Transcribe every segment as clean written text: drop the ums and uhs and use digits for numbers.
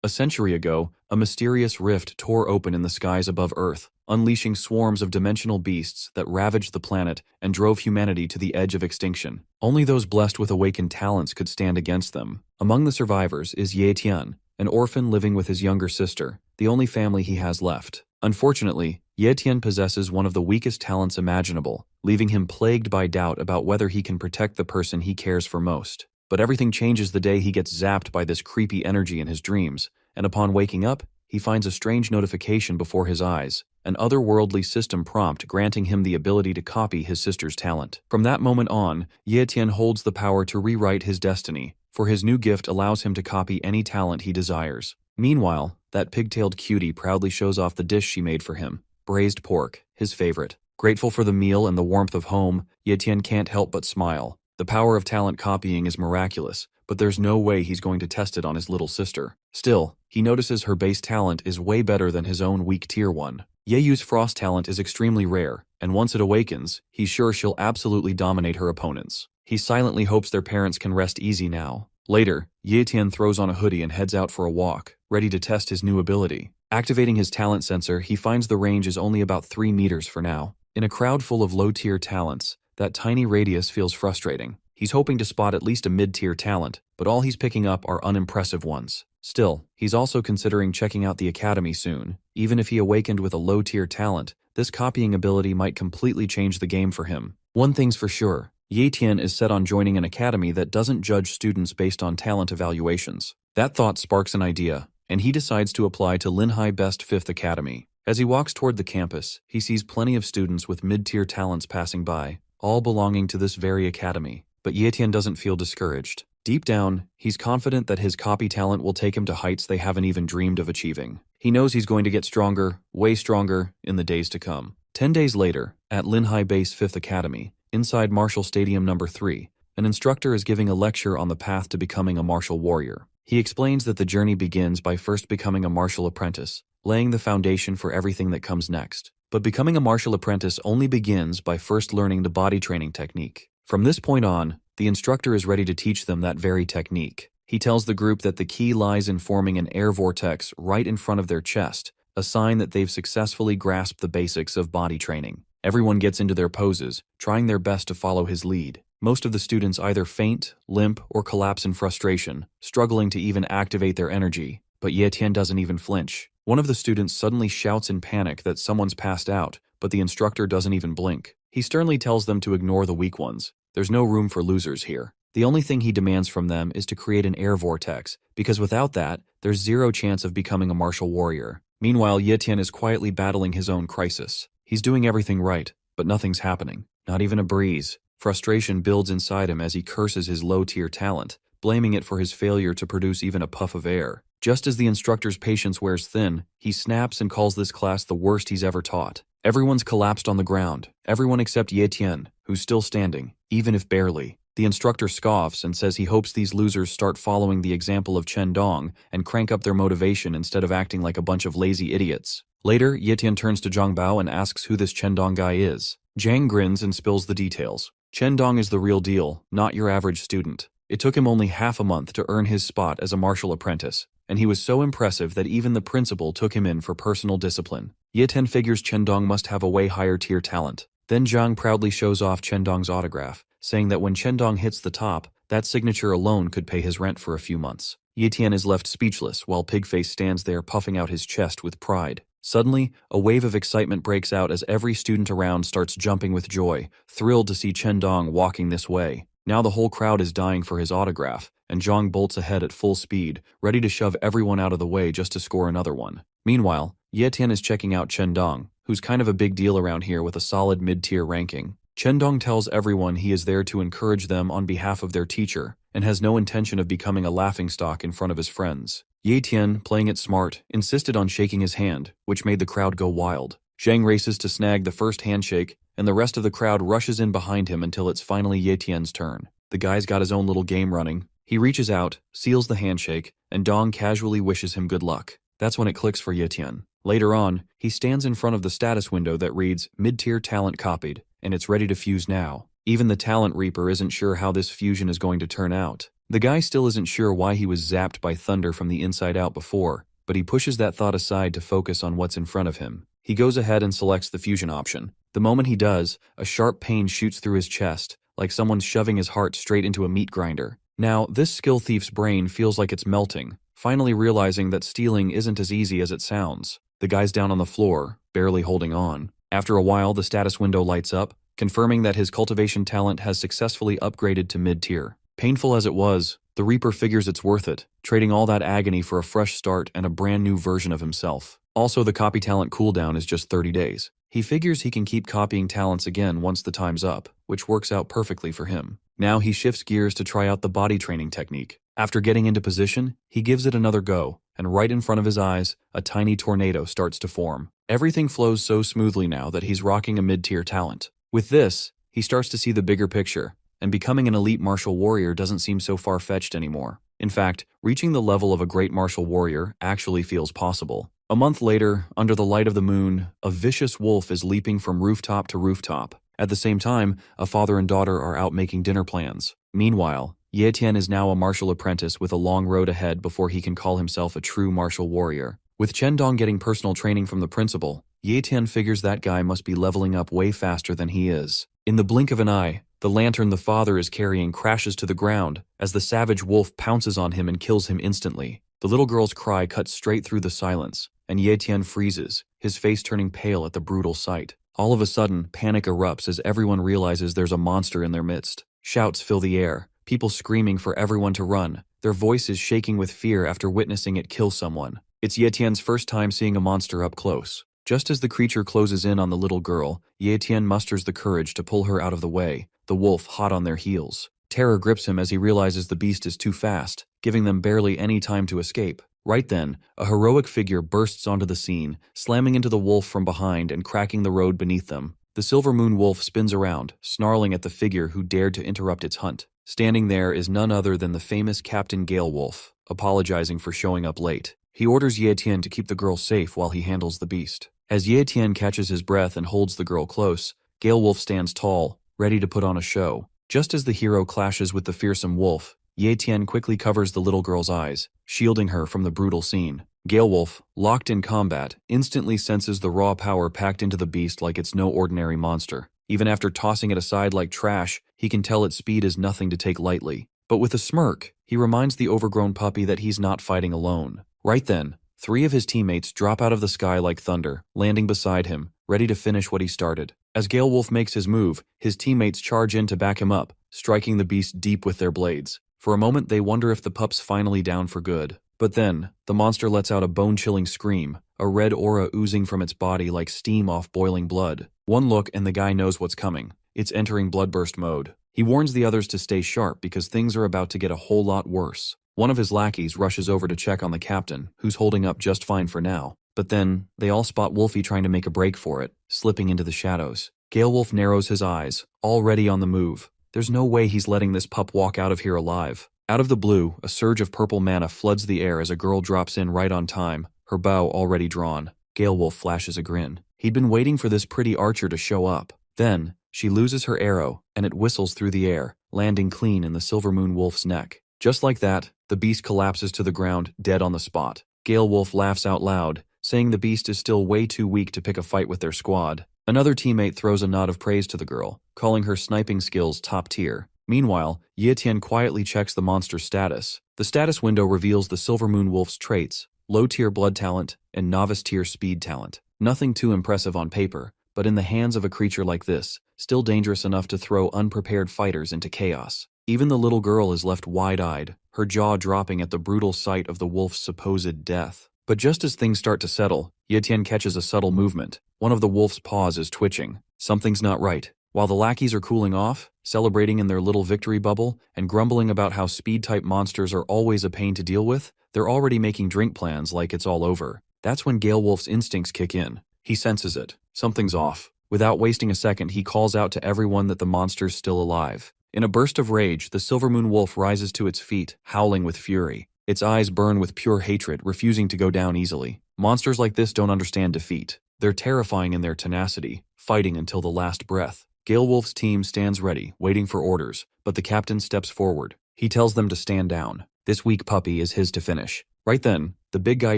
A century ago, a mysterious rift tore open in the skies above Earth, unleashing swarms of dimensional beasts that ravaged the planet and drove humanity to the edge of extinction. Only those blessed with awakened talents could stand against them. Among the survivors is Ye Tian, an orphan living with his younger sister, the only family he has left. Unfortunately, Ye Tian possesses one of the weakest talents imaginable, leaving him plagued by doubt about whether he can protect the person he cares for most. But everything changes the day he gets zapped by this creepy energy in his dreams, and upon waking up, he finds a strange notification before his eyes, an otherworldly system prompt granting him the ability to copy his sister's talent. From that moment on, Ye Tian holds the power to rewrite his destiny, for his new gift allows him to copy any talent he desires. Meanwhile, that pigtailed cutie proudly shows off the dish she made for him, braised pork, his favorite. Grateful for the meal and the warmth of home, Ye Tian can't help but smile. The power of talent copying is miraculous, but there's no way he's going to test it on his little sister. Still, he notices her base talent is way better than his own weak tier one. Ye Yu's frost talent is extremely rare, and once it awakens, he's sure she'll absolutely dominate her opponents. He silently hopes their parents can rest easy now. Later, Ye Tian throws on a hoodie and heads out for a walk, ready to test his new ability. Activating his talent sensor, he finds the range is only about 3 meters for now. In a crowd full of low-tier talents, that tiny radius feels frustrating. He's hoping to spot at least a mid-tier talent, but all he's picking up are unimpressive ones. Still, he's also considering checking out the academy soon. Even if he awakened with a low-tier talent, this copying ability might completely change the game for him. One thing's for sure, Ye Tian is set on joining an academy that doesn't judge students based on talent evaluations. That thought sparks an idea, and he decides to apply to Linhai Best 5th Academy. As he walks toward the campus, he sees plenty of students with mid-tier talents passing by, all belonging to this very academy. But Ye Tian doesn't feel discouraged. Deep down, he's confident that his copy talent will take him to heights they haven't even dreamed of achieving. He knows he's going to get stronger, way stronger, in the days to come. 10 days later, at Linhai Base 5th Academy, inside Martial Stadium No. 3, an instructor is giving a lecture on the path to becoming a martial warrior. He explains that the journey begins by first becoming a martial apprentice, laying the foundation for everything that comes next. But becoming a martial apprentice only begins by first learning the body training technique. From this point on, the instructor is ready to teach them that very technique. He tells the group that the key lies in forming an air vortex right in front of their chest, a sign that they've successfully grasped the basics of body training. Everyone gets into their poses, trying their best to follow his lead. Most of the students either faint, limp, or collapse in frustration, struggling to even activate their energy. But Ye Tian doesn't even flinch. One of the students suddenly shouts in panic that someone's passed out, but the instructor doesn't even blink. He sternly tells them to ignore the weak ones. There's no room for losers here. The only thing he demands from them is to create an air vortex, because without that, there's zero chance of becoming a martial warrior. Meanwhile, Ye Tian is quietly battling his own crisis. He's doing everything right, but nothing's happening. Not even a breeze. Frustration builds inside him as he curses his low-tier talent, blaming it for his failure to produce even a puff of air. Just as the instructor's patience wears thin, he snaps and calls this class the worst he's ever taught. Everyone's collapsed on the ground, everyone except Ye Tian, who's still standing, even if barely. The instructor scoffs and says he hopes these losers start following the example of Chen Dong and crank up their motivation instead of acting like a bunch of lazy idiots. Later, Ye Tian turns to Zhang Bao and asks who this Chen Dong guy is. Zhang grins and spills the details. Chen Dong is the real deal, not your average student. It took him only half a month to earn his spot as a martial apprentice, and he was so impressive that even the principal took him in for personal discipline. Ye Tian figures Chen Dong must have a way higher tier talent. Then Zhang proudly shows off Chen Dong's autograph, saying that when Chen Dong hits the top, that signature alone could pay his rent for a few months. Ye Tian is left speechless while Pigface stands there puffing out his chest with pride. Suddenly, a wave of excitement breaks out as every student around starts jumping with joy, thrilled to see Chen Dong walking this way. Now the whole crowd is dying for his autograph, and Zhang bolts ahead at full speed, ready to shove everyone out of the way just to score another one. Meanwhile, Ye Tian is checking out Chen Dong, who's kind of a big deal around here with a solid mid-tier ranking. Chen Dong tells everyone he is there to encourage them on behalf of their teacher, and has no intention of becoming a laughingstock in front of his friends. Ye Tian, playing it smart, insisted on shaking his hand, which made the crowd go wild. Zhang races to snag the first handshake, and the rest of the crowd rushes in behind him until it's finally Ye Tian's turn. The guy's got his own little game running. He reaches out, seals the handshake, and Dong casually wishes him good luck. That's when it clicks for Ye Tian. Later on, he stands in front of the status window that reads, "Mid-tier talent copied," and it's ready to fuse now. Even the talent reaper isn't sure how this fusion is going to turn out. The guy still isn't sure why he was zapped by thunder from the inside out before, but he pushes that thought aside to focus on what's in front of him. He goes ahead and selects the fusion option. The moment he does, a sharp pain shoots through his chest, like someone's shoving his heart straight into a meat grinder. Now, this skill thief's brain feels like it's melting, finally realizing that stealing isn't as easy as it sounds. The guy's down on the floor, barely holding on. After a while, the status window lights up, confirming that his cultivation talent has successfully upgraded to mid-tier. Painful as it was, the Reaper figures it's worth it, trading all that agony for a fresh start and a brand new version of himself. Also, the copy talent cooldown is just 30 days. He figures he can keep copying talents again once the time's up, which works out perfectly for him. Now he shifts gears to try out the body training technique. After getting into position, he gives it another go, and right in front of his eyes, a tiny tornado starts to form. Everything flows so smoothly now that he's rocking a mid-tier talent. With this, he starts to see the bigger picture, and becoming an elite martial warrior doesn't seem so far-fetched anymore. In fact, reaching the level of a great martial warrior actually feels possible. A month later, under the light of the moon, a vicious wolf is leaping from rooftop to rooftop. At the same time, a father and daughter are out making dinner plans. Meanwhile, Ye Tian is now a martial apprentice with a long road ahead before he can call himself a true martial warrior. With Chen Dong getting personal training from the principal, Ye Tian figures that guy must be leveling up way faster than he is. In the blink of an eye, the lantern the father is carrying crashes to the ground as the savage wolf pounces on him and kills him instantly. The little girl's cry cuts straight through the silence, and Ye Tian freezes, his face turning pale at the brutal sight. All of a sudden, panic erupts as everyone realizes there's a monster in their midst. Shouts fill the air, people screaming for everyone to run, their voices shaking with fear after witnessing it kill someone. It's Ye Tian's first time seeing a monster up close. Just as the creature closes in on the little girl, Ye Tian musters the courage to pull her out of the way, the wolf hot on their heels. Terror grips him as he realizes the beast is too fast, giving them barely any time to escape. Right then, a heroic figure bursts onto the scene, slamming into the wolf from behind and cracking the road beneath them. The Silver Moon Wolf spins around, snarling at the figure who dared to interrupt its hunt. Standing there is none other than the famous Captain Gale Wolf, apologizing for showing up late. He orders Ye Tian to keep the girl safe while he handles the beast. As Ye Tian catches his breath and holds the girl close, Gale Wolf stands tall, ready to put on a show. Just as the hero clashes with the fearsome wolf, Ye Tian quickly covers the little girl's eyes, shielding her from the brutal scene. Gale Wolf, locked in combat, instantly senses the raw power packed into the beast like it's no ordinary monster. Even after tossing it aside like trash, he can tell its speed is nothing to take lightly. But with a smirk, he reminds the overgrown puppy that he's not fighting alone. Right then, 3 of his teammates drop out of the sky like thunder, landing beside him, ready to finish what he started. As Gale Wolf makes his move, his teammates charge in to back him up, striking the beast deep with their blades. For a moment, they wonder if the pup's finally down for good. But then, the monster lets out a bone-chilling scream, a red aura oozing from its body like steam off boiling blood. One look and the guy knows what's coming. It's entering bloodburst mode. He warns the others to stay sharp because things are about to get a whole lot worse. One of his lackeys rushes over to check on the captain, who's holding up just fine for now. But then, they all spot Wolfie trying to make a break for it, slipping into the shadows. Gale Wolf narrows his eyes, already on the move. There's no way he's letting this pup walk out of here alive. Out of the blue, a surge of purple mana floods the air as a girl drops in right on time, her bow already drawn. Gale Wolf flashes a grin. He'd been waiting for this pretty archer to show up. Then, she loses her arrow, and it whistles through the air, landing clean in the Silver Moon Wolf's neck. Just like that, the beast collapses to the ground, dead on the spot. Gale Wolf laughs out loud, saying the beast is still way too weak to pick a fight with their squad. Another teammate throws a nod of praise to the girl, calling her sniping skills top tier. Meanwhile, Ye Tian quietly checks the monster's status. The status window reveals the Silver Moon Wolf's traits, low-tier blood talent, and novice-tier speed talent. Nothing too impressive on paper, but in the hands of a creature like this, still dangerous enough to throw unprepared fighters into chaos. Even the little girl is left wide-eyed, her jaw dropping at the brutal sight of the wolf's supposed death. But just as things start to settle, Ye Tian catches a subtle movement. One of the wolf's paws is twitching. Something's not right. While the lackeys are cooling off, celebrating in their little victory bubble, and grumbling about how speed-type monsters are always a pain to deal with, they're already making drink plans like it's all over. That's when Gale Wolf's instincts kick in. He senses it. Something's off. Without wasting a second, he calls out to everyone that the monster's still alive. In a burst of rage, the Silver Moon Wolf rises to its feet, howling with fury. Its eyes burn with pure hatred, refusing to go down easily. Monsters like this don't understand defeat. They're terrifying in their tenacity, fighting until the last breath. Gale Wolf's team stands ready, waiting for orders, but the captain steps forward. He tells them to stand down. This weak puppy is his to finish. Right then, the big guy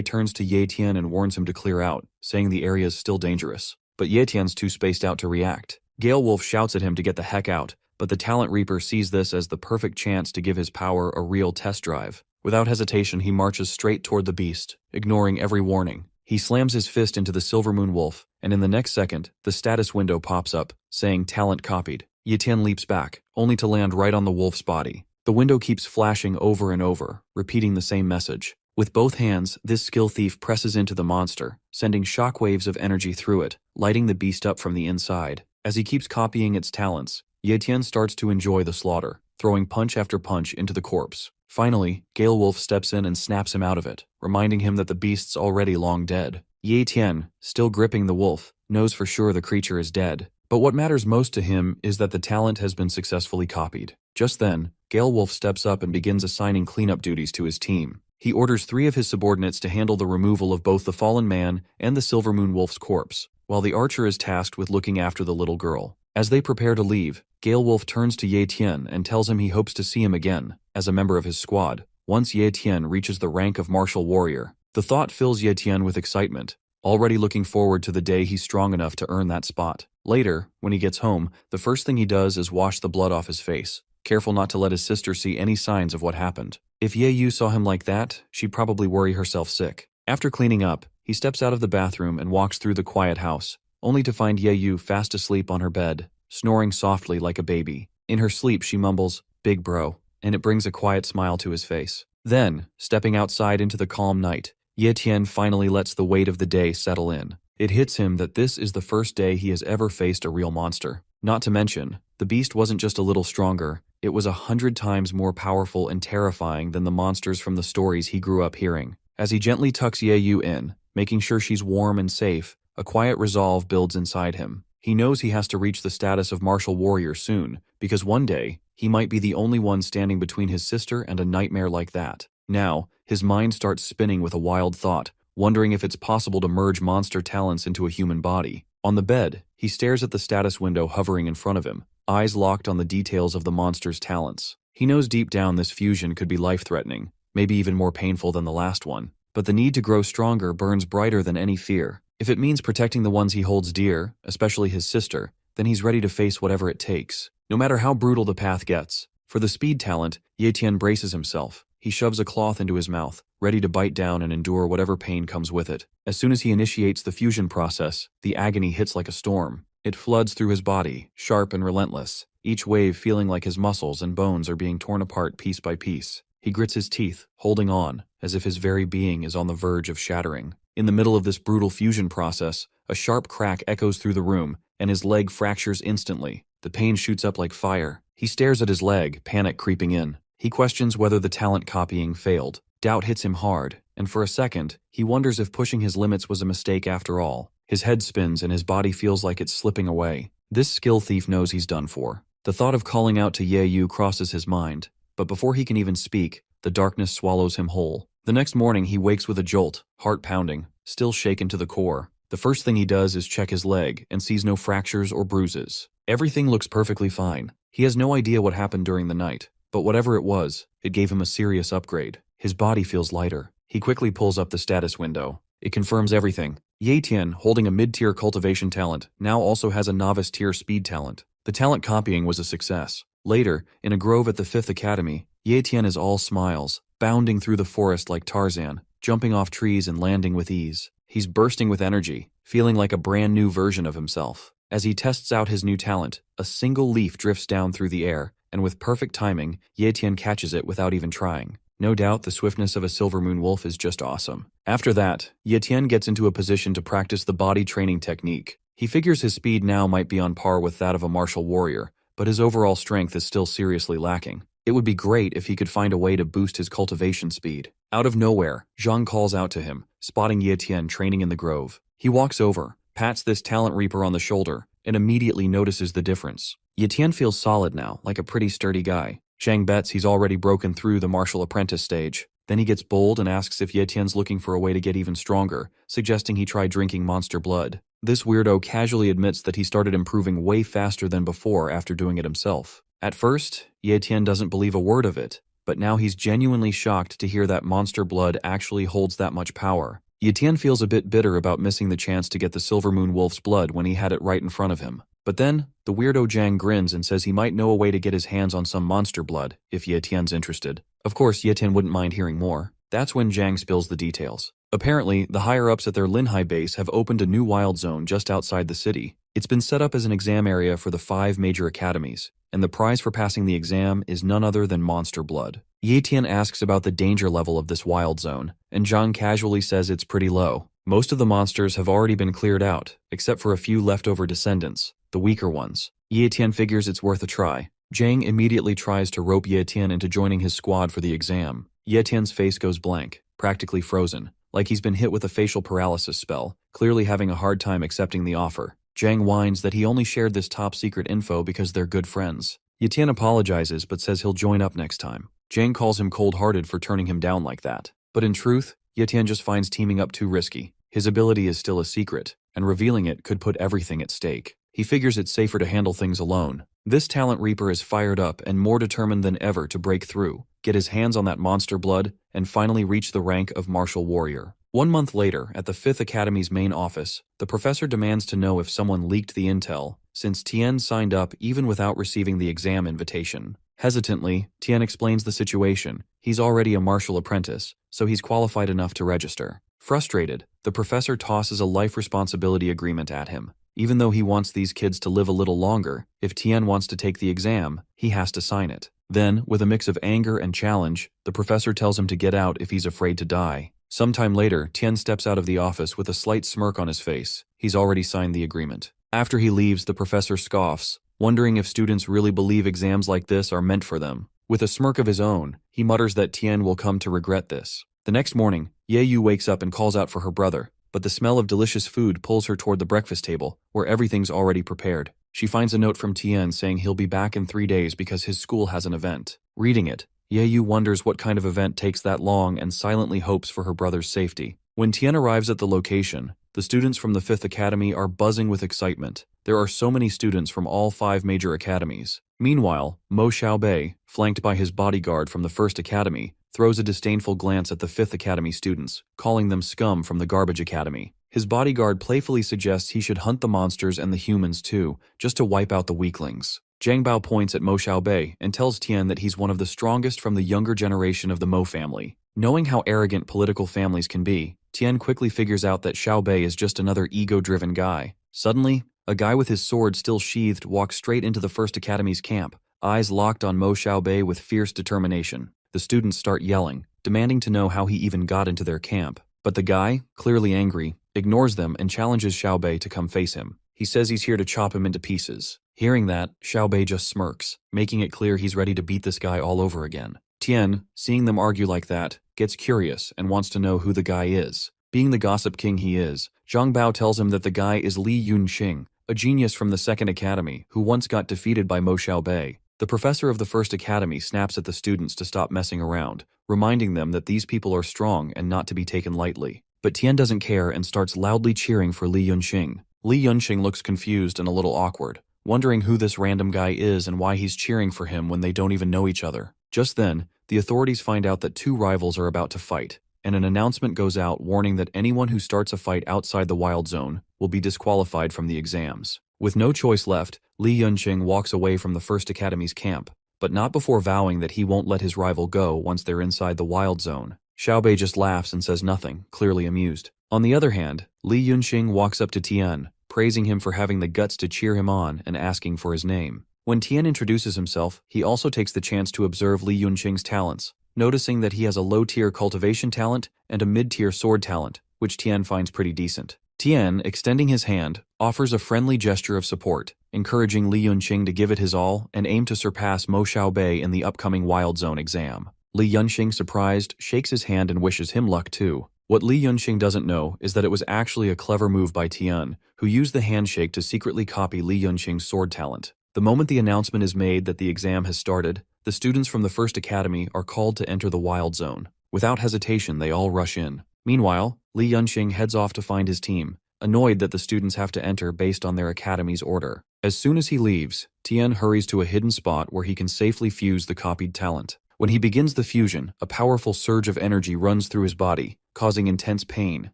turns to Ye Tian and warns him to clear out, saying the area is still dangerous. But Ye Tian's too spaced out to react. Gale Wolf shouts at him to get the heck out, but the Talent Reaper sees this as the perfect chance to give his power a real test drive. Without hesitation, he marches straight toward the beast, ignoring every warning. He slams his fist into the Silver Moon Wolf, and in the next second, the status window pops up, saying Talent Copied. Ye Tian leaps back, only to land right on the wolf's body. The window keeps flashing over and over, repeating the same message. With both hands, this skill thief presses into the monster, sending shockwaves of energy through it, lighting the beast up from the inside. As he keeps copying its talents, Ye Tian starts to enjoy the slaughter, throwing punch after punch into the corpse. Finally, Gale Wolf steps in and snaps him out of it, reminding him that the beast's already long dead. Ye Tian, still gripping the wolf, knows for sure the creature is dead. But what matters most to him is that the talent has been successfully copied. Just then, Gale Wolf steps up and begins assigning cleanup duties to his team. He orders 3 of his subordinates to handle the removal of both the fallen man and the Silver Moon Wolf's corpse, while the archer is tasked with looking after the little girl. As they prepare to leave, Gale Wolf turns to Ye Tian and tells him he hopes to see him again, as a member of his squad, once Ye Tian reaches the rank of martial warrior. The thought fills Ye Tian with excitement, already looking forward to the day he's strong enough to earn that spot. Later, when he gets home, the first thing he does is wash the blood off his face, careful not to let his sister see any signs of what happened. If Ye Yu saw him like that, she'd probably worry herself sick. After cleaning up, he steps out of the bathroom and walks through the quiet house, only to find Ye Yu fast asleep on her bed, snoring softly like a baby. In her sleep, she mumbles, "Big bro," and it brings a quiet smile to his face. Then, stepping outside into the calm night, Ye Tian finally lets the weight of the day settle in. It hits him that this is the first day he has ever faced a real monster. Not to mention, the beast wasn't just a little stronger, it was 100 times more powerful and terrifying than the monsters from the stories he grew up hearing. As he gently tucks Ye Yu in, making sure she's warm and safe, a quiet resolve builds inside him. He knows he has to reach the status of martial warrior soon, because one day, he might be the only one standing between his sister and a nightmare like that. Now, his mind starts spinning with a wild thought, wondering if it's possible to merge monster talents into a human body. On the bed, he stares at the status window hovering in front of him, eyes locked on the details of the monster's talents. He knows deep down this fusion could be life-threatening, maybe even more painful than the last one. But the need to grow stronger burns brighter than any fear. If it means protecting the ones he holds dear, especially his sister, then he's ready to face whatever it takes, no matter how brutal the path gets. For the speed talent, Ye Tian braces himself. He shoves a cloth into his mouth, ready to bite down and endure whatever pain comes with it. As soon as he initiates the fusion process, the agony hits like a storm. It floods through his body, sharp and relentless, each wave feeling like his muscles and bones are being torn apart piece by piece. He grits his teeth, holding on, as if his very being is on the verge of shattering. In the middle of this brutal fusion process, a sharp crack echoes through the room, and his leg fractures instantly. The pain shoots up like fire. He stares at his leg, panic creeping in. He questions whether the talent copying failed. Doubt hits him hard, and for a second, he wonders if pushing his limits was a mistake after all. His head spins and his body feels like it's slipping away. This skill thief knows he's done for. The thought of calling out to Ye Yu crosses his mind, but before he can even speak, the darkness swallows him whole. The next morning he wakes with a jolt, heart pounding, still shaken to the core. The first thing he does is check his leg and sees no fractures or bruises. Everything looks perfectly fine. He has no idea what happened during the night, but whatever it was, it gave him a serious upgrade. His body feels lighter. He quickly pulls up the status window. It confirms everything. Ye Tian, holding a mid-tier cultivation talent, now also has a novice-tier speed talent. The talent copying was a success. Later, in a grove at the 5th Academy, Ye Tian is all smiles, bounding through the forest like Tarzan, jumping off trees and landing with ease. He's bursting with energy, feeling like a brand new version of himself. As he tests out his new talent, a single leaf drifts down through the air, and with perfect timing, Ye Tian catches it without even trying. No doubt the swiftness of a Silver Moon Wolf is just awesome. After that, Ye Tian gets into a position to practice the body training technique. He figures his speed now might be on par with that of a martial warrior, but his overall strength is still seriously lacking. It would be great if he could find a way to boost his cultivation speed. Out of nowhere, Zhang calls out to him, spotting Ye Tian training in the grove. He walks over, pats this talent reaper on the shoulder, and immediately notices the difference. Ye Tian feels solid now, like a pretty sturdy guy. Zhang bets he's already broken through the martial apprentice stage. Then he gets bold and asks if Ye Tian's looking for a way to get even stronger, suggesting he try drinking monster blood. This weirdo casually admits that he started improving way faster than before after doing it himself. At first, Ye Tian doesn't believe a word of it, but now he's genuinely shocked to hear that monster blood actually holds that much power. Tian feels a bit bitter about missing the chance to get the Silver Moon Wolf's blood when he had it right in front of him. But then, the weirdo Zhang grins and says he might know a way to get his hands on some monster blood, if Tian's interested. Of course, Tian wouldn't mind hearing more. That's when Zhang spills the details. Apparently, the higher-ups at their Linhai base have opened a new wild zone just outside the city. It's been set up as an exam area for the 5 major academies, and the prize for passing the exam is none other than monster blood. Tian asks about the danger level of this wild zone, and Zhang casually says it's pretty low. Most of the monsters have already been cleared out, except for a few leftover descendants, the weaker ones. Tian figures it's worth a try. Zhang immediately tries to rope Tian into joining his squad for the exam. Tian's face goes blank, practically frozen, like he's been hit with a facial paralysis spell, clearly having a hard time accepting the offer. Zhang whines that he only shared this top-secret info because they're good friends. Tian apologizes but says he'll join up next time. Zhang calls him cold-hearted for turning him down like that. But in truth, Tian just finds teaming up too risky. His ability is still a secret, and revealing it could put everything at stake. He figures it's safer to handle things alone. This talent reaper is fired up and more determined than ever to break through, get his hands on that monster blood, and finally reach the rank of martial warrior. 1 month later, at the 5th Academy's main office, the professor demands to know if someone leaked the intel, since Tian signed up even without receiving the exam invitation. Hesitantly, Tian explains the situation. He's already a martial apprentice, so he's qualified enough to register. Frustrated, the professor tosses a life responsibility agreement at him. Even though he wants these kids to live a little longer, if Tian wants to take the exam, he has to sign it. Then, with a mix of anger and challenge, the professor tells him to get out if he's afraid to die. Sometime later, Tian steps out of the office with a slight smirk on his face. He's already signed the agreement. After he leaves, the professor scoffs, wondering if students really believe exams like this are meant for them. With a smirk of his own, he mutters that Tian will come to regret this. The next morning, Yahello wakes up and calls out for her brother, but the smell of delicious food pulls her toward the breakfast table, where everything's already prepared. She finds a note from Tian saying he'll be back in 3 days because his school has an event. Reading it, Yahello wonders what kind of event takes that long and silently hopes for her brother's safety. When Tian arrives at the location, the students from the 5th Academy are buzzing with excitement. There are so many students from all 5 major academies. Meanwhile, Mo Xiaobei, flanked by his bodyguard from the 1st Academy, throws a disdainful glance at the 5th Academy students, calling them scum from the Garbage Academy. His bodyguard playfully suggests he should hunt the monsters and the humans too, just to wipe out the weaklings. Zhang Bao points at Mo Xiaobei and tells Tian that he's one of the strongest from the younger generation of the Mo family. Knowing how arrogant political families can be, Tian quickly figures out that Xiaobei is just another ego-driven guy. Suddenly, a guy with his sword still sheathed walks straight into the 1st Academy's camp, eyes locked on Mo Xiaobei with fierce determination. The students start yelling, demanding to know how he even got into their camp. But the guy, clearly angry, ignores them and challenges Xiaobei to come face him. He says he's here to chop him into pieces. Hearing that, Xiaobei just smirks, making it clear he's ready to beat this guy all over again. Tian, seeing them argue like that, gets curious and wants to know who the guy is. Being the gossip king he is, Zhang Bao tells him that the guy is Li Yunxing, a genius from the 2nd Academy who once got defeated by Mo Xiaobei. The professor of the 1st Academy snaps at the students to stop messing around, reminding them that these people are strong and not to be taken lightly. But Tian doesn't care and starts loudly cheering for Li Yunxing. Li Yunxing looks confused and a little awkward, wondering who this random guy is and why he's cheering for him when they don't even know each other. Just then, the authorities find out that 2 rivals are about to fight, and an announcement goes out warning that anyone who starts a fight outside the wild zone will be disqualified from the exams. With no choice left, Li Yunxing walks away from the 1st Academy's camp, but not before vowing that he won't let his rival go once they're inside the wild zone. Xiaobei just laughs and says nothing, clearly amused. On the other hand, Li Yunxing walks up to Tian, praising him for having the guts to cheer him on and asking for his name. When Tian introduces himself, he also takes the chance to observe Li Yunxing's talents, noticing that he has a low-tier cultivation talent and a mid-tier sword talent, which Tian finds pretty decent. Tian, extending his hand, offers a friendly gesture of support, encouraging Li Yunxing to give it his all and aim to surpass Mo Xiaobei in the upcoming Wild Zone exam. Li Yunxing, surprised, shakes his hand and wishes him luck too. What Li Yunxing doesn't know is that it was actually a clever move by Tian, who used the handshake to secretly copy Li Yunxing's sword talent. The moment the announcement is made that the exam has started, the students from the 1st Academy are called to enter the Wild Zone. Without hesitation, they all rush in. Meanwhile, Li Yunxing heads off to find his team, annoyed that the students have to enter based on their academy's order. As soon as he leaves, Tian hurries to a hidden spot where he can safely fuse the copied talent. When he begins the fusion, a powerful surge of energy runs through his body, causing intense pain.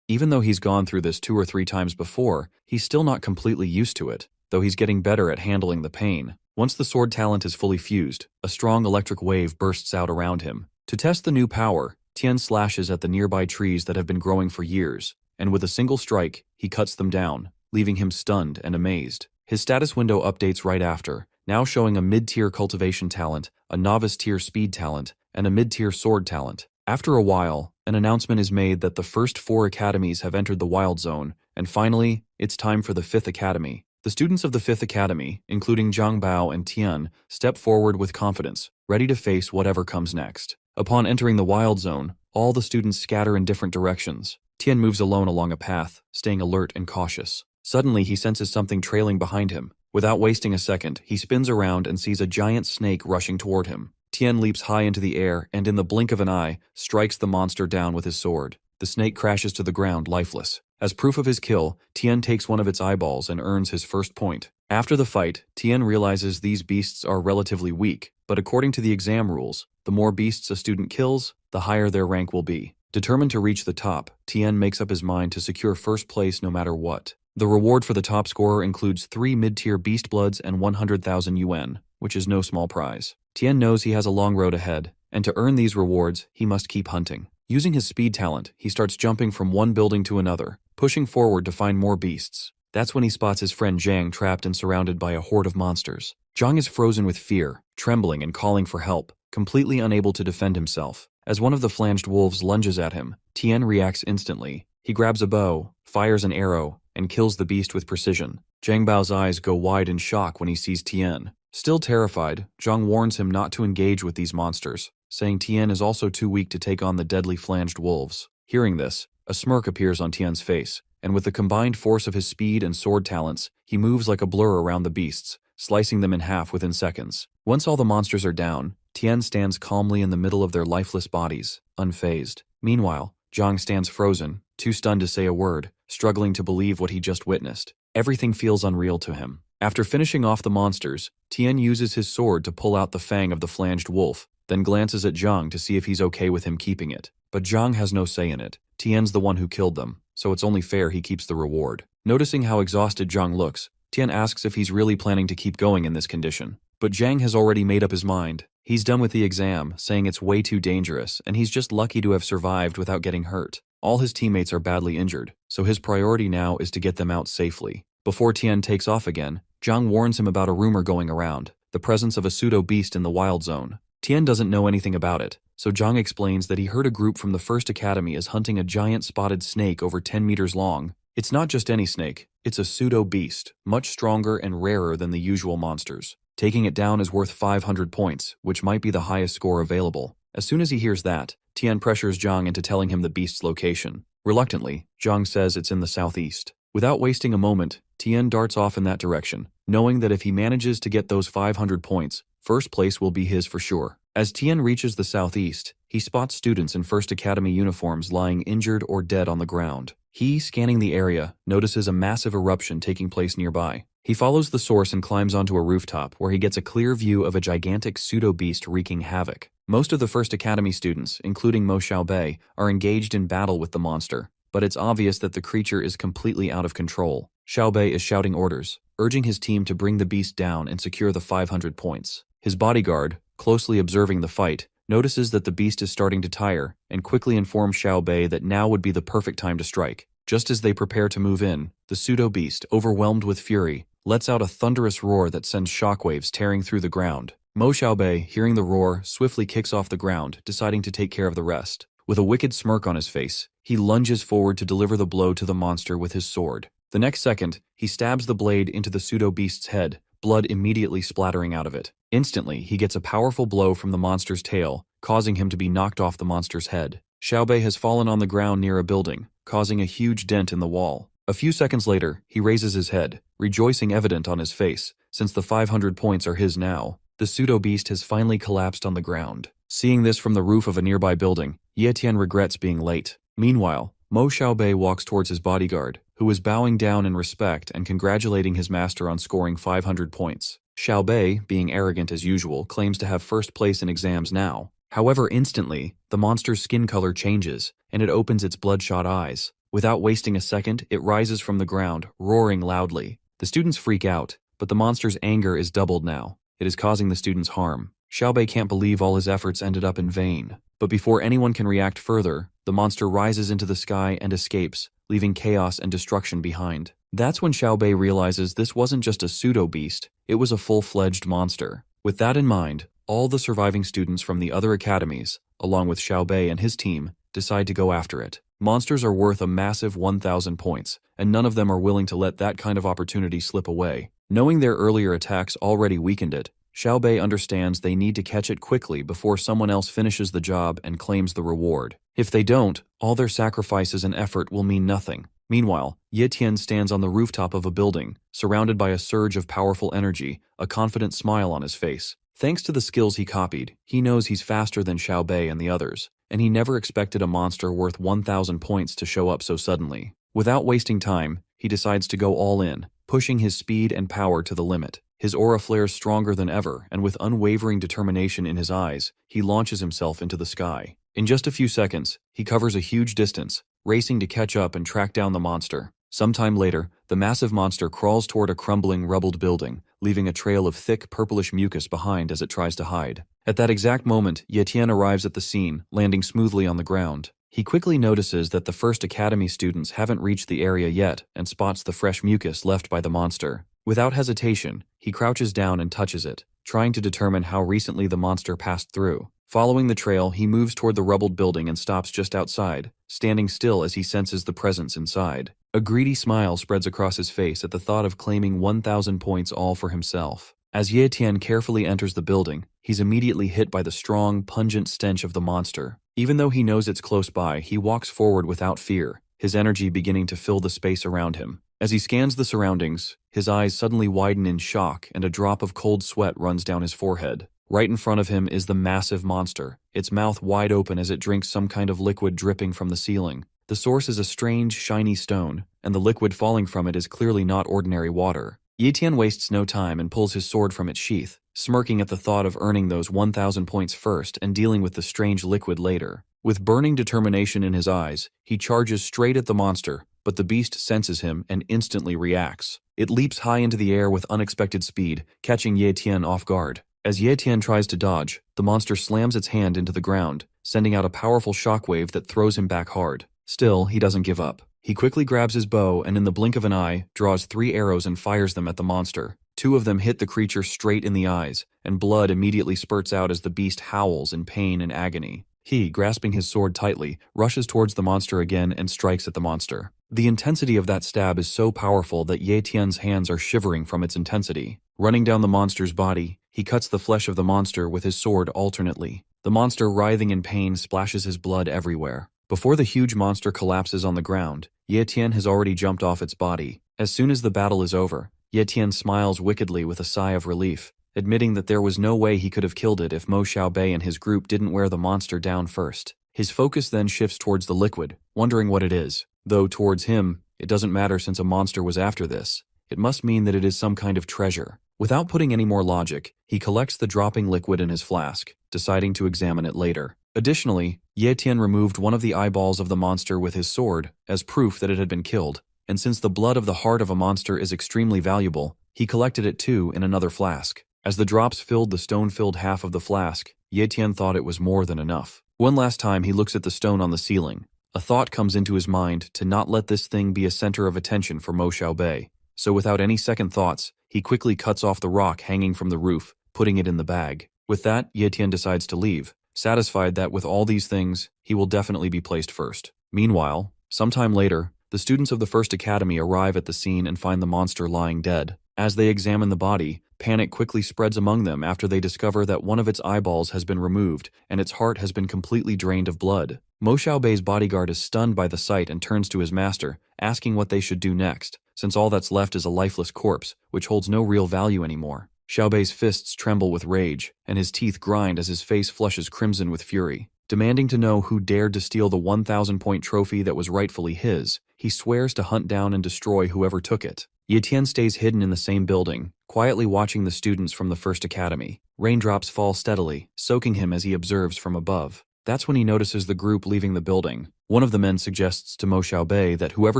Even though he's gone through this 2 or 3 times before, he's still not completely used to it, though he's getting better at handling the pain. Once the sword talent is fully fused, a strong electric wave bursts out around him. To test the new power, Tien slashes at the nearby trees that have been growing for years, and with a single strike, he cuts them down, leaving him stunned and amazed. His status window updates right after, now showing a mid-tier cultivation talent, a novice-tier speed talent, and a mid-tier sword talent. After a while, an announcement is made that the first 4 academies have entered the Wild Zone, and finally, it's time for the 5th Academy. The students of the 5th Academy, including Zhang Bao and Tian, step forward with confidence, ready to face whatever comes next. Upon entering the Wild Zone, all the students scatter in different directions. Tian moves alone along a path, staying alert and cautious. Suddenly, he senses something trailing behind him. Without wasting a second, he spins around and sees a giant snake rushing toward him. Tian leaps high into the air and in the blink of an eye, strikes the monster down with his sword. The snake crashes to the ground lifeless. As proof of his kill, Tian takes one of its eyeballs and earns his first point. After the fight, Tian realizes these beasts are relatively weak, but according to the exam rules, the more beasts a student kills, the higher their rank will be. Determined to reach the top, Tian makes up his mind to secure first place no matter what. The reward for the top scorer includes 3 mid-tier beast bloods and 100,000 yuan, which is no small prize. Tian knows he has a long road ahead, and to earn these rewards, he must keep hunting. Using his speed talent, he starts jumping from one building to another, pushing forward to find more beasts. That's when he spots his friend Zhang trapped and surrounded by a horde of monsters. Zhang is frozen with fear, trembling and calling for help, completely unable to defend himself. As one of the flanged wolves lunges at him, Tian reacts instantly. He grabs a bow, fires an arrow, and kills the beast with precision. Zhang Bao's eyes go wide in shock when he sees Tian. Still terrified, Zhang warns him not to engage with these monsters, saying Tian is also too weak to take on the deadly flanged wolves. Hearing this, a smirk appears on Tian's face, and with the combined force of his speed and sword talents, he moves like a blur around the beasts, slicing them in half within seconds. Once all the monsters are down, Tian stands calmly in the middle of their lifeless bodies, unfazed. Meanwhile, Zhang stands frozen, too stunned to say a word, struggling to believe what he just witnessed. Everything feels unreal to him. After finishing off the monsters, Tian uses his sword to pull out the fang of the flanged wolf, then glances at Zhang to see if he's okay with him keeping it. But Zhang has no say in it. Tian's the one who killed them, so it's only fair he keeps the reward. Noticing how exhausted Zhang looks, Tian asks if he's really planning to keep going in this condition. But Zhang has already made up his mind. He's done with the exam, saying it's way too dangerous, and he's just lucky to have survived without getting hurt. All his teammates are badly injured, so his priority now is to get them out safely. Before Tian takes off again, Zhang warns him about a rumor going around, the presence of a pseudo-beast in the Wild Zone. Tian doesn't know anything about it, so Zhang explains that he heard a group from the First Academy is hunting a giant spotted snake over 10 meters long. It's not just any snake, it's a pseudo-beast, much stronger and rarer than the usual monsters. Taking it down is worth 500 points, which might be the highest score available. As soon as he hears that, Tian pressures Zhang into telling him the beast's location. Reluctantly, Zhang says it's in the southeast. Without wasting a moment, Tian darts off in that direction, knowing that if he manages to get those 500 points, first place will be his for sure. As Tian reaches the southeast, he spots students in First Academy uniforms lying injured or dead on the ground. He, scanning the area, notices a massive eruption taking place nearby. He follows the source and climbs onto a rooftop where he gets a clear view of a gigantic pseudo-beast wreaking havoc. Most of the First Academy students, including Mo Xiaobei, are engaged in battle with the monster, but it's obvious that the creature is completely out of control. Xiaobei is shouting orders, urging his team to bring the beast down and secure the 500 points. His bodyguard, closely observing the fight, notices that the beast is starting to tire and quickly informs Xiaobei that now would be the perfect time to strike. Just as they prepare to move in, the pseudo-beast, overwhelmed with fury, lets out a thunderous roar that sends shockwaves tearing through the ground. Mo Xiaobei, hearing the roar, swiftly kicks off the ground, deciding to take care of the rest. With a wicked smirk on his face, he lunges forward to deliver the blow to the monster with his sword. The next second, he stabs the blade into the pseudo-beast's head, blood immediately splattering out of it. Instantly, he gets a powerful blow from the monster's tail, causing him to be knocked off the monster's head. Xiaobei has fallen on the ground near a building, causing a huge dent in the wall. A few seconds later, he raises his head, rejoicing evident on his face, since the 500 points are his now. The pseudo-beast has finally collapsed on the ground. Seeing this from the roof of a nearby building, Ye Tian regrets being late. Meanwhile, Mo Xiaobei walks towards his bodyguard, who is bowing down in respect and congratulating his master on scoring 500 points. Xiaobei, being arrogant as usual, claims to have first place in exams now. However, instantly, the monster's skin color changes, and it opens its bloodshot eyes. Without wasting a second, it rises from the ground, roaring loudly. The students freak out, but the monster's anger is doubled now. It is causing the students harm. Xiaobei can't believe all his efforts ended up in vain. But before anyone can react further, the monster rises into the sky and escapes, leaving chaos and destruction behind. That's when Xiaobei realizes this wasn't just a pseudo-beast, it was a full-fledged monster. With that in mind, all the surviving students from the other academies, along with Xiaobei and his team, decide to go after it. Monsters are worth a massive 1,000 points, and none of them are willing to let that kind of opportunity slip away. Knowing their earlier attacks already weakened it, Xiaobei understands they need to catch it quickly before someone else finishes the job and claims the reward. If they don't, all their sacrifices and effort will mean nothing. Meanwhile, Ye Tian stands on the rooftop of a building, surrounded by a surge of powerful energy, a confident smile on his face. Thanks to the skills he copied, he knows he's faster than Xiaobei and the others, and he never expected a monster worth 1,000 points to show up so suddenly. Without wasting time, he decides to go all in, pushing his speed and power to the limit. His aura flares stronger than ever, and with unwavering determination in his eyes, he launches himself into the sky. In just a few seconds, he covers a huge distance, racing to catch up and track down the monster. Sometime later, the massive monster crawls toward a crumbling, rubbled building, leaving a trail of thick, purplish mucus behind as it tries to hide. At that exact moment, Ye Tian arrives at the scene, landing smoothly on the ground. He quickly notices that the first academy students haven't reached the area yet and spots the fresh mucus left by the monster. Without hesitation, he crouches down and touches it, trying to determine how recently the monster passed through. Following the trail, he moves toward the rubbled building and stops just outside, standing still as he senses the presence inside. A greedy smile spreads across his face at the thought of claiming 1,000 points all for himself. As Ye Tian carefully enters the building, he's immediately hit by the strong, pungent stench of the monster. Even though he knows it's close by, he walks forward without fear, his energy beginning to fill the space around him. As he scans the surroundings, his eyes suddenly widen in shock and a drop of cold sweat runs down his forehead. Right in front of him is the massive monster, its mouth wide open as it drinks some kind of liquid dripping from the ceiling. The source is a strange, shiny stone, and the liquid falling from it is clearly not ordinary water. Ye Tian wastes no time and pulls his sword from its sheath, smirking at the thought of earning those 1,000 points first and dealing with the strange liquid later. With burning determination in his eyes, he charges straight at the monster, but the beast senses him and instantly reacts. It leaps high into the air with unexpected speed, catching Ye Tian off guard. As Ye Tian tries to dodge, the monster slams its hand into the ground, sending out a powerful shockwave that throws him back hard. Still, he doesn't give up. He quickly grabs his bow and in the blink of an eye, draws 3 arrows and fires them at the monster. 2 of them hit the creature straight in the eyes, and blood immediately spurts out as the beast howls in pain and agony. He, grasping his sword tightly, rushes towards the monster again and strikes at the monster. The intensity of that stab is so powerful that Ye Tian's hands are shivering from its intensity. Running down the monster's body, he cuts the flesh of the monster with his sword alternately. The monster, writhing in pain, splashes his blood everywhere. Before the huge monster collapses on the ground, Ye Tian has already jumped off its body. As soon as the battle is over, Ye Tian smiles wickedly with a sigh of relief, admitting that there was no way he could have killed it if Mo Xiaobei and his group didn't wear the monster down first. His focus then shifts towards the liquid, wondering what it is. Though towards him, it doesn't matter since a monster was after this. It must mean that it is some kind of treasure. Without putting any more logic, he collects the dropping liquid in his flask, deciding to examine it later. Additionally, Ye Tian removed one of the eyeballs of the monster with his sword as proof that it had been killed, and since the blood of the heart of a monster is extremely valuable, he collected it too in another flask. As the drops filled the stone-filled half of the flask, Ye Tian thought it was more than enough. One last time he looks at the stone on the ceiling. A thought comes into his mind to not let this thing be a center of attention for Mo Xiaobei. So without any second thoughts, he quickly cuts off the rock hanging from the roof, putting it in the bag. With that, Ye Tian decides to leave, satisfied that with all these things, he will definitely be placed first. Meanwhile, sometime later, the students of the first academy arrive at the scene and find the monster lying dead. As they examine the body, panic quickly spreads among them after they discover that one of its eyeballs has been removed and its heart has been completely drained of blood. Mo Xiaobei's bodyguard is stunned by the sight and turns to his master, asking what they should do next, since all that's left is a lifeless corpse, which holds no real value anymore. Xiaobei's fists tremble with rage, and his teeth grind as his face flushes crimson with fury. Demanding to know who dared to steal the 1,000-point trophy that was rightfully his, he swears to hunt down and destroy whoever took it. Ye Tian stays hidden in the same building, quietly watching the students from the first academy. Raindrops fall steadily, soaking him as he observes from above. That's when he notices the group leaving the building. One of the men suggests to Mo Xiaobei that whoever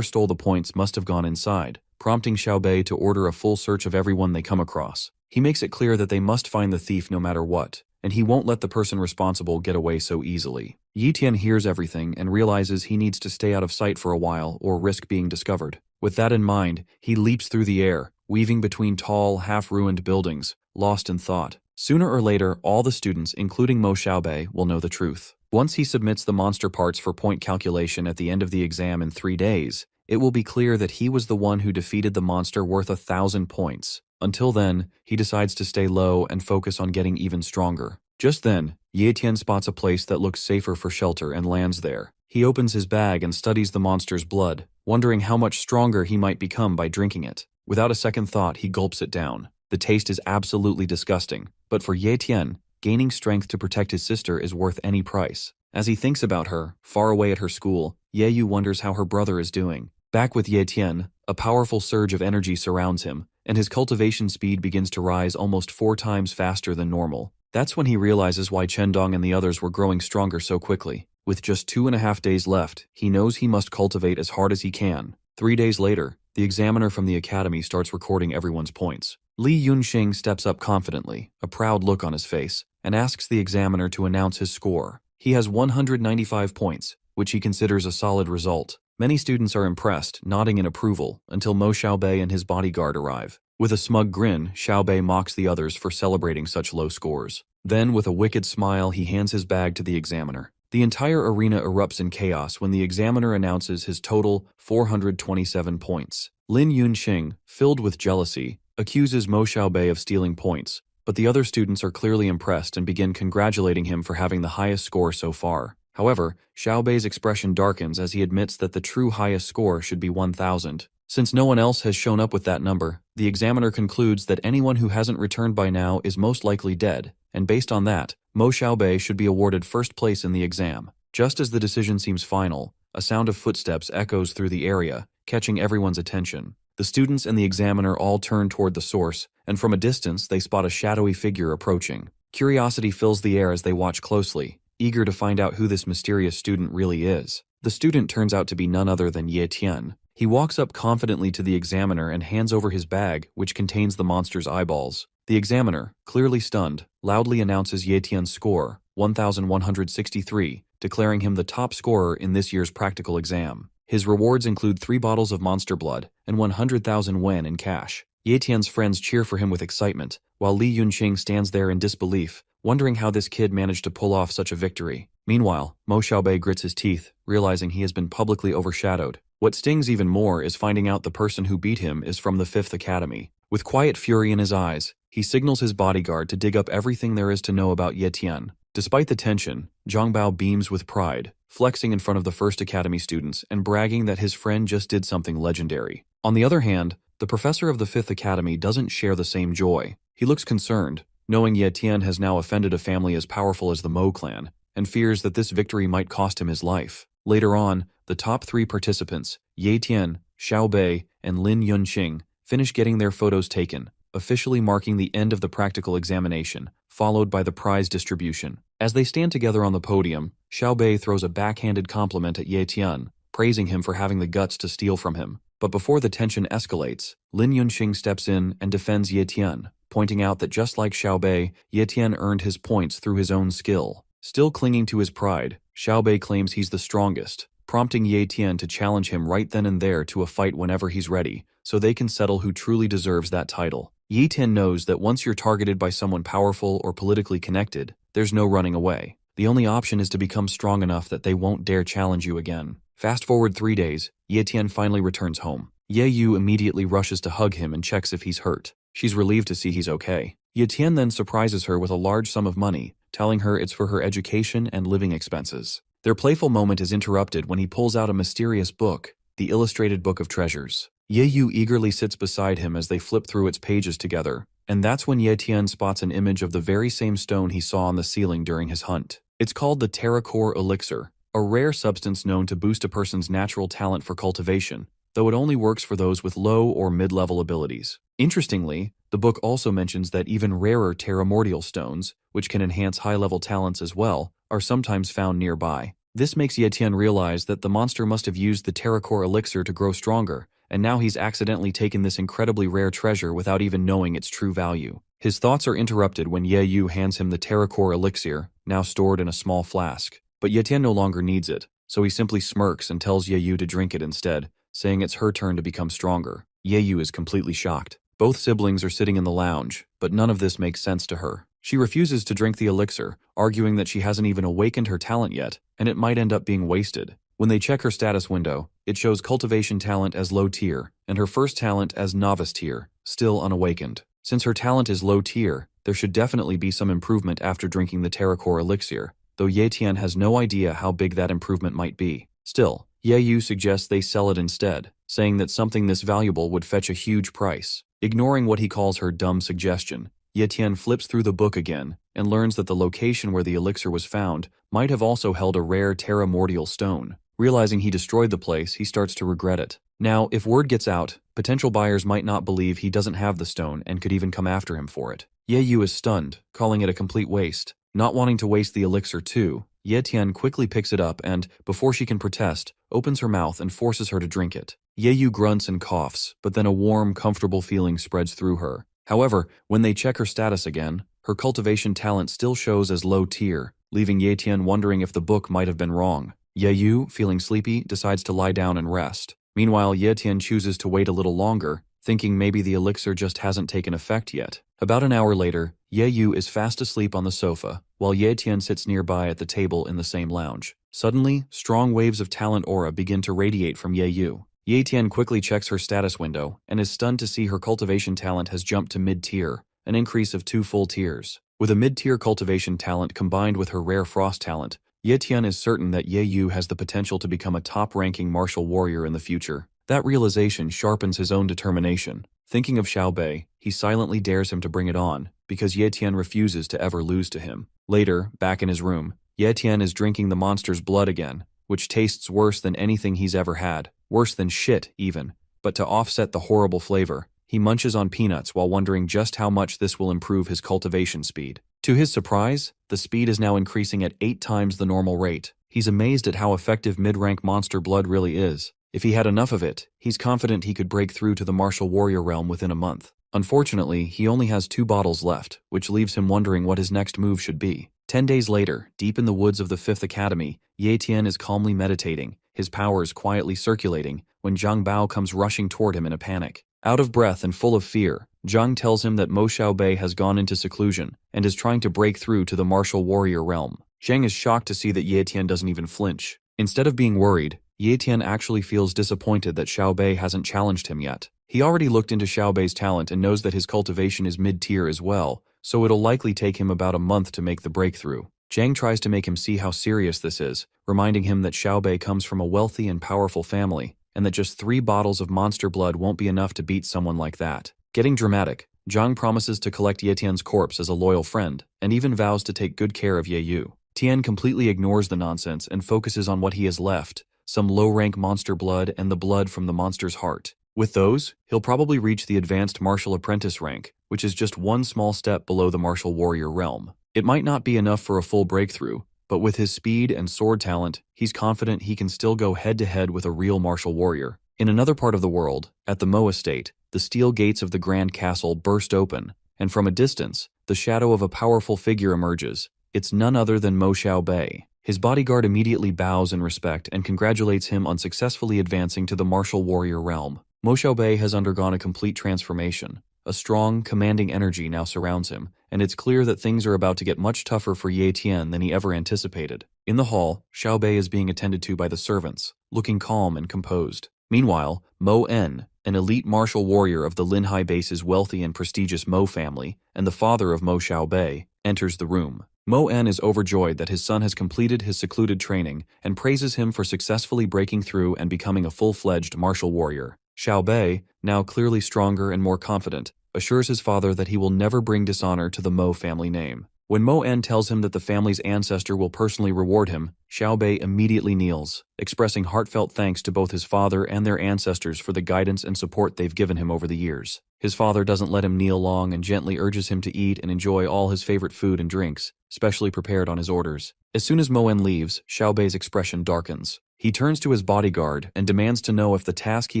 stole the points must have gone inside, prompting Xiaobei to order a full search of everyone they come across. He makes it clear that they must find the thief no matter what, and he won't let the person responsible get away so easily. Ye Tian hears everything and realizes he needs to stay out of sight for a while or risk being discovered. With that in mind, he leaps through the air, weaving between tall, half-ruined buildings, lost in thought. Sooner or later, all the students, including Mo Xiaobei, will know the truth. Once he submits the monster parts for point calculation at the end of the exam in 3 days, it will be clear that he was the one who defeated the monster worth 1,000 points. Until then, he decides to stay low and focus on getting even stronger. Just then, Ye Tian spots a place that looks safer for shelter and lands there. He opens his bag and studies the monster's blood, wondering how much stronger he might become by drinking it. Without a second thought, he gulps it down. The taste is absolutely disgusting, but for Ye Tian, gaining strength to protect his sister is worth any price. As he thinks about her, far away at her school, Ye Yu wonders how her brother is doing. Back with Ye Tian, a powerful surge of energy surrounds him, and his cultivation speed begins to rise almost 4 times faster than normal. That's when he realizes why Chendong and the others were growing stronger so quickly. With just 2.5 days left, he knows he must cultivate as hard as he can. 3 days later, the examiner from the academy starts recording everyone's points. Li Yunxing steps up confidently, a proud look on his face, and asks the examiner to announce his score. He has 195 points, which he considers a solid result. Many students are impressed, nodding in approval, until Mo Xiaobei and his bodyguard arrive. With a smug grin, Xiaobei mocks the others for celebrating such low scores. Then, with a wicked smile, he hands his bag to the examiner. The entire arena erupts in chaos when the examiner announces his total 427 points. Lin Yunxing, filled with jealousy, accuses Mo Xiaobei of stealing points, but the other students are clearly impressed and begin congratulating him for having the highest score so far. However, Xiaobei's expression darkens as he admits that the true highest score should be 1,000. Since no one else has shown up with that number, the examiner concludes that anyone who hasn't returned by now is most likely dead, and based on that, Mo Xiaobei should be awarded first place in the exam. Just as the decision seems final, a sound of footsteps echoes through the area, catching everyone's attention. The students and the examiner all turn toward the source, and from a distance they spot a shadowy figure approaching. Curiosity fills the air as they watch closely, eager to find out who this mysterious student really is. The student turns out to be none other than Ye Tian. He walks up confidently to the examiner and hands over his bag, which contains the monster's eyeballs. The examiner, clearly stunned, loudly announces Ye Tian's score, 1,163, declaring him the top scorer in this year's practical exam. His rewards include 3 bottles of monster blood and 100,000 wen in cash. Ye Tian's friends cheer for him with excitement, while Li Yunxing stands there in disbelief, wondering how this kid managed to pull off such a victory. Meanwhile, Mo Xiaobei grits his teeth, realizing he has been publicly overshadowed. What stings even more is finding out the person who beat him is from the 5th Academy. With quiet fury in his eyes, he signals his bodyguard to dig up everything there is to know about Ye Tian. Despite the tension, Zhang Bao beams with pride, flexing in front of the 1st Academy students and bragging that his friend just did something legendary. On the other hand, the professor of the 5th Academy doesn't share the same joy. He looks concerned, knowing Ye Tian has now offended a family as powerful as the Mo clan, and fears that this victory might cost him his life. Later on, the top 3 participants, Ye Tian, Xiaobei, and Lin Yunxing, finish getting their photos taken, officially marking the end of the practical examination, followed by the prize distribution. As they stand together on the podium, Xiaobei throws a backhanded compliment at Ye Tian, praising him for having the guts to steal from him. But before the tension escalates, Lin Yunxing steps in and defends Ye Tian, pointing out that just like Xiaobei, Ye Tian earned his points through his own skill. Still clinging to his pride, Xiaobei claims he's the strongest, prompting Ye Tian to challenge him right then and there to a fight whenever he's ready, so they can settle who truly deserves that title. Ye Tian knows that once you're targeted by someone powerful or politically connected, there's no running away. The only option is to become strong enough that they won't dare challenge you again. Fast forward 3 days, Ye Tian finally returns home. Ye Yu immediately rushes to hug him and checks if he's hurt. She's relieved to see he's okay. Ye Tian then surprises her with a large sum of money, telling her it's for her education and living expenses. Their playful moment is interrupted when he pulls out a mysterious book, the Illustrated Book of Treasures. Ye Yu eagerly sits beside him as they flip through its pages together, and that's when Ye Tian spots an image of the very same stone he saw on the ceiling during his hunt. It's called the Terracore Elixir, a rare substance known to boost a person's natural talent for cultivation, though it only works for those with low or mid-level abilities. Interestingly, the book also mentions that even rarer terramordial stones, which can enhance high-level talents as well, are sometimes found nearby. This makes Yetian realize that the monster must have used the terracore elixir to grow stronger, and now he's accidentally taken this incredibly rare treasure without even knowing its true value. His thoughts are interrupted when Ye hands him the terracore elixir, now stored in a small flask. But Yetian no longer needs it, so he simply smirks and tells Ye to drink it instead, saying it's her turn to become stronger. Ye is completely shocked. Both siblings are sitting in the lounge, but none of this makes sense to her. She refuses to drink the elixir, arguing that she hasn't even awakened her talent yet, and it might end up being wasted. When they check her status window, it shows cultivation talent as low tier, and her first talent as novice tier, still unawakened. Since her talent is low tier, there should definitely be some improvement after drinking the terracore elixir, though Yetian has no idea how big that improvement might be. Still, Ye suggests they sell it instead, saying that something this valuable would fetch a huge price. Ignoring what he calls her dumb suggestion, Yetian flips through the book again and learns that the location where the elixir was found might have also held a rare terramordial stone. Realizing he destroyed the place, he starts to regret it. Now, if word gets out, potential buyers might not believe he doesn't have the stone and could even come after him for it. Ye is stunned, calling it a complete waste. Not wanting to waste the elixir too, Yetian quickly picks it up and, before she can protest, opens her mouth and forces her to drink it. Ye grunts and coughs, but then a warm, comfortable feeling spreads through her. However, when they check her status again, her cultivation talent still shows as low tier, leaving Yetian wondering if the book might have been wrong. Ye, feeling sleepy, decides to lie down and rest. Meanwhile, Yetian chooses to wait a little longer, thinking maybe the elixir just hasn't taken effect yet. About an hour later, Ye is fast asleep on the sofa, while Yetian sits nearby at the table in the same lounge. Suddenly, strong waves of talent aura begin to radiate from Ye. Yetian quickly checks her status window and is stunned to see her cultivation talent has jumped to mid-tier, an increase of 2 full tiers. With a mid-tier cultivation talent combined with her rare frost talent, Yetian is certain that Ye has the potential to become a top-ranking martial warrior in the future. That realization sharpens his own determination. Thinking of Xiaobei, he silently dares him to bring it on, because Yetian refuses to ever lose to him. Later, back in his room, Yetian is drinking the monster's blood again, which tastes worse than anything he's ever had. Worse than shit, even. But to offset the horrible flavor, he munches on peanuts while wondering just how much this will improve his cultivation speed. To his surprise, the speed is now increasing at 8 times the normal rate. He's amazed at how effective mid-rank monster blood really is. If he had enough of it, he's confident he could break through to the martial warrior realm within a month. Unfortunately, he only has 2 bottles left, which leaves him wondering what his next move should be. 10 days later, deep in the woods of the 5th Academy, Yetian is calmly meditating, his powers quietly circulating, when Zhang Bao comes rushing toward him in a panic. Out of breath and full of fear, Zhang tells him that Mo Xiaobei has gone into seclusion and is trying to break through to the martial warrior realm. Zhang is shocked to see that Yetian doesn't even flinch. Instead of being worried, Yetian actually feels disappointed that Xiaobei hasn't challenged him yet. He already looked into Xiaobei's talent and knows that his cultivation is mid-tier as well, so it'll likely take him about a month to make the breakthrough. Zhang tries to make him see how serious this is, reminding him that Xiaobei comes from a wealthy and powerful family, and that just 3 bottles of monster blood won't be enough to beat someone like that. Getting dramatic, Zhang promises to collect Yetian's corpse as a loyal friend, and even vows to take good care of Ye. Tian completely ignores the nonsense and focuses on what he has left, some low-rank monster blood and the blood from the monster's heart. With those, he'll probably reach the advanced martial apprentice rank, which is just one small step below the martial warrior realm. It might not be enough for a full breakthrough, but with his speed and sword talent, he's confident he can still go head-to-head with a real martial warrior. In another part of the world, at the Mo estate, the steel gates of the Grand Castle burst open, and from a distance, the shadow of a powerful figure emerges. It's none other than Mo Xiaobei. His bodyguard immediately bows in respect and congratulates him on successfully advancing to the martial warrior realm. Mo Xiaobei has undergone a complete transformation. A strong, commanding energy now surrounds him, and it's clear that things are about to get much tougher for Ye Tian than he ever anticipated. In the hall, Xiaobei is being attended to by the servants, looking calm and composed. Meanwhile, Mo En, an elite martial warrior of the Linhai base's wealthy and prestigious Mo family, and the father of Mo Xiaobei, enters the room. Mo En is overjoyed that his son has completed his secluded training and praises him for successfully breaking through and becoming a full-fledged martial warrior. Xiaobei, now clearly stronger and more confident, assures his father that he will never bring dishonor to the Mo family name. When Mo En tells him that the family's ancestor will personally reward him, Xiaobei immediately kneels, expressing heartfelt thanks to both his father and their ancestors for the guidance and support they've given him over the years. His father doesn't let him kneel long and gently urges him to eat and enjoy all his favorite food and drinks, specially prepared on his orders. As soon as Mo En leaves, Xiaobei's expression darkens. He turns to his bodyguard and demands to know if the task he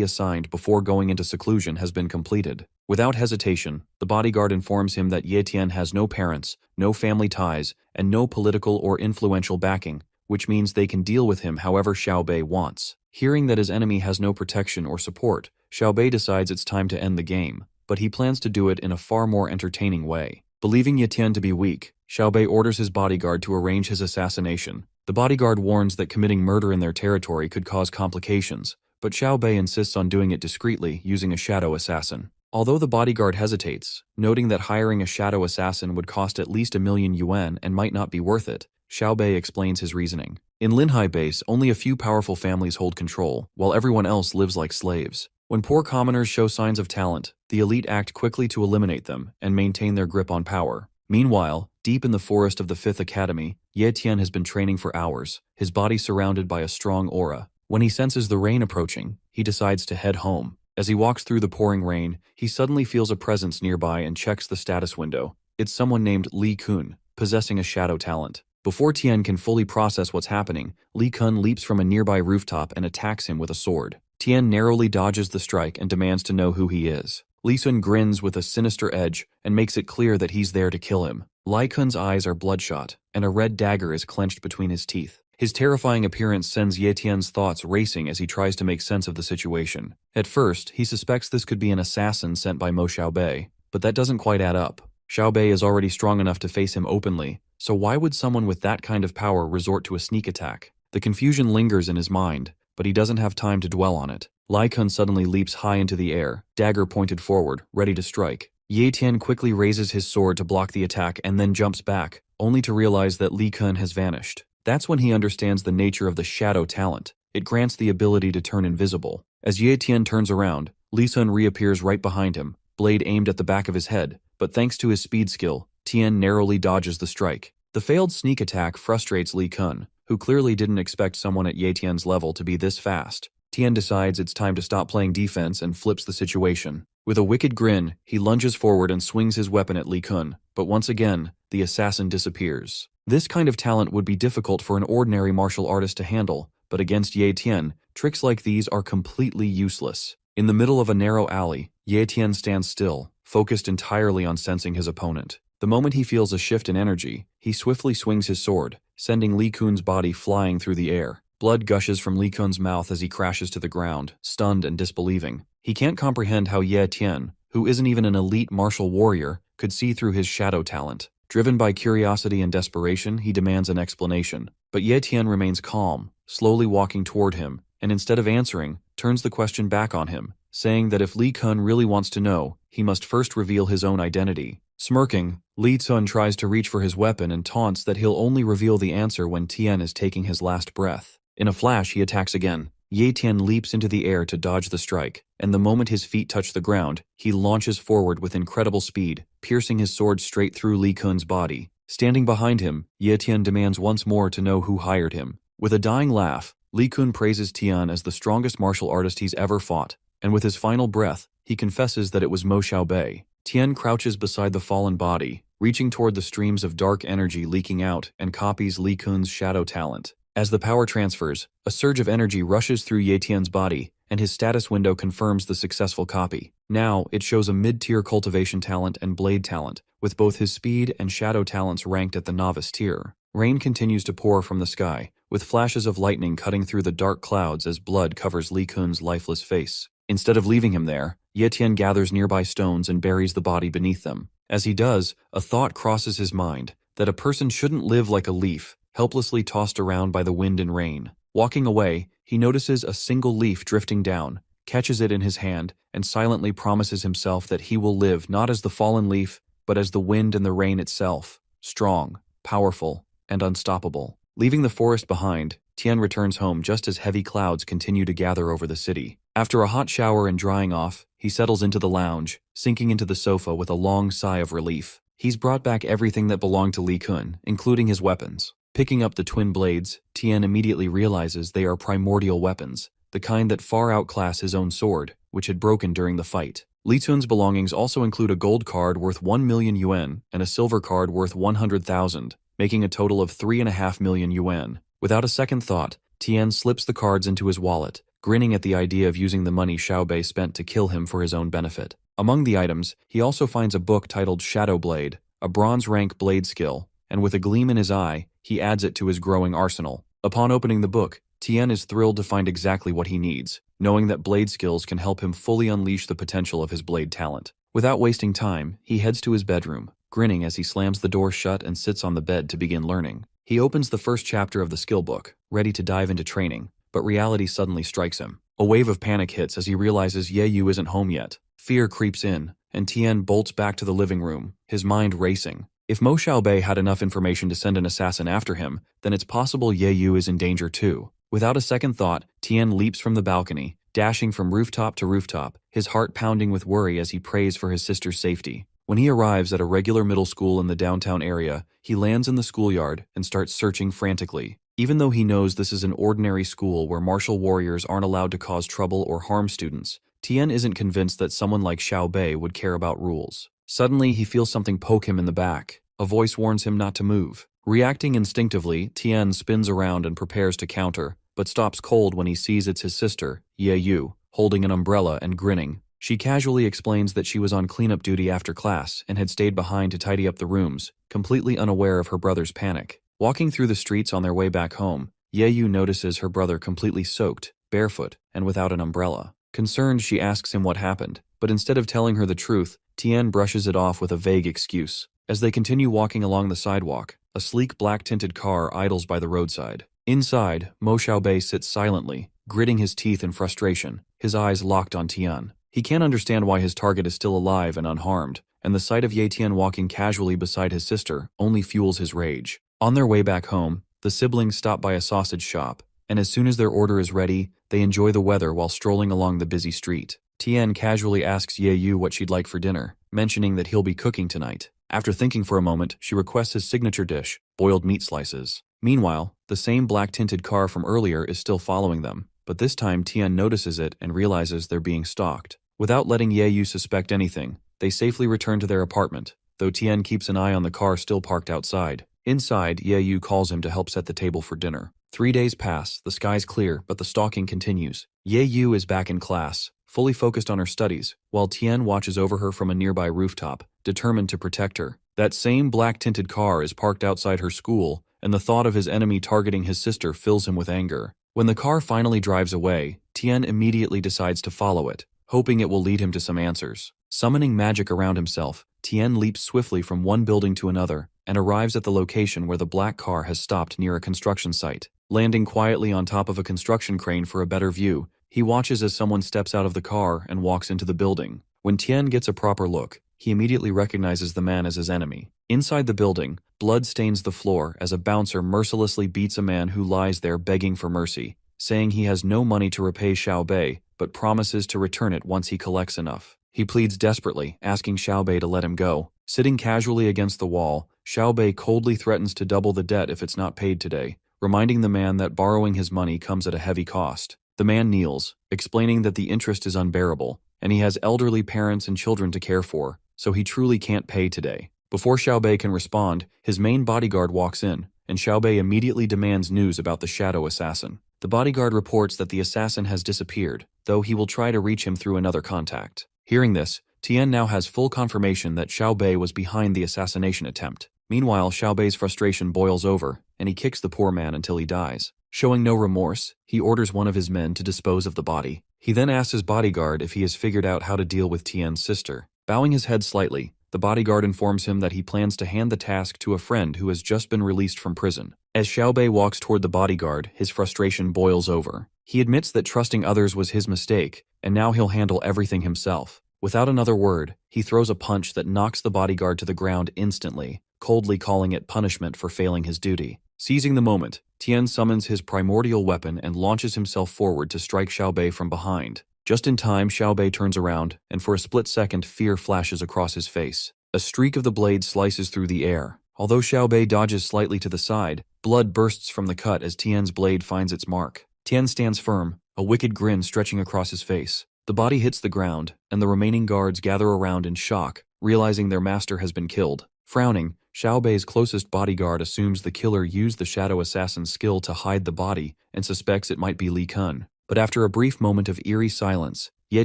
assigned before going into seclusion has been completed. Without hesitation, the bodyguard informs him that Ye Tian has no parents, no family ties, and no political or influential backing, which means they can deal with him however Xiaobei wants. Hearing that his enemy has no protection or support, Xiaobei decides it's time to end the game, but he plans to do it in a far more entertaining way. Believing Ye Tian to be weak, Xiaobei orders his bodyguard to arrange his assassination. The bodyguard warns that committing murder in their territory could cause complications, but Xiaobei insists on doing it discreetly using a shadow assassin. Although the bodyguard hesitates, noting that hiring a shadow assassin would cost at least 1,000,000 yuan and might not be worth it, Xiaobei explains his reasoning. In Linhai Base, only a few powerful families hold control, while everyone else lives like slaves. When poor commoners show signs of talent, the elite act quickly to eliminate them and maintain their grip on power. Meanwhile, deep in the forest of the 5th Academy, Ye Tian has been training for hours, his body surrounded by a strong aura. When he senses the rain approaching, he decides to head home. As he walks through the pouring rain, he suddenly feels a presence nearby and checks the status window. It's someone named Li Kun, possessing a shadow talent. Before Tian can fully process what's happening, Li Kun leaps from a nearby rooftop and attacks him with a sword. Tian narrowly dodges the strike and demands to know who he is. Li Kun grins with a sinister edge and makes it clear that he's there to kill him. Li Kun's eyes are bloodshot, and a red dagger is clenched between his teeth. His terrifying appearance sends Ye Tian's thoughts racing as he tries to make sense of the situation. At first, he suspects this could be an assassin sent by Mo Xiaobei, but that doesn't quite add up. Xiaobei is already strong enough to face him openly, so why would someone with that kind of power resort to a sneak attack? The confusion lingers in his mind, but he doesn't have time to dwell on it. Li Kun suddenly leaps high into the air, dagger pointed forward, ready to strike. Ye Tian quickly raises his sword to block the attack and then jumps back, only to realize that Li Kun has vanished. That's when he understands the nature of the shadow talent. It grants the ability to turn invisible. As Ye Tian turns around, Li Kun reappears right behind him, blade aimed at the back of his head, but thanks to his speed skill, Tian narrowly dodges the strike. The failed sneak attack frustrates Li Kun, who clearly didn't expect someone at Ye Tian's level to be this fast. Tian decides it's time to stop playing defense and flips the situation. With a wicked grin, he lunges forward and swings his weapon at Li Kun, but once again, the assassin disappears. This kind of talent would be difficult for an ordinary martial artist to handle, but against Ye Tian, tricks like these are completely useless. In the middle of a narrow alley, Ye Tian stands still, focused entirely on sensing his opponent. The moment he feels a shift in energy, he swiftly swings his sword, sending Li Kun's body flying through the air. Blood gushes from Li Kun's mouth as he crashes to the ground, stunned and disbelieving. He can't comprehend how Ye Tian, who isn't even an elite martial warrior, could see through his shadow talent. Driven by curiosity and desperation, he demands an explanation. But Ye Tian remains calm, slowly walking toward him, and instead of answering, turns the question back on him, saying that if Li Kun really wants to know, he must first reveal his own identity. Smirking, Li Kun tries to reach for his weapon and taunts that he'll only reveal the answer when Tian is taking his last breath. In a flash, he attacks again. Ye Tian leaps into the air to dodge the strike, and the moment his feet touch the ground, he launches forward with incredible speed, piercing his sword straight through Li Kun's body. Standing behind him, Ye Tian demands once more to know who hired him. With a dying laugh, Li Kun praises Tian as the strongest martial artist he's ever fought, and with his final breath, he confesses that it was Mo Xiaobei. Tian crouches beside the fallen body, reaching toward the streams of dark energy leaking out, and copies Li Kun's shadow talent. As the power transfers, a surge of energy rushes through Ye Tian's body, and his status window confirms the successful copy. Now, it shows a mid-tier cultivation talent and blade talent, with both his speed and shadow talents ranked at the novice tier. Rain continues to pour from the sky, with flashes of lightning cutting through the dark clouds as blood covers Li Kun's lifeless face. Instead of leaving him there, Ye Tian gathers nearby stones and buries the body beneath them. As he does, a thought crosses his mind, that a person shouldn't live like a leaf, helplessly tossed around by the wind and rain. Walking away, he notices a single leaf drifting down, catches it in his hand, and silently promises himself that he will live not as the fallen leaf, but as the wind and the rain itself, strong, powerful, and unstoppable. Leaving the forest behind, Tian returns home just as heavy clouds continue to gather over the city. After a hot shower and drying off, he settles into the lounge, sinking into the sofa with a long sigh of relief. He's brought back everything that belonged to Li Kun, including his weapons. Picking up the twin blades, Tien immediately realizes they are primordial weapons, the kind that far outclass his own sword, which had broken during the fight. Li Tun's belongings also include a gold card worth 1 million yuan and a silver card worth 100,000, making a total of 3.5 million yuan. Without a second thought, Tien slips the cards into his wallet, grinning at the idea of using the money Xiao Bei spent to kill him for his own benefit. Among the items, he also finds a book titled Shadow Blade, a bronze-rank blade skill, and with a gleam in his eye, he adds it to his growing arsenal. Upon opening the book, Tien is thrilled to find exactly what he needs, knowing that blade skills can help him fully unleash the potential of his blade talent. Without wasting time, he heads to his bedroom, grinning as he slams the door shut and sits on the bed to begin learning. He opens the first chapter of the skill book, ready to dive into training, but reality suddenly strikes him. A wave of panic hits as he realizes Ye Yu isn't home yet. Fear creeps in, and Tien bolts back to the living room, his mind racing. If Mo Xiaobei had enough information to send an assassin after him, then it's possible Ye Yu is in danger too. Without a second thought, Tien leaps from the balcony, dashing from rooftop to rooftop, his heart pounding with worry as he prays for his sister's safety. When he arrives at a regular middle school in the downtown area, he lands in the schoolyard and starts searching frantically. Even though he knows this is an ordinary school where martial warriors aren't allowed to cause trouble or harm students, Tien isn't convinced that someone like Xiao Bei would care about rules. Suddenly, he feels something poke him in the back. A voice warns him not to move. Reacting instinctively, Tien spins around and prepares to counter, but stops cold when he sees it's his sister, Ye Yu, holding an umbrella and grinning. She casually explains that she was on cleanup duty after class and had stayed behind to tidy up the rooms, completely unaware of her brother's panic. Walking through the streets on their way back home, Ye Yu notices her brother completely soaked, barefoot, and without an umbrella. Concerned, she asks him what happened, but instead of telling her the truth, Tien brushes it off with a vague excuse. As they continue walking along the sidewalk, a sleek black-tinted car idles by the roadside. Inside, Mo Xiaobei sits silently, gritting his teeth in frustration, his eyes locked on Tien. He can't understand why his target is still alive and unharmed, and the sight of Ye Tian walking casually beside his sister only fuels his rage. On their way back home, the siblings stop by a sausage shop, and as soon as their order is ready, they enjoy the weather while strolling along the busy street. Tien casually asks Ye Yu what she'd like for dinner, mentioning that he'll be cooking tonight. After thinking for a moment, she requests his signature dish, boiled meat slices. Meanwhile, the same black-tinted car from earlier is still following them, but this time Tien notices it and realizes they're being stalked. Without letting Ye Yu suspect anything, they safely return to their apartment, though Tien keeps an eye on the car still parked outside. Inside, Ye Yu calls him to help set the table for dinner. 3 days pass, the sky's clear, but the stalking continues. Ye Yu is back in class, fully focused on her studies, while Tien watches over her from a nearby rooftop, determined to protect her. That same black-tinted car is parked outside her school, and the thought of his enemy targeting his sister fills him with anger. When the car finally drives away, Tien immediately decides to follow it, hoping it will lead him to some answers. Summoning magic around himself, Tien leaps swiftly from one building to another and arrives at the location where the black car has stopped near a construction site. Landing quietly on top of a construction crane for a better view, he watches as someone steps out of the car and walks into the building. When Tien gets a proper look, he immediately recognizes the man as his enemy. Inside the building, blood stains the floor as a bouncer mercilessly beats a man who lies there begging for mercy, saying he has no money to repay Xiao Bei, but promises to return it once he collects enough. He pleads desperately, asking Xiao Bei to let him go. Sitting casually against the wall, Xiao Bei coldly threatens to double the debt if it's not paid today, reminding the man that borrowing his money comes at a heavy cost. The man kneels, explaining that the interest is unbearable, and he has elderly parents and children to care for, so he truly can't pay today. Before Xiao Bei can respond, his main bodyguard walks in, and Xiao Bei immediately demands news about the shadow assassin. The bodyguard reports that the assassin has disappeared, though he will try to reach him through another contact. Hearing this, Tien now has full confirmation that Xiao Bei was behind the assassination attempt. Meanwhile, Xiao Bei's frustration boils over, and he kicks the poor man until he dies. Showing no remorse, he orders one of his men to dispose of the body. He then asks his bodyguard if he has figured out how to deal with Tien's sister. Bowing his head slightly, the bodyguard informs him that he plans to hand the task to a friend who has just been released from prison. As Xiao Bei walks toward the bodyguard, his frustration boils over. He admits that trusting others was his mistake, and now he'll handle everything himself. Without another word, he throws a punch that knocks the bodyguard to the ground instantly, coldly calling it punishment for failing his duty. Seizing the moment, Tien summons his primordial weapon and launches himself forward to strike Xiao Bei from behind. Just in time, Xiao Bei turns around, and for a split second, fear flashes across his face. A streak of the blade slices through the air. Although Xiaobei dodges slightly to the side, blood bursts from the cut as Tian's blade finds its mark. Tian stands firm, a wicked grin stretching across his face. The body hits the ground, and the remaining guards gather around in shock, realizing their master has been killed. Frowning, Xiaobei's closest bodyguard assumes the killer used the shadow assassin's skill to hide the body and suspects it might be Li Kun. But after a brief moment of eerie silence, Ye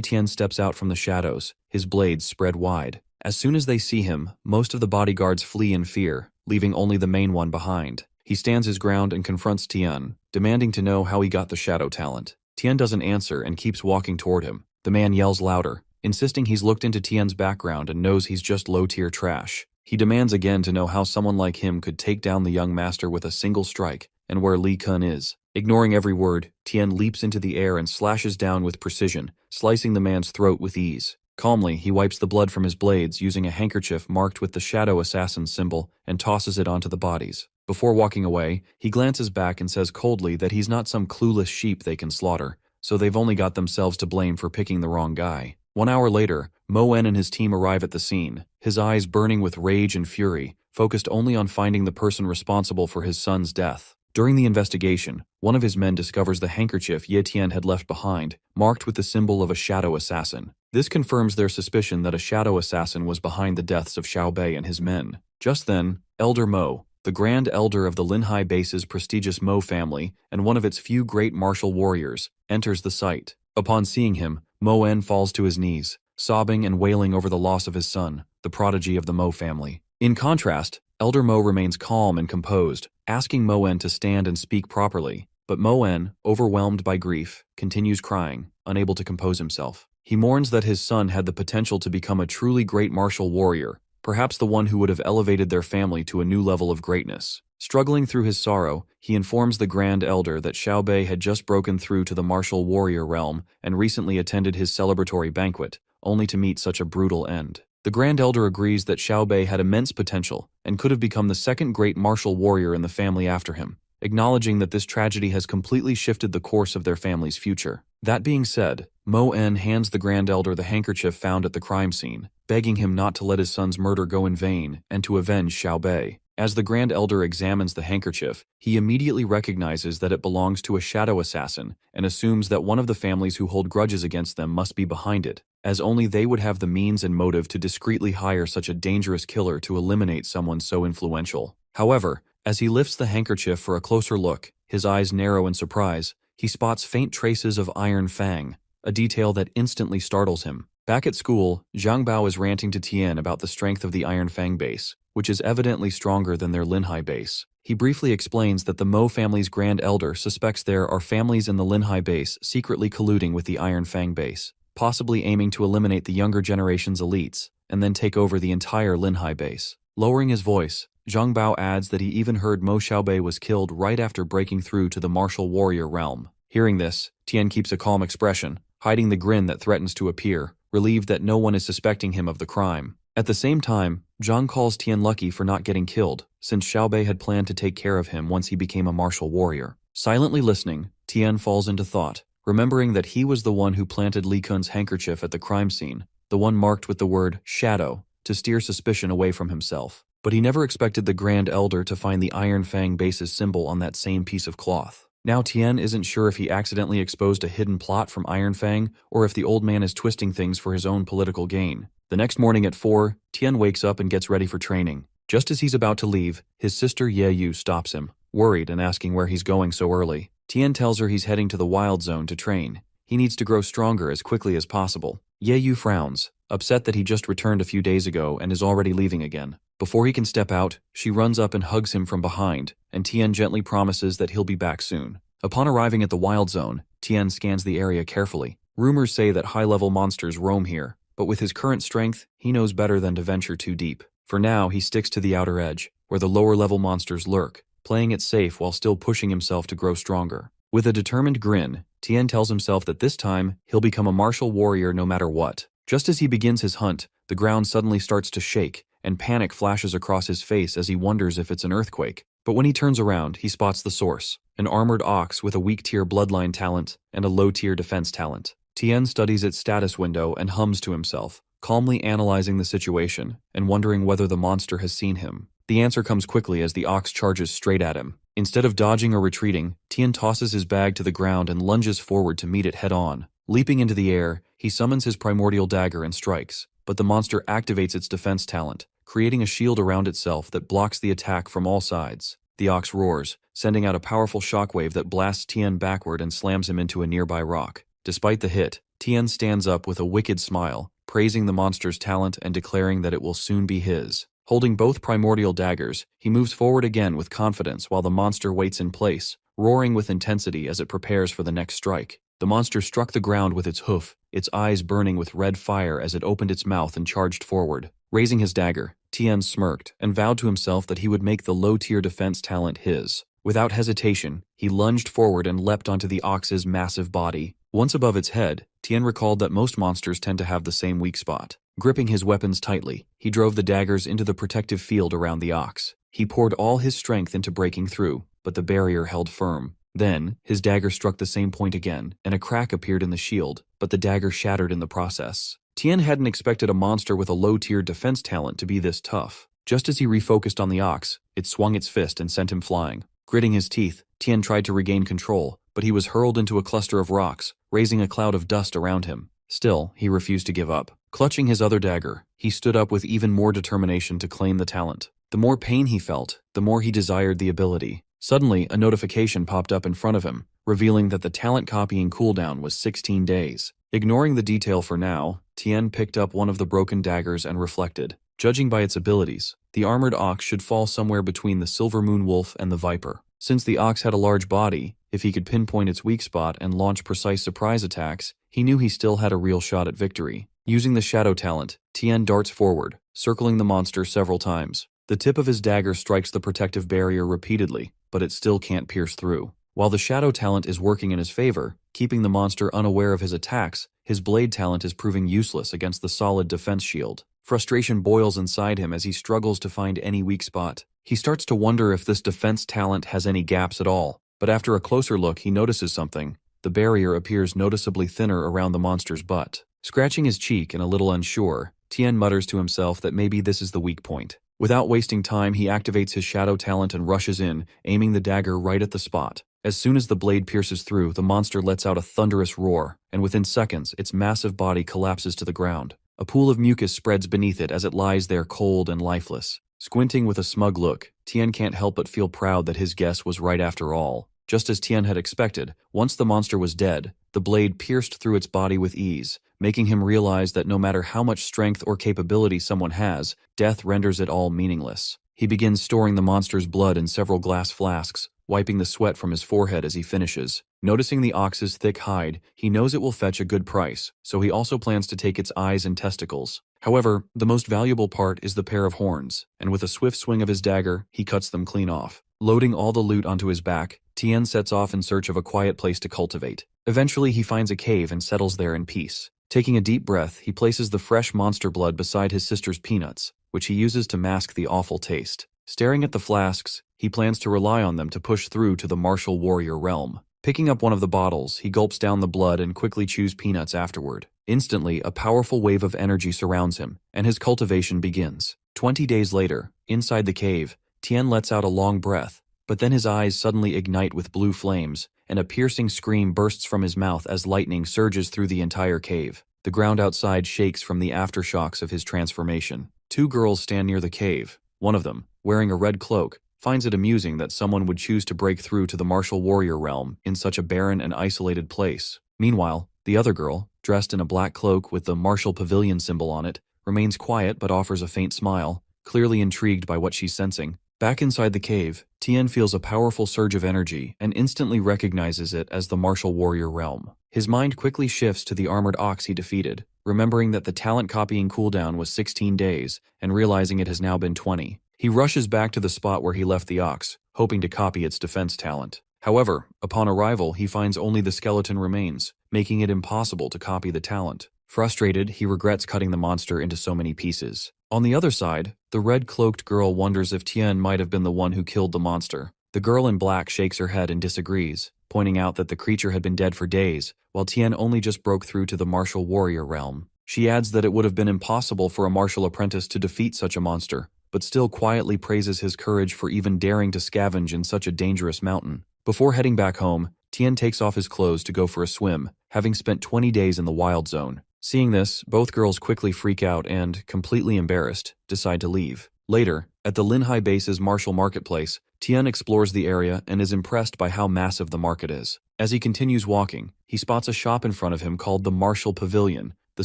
Tian steps out from the shadows, his blades spread wide. As soon as they see him, most of the bodyguards flee in fear, leaving only the main one behind. He stands his ground and confronts Tian, demanding to know how he got the shadow talent. Tian doesn't answer and keeps walking toward him. The man yells louder, insisting he's looked into Tian's background and knows he's just low-tier trash. He demands again to know how someone like him could take down the young master with a single strike, and where Li Kun is. Ignoring every word, Tian leaps into the air and slashes down with precision, slicing the man's throat with ease. Calmly, he wipes the blood from his blades using a handkerchief marked with the shadow assassin symbol and tosses it onto the bodies. Before walking away, he glances back and says coldly that he's not some clueless sheep they can slaughter, so they've only got themselves to blame for picking the wrong guy. 1 hour later, Mo En and his team arrive at the scene, his eyes burning with rage and fury, focused only on finding the person responsible for his son's death. During the investigation, one of his men discovers the handkerchief Ye Tian had left behind, marked with the symbol of a shadow assassin. This confirms their suspicion that a shadow assassin was behind the deaths of Xiaobei and his men. Just then, Elder Mo, the Grand Elder of the Linhai Base's prestigious Mo family and one of its few great martial warriors, enters the site. Upon seeing him, Mo En falls to his knees, sobbing and wailing over the loss of his son, the prodigy of the Mo family. In contrast, Elder Mo remains calm and composed, asking Mo En to stand and speak properly. But Mo En, overwhelmed by grief, continues crying, unable to compose himself. He mourns that his son had the potential to become a truly great martial warrior, perhaps the one who would have elevated their family to a new level of greatness. Struggling through his sorrow, he informs the Grand Elder that Xiaobei had just broken through to the martial warrior realm and recently attended his celebratory banquet, only to meet such a brutal end. The Grand Elder agrees that Xiaobei had immense potential and could have become the second great martial warrior in the family after him, acknowledging that this tragedy has completely shifted the course of their family's future. That being said, Mo En hands the Grand Elder the handkerchief found at the crime scene, begging him not to let his son's murder go in vain and to avenge Xiaobei. As the Grand Elder examines the handkerchief, he immediately recognizes that it belongs to a shadow assassin and assumes that one of the families who hold grudges against them must be behind it, as only they would have the means and motive to discreetly hire such a dangerous killer to eliminate someone so influential. However, as he lifts the handkerchief for a closer look, his eyes narrow in surprise, he spots faint traces of iron fang, a detail that instantly startles him. Back at school, Zhang Bao is ranting to Tian about the strength of the Iron Fang base, which is evidently stronger than their Linhai base. He briefly explains that the Mo family's Grand Elder suspects there are families in the Linhai base secretly colluding with the Iron Fang base, possibly aiming to eliminate the younger generation's elites, and then take over the entire Linhai base. Lowering his voice, Zhang Bao adds that he even heard Mo Xiaobei was killed right after breaking through to the martial warrior realm. Hearing this, Tian keeps a calm expression, hiding the grin that threatens to appear, relieved that no one is suspecting him of the crime. At the same time, Zhang calls Tian lucky for not getting killed, since Xiaobei had planned to take care of him once he became a martial warrior. Silently listening, Tian falls into thought, remembering that he was the one who planted Li Kun's handkerchief at the crime scene, the one marked with the word shadow, to steer suspicion away from himself. But he never expected the Grand Elder to find the Iron Fang base's symbol on that same piece of cloth. Now Tian isn't sure if he accidentally exposed a hidden plot from Iron Fang or if the old man is twisting things for his own political gain. The next morning at 4, Tian wakes up and gets ready for training. Just as he's about to leave, his sister Ye stops him, worried and asking where he's going so early. Tian tells her he's heading to the Wild Zone to train. He needs to grow stronger as quickly as possible. Ye frowns, upset that he just returned a few days ago and is already leaving again. Before he can step out, she runs up and hugs him from behind, and Tian gently promises that he'll be back soon. Upon arriving at the Wild Zone, Tian scans the area carefully. Rumors say that high-level monsters roam here, but with his current strength, he knows better than to venture too deep. For now, he sticks to the outer edge, where the lower-level monsters lurk, playing it safe while still pushing himself to grow stronger. With a determined grin, Tian tells himself that this time, he'll become a martial warrior no matter what. Just as he begins his hunt, the ground suddenly starts to shake, and panic flashes across his face as he wonders if it's an earthquake. But when he turns around, he spots the source, an armored ox with a weak-tier bloodline talent and a low-tier defense talent. Tian studies its status window and hums to himself, calmly analyzing the situation and wondering whether the monster has seen him. The answer comes quickly as the ox charges straight at him. Instead of dodging or retreating, Tien tosses his bag to the ground and lunges forward to meet it head-on. Leaping into the air, he summons his primordial dagger and strikes, but the monster activates its defense talent, creating a shield around itself that blocks the attack from all sides. The ox roars, sending out a powerful shockwave that blasts Tien backward and slams him into a nearby rock. Despite the hit, Tien stands up with a wicked smile, praising the monster's talent and declaring that it will soon be his. Holding both primordial daggers, he moves forward again with confidence while the monster waits in place, roaring with intensity as it prepares for the next strike. The monster struck the ground with its hoof, its eyes burning with red fire as it opened its mouth and charged forward. Raising his dagger, Tien smirked and vowed to himself that he would make the low-tier defense talent his. Without hesitation, he lunged forward and leapt onto the ox's massive body. Once above its head, Tien recalled that most monsters tend to have the same weak spot. Gripping his weapons tightly, he drove the daggers into the protective field around the ox. He poured all his strength into breaking through, but the barrier held firm. Then, his dagger struck the same point again, and a crack appeared in the shield, but the dagger shattered in the process. Tien hadn't expected a monster with a low-tier defense talent to be this tough. Just as he refocused on the ox, it swung its fist and sent him flying. Gritting his teeth, Tien tried to regain control, but he was hurled into a cluster of rocks, raising a cloud of dust around him. Still, he refused to give up. Clutching his other dagger, he stood up with even more determination to claim the talent. The more pain he felt, the more he desired the ability. Suddenly, a notification popped up in front of him, revealing that the talent copying cooldown was 16 days. Ignoring the detail for now, Tien picked up one of the broken daggers and reflected. Judging by its abilities, the armored ox should fall somewhere between the Silver Moon Wolf and the Viper. Since the ox had a large body, if he could pinpoint its weak spot and launch precise surprise attacks, he knew he still had a real shot at victory. Using the shadow talent, Tien darts forward, circling the monster several times. The tip of his dagger strikes the protective barrier repeatedly, but it still can't pierce through. While the shadow talent is working in his favor, keeping the monster unaware of his attacks, his blade talent is proving useless against the solid defense shield. Frustration boils inside him as he struggles to find any weak spot. He starts to wonder if this defense talent has any gaps at all, but after a closer look he notices something. The barrier appears noticeably thinner around the monster's butt. Scratching his cheek and a little unsure, Tien mutters to himself that maybe this is the weak point. Without wasting time, he activates his shadow talent and rushes in, aiming the dagger right at the spot. As soon as the blade pierces through, the monster lets out a thunderous roar, and within seconds, its massive body collapses to the ground. A pool of mucus spreads beneath it as it lies there cold and lifeless. Squinting with a smug look, Tien can't help but feel proud that his guess was right after all. Just as Tien had expected, once the monster was dead, the blade pierced through its body with ease, making him realize that no matter how much strength or capability someone has, death renders it all meaningless. He begins storing the monster's blood in several glass flasks, wiping the sweat from his forehead as he finishes. Noticing the ox's thick hide, he knows it will fetch a good price, so he also plans to take its eyes and testicles. However, the most valuable part is the pair of horns, and with a swift swing of his dagger, he cuts them clean off. Loading all the loot onto his back, Tien sets off in search of a quiet place to cultivate. Eventually, he finds a cave and settles there in peace. Taking a deep breath, he places the fresh monster blood beside his sister's peanuts, which he uses to mask the awful taste. Staring at the flasks, he plans to rely on them to push through to the martial warrior realm. Picking up one of the bottles, he gulps down the blood and quickly chews peanuts afterward. Instantly, a powerful wave of energy surrounds him, and his cultivation begins. 20 days later, inside the cave, Tien lets out a long breath, but then his eyes suddenly ignite with blue flames, and a piercing scream bursts from his mouth as lightning surges through the entire cave. The ground outside shakes from the aftershocks of his transformation. Two girls stand near the cave. One of them, wearing a red cloak, finds it amusing that someone would choose to break through to the martial warrior realm in such a barren and isolated place. Meanwhile, the other girl, dressed in a black cloak with the martial pavilion symbol on it, remains quiet but offers a faint smile, clearly intrigued by what she's sensing. Back inside the cave, Tien feels a powerful surge of energy and instantly recognizes it as the martial warrior realm. His mind quickly shifts to the armored ox he defeated, remembering that the talent copying cooldown was 16 days and realizing it has now been 20. He rushes back to the spot where he left the ox, hoping to copy its defense talent. However, upon arrival, he finds only the skeleton remains, making it impossible to copy the talent. Frustrated, he regrets cutting the monster into so many pieces. On the other side, the red-cloaked girl wonders if Tien might have been the one who killed the monster. The girl in black shakes her head and disagrees, pointing out that the creature had been dead for days, while Tien only just broke through to the martial warrior realm. She adds that it would have been impossible for a martial apprentice to defeat such a monster, but still quietly praises his courage for even daring to scavenge in such a dangerous mountain. Before heading back home, Tien takes off his clothes to go for a swim, having spent 20 days in the wild zone. Seeing this, both girls quickly freak out and, completely embarrassed, decide to leave. Later, at the Linhai base's martial marketplace, Tien explores the area and is impressed by how massive the market is. As he continues walking, he spots a shop in front of him called the Martial Pavilion, the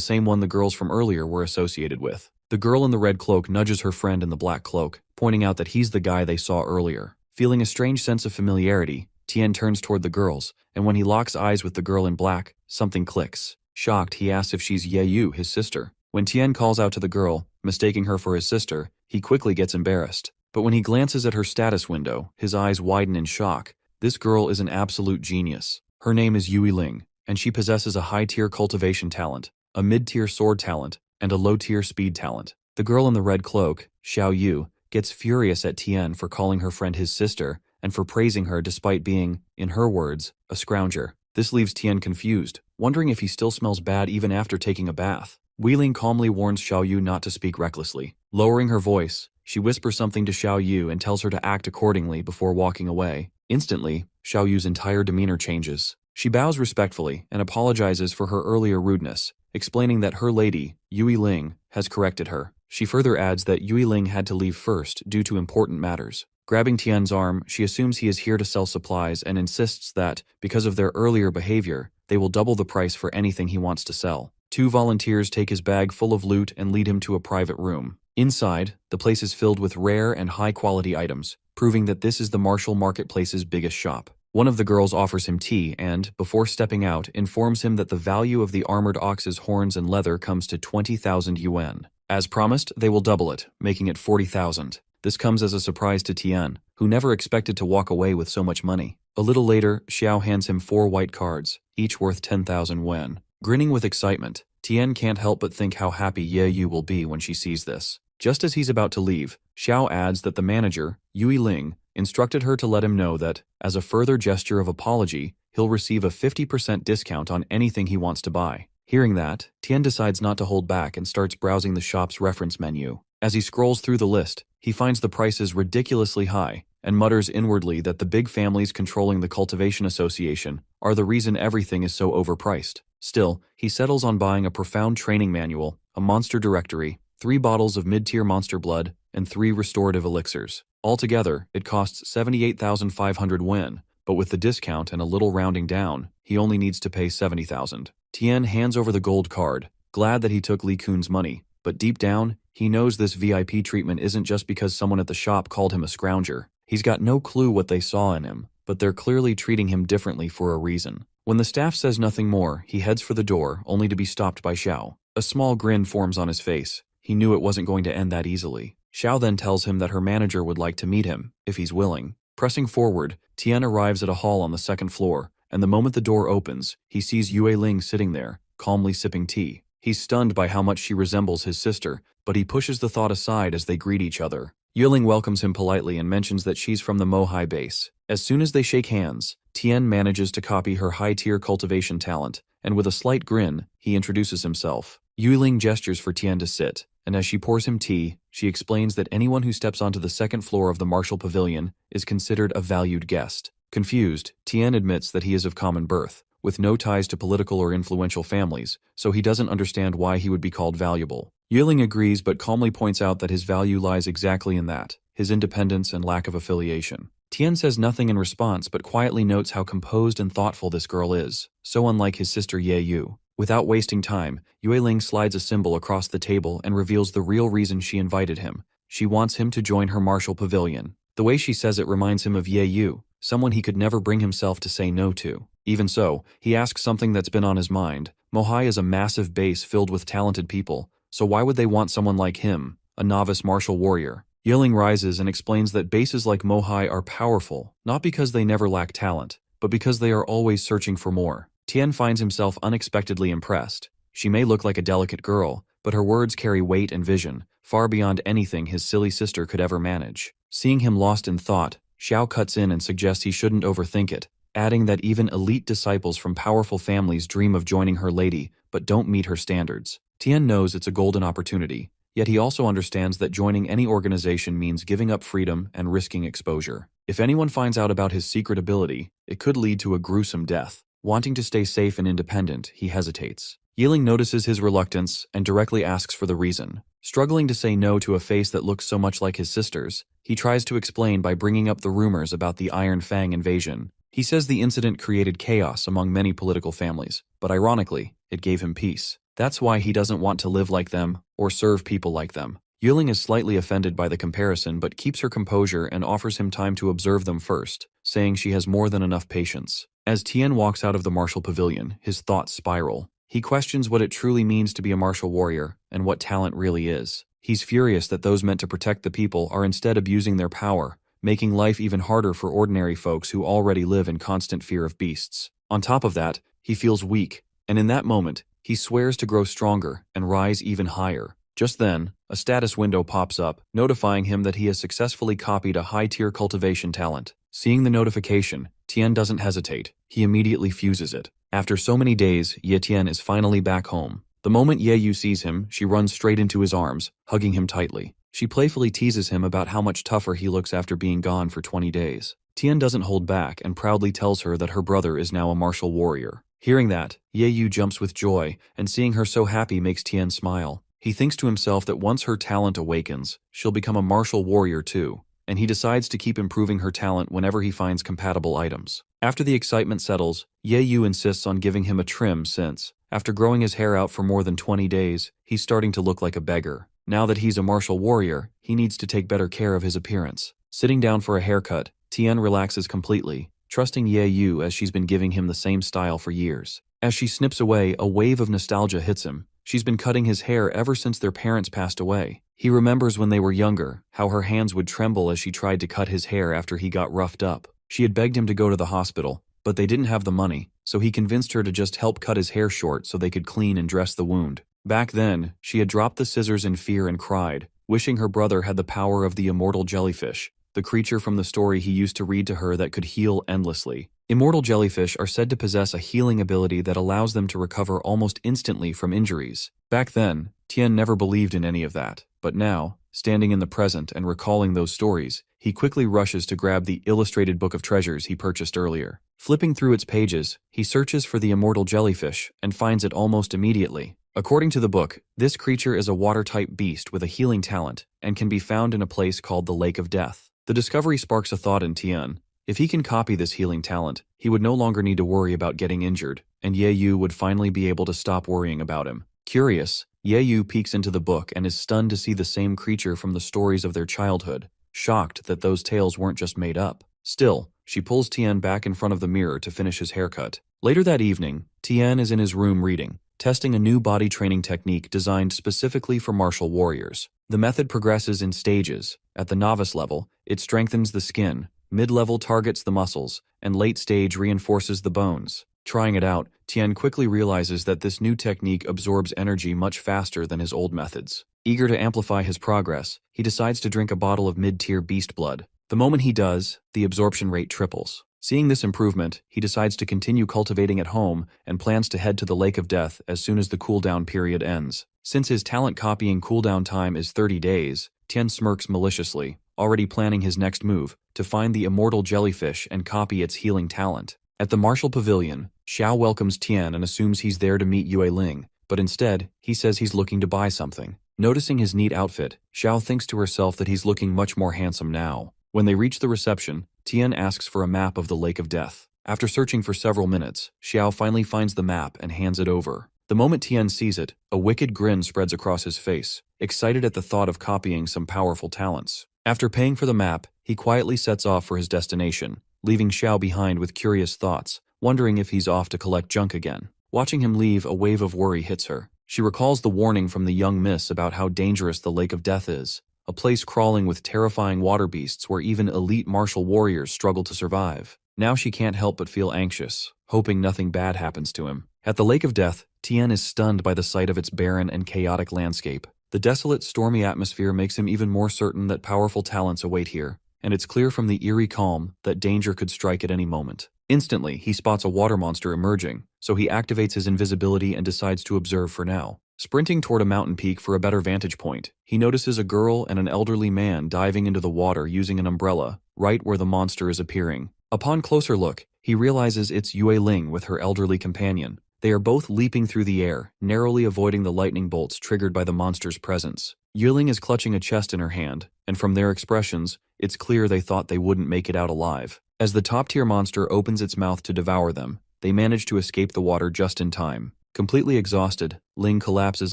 same one the girls from earlier were associated with. The girl in the red cloak nudges her friend in the black cloak, pointing out that he's the guy they saw earlier. Feeling a strange sense of familiarity, Tien turns toward the girls, and when he locks eyes with the girl in black, something clicks. Shocked, he asks if she's Yeyu, his sister. When Tien calls out to the girl, mistaking her for his sister, he quickly gets embarrassed. But when he glances at her status window, his eyes widen in shock. This girl is an absolute genius. Her name is Yui Ling, and she possesses a high-tier cultivation talent, a mid-tier sword talent, and a low-tier speed talent. The girl in the red cloak, Xiao Yu, gets furious at Tien for calling her friend his sister and for praising her despite being, in her words, a scrounger. This leaves Tien confused, wondering if he still smells bad even after taking a bath. Wei Ling calmly warns Xiao Yu not to speak recklessly. Lowering her voice, she whispers something to Xiao Yu and tells her to act accordingly before walking away. Instantly, Xiao Yu's entire demeanor changes. She bows respectfully and apologizes for her earlier rudeness, explaining that her lady, Yui Ling, has corrected her. She further adds that Yui Ling had to leave first due to important matters. Grabbing Tien's arm, she assumes he is here to sell supplies and insists that, because of their earlier behavior, they will double the price for anything he wants to sell. Two volunteers take his bag full of loot and lead him to a private room. Inside, the place is filled with rare and high-quality items, proving that this is the martial marketplace's biggest shop. One of the girls offers him tea and, before stepping out, informs him that the value of the armored ox's horns and leather comes to 20,000 yuan. As promised, they will double it, making it 40,000. This comes as a surprise to Tien, who never expected to walk away with so much money. A little later, Xiao hands him 4 white cards, each worth 10,000 yuan. Grinning with excitement, Tien can't help but think how happy Yeyu will be when she sees this. Just as he's about to leave, Xiao adds that the manager, Yui Ling, instructed her to let him know that, as a further gesture of apology, he'll receive a 50% discount on anything he wants to buy. Hearing that, Tien decides not to hold back and starts browsing the shop's reference menu. As he scrolls through the list, he finds the prices ridiculously high and mutters inwardly that the big families controlling the Cultivation Association are the reason everything is so overpriced. Still, he settles on buying a profound training manual, a monster directory, 3 bottles of mid-tier monster blood, and 3 restorative elixirs. Altogether, it costs 78,500 yuan, but with the discount and a little rounding down, he only needs to pay 70,000. Tien hands over the gold card, glad that he took Li Kun's money, but deep down, he knows this VIP treatment isn't just because someone at the shop called him a scrounger. He's got no clue what they saw in him, but they're clearly treating him differently for a reason. When the staff says nothing more, he heads for the door, only to be stopped by Xiao. A small grin forms on his face. He knew it wasn't going to end that easily. Xiao then tells him that her manager would like to meet him, if he's willing. Pressing forward, Tien arrives at a hall on the 2nd floor, and the moment the door opens, he sees Yue Ling sitting there, calmly sipping tea. He's stunned by how much she resembles his sister, but he pushes the thought aside as they greet each other. Yue Ling welcomes him politely and mentions that she's from the Mohai base. As soon as they shake hands, Tien manages to copy her high-tier cultivation talent, and with a slight grin, he introduces himself. Yue Ling gestures for Tien to sit, and as she pours him tea, she explains that anyone who steps onto the 2nd floor of the Martial Pavilion is considered a valued guest. Confused, Tien admits that he is of common birth, with no ties to political or influential families, so he doesn't understand why he would be called valuable. Yue Ling agrees but calmly points out that his value lies exactly in that, his independence and lack of affiliation. Tien says nothing in response but quietly notes how composed and thoughtful this girl is, so unlike his sister Yeyu. Without wasting time, Yue Ling slides a symbol across the table and reveals the real reason she invited him. She wants him to join her martial pavilion. The way she says it reminds him of Yeyu, someone he could never bring himself to say no to. Even so, he asks something that's been on his mind. Mohai is a massive base filled with talented people, so why would they want someone like him, a novice martial warrior? Yue Ling rises and explains that bases like Mohai are powerful, not because they never lack talent, but because they are always searching for more. Tien finds himself unexpectedly impressed. She may look like a delicate girl, but her words carry weight and vision, far beyond anything his silly sister could ever manage. Seeing him lost in thought, Xiao cuts in and suggests he shouldn't overthink it, adding that even elite disciples from powerful families dream of joining her lady, but don't meet her standards. Tien knows it's a golden opportunity, yet he also understands that joining any organization means giving up freedom and risking exposure. If anyone finds out about his secret ability, it could lead to a gruesome death. Wanting to stay safe and independent, he hesitates. Yiling notices his reluctance and directly asks for the reason. Struggling to say no to a face that looks so much like his sister's, he tries to explain by bringing up the rumors about the Iron Fang invasion. He says the incident created chaos among many political families, but ironically, it gave him peace. That's why he doesn't want to live like them or serve people like them. Yiling is slightly offended by the comparison but keeps her composure and offers him time to observe them first, saying she has more than enough patience. As Tien walks out of the martial pavilion, his thoughts spiral. He questions what it truly means to be a martial warrior and what talent really is. He's furious that those meant to protect the people are instead abusing their power, making life even harder for ordinary folks who already live in constant fear of beasts. On top of that, he feels weak, and in that moment, he swears to grow stronger and rise even higher. Just then, a status window pops up, notifying him that he has successfully copied a high-tier cultivation talent. Seeing the notification, Tien doesn't hesitate. He immediately fuses it. After so many days, Ye Tian is finally back home. The moment Ye Yu sees him, she runs straight into his arms, hugging him tightly. She playfully teases him about how much tougher he looks after being gone for 20 days. Tien doesn't hold back and proudly tells her that her brother is now a martial warrior. Hearing that, Ye Yu jumps with joy, and seeing her so happy makes Tien smile. He thinks to himself that once her talent awakens, she'll become a martial warrior too, and he decides to keep improving her talent whenever he finds compatible items. After the excitement settles, Ye Yu insists on giving him a trim since, after growing his hair out for more than 20 days, he's starting to look like a beggar. Now that he's a martial warrior, he needs to take better care of his appearance. Sitting down for a haircut, Tien relaxes completely, trusting Ye Yu as she's been giving him the same style for years. As she snips away, a wave of nostalgia hits him. She's been cutting his hair ever since their parents passed away. He remembers when they were younger, how her hands would tremble as she tried to cut his hair after he got roughed up. She had begged him to go to the hospital, but they didn't have the money, so he convinced her to just help cut his hair short so they could clean and dress the wound. Back then, she had dropped the scissors in fear and cried, wishing her brother had the power of the immortal jellyfish, the creature from the story he used to read to her that could heal endlessly. Immortal jellyfish are said to possess a healing ability that allows them to recover almost instantly from injuries. Back then, Tien never believed in any of that, but now, standing in the present and recalling those stories, he quickly rushes to grab the illustrated book of treasures he purchased earlier. Flipping through its pages, he searches for the immortal jellyfish and finds it almost immediately. According to the book, this creature is a water-type beast with a healing talent and can be found in a place called the Lake of Death. The discovery sparks a thought in Tien. If he can copy this healing talent, he would no longer need to worry about getting injured, and Ye Yu would finally be able to stop worrying about him. Curious, Ye Yu peeks into the book and is stunned to see the same creature from the stories of their childhood, shocked that those tales weren't just made up. Still, she pulls Tien back in front of the mirror to finish his haircut. Later that evening, Tien is in his room reading, testing a new body training technique designed specifically for martial warriors. The method progresses in stages. At the novice level, it strengthens the skin, mid-level targets the muscles, and late stage reinforces the bones. Trying it out, Tien quickly realizes that this new technique absorbs energy much faster than his old methods. Eager to amplify his progress, he decides to drink a bottle of mid-tier beast blood. The moment he does, the absorption rate triples. Seeing this improvement, he decides to continue cultivating at home and plans to head to the Lake of Death as soon as the cooldown period ends. Since his talent copying cooldown time is 30 days, Tien smirks maliciously, already planning his next move, to find the immortal jellyfish and copy its healing talent. At the martial pavilion, Xiao welcomes Tien and assumes he's there to meet Yue Ling, but instead, he says he's looking to buy something. Noticing his neat outfit, Xiao thinks to herself that he's looking much more handsome now. When they reach the reception, Tien asks for a map of the Lake of Death. After searching for several minutes, Xiao finally finds the map and hands it over. The moment Tien sees it, a wicked grin spreads across his face, excited at the thought of copying some powerful talents. After paying for the map, he quietly sets off for his destination, leaving Xiao behind with curious thoughts, wondering if he's off to collect junk again. Watching him leave, a wave of worry hits her. She recalls the warning from the young miss about how dangerous the Lake of Death is, a place crawling with terrifying water beasts where even elite martial warriors struggle to survive. Now she can't help but feel anxious, hoping nothing bad happens to him. At the Lake of Death, Tien is stunned by the sight of its barren and chaotic landscape. The desolate, stormy atmosphere makes him even more certain that powerful talents await here, and it's clear from the eerie calm that danger could strike at any moment. Instantly, he spots a water monster emerging, so he activates his invisibility and decides to observe for now. Sprinting toward a mountain peak for a better vantage point, he notices a girl and an elderly man diving into the water using an umbrella, right where the monster is appearing. Upon closer look, he realizes it's Yue Ling with her elderly companion. They are both leaping through the air, narrowly avoiding the lightning bolts triggered by the monster's presence. Yue Ling is clutching a chest in her hand, and from their expressions, it's clear they thought they wouldn't make it out alive. As the top-tier monster opens its mouth to devour them, they manage to escape the water just in time. Completely exhausted, Ling collapses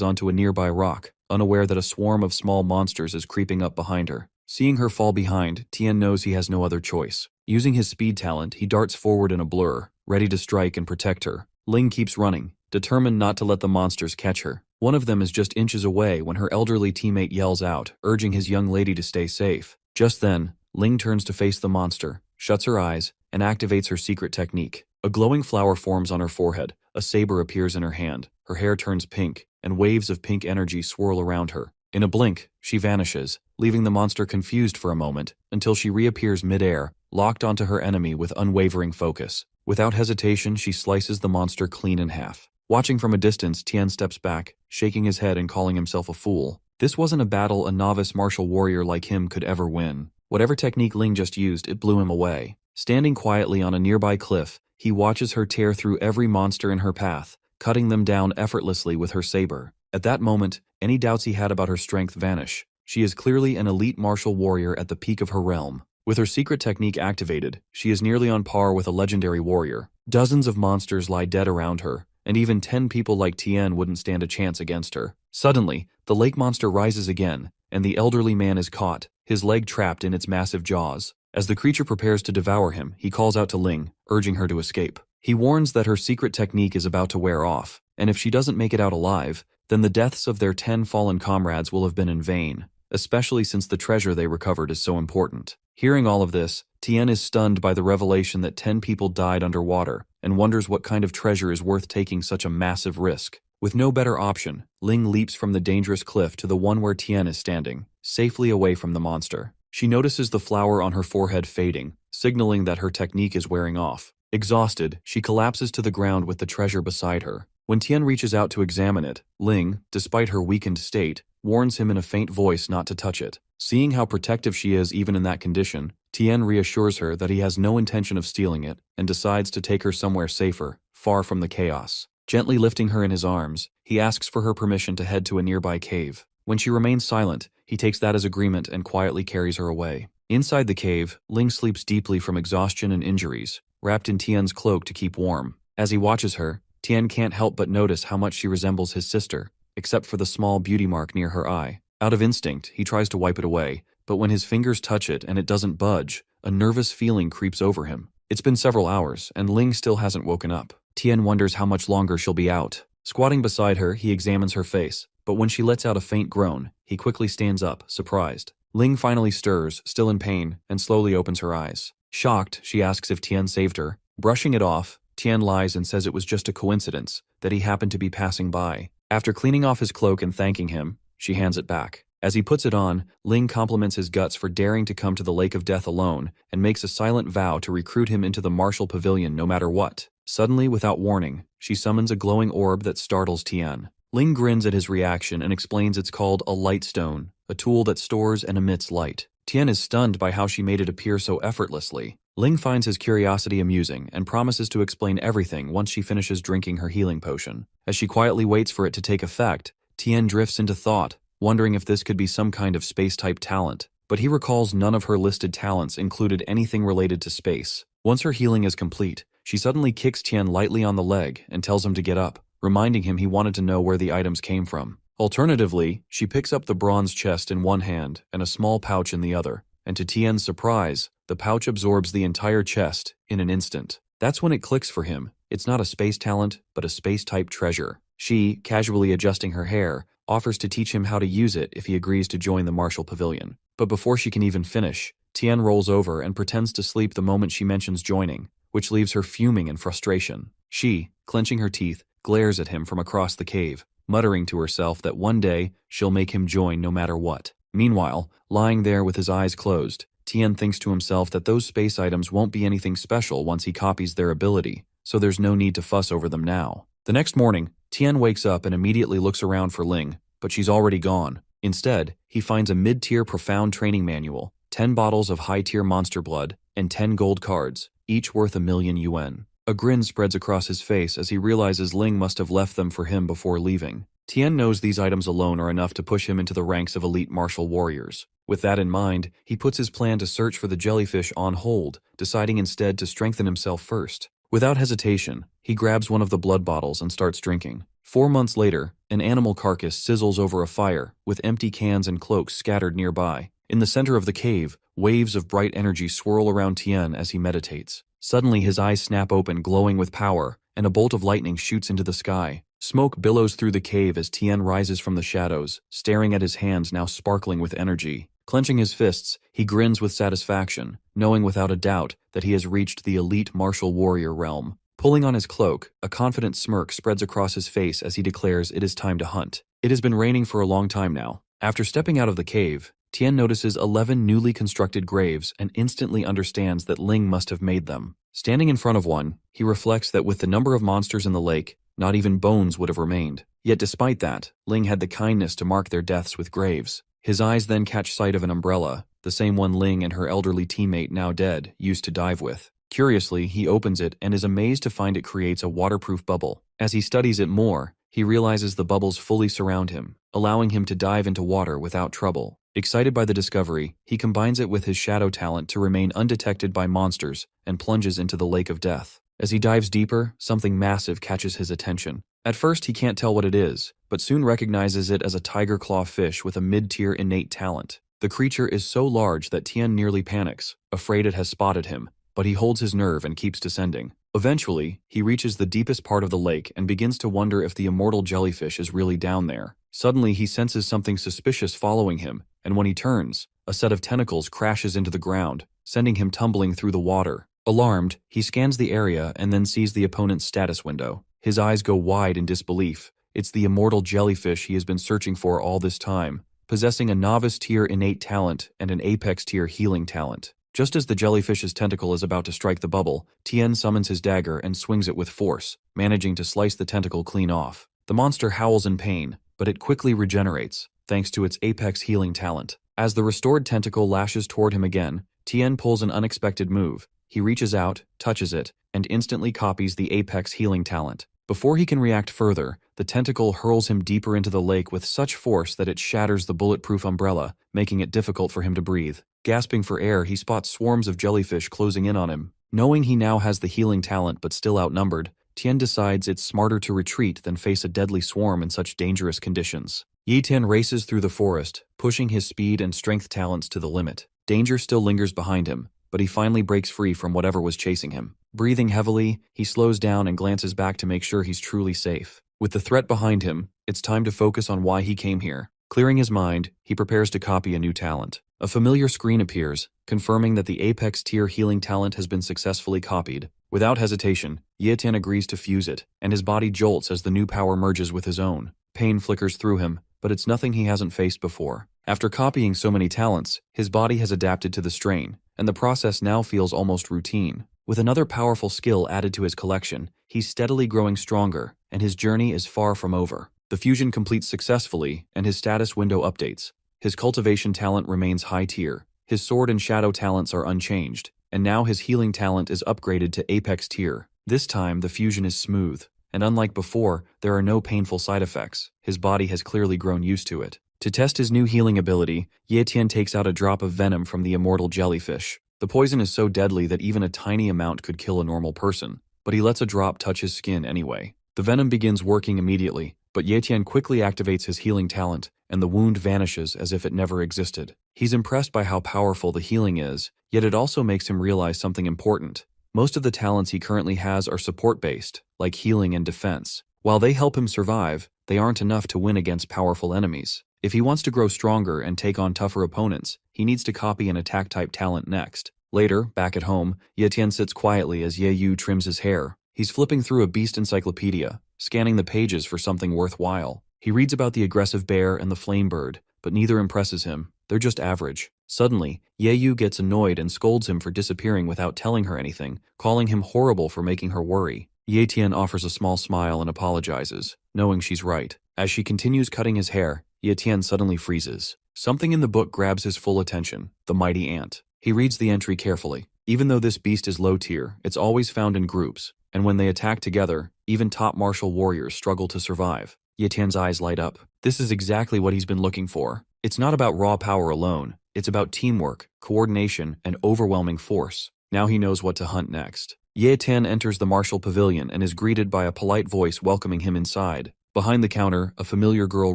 onto a nearby rock, unaware that a swarm of small monsters is creeping up behind her. Seeing her fall behind, Tien knows he has no other choice. Using his speed talent, he darts forward in a blur, ready to strike and protect her. Ling keeps running, determined not to let the monsters catch her. One of them is just inches away when her elderly teammate yells out, urging his young lady to stay safe. Just then, Ling turns to face the monster, shuts her eyes, and activates her secret technique. A glowing flower forms on her forehead, a saber appears in her hand, her hair turns pink, and waves of pink energy swirl around her. In a blink, she vanishes, leaving the monster confused for a moment, until she reappears mid-air, locked onto her enemy with unwavering focus. Without hesitation, she slices the monster clean in half. Watching from a distance, Tien steps back, shaking his head and calling himself a fool. This wasn't a battle a novice martial warrior like him could ever win. Whatever technique Ling just used, it blew him away. Standing quietly on a nearby cliff, he watches her tear through every monster in her path, cutting them down effortlessly with her saber. At that moment, any doubts he had about her strength vanish. She is clearly an elite martial warrior at the peak of her realm. With her secret technique activated, she is nearly on par with a legendary warrior. Dozens of monsters lie dead around her, and even 10 people like Tien wouldn't stand a chance against her. Suddenly, the lake monster rises again, and the elderly man is caught, his leg trapped in its massive jaws. As the creature prepares to devour him, he calls out to Ling, urging her to escape. He warns that her secret technique is about to wear off, and if she doesn't make it out alive, then the deaths of their 10 fallen comrades will have been in vain, especially since the treasure they recovered is so important. Hearing all of this, Tien is stunned by the revelation that 10 people died underwater, and wonders what kind of treasure is worth taking such a massive risk. With no better option, Ling leaps from the dangerous cliff to the one where Tien is standing, safely away from the monster. She notices the flower on her forehead fading, signaling that her technique is wearing off. Exhausted, she collapses to the ground with the treasure beside her. When Tien reaches out to examine it, Ling, despite her weakened state, warns him in a faint voice not to touch it. Seeing how protective she is even in that condition, Tien reassures her that he has no intention of stealing it and decides to take her somewhere safer, far from the chaos. Gently lifting her in his arms, he asks for her permission to head to a nearby cave. When she remains silent, he takes that as agreement and quietly carries her away. Inside the cave, Ling sleeps deeply from exhaustion and injuries, wrapped in Tien's cloak to keep warm. As he watches her, Tien can't help but notice how much she resembles his sister, except for the small beauty mark near her eye. Out of instinct, he tries to wipe it away, but when his fingers touch it and it doesn't budge, a nervous feeling creeps over him. It's been several hours, and Ling still hasn't woken up. Tien wonders how much longer she'll be out. Squatting beside her, he examines her face, but when she lets out a faint groan, he quickly stands up, surprised. Ling finally stirs, still in pain, and slowly opens her eyes. Shocked, she asks if Tien saved her. Brushing it off, Tien lies and says it was just a coincidence, that he happened to be passing by. After cleaning off his cloak and thanking him, she hands it back. As he puts it on, Ling compliments his guts for daring to come to the Lake of Death alone and makes a silent vow to recruit him into the martial pavilion no matter what. Suddenly, without warning, she summons a glowing orb that startles Tien. Ling grins at his reaction and explains it's called a light stone, a tool that stores and emits light. Tien is stunned by how she made it appear so effortlessly. Ling finds his curiosity amusing and promises to explain everything once she finishes drinking her healing potion. As she quietly waits for it to take effect, Tien drifts into thought, wondering if this could be some kind of space-type talent. But he recalls none of her listed talents included anything related to space. Once her healing is complete, she suddenly kicks Tien lightly on the leg and tells him to get up, reminding him he wanted to know where the items came from. Alternatively, she picks up the bronze chest in one hand and a small pouch in the other, and to Tien's surprise, the pouch absorbs the entire chest in an instant. That's when it clicks for him. It's not a space talent, but a space-type treasure. She, casually adjusting her hair, offers to teach him how to use it if he agrees to join the martial pavilion. But before she can even finish, Tien rolls over and pretends to sleep the moment she mentions joining, which leaves her fuming in frustration. She, clenching her teeth, glares at him from across the cave, muttering to herself that one day she'll make him join no matter what. Meanwhile, lying there with his eyes closed, Tien thinks to himself that those space items won't be anything special once he copies their ability, so there's no need to fuss over them now. The next morning, Tian wakes up and immediately looks around for Ling, but she's already gone. Instead, he finds a mid-tier profound training manual, 10 bottles of high-tier monster blood, and 10 gold cards, each worth 1,000,000 yuan. A grin spreads across his face as he realizes Ling must have left them for him before leaving. Tian knows these items alone are enough to push him into the ranks of elite martial warriors. With that in mind, he puts his plan to search for the jellyfish on hold, deciding instead to strengthen himself first. Without hesitation, he grabs one of the blood bottles and starts drinking. 4 months later, an animal carcass sizzles over a fire, with empty cans and cloaks scattered nearby. In the center of the cave, waves of bright energy swirl around Tian as he meditates. Suddenly his eyes snap open, glowing with power, and a bolt of lightning shoots into the sky. Smoke billows through the cave as Tian rises from the shadows, staring at his hands now sparkling with energy. Clenching his fists, he grins with satisfaction, knowing without a doubt that he has reached the elite martial warrior realm. Pulling on his cloak, a confident smirk spreads across his face as he declares it is time to hunt. It has been raining for a long time now. After stepping out of the cave, Tian notices 11 newly constructed graves and instantly understands that Ling must have made them. Standing in front of one, he reflects that with the number of monsters in the lake, not even bones would have remained. Yet despite that, Ling had the kindness to mark their deaths with graves. His eyes then catch sight of an umbrella, the same one Ling and her elderly teammate, now dead, used to dive with. Curiously, he opens it and is amazed to find it creates a waterproof bubble. As he studies it more, he realizes the bubbles fully surround him, allowing him to dive into water without trouble. Excited by the discovery, he combines it with his shadow talent to remain undetected by monsters and plunges into the lake of death. As he dives deeper, something massive catches his attention. At first, he can't tell what it is, but soon recognizes it as a tiger claw fish with a mid-tier innate talent. The creature is so large that Tian nearly panics, afraid it has spotted him, but he holds his nerve and keeps descending. Eventually, he reaches the deepest part of the lake and begins to wonder if the immortal jellyfish is really down there. Suddenly, he senses something suspicious following him, and when he turns, a set of tentacles crashes into the ground, sending him tumbling through the water. Alarmed, he scans the area and then sees the opponent's status window. His eyes go wide in disbelief. It's the immortal jellyfish he has been searching for all this time, possessing a novice-tier innate talent and an apex-tier healing talent. Just as the jellyfish's tentacle is about to strike the bubble, Tian summons his dagger and swings it with force, managing to slice the tentacle clean off. The monster howls in pain, but it quickly regenerates, thanks to its apex healing talent. As the restored tentacle lashes toward him again, Tian pulls an unexpected move. He reaches out, touches it, and instantly copies the apex healing talent. Before he can react further, the tentacle hurls him deeper into the lake with such force that it shatters the bulletproof umbrella, making it difficult for him to breathe. Gasping for air, he spots swarms of jellyfish closing in on him. Knowing he now has the healing talent but still outnumbered, Tian decides it's smarter to retreat than face a deadly swarm in such dangerous conditions. Tian races through the forest, pushing his speed and strength talents to the limit. Danger still lingers behind him, but he finally breaks free from whatever was chasing him. Breathing heavily, he slows down and glances back to make sure he's truly safe. With the threat behind him, it's time to focus on why he came here. Clearing his mind, he prepares to copy a new talent. A familiar screen appears, confirming that the apex tier healing talent has been successfully copied. Without hesitation, Tian agrees to fuse it, and his body jolts as the new power merges with his own. Pain flickers through him, but it's nothing he hasn't faced before. After copying so many talents, his body has adapted to the strain, and the process now feels almost routine. With another powerful skill added to his collection, he's steadily growing stronger, and his journey is far from over. The fusion completes successfully, and his status window updates. His cultivation talent remains high tier. His sword and shadow talents are unchanged, and now his healing talent is upgraded to apex tier. This time, the fusion is smooth, and unlike before, there are no painful side effects. His body has clearly grown used to it. To test his new healing ability, Tian takes out a drop of venom from the immortal jellyfish. The poison is so deadly that even a tiny amount could kill a normal person, but he lets a drop touch his skin anyway. The venom begins working immediately, but Tian quickly activates his healing talent, and the wound vanishes as if it never existed. He's impressed by how powerful the healing is, yet it also makes him realize something important. Most of the talents he currently has are support-based, like healing and defense. While they help him survive, they aren't enough to win against powerful enemies. If he wants to grow stronger and take on tougher opponents, he needs to copy an attack-type talent next. Later, back at home, Tian sits quietly as Yu trims his hair. He's flipping through a beast encyclopedia, scanning the pages for something worthwhile. He reads about the aggressive bear and the flame bird, but neither impresses him. They're just average. Suddenly, Yu gets annoyed and scolds him for disappearing without telling her anything, calling him horrible for making her worry. Ye Tian offers a small smile and apologizes, knowing she's right. As she continues cutting his hair, Ye Tian suddenly freezes. Something in the book grabs his full attention, the mighty ant. He reads the entry carefully. Even though this beast is low tier, it's always found in groups, and when they attack together, even top martial warriors struggle to survive. Ye Tian's eyes light up. This is exactly what he's been looking for. It's not about raw power alone, it's about teamwork, coordination, and overwhelming force. Now he knows what to hunt next. Ye Tian enters the martial pavilion and is greeted by a polite voice welcoming him inside. Behind the counter, a familiar girl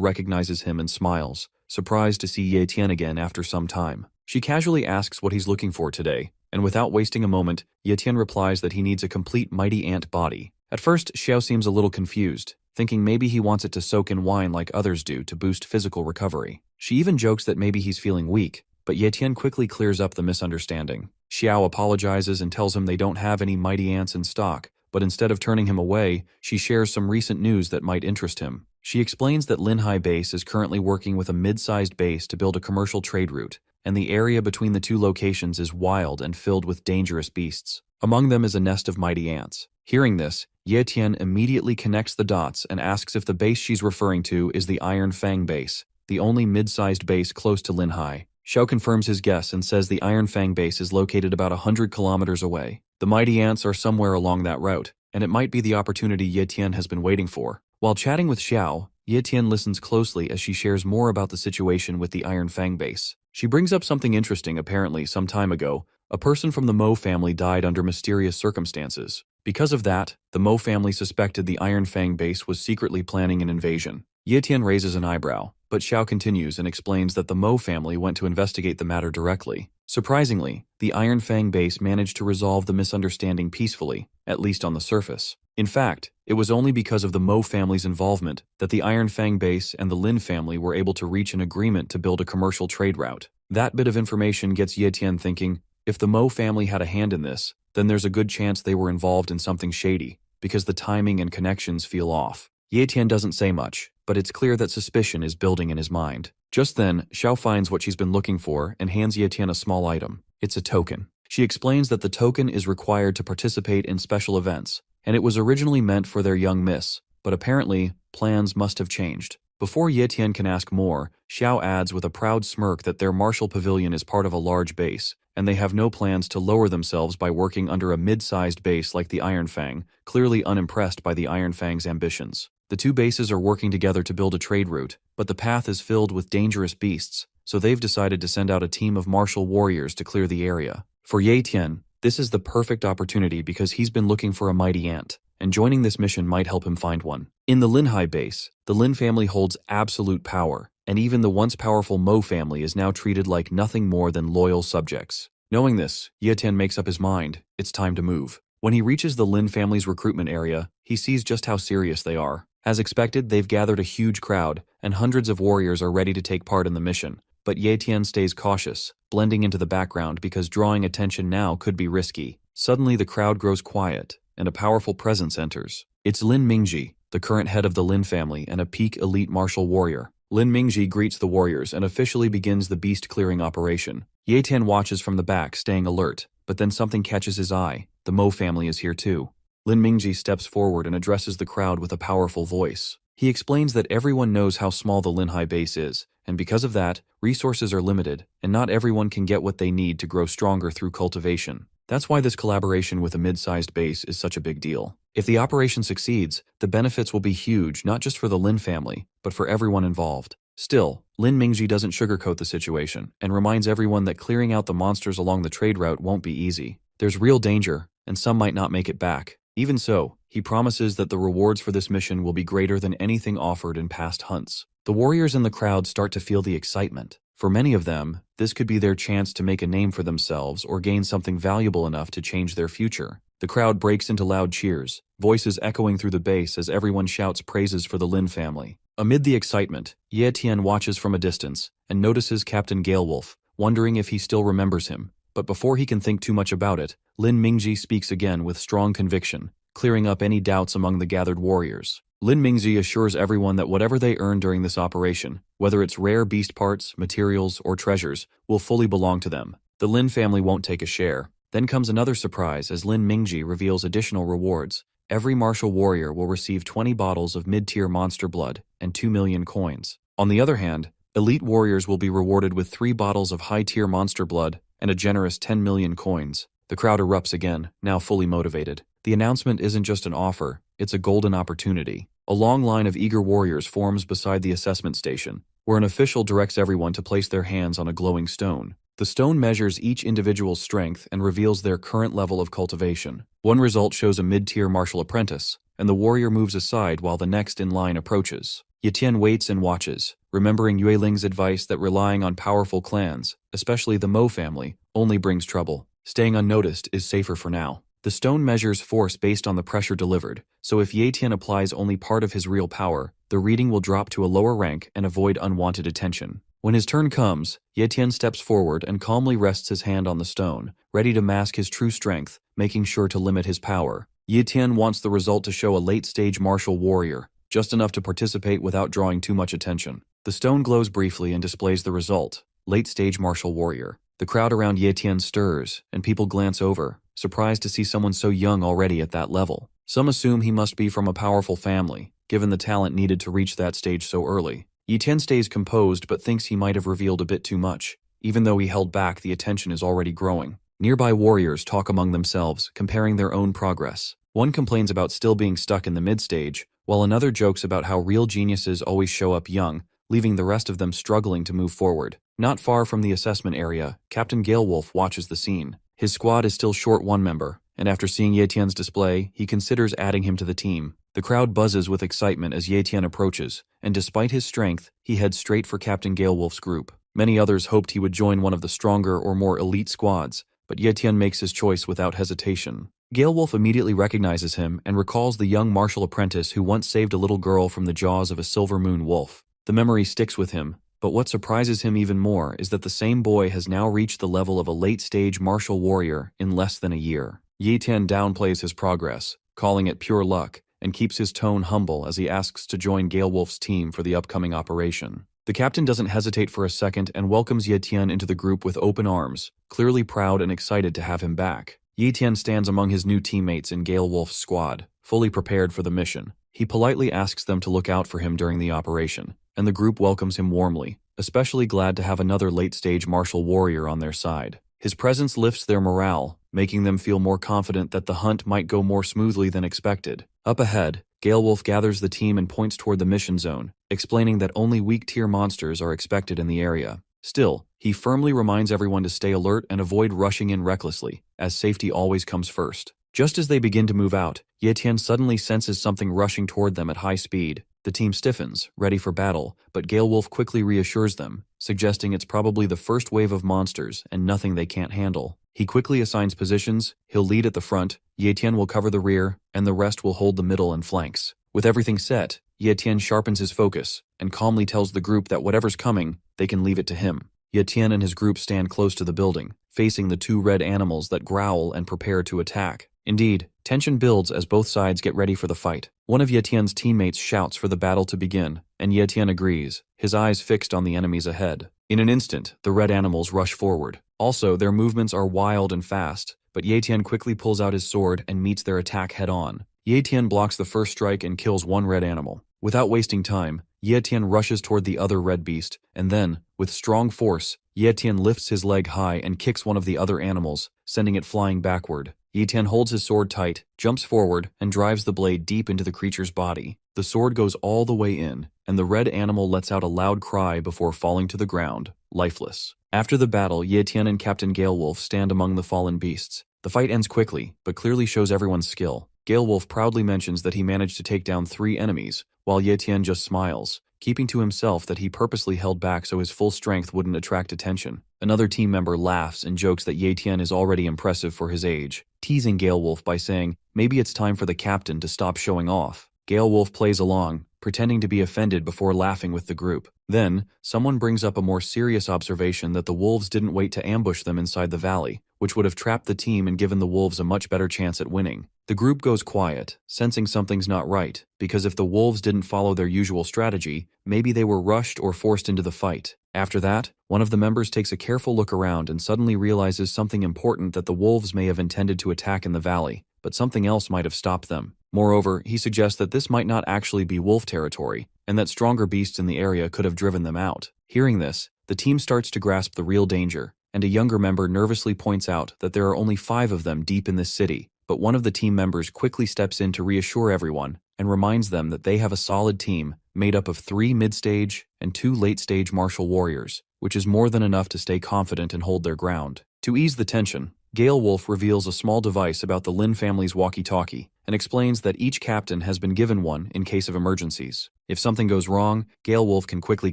recognizes him and smiles, surprised to see Ye Tian again after some time. She casually asks what he's looking for today, and without wasting a moment, Ye Tian replies that he needs a complete mighty ant body. At first, Xiao seems a little confused, thinking maybe he wants it to soak in wine like others do to boost physical recovery. She even jokes that maybe he's feeling weak, but Ye Tian quickly clears up the misunderstanding. Xiao apologizes and tells him they don't have any mighty ants in stock, but instead of turning him away, she shares some recent news that might interest him. She explains that Linhai Base is currently working with a mid-sized base to build a commercial trade route, and the area between the two locations is wild and filled with dangerous beasts. Among them is a nest of mighty ants. Hearing this, Ye Tian immediately connects the dots and asks if the base she's referring to is the Iron Fang Base, the only mid-sized base close to Linhai. Xiao confirms his guess and says the Iron Fang Base is located about 100 kilometers away. The mighty ants are somewhere along that route, and it might be the opportunity Ye Tian has been waiting for. While chatting with Xiao, Ye Tian listens closely as she shares more about the situation with the Iron Fang Base. She brings up something interesting. Apparently, some time ago, a person from the Mo family died under mysterious circumstances. Because of that, the Mo family suspected the Iron Fang Base was secretly planning an invasion. Ye Tian raises an eyebrow, but Xiao continues and explains that the Mo family went to investigate the matter directly. Surprisingly, the Iron Fang Base managed to resolve the misunderstanding peacefully, at least on the surface. In fact, it was only because of the Mo family's involvement that the Iron Fang Base and the Lin family were able to reach an agreement to build a commercial trade route. That bit of information gets Ye Tian thinking, if the Mo family had a hand in this, then there's a good chance they were involved in something shady, because the timing and connections feel off. Ye Tian doesn't say much, but it's clear that suspicion is building in his mind. Just then, Xiao finds what she's been looking for and hands Ye Tian a small item. It's a token. She explains that the token is required to participate in special events, and it was originally meant for their young miss, but apparently, plans must have changed. Before Ye Tian can ask more, Xiao adds with a proud smirk that their martial pavilion is part of a large base, and they have no plans to lower themselves by working under a mid-sized base like the Iron Fang, clearly unimpressed by the Iron Fang's ambitions. The two bases are working together to build a trade route, but the path is filled with dangerous beasts, so they've decided to send out a team of martial warriors to clear the area. For Ye Tian, this is the perfect opportunity because he's been looking for a mighty ant, and joining this mission might help him find one. In the Linhai base, the Lin family holds absolute power, and even the once powerful Mo family is now treated like nothing more than loyal subjects. Knowing this, Ye Tian makes up his mind. It's time to move. When he reaches the Lin family's recruitment area, he sees just how serious they are. As expected, they've gathered a huge crowd, and hundreds of warriors are ready to take part in the mission. But Ye Tian stays cautious, blending into the background because drawing attention now could be risky. Suddenly, the crowd grows quiet, and a powerful presence enters. It's Lin Mingji, the current head of the Lin family and a peak elite martial warrior. Lin Mingji greets the warriors and officially begins the beast-clearing operation. Ye Tian watches from the back, staying alert, but then something catches his eye. The Mo family is here too. Lin Mingji steps forward and addresses the crowd with a powerful voice. He explains that everyone knows how small the Linhai base is, and because of that, resources are limited, and not everyone can get what they need to grow stronger through cultivation. That's why this collaboration with a mid-sized base is such a big deal. If the operation succeeds, the benefits will be huge not just for the Lin family, but for everyone involved. Still, Lin Mingji doesn't sugarcoat the situation, and reminds everyone that clearing out the monsters along the trade route won't be easy. There's real danger, and some might not make it back. Even so, he promises that the rewards for this mission will be greater than anything offered in past hunts. The warriors in the crowd start to feel the excitement. For many of them, this could be their chance to make a name for themselves or gain something valuable enough to change their future. The crowd breaks into loud cheers, voices echoing through the base as everyone shouts praises for the Lin family. Amid the excitement, Ye Tian watches from a distance and notices Captain Galewolf, wondering if he still remembers him. But before he can think too much about it, Lin Mingji speaks again with strong conviction, clearing up any doubts among the gathered warriors. Lin Mingji assures everyone that whatever they earn during this operation, whether it's rare beast parts, materials, or treasures, will fully belong to them. The Lin family won't take a share. Then comes another surprise as Lin Mingji reveals additional rewards. every martial warrior will receive 20 bottles of mid-tier monster blood and 2 million coins. On the other hand, elite warriors will be rewarded with 3 bottles of high-tier monster blood and a generous 10 million coins. The crowd erupts again, now fully motivated. The announcement isn't just an offer, it's a golden opportunity. A long line of eager warriors forms beside the assessment station, where an official directs everyone to place their hands on a glowing stone. The stone measures each individual's strength and reveals their current level of cultivation. One result shows a mid-tier martial apprentice, and the warrior moves aside while the next in line approaches. Yetian waits and watches, remembering Yue Ling's advice that relying on powerful clans, especially the Mo family, only brings trouble. Staying unnoticed is safer for now. The stone measures force based on the pressure delivered, so if Yetian applies only part of his real power, the reading will drop to a lower rank and avoid unwanted attention. When his turn comes, Yetian steps forward and calmly rests his hand on the stone, ready to mask his true strength, making sure to limit his power. Yetian wants the result to show a late-stage martial warrior, just enough to participate without drawing too much attention. The stone glows briefly and displays the result, late-stage martial warrior. The crowd around Yetian stirs, and people glance over, surprised to see someone so young already at that level. Some assume he must be from a powerful family, given the talent needed to reach that stage so early. Yetian stays composed but thinks he might have revealed a bit too much. Even though he held back, the attention is already growing. Nearby warriors talk among themselves, comparing their own progress. One complains about still being stuck in the mid-stage, while another jokes about how real geniuses always show up young, leaving the rest of them struggling to move forward. Not far from the assessment area, Captain Galewolf watches the scene. His squad is still short one member, and after seeing Yetian's display, he considers adding him to the team. The crowd buzzes with excitement as Yetian approaches, and despite his strength, he heads straight for Captain Galewolf's group. Many others hoped he would join one of the stronger or more elite squads, but Yetian makes his choice without hesitation. Galewolf immediately recognizes him and recalls the young martial apprentice who once saved a little girl from the jaws of a silver moon wolf. The memory sticks with him, but what surprises him even more is that the same boy has now reached the level of a late-stage martial warrior in less than a year. Yetian downplays his progress, calling it pure luck, and keeps his tone humble as he asks to join Galewolf's team for the upcoming operation. The captain doesn't hesitate for a second and welcomes Yetian into the group with open arms, clearly proud and excited to have him back. Yetian stands among his new teammates in Galewolf's squad, fully prepared for the mission. He politely asks them to look out for him during the operation, and the group welcomes him warmly, especially glad to have another late-stage martial warrior on their side. His presence lifts their morale, making them feel more confident that the hunt might go more smoothly than expected. Up ahead, Galewolf gathers the team and points toward the mission zone, explaining that only weak-tier monsters are expected in the area. Still, he firmly reminds everyone to stay alert and avoid rushing in recklessly, as safety always comes first. Just as they begin to move out, Yetian suddenly senses something rushing toward them at high speed. The team stiffens, ready for battle, but Galewolf quickly reassures them, suggesting it's probably the first wave of monsters and nothing they can't handle. He quickly assigns positions, he'll lead at the front, Yetian will cover the rear, and the rest will hold the middle and flanks. With everything set, Yetian sharpens his focus, and calmly tells the group that whatever's coming, they can leave it to him. Yetian and his group stand close to the building, facing the 2 red animals that growl and prepare to attack. Indeed, tension builds as both sides get ready for the fight. One of Yetian's teammates shouts for the battle to begin, and Yetian agrees, his eyes fixed on the enemies ahead. In an instant, the red animals rush forward. Also, their movements are wild and fast, but Yetian quickly pulls out his sword and meets their attack head-on. Yetian blocks the first strike and kills one red animal. Without wasting time, Yetian rushes toward the other red beast, and then, with strong force, Yetian lifts his leg high and kicks one of the other animals, sending it flying backward. Yetian holds his sword tight, jumps forward, and drives the blade deep into the creature's body. The sword goes all the way in, and the red animal lets out a loud cry before falling to the ground, lifeless. After the battle, Yetian and Captain Galewolf stand among the fallen beasts. The fight ends quickly, but clearly shows everyone's skill. Galewolf proudly mentions that he managed to take down 3 enemies, while Yetian just smiles, keeping to himself that he purposely held back so his full strength wouldn't attract attention. Another team member laughs and jokes that Yetian is already impressive for his age, teasing Galewolf by saying, maybe it's time for the captain to stop showing off. Galewolf plays along, pretending to be offended before laughing with the group. Then, someone brings up a more serious observation that the wolves didn't wait to ambush them inside the valley, which would have trapped the team and given the wolves a much better chance at winning. The group goes quiet, sensing something's not right, because if the wolves didn't follow their usual strategy, maybe they were rushed or forced into the fight. After that, one of the members takes a careful look around and suddenly realizes something important, that the wolves may have intended to attack in the valley, but something else might have stopped them. Moreover, he suggests that this might not actually be wolf territory, and that stronger beasts in the area could have driven them out. Hearing this, the team starts to grasp the real danger, and a younger member nervously points out that there are only 5 of them deep in this city, but one of the team members quickly steps in to reassure everyone and reminds them that they have a solid team made up of 3 mid-stage and 2 late-stage martial warriors, which is more than enough to stay confident and hold their ground. To ease the tension, Gale Wolf reveals a small device about the Lin family's walkie-talkie and explains that each captain has been given one in case of emergencies. If something goes wrong, Gale Wolf can quickly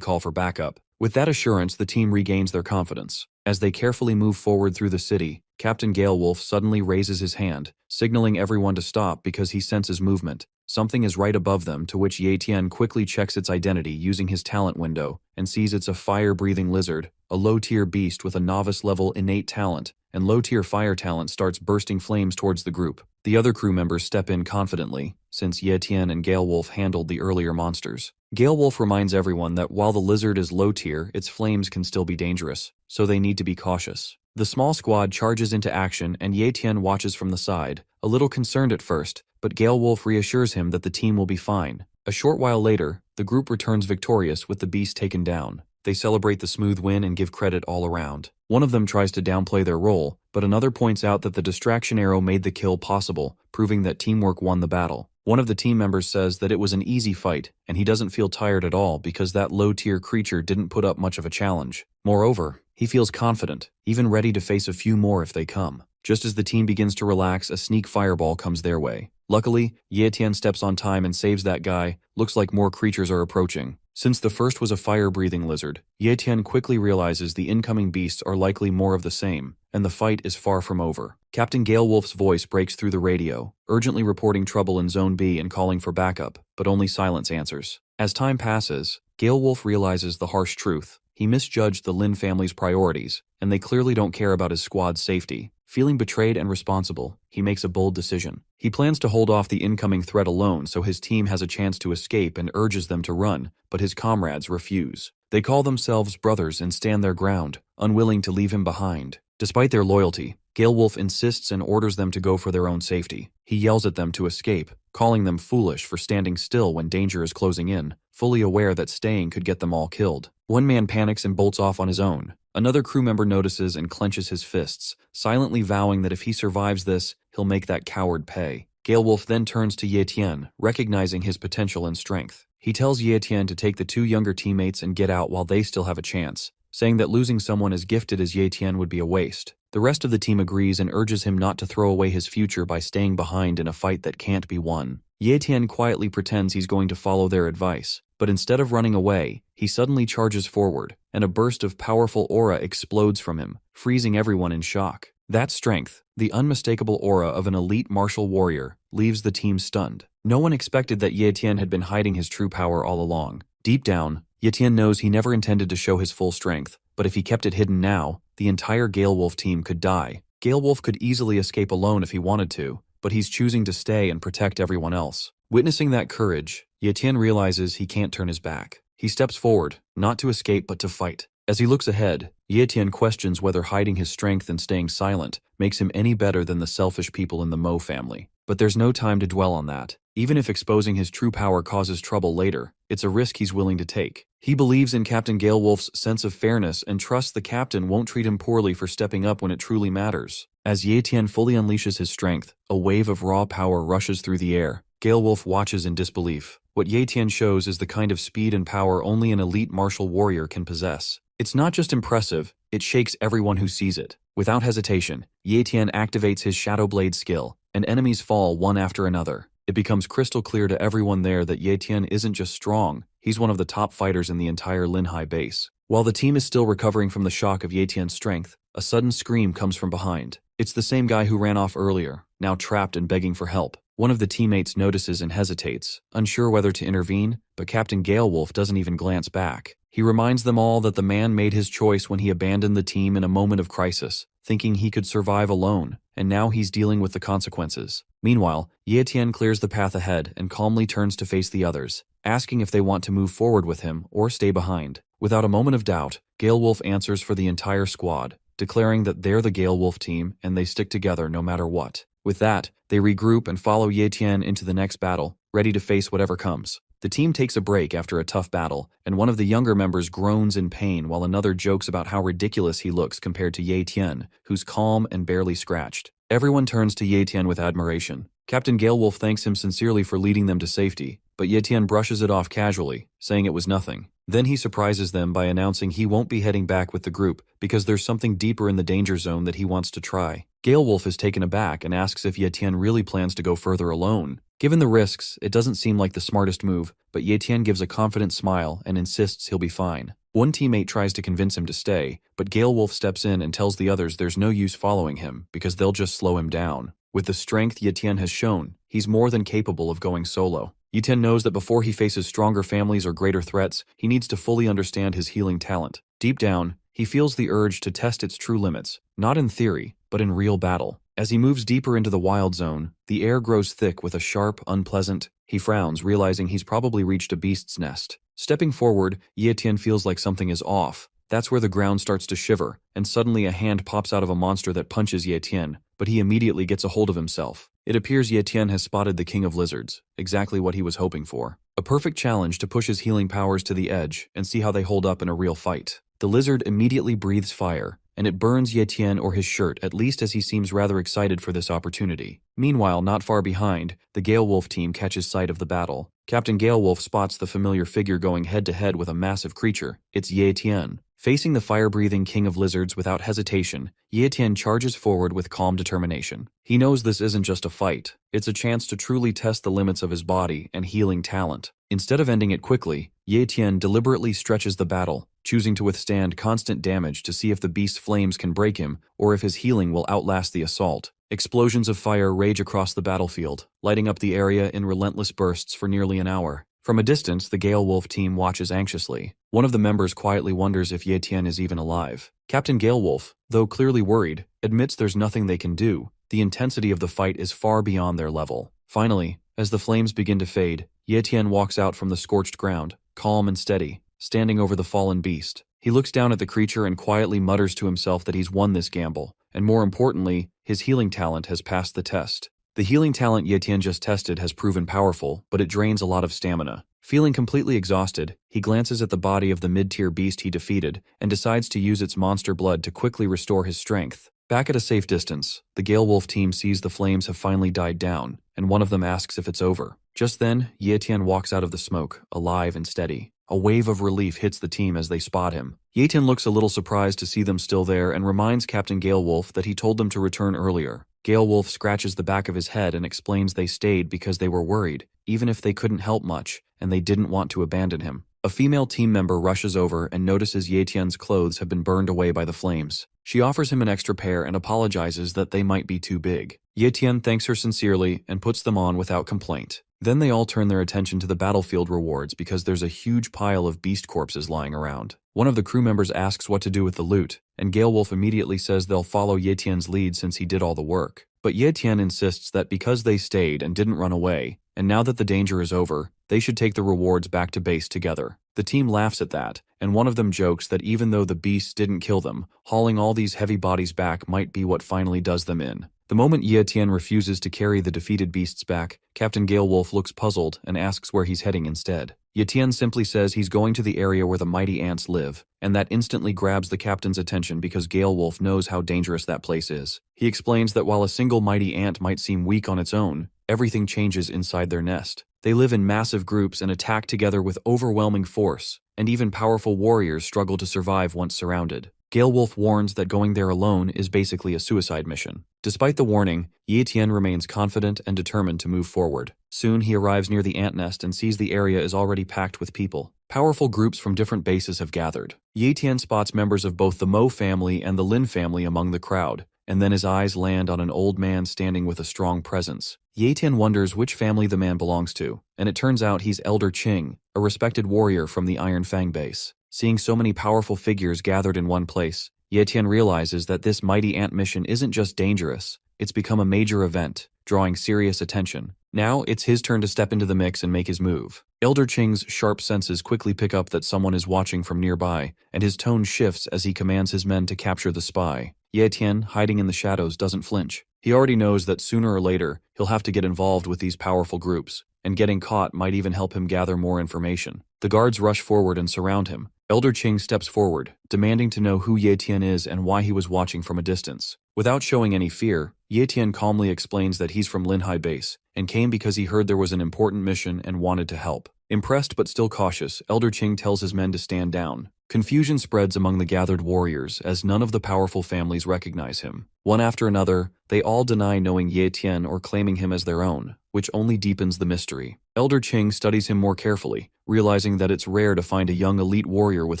call for backup. With that assurance, the team regains their confidence. As they carefully move forward through the city, Captain Gale Wolf suddenly raises his hand, signaling everyone to stop because he senses movement. Something is right above them, to which Ye Tian quickly checks its identity using his talent window and sees it's a fire-breathing lizard, a low-tier beast with a novice-level innate talent, and low-tier fire talent starts bursting flames towards the group. The other crew members step in confidently, since Ye Tian and Gale Wolf handled the earlier monsters. Gale Wolf reminds everyone that while the lizard is low-tier, its flames can still be dangerous, so they need to be cautious. The small squad charges into action and Ye Tian watches from the side, a little concerned at first, but Gale Wolf reassures him that the team will be fine. A short while later, the group returns victorious with the beast taken down. They celebrate the smooth win and give credit all around. One of them tries to downplay their role, but another points out that the distraction arrow made the kill possible, proving that teamwork won the battle. One of the team members says that it was an easy fight, and he doesn't feel tired at all because that low-tier creature didn't put up much of a challenge. Moreover, he feels confident, even ready to face a few more if they come. Just as the team begins to relax, a sneak fireball comes their way. Luckily, Ye Tian steps on time and saves that guy. Looks like more creatures are approaching. Since the first was a fire-breathing lizard, Ye Tian quickly realizes the incoming beasts are likely more of the same, and the fight is far from over. Captain Gale Wolf's voice breaks through the radio, urgently reporting trouble in Zone B and calling for backup, but only silence answers. As time passes, Gale Wolf realizes the harsh truth. He misjudged the Lin family's priorities, and they clearly don't care about his squad's safety. Feeling betrayed and responsible, he makes a bold decision. He plans to hold off the incoming threat alone so his team has a chance to escape and urges them to run, but his comrades refuse. They call themselves brothers and stand their ground, unwilling to leave him behind. Despite their loyalty, Gale Wolf insists and orders them to go for their own safety. He yells at them to escape, calling them foolish for standing still when danger is closing in, fully aware that staying could get them all killed. One man panics and bolts off on his own. Another crew member notices and clenches his fists, silently vowing that if he survives this, he'll make that coward pay. Gale Wolf then turns to Ye Tian, recognizing his potential and strength. He tells Ye Tian to take the 2 younger teammates and get out while they still have a chance, saying that losing someone as gifted as Ye Tian would be a waste. The rest of the team agrees and urges him not to throw away his future by staying behind in a fight that can't be won. Ye Tian quietly pretends he's going to follow their advice, but instead of running away, he suddenly charges forward, and a burst of powerful aura explodes from him, freezing everyone in shock. That strength, the unmistakable aura of an elite martial warrior, leaves the team stunned. No one expected that Ye Tian had been hiding his true power all along. Deep down, Ye Tian knows he never intended to show his full strength, but if he kept it hidden now, the entire Gale Wolf team could die. Gale Wolf could easily escape alone if he wanted to, but he's choosing to stay and protect everyone else. Witnessing that courage, Ye Tian realizes he can't turn his back. He steps forward, not to escape but to fight. As he looks ahead, Ye Tian questions whether hiding his strength and staying silent makes him any better than the selfish people in the Mo family. But there's no time to dwell on that. Even if exposing his true power causes trouble later, it's a risk he's willing to take. He believes in Captain Gale Wolf's sense of fairness and trusts the captain won't treat him poorly for stepping up when it truly matters. As Ye Tian fully unleashes his strength, a wave of raw power rushes through the air. Gale Wolf watches in disbelief. What Ye Tian shows is the kind of speed and power only an elite martial warrior can possess. It's not just impressive, it shakes everyone who sees it. Without hesitation, Ye Tian activates his Shadow Blade skill, and enemies fall one after another. It becomes crystal clear to everyone there that Ye Tian isn't just strong, he's one of the top fighters in the entire Linhai base. While the team is still recovering from the shock of Ye Tian's strength, a sudden scream comes from behind. It's the same guy who ran off earlier, now trapped and begging for help. One of the teammates notices and hesitates, unsure whether to intervene, but Captain Gale Wolf doesn't even glance back. He reminds them all that the man made his choice when he abandoned the team in a moment of crisis, thinking he could survive alone, and now he's dealing with the consequences. Meanwhile, Ye Tian clears the path ahead and calmly turns to face the others, asking if they want to move forward with him or stay behind. Without a moment of doubt, Gale Wolf answers for the entire squad, declaring that they're the Gale Wolf team and they stick together no matter what. With that, they regroup and follow Ye Tian into the next battle, ready to face whatever comes. The team takes a break after a tough battle, and one of the younger members groans in pain while another jokes about how ridiculous he looks compared to Ye Tian, who's calm and barely scratched. Everyone turns to Ye Tian with admiration. Captain Galewolf thanks him sincerely for leading them to safety, but Ye Tian brushes it off casually, saying it was nothing. Then he surprises them by announcing he won't be heading back with the group because there's something deeper in the danger zone that he wants to try. Galewolf is taken aback and asks if Ye Tian really plans to go further alone. Given the risks, it doesn't seem like the smartest move, but Ye Tian gives a confident smile and insists he'll be fine. One teammate tries to convince him to stay, but Galewolf steps in and tells the others there's no use following him because they'll just slow him down. With the strength Ye Tian has shown, he's more than capable of going solo. Ye Tian knows that before he faces stronger families or greater threats, he needs to fully understand his healing talent. Deep down, he feels the urge to test its true limits, not in theory, but in real battle. As he moves deeper into the wild zone, the air grows thick with a sharp, unpleasant. He frowns, realizing he's probably reached a beast's nest. Stepping forward, Ye Tian feels like something is off. That's where the ground starts to shiver, and suddenly a hand pops out of a monster that punches Ye Tian, but he immediately gets a hold of himself. It appears Ye Tian has spotted the King of Lizards, exactly what he was hoping for. A perfect challenge to push his healing powers to the edge and see how they hold up in a real fight. The lizard immediately breathes fire, and it burns Ye Tian or his shirt, at least as he seems rather excited for this opportunity. Meanwhile, not far behind, the Galewolf team catches sight of the battle. Captain Galewolf spots the familiar figure going head-to-head with a massive creature. It's Ye Tian. Facing the fire-breathing King of Lizards without hesitation, Ye Tian charges forward with calm determination. He knows this isn't just a fight, it's a chance to truly test the limits of his body and healing talent. Instead of ending it quickly, Ye Tian deliberately stretches the battle, choosing to withstand constant damage to see if the beast's flames can break him or if his healing will outlast the assault. Explosions of fire rage across the battlefield, lighting up the area in relentless bursts for nearly an hour. From a distance, the Galewolf team watches anxiously. One of the members quietly wonders if Ye Tian is even alive. Captain Galewolf, though clearly worried, admits there's nothing they can do. The intensity of the fight is far beyond their level. Finally, as the flames begin to fade, Ye Tian walks out from the scorched ground, calm and steady, standing over the fallen beast. He looks down at the creature and quietly mutters to himself that he's won this gamble, and more importantly, his healing talent has passed the test. The healing talent Ye Tian just tested has proven powerful, but it drains a lot of stamina. Feeling completely exhausted, he glances at the body of the mid-tier beast he defeated and decides to use its monster blood to quickly restore his strength. Back at a safe distance, the Galewolf team sees the flames have finally died down, and one of them asks if it's over. Just then, Ye Tian walks out of the smoke, alive and steady. A wave of relief hits the team as they spot him. Ye Tian looks a little surprised to see them still there and reminds Captain Galewolf that he told them to return earlier. Galewolf scratches the back of his head and explains they stayed because they were worried, even if they couldn't help much, and they didn't want to abandon him. A female team member rushes over and notices Ye Tian's clothes have been burned away by the flames. She offers him an extra pair and apologizes that they might be too big. Ye Tian thanks her sincerely and puts them on without complaint. Then they all turn their attention to the battlefield rewards because there's a huge pile of beast corpses lying around. One of the crew members asks what to do with the loot, and Galewolf immediately says they'll follow Ye Tian's lead since he did all the work. But Ye Tian insists that because they stayed and didn't run away, and now that the danger is over, they should take the rewards back to base together. The team laughs at that, and one of them jokes that even though the beasts didn't kill them, hauling all these heavy bodies back might be what finally does them in. The moment Ye Tian refuses to carry the defeated beasts back, Captain Galewolf looks puzzled and asks where he's heading instead. Ye Tian simply says he's going to the area where the mighty ants live, and that instantly grabs the captain's attention because Galewolf knows how dangerous that place is. He explains that while a single mighty ant might seem weak on its own, everything changes inside their nest. They live in massive groups and attack together with overwhelming force, and even powerful warriors struggle to survive once surrounded. Galewolf warns that going there alone is basically a suicide mission. Despite the warning, Ye Tian remains confident and determined to move forward. Soon he arrives near the ant nest and sees the area is already packed with people. Powerful groups from different bases have gathered. Ye Tian spots members of both the Mo family and the Lin family among the crowd, and then his eyes land on an old man standing with a strong presence. Ye Tian wonders which family the man belongs to, and it turns out he's Elder Qing, a respected warrior from the Iron Fang base. Seeing so many powerful figures gathered in one place, Ye Tian realizes that this mighty ant mission isn't just dangerous, it's become a major event, drawing serious attention. Now, it's his turn to step into the mix and make his move. Elder Qing's sharp senses quickly pick up that someone is watching from nearby, and his tone shifts as he commands his men to capture the spy. Ye Tian, hiding in the shadows, doesn't flinch. He already knows that sooner or later, he'll have to get involved with these powerful groups, and getting caught might even help him gather more information. The guards rush forward and surround him. Elder Qing steps forward, demanding to know who Ye Tian is and why he was watching from a distance. Without showing any fear, Ye Tian calmly explains that he's from Linhai Base, and came because he heard there was an important mission and wanted to help. Impressed but still cautious, Elder Qing tells his men to stand down. Confusion spreads among the gathered warriors as none of the powerful families recognize him. One after another, they all deny knowing Ye Tian or claiming him as their own, which only deepens the mystery. Elder Qing studies him more carefully, realizing that it's rare to find a young elite warrior with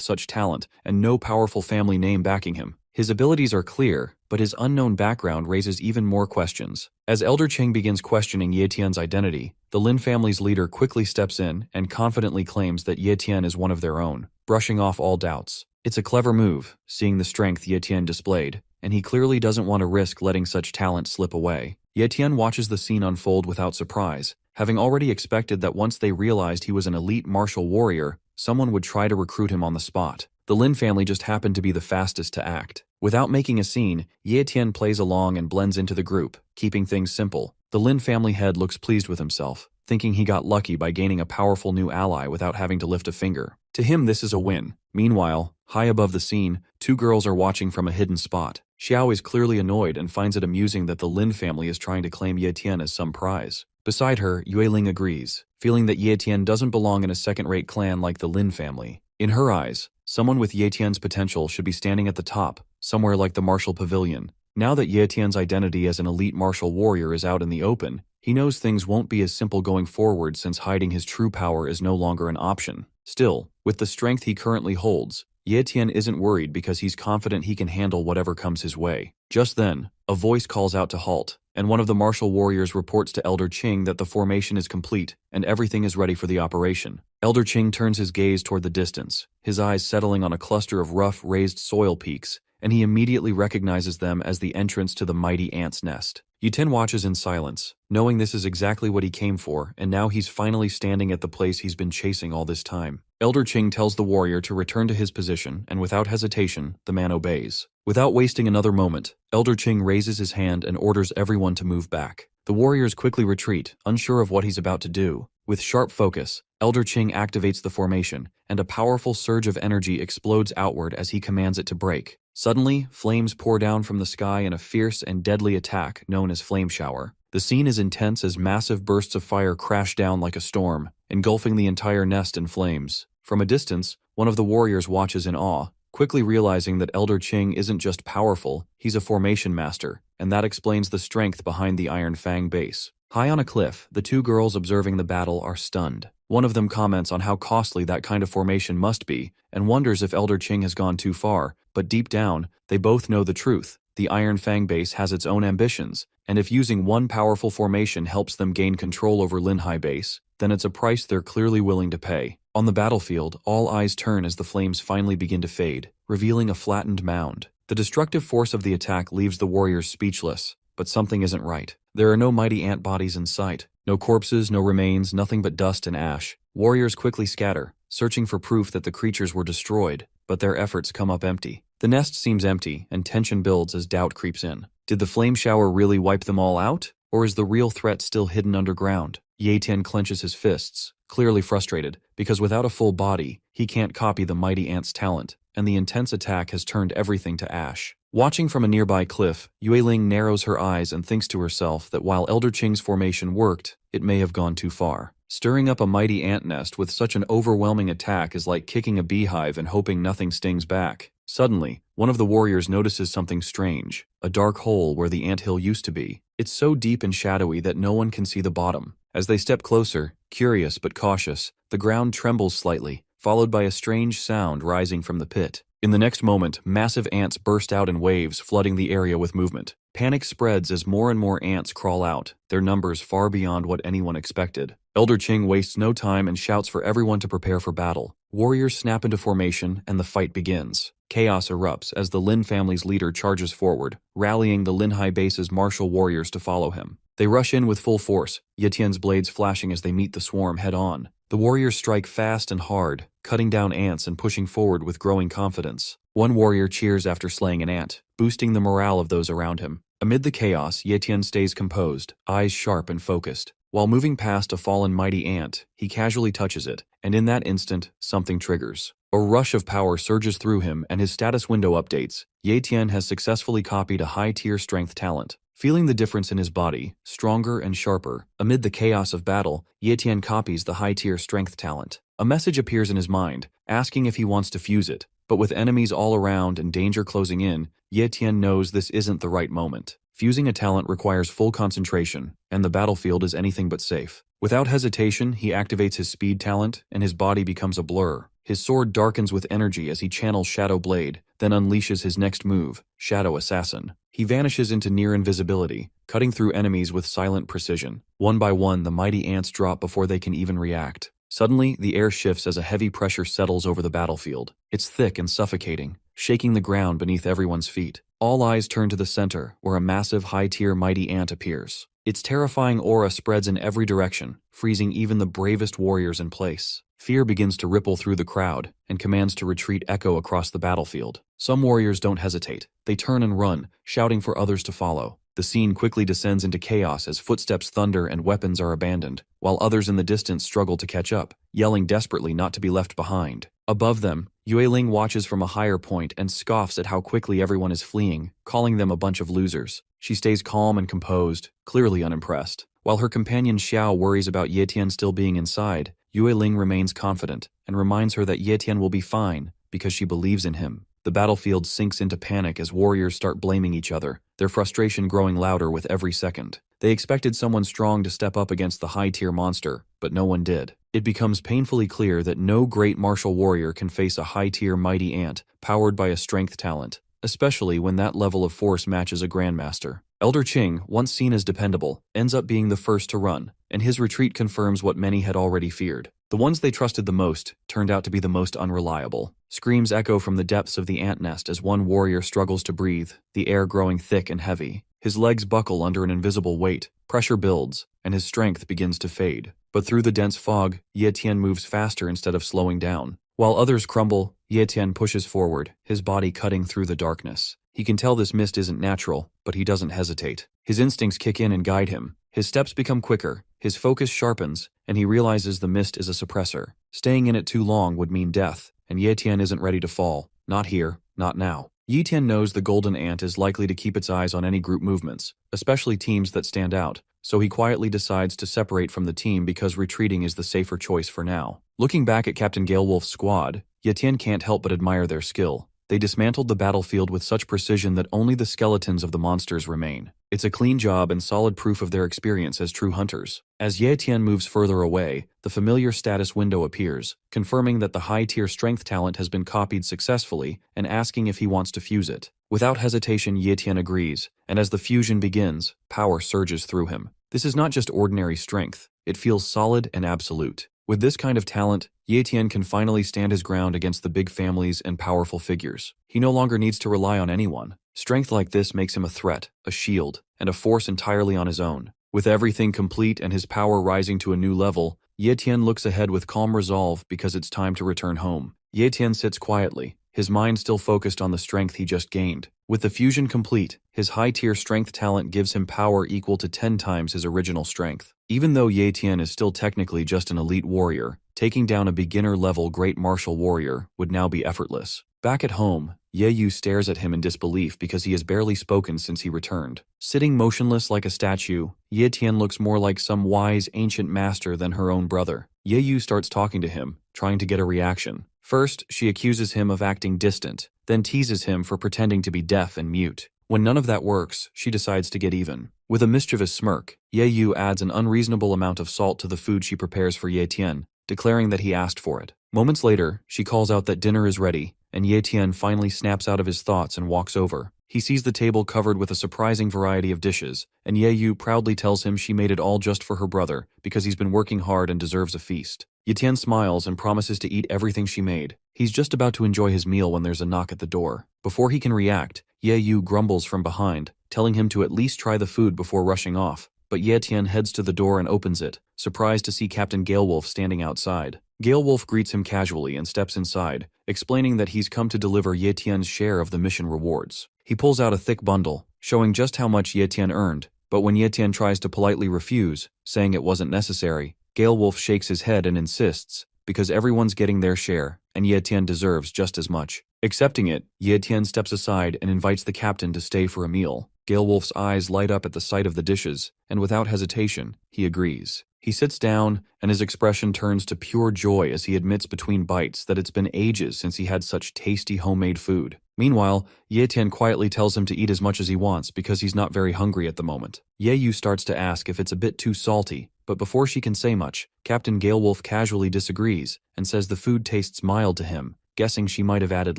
such talent and no powerful family name backing him. His abilities are clear, but his unknown background raises even more questions. As Elder Qing begins questioning Ye Tian's identity, the Lin family's leader quickly steps in and confidently claims that Ye Tian is one of their own, brushing off all doubts. It's a clever move, seeing the strength Ye Tian displayed, and he clearly doesn't want to risk letting such talent slip away. Ye Tian watches the scene unfold without surprise, having already expected that once they realized he was an elite martial warrior, someone would try to recruit him on the spot. The Lin family just happened to be the fastest to act. Without making a scene, Ye Tian plays along and blends into the group, keeping things simple. The Lin family head looks pleased with himself, thinking he got lucky by gaining a powerful new ally without having to lift a finger. To him, this is a win. Meanwhile, high above the scene, two girls are watching from a hidden spot. Xiao is clearly annoyed and finds it amusing that the Lin family is trying to claim Ye Tian as some prize. Beside her, Yueling agrees, feeling that Ye Tian doesn't belong in a second-rate clan like the Lin family. In her eyes, someone with Ye Tian's potential should be standing at the top, somewhere like the martial pavilion. Now that Ye Tian's identity as an elite martial warrior is out in the open, he knows things won't be as simple going forward since hiding his true power is no longer an option. Still, with the strength he currently holds, Ye Tian isn't worried because he's confident he can handle whatever comes his way. Just then, a voice calls out to halt, and one of the martial warriors reports to Elder Qing that the formation is complete and everything is ready for the operation. Elder Qing turns his gaze toward the distance, his eyes settling on a cluster of rough, raised soil peaks, and he immediately recognizes them as the entrance to the mighty ant's nest. Yuten watches in silence, knowing this is exactly what he came for, and now he's finally standing at the place he's been chasing all this time. Elder Qing tells the warrior to return to his position, and without hesitation, the man obeys. Without wasting another moment, Elder Qing raises his hand and orders everyone to move back. The warriors quickly retreat, unsure of what he's about to do. With sharp focus, Elder Qing activates the formation, and a powerful surge of energy explodes outward as he commands it to break. Suddenly, flames pour down from the sky in a fierce and deadly attack known as Flame Shower. The scene is intense as massive bursts of fire crash down like a storm, engulfing the entire nest in flames. From a distance, one of the warriors watches in awe, quickly realizing that Elder Qing isn't just powerful, he's a formation master, and that explains the strength behind the Iron Fang base. High on a cliff, the two girls observing the battle are stunned. One of them comments on how costly that kind of formation must be, and wonders if Elder Qing has gone too far, but deep down, they both know the truth. The Iron Fang base has its own ambitions, and if using one powerful formation helps them gain control over Linhai base, then it's a price they're clearly willing to pay. On the battlefield, all eyes turn as the flames finally begin to fade, revealing a flattened mound. The destructive force of the attack leaves the warriors speechless, but something isn't right. There are no mighty ant bodies in sight. No corpses, no remains, nothing but dust and ash. Warriors quickly scatter, searching for proof that the creatures were destroyed, but their efforts come up empty. The nest seems empty, and tension builds as doubt creeps in. Did the flame shower really wipe them all out? Or is the real threat still hidden underground? Ye Tian clenches his fists, clearly frustrated, because without a full body, he can't copy the mighty ant's talent, and the intense attack has turned everything to ash. Watching from a nearby cliff, Yueling narrows her eyes and thinks to herself that while Elder Qing's formation worked, it may have gone too far. Stirring up a mighty ant nest with such an overwhelming attack is like kicking a beehive and hoping nothing stings back. Suddenly, one of the warriors notices something strange, a dark hole where the anthill used to be. It's so deep and shadowy that no one can see the bottom. As they step closer, curious but cautious, the ground trembles slightly, followed by a strange sound rising from the pit. In the next moment, massive ants burst out in waves, flooding the area with movement. Panic spreads as more and more ants crawl out, their numbers far beyond what anyone expected. Elder Qing wastes no time and shouts for everyone to prepare for battle. Warriors snap into formation, and the fight begins. Chaos erupts as the Lin family's leader charges forward, rallying the Linhai base's martial warriors to follow him. They rush in with full force, Ye Tian's blades flashing as they meet the swarm head-on. The warriors strike fast and hard, cutting down ants and pushing forward with growing confidence. One warrior cheers after slaying an ant, boosting the morale of those around him. Amid the chaos, Ye Tian stays composed, eyes sharp and focused. While moving past a fallen mighty ant, he casually touches it, and in that instant, something triggers. A rush of power surges through him and his status window updates. Ye Tian has successfully copied a high-tier strength talent. Feeling the difference in his body, stronger and sharper, amid the chaos of battle, Ye Tian copies the high-tier strength talent. A message appears in his mind, asking if he wants to fuse it, but with enemies all around and danger closing in, Ye Tian knows this isn't the right moment. Fusing a talent requires full concentration, and the battlefield is anything but safe. Without hesitation, he activates his speed talent, and his body becomes a blur. His sword darkens with energy as he channels Shadow Blade, then unleashes his next move, Shadow Assassin. He vanishes into near invisibility, cutting through enemies with silent precision. One by one, the mighty ants drop before they can even react. Suddenly, the air shifts as a heavy pressure settles over the battlefield. It's thick and suffocating, shaking the ground beneath everyone's feet. All eyes turn to the center, where a massive high-tier mighty ant appears. Its terrifying aura spreads in every direction, freezing even the bravest warriors in place. Fear begins to ripple through the crowd, and commands to retreat echo across the battlefield. Some warriors don't hesitate. They turn and run, shouting for others to follow. The scene quickly descends into chaos as footsteps thunder and weapons are abandoned, while others in the distance struggle to catch up, yelling desperately not to be left behind. Above them, Yueling watches from a higher point and scoffs at how quickly everyone is fleeing, calling them a bunch of losers. She stays calm and composed, clearly unimpressed. While her companion Xiao worries about Ye Tian still being inside, Yueling remains confident and reminds her that Ye Tian will be fine because she believes in him. The battlefield sinks into panic as warriors start blaming each other, their frustration growing louder with every second. They expected someone strong to step up against the high-tier monster, but no one did. It becomes painfully clear that no great martial warrior can face a high-tier mighty ant powered by a strength talent, especially when that level of force matches a grandmaster. Elder Qing, once seen as dependable, ends up being the first to run, and his retreat confirms what many had already feared. The ones they trusted the most turned out to be the most unreliable. Screams echo from the depths of the ant nest as one warrior struggles to breathe, the air growing thick and heavy. His legs buckle under an invisible weight, pressure builds, and his strength begins to fade. But through the dense fog, Ye Tian moves faster instead of slowing down. While others crumble, Ye Tian pushes forward, his body cutting through the darkness. He can tell this mist isn't natural, but he doesn't hesitate. His instincts kick in and guide him. His steps become quicker, his focus sharpens, and he realizes the mist is a suppressor. Staying in it too long would mean death, and Ye Tian isn't ready to fall. Not here, not now. Ye Tian knows the golden ant is likely to keep its eyes on any group movements, especially teams that stand out, so he quietly decides to separate from the team because retreating is the safer choice for now. Looking back at Captain Galewolf's squad, Ye Tian can't help but admire their skill. They dismantled the battlefield with such precision that only the skeletons of the monsters remain. It's a clean job and solid proof of their experience as true hunters. As Ye Tian moves further away, the familiar status window appears, confirming that the high-tier strength talent has been copied successfully and asking if he wants to fuse it. Without hesitation, Ye Tian agrees, and as the fusion begins, power surges through him. This is not just ordinary strength, it feels solid and absolute. With this kind of talent, Ye Tian can finally stand his ground against the big families and powerful figures. He no longer needs to rely on anyone. Strength like this makes him a threat, a shield, and a force entirely on his own. With everything complete and his power rising to a new level, Ye Tian looks ahead with calm resolve because it's time to return home. Ye Tian sits quietly, his mind still focused on the strength he just gained. With the fusion complete, his high-tier strength talent gives him power equal to 10 times his original strength. Even though Ye Tian is still technically just an elite warrior, taking down a beginner-level great martial warrior would now be effortless. Back at home, Ye Yu stares at him in disbelief because he has barely spoken since he returned. Sitting motionless like a statue, Ye Tian looks more like some wise ancient master than her own brother. Ye Yu starts talking to him, trying to get a reaction. First, she accuses him of acting distant, then teases him for pretending to be deaf and mute. When none of that works, she decides to get even. With a mischievous smirk, Ye Yu adds an unreasonable amount of salt to the food she prepares for Ye Tian, declaring that he asked for it. Moments later, she calls out that dinner is ready, and Ye Tian finally snaps out of his thoughts and walks over. He sees the table covered with a surprising variety of dishes, and Ye Yu proudly tells him she made it all just for her brother because he's been working hard and deserves a feast. Ye Tian smiles and promises to eat everything she made. He's just about to enjoy his meal when there's a knock at the door. Before he can react, Ye Yu grumbles from behind, telling him to at least try the food before rushing off. But Ye Tian heads to the door and opens it, surprised to see Captain Galewolf standing outside. Galewolf greets him casually and steps inside, explaining that he's come to deliver Ye Tian's share of the mission rewards. He pulls out a thick bundle, showing just how much Ye Tian earned, but when Ye Tian tries to politely refuse, saying it wasn't necessary, Gale Wolf shakes his head and insists, because everyone's getting their share, and Ye Tian deserves just as much. Accepting it, Ye Tian steps aside and invites the captain to stay for a meal. Gale Wolf's eyes light up at the sight of the dishes, and without hesitation, he agrees. He sits down, and his expression turns to pure joy as he admits between bites that it's been ages since he had such tasty homemade food. Meanwhile, Ye Tian quietly tells him to eat as much as he wants because he's not very hungry at the moment. Ye Yu starts to ask if it's a bit too salty, but before she can say much, Captain Gale Wolf casually disagrees and says the food tastes mild to him, guessing she might have added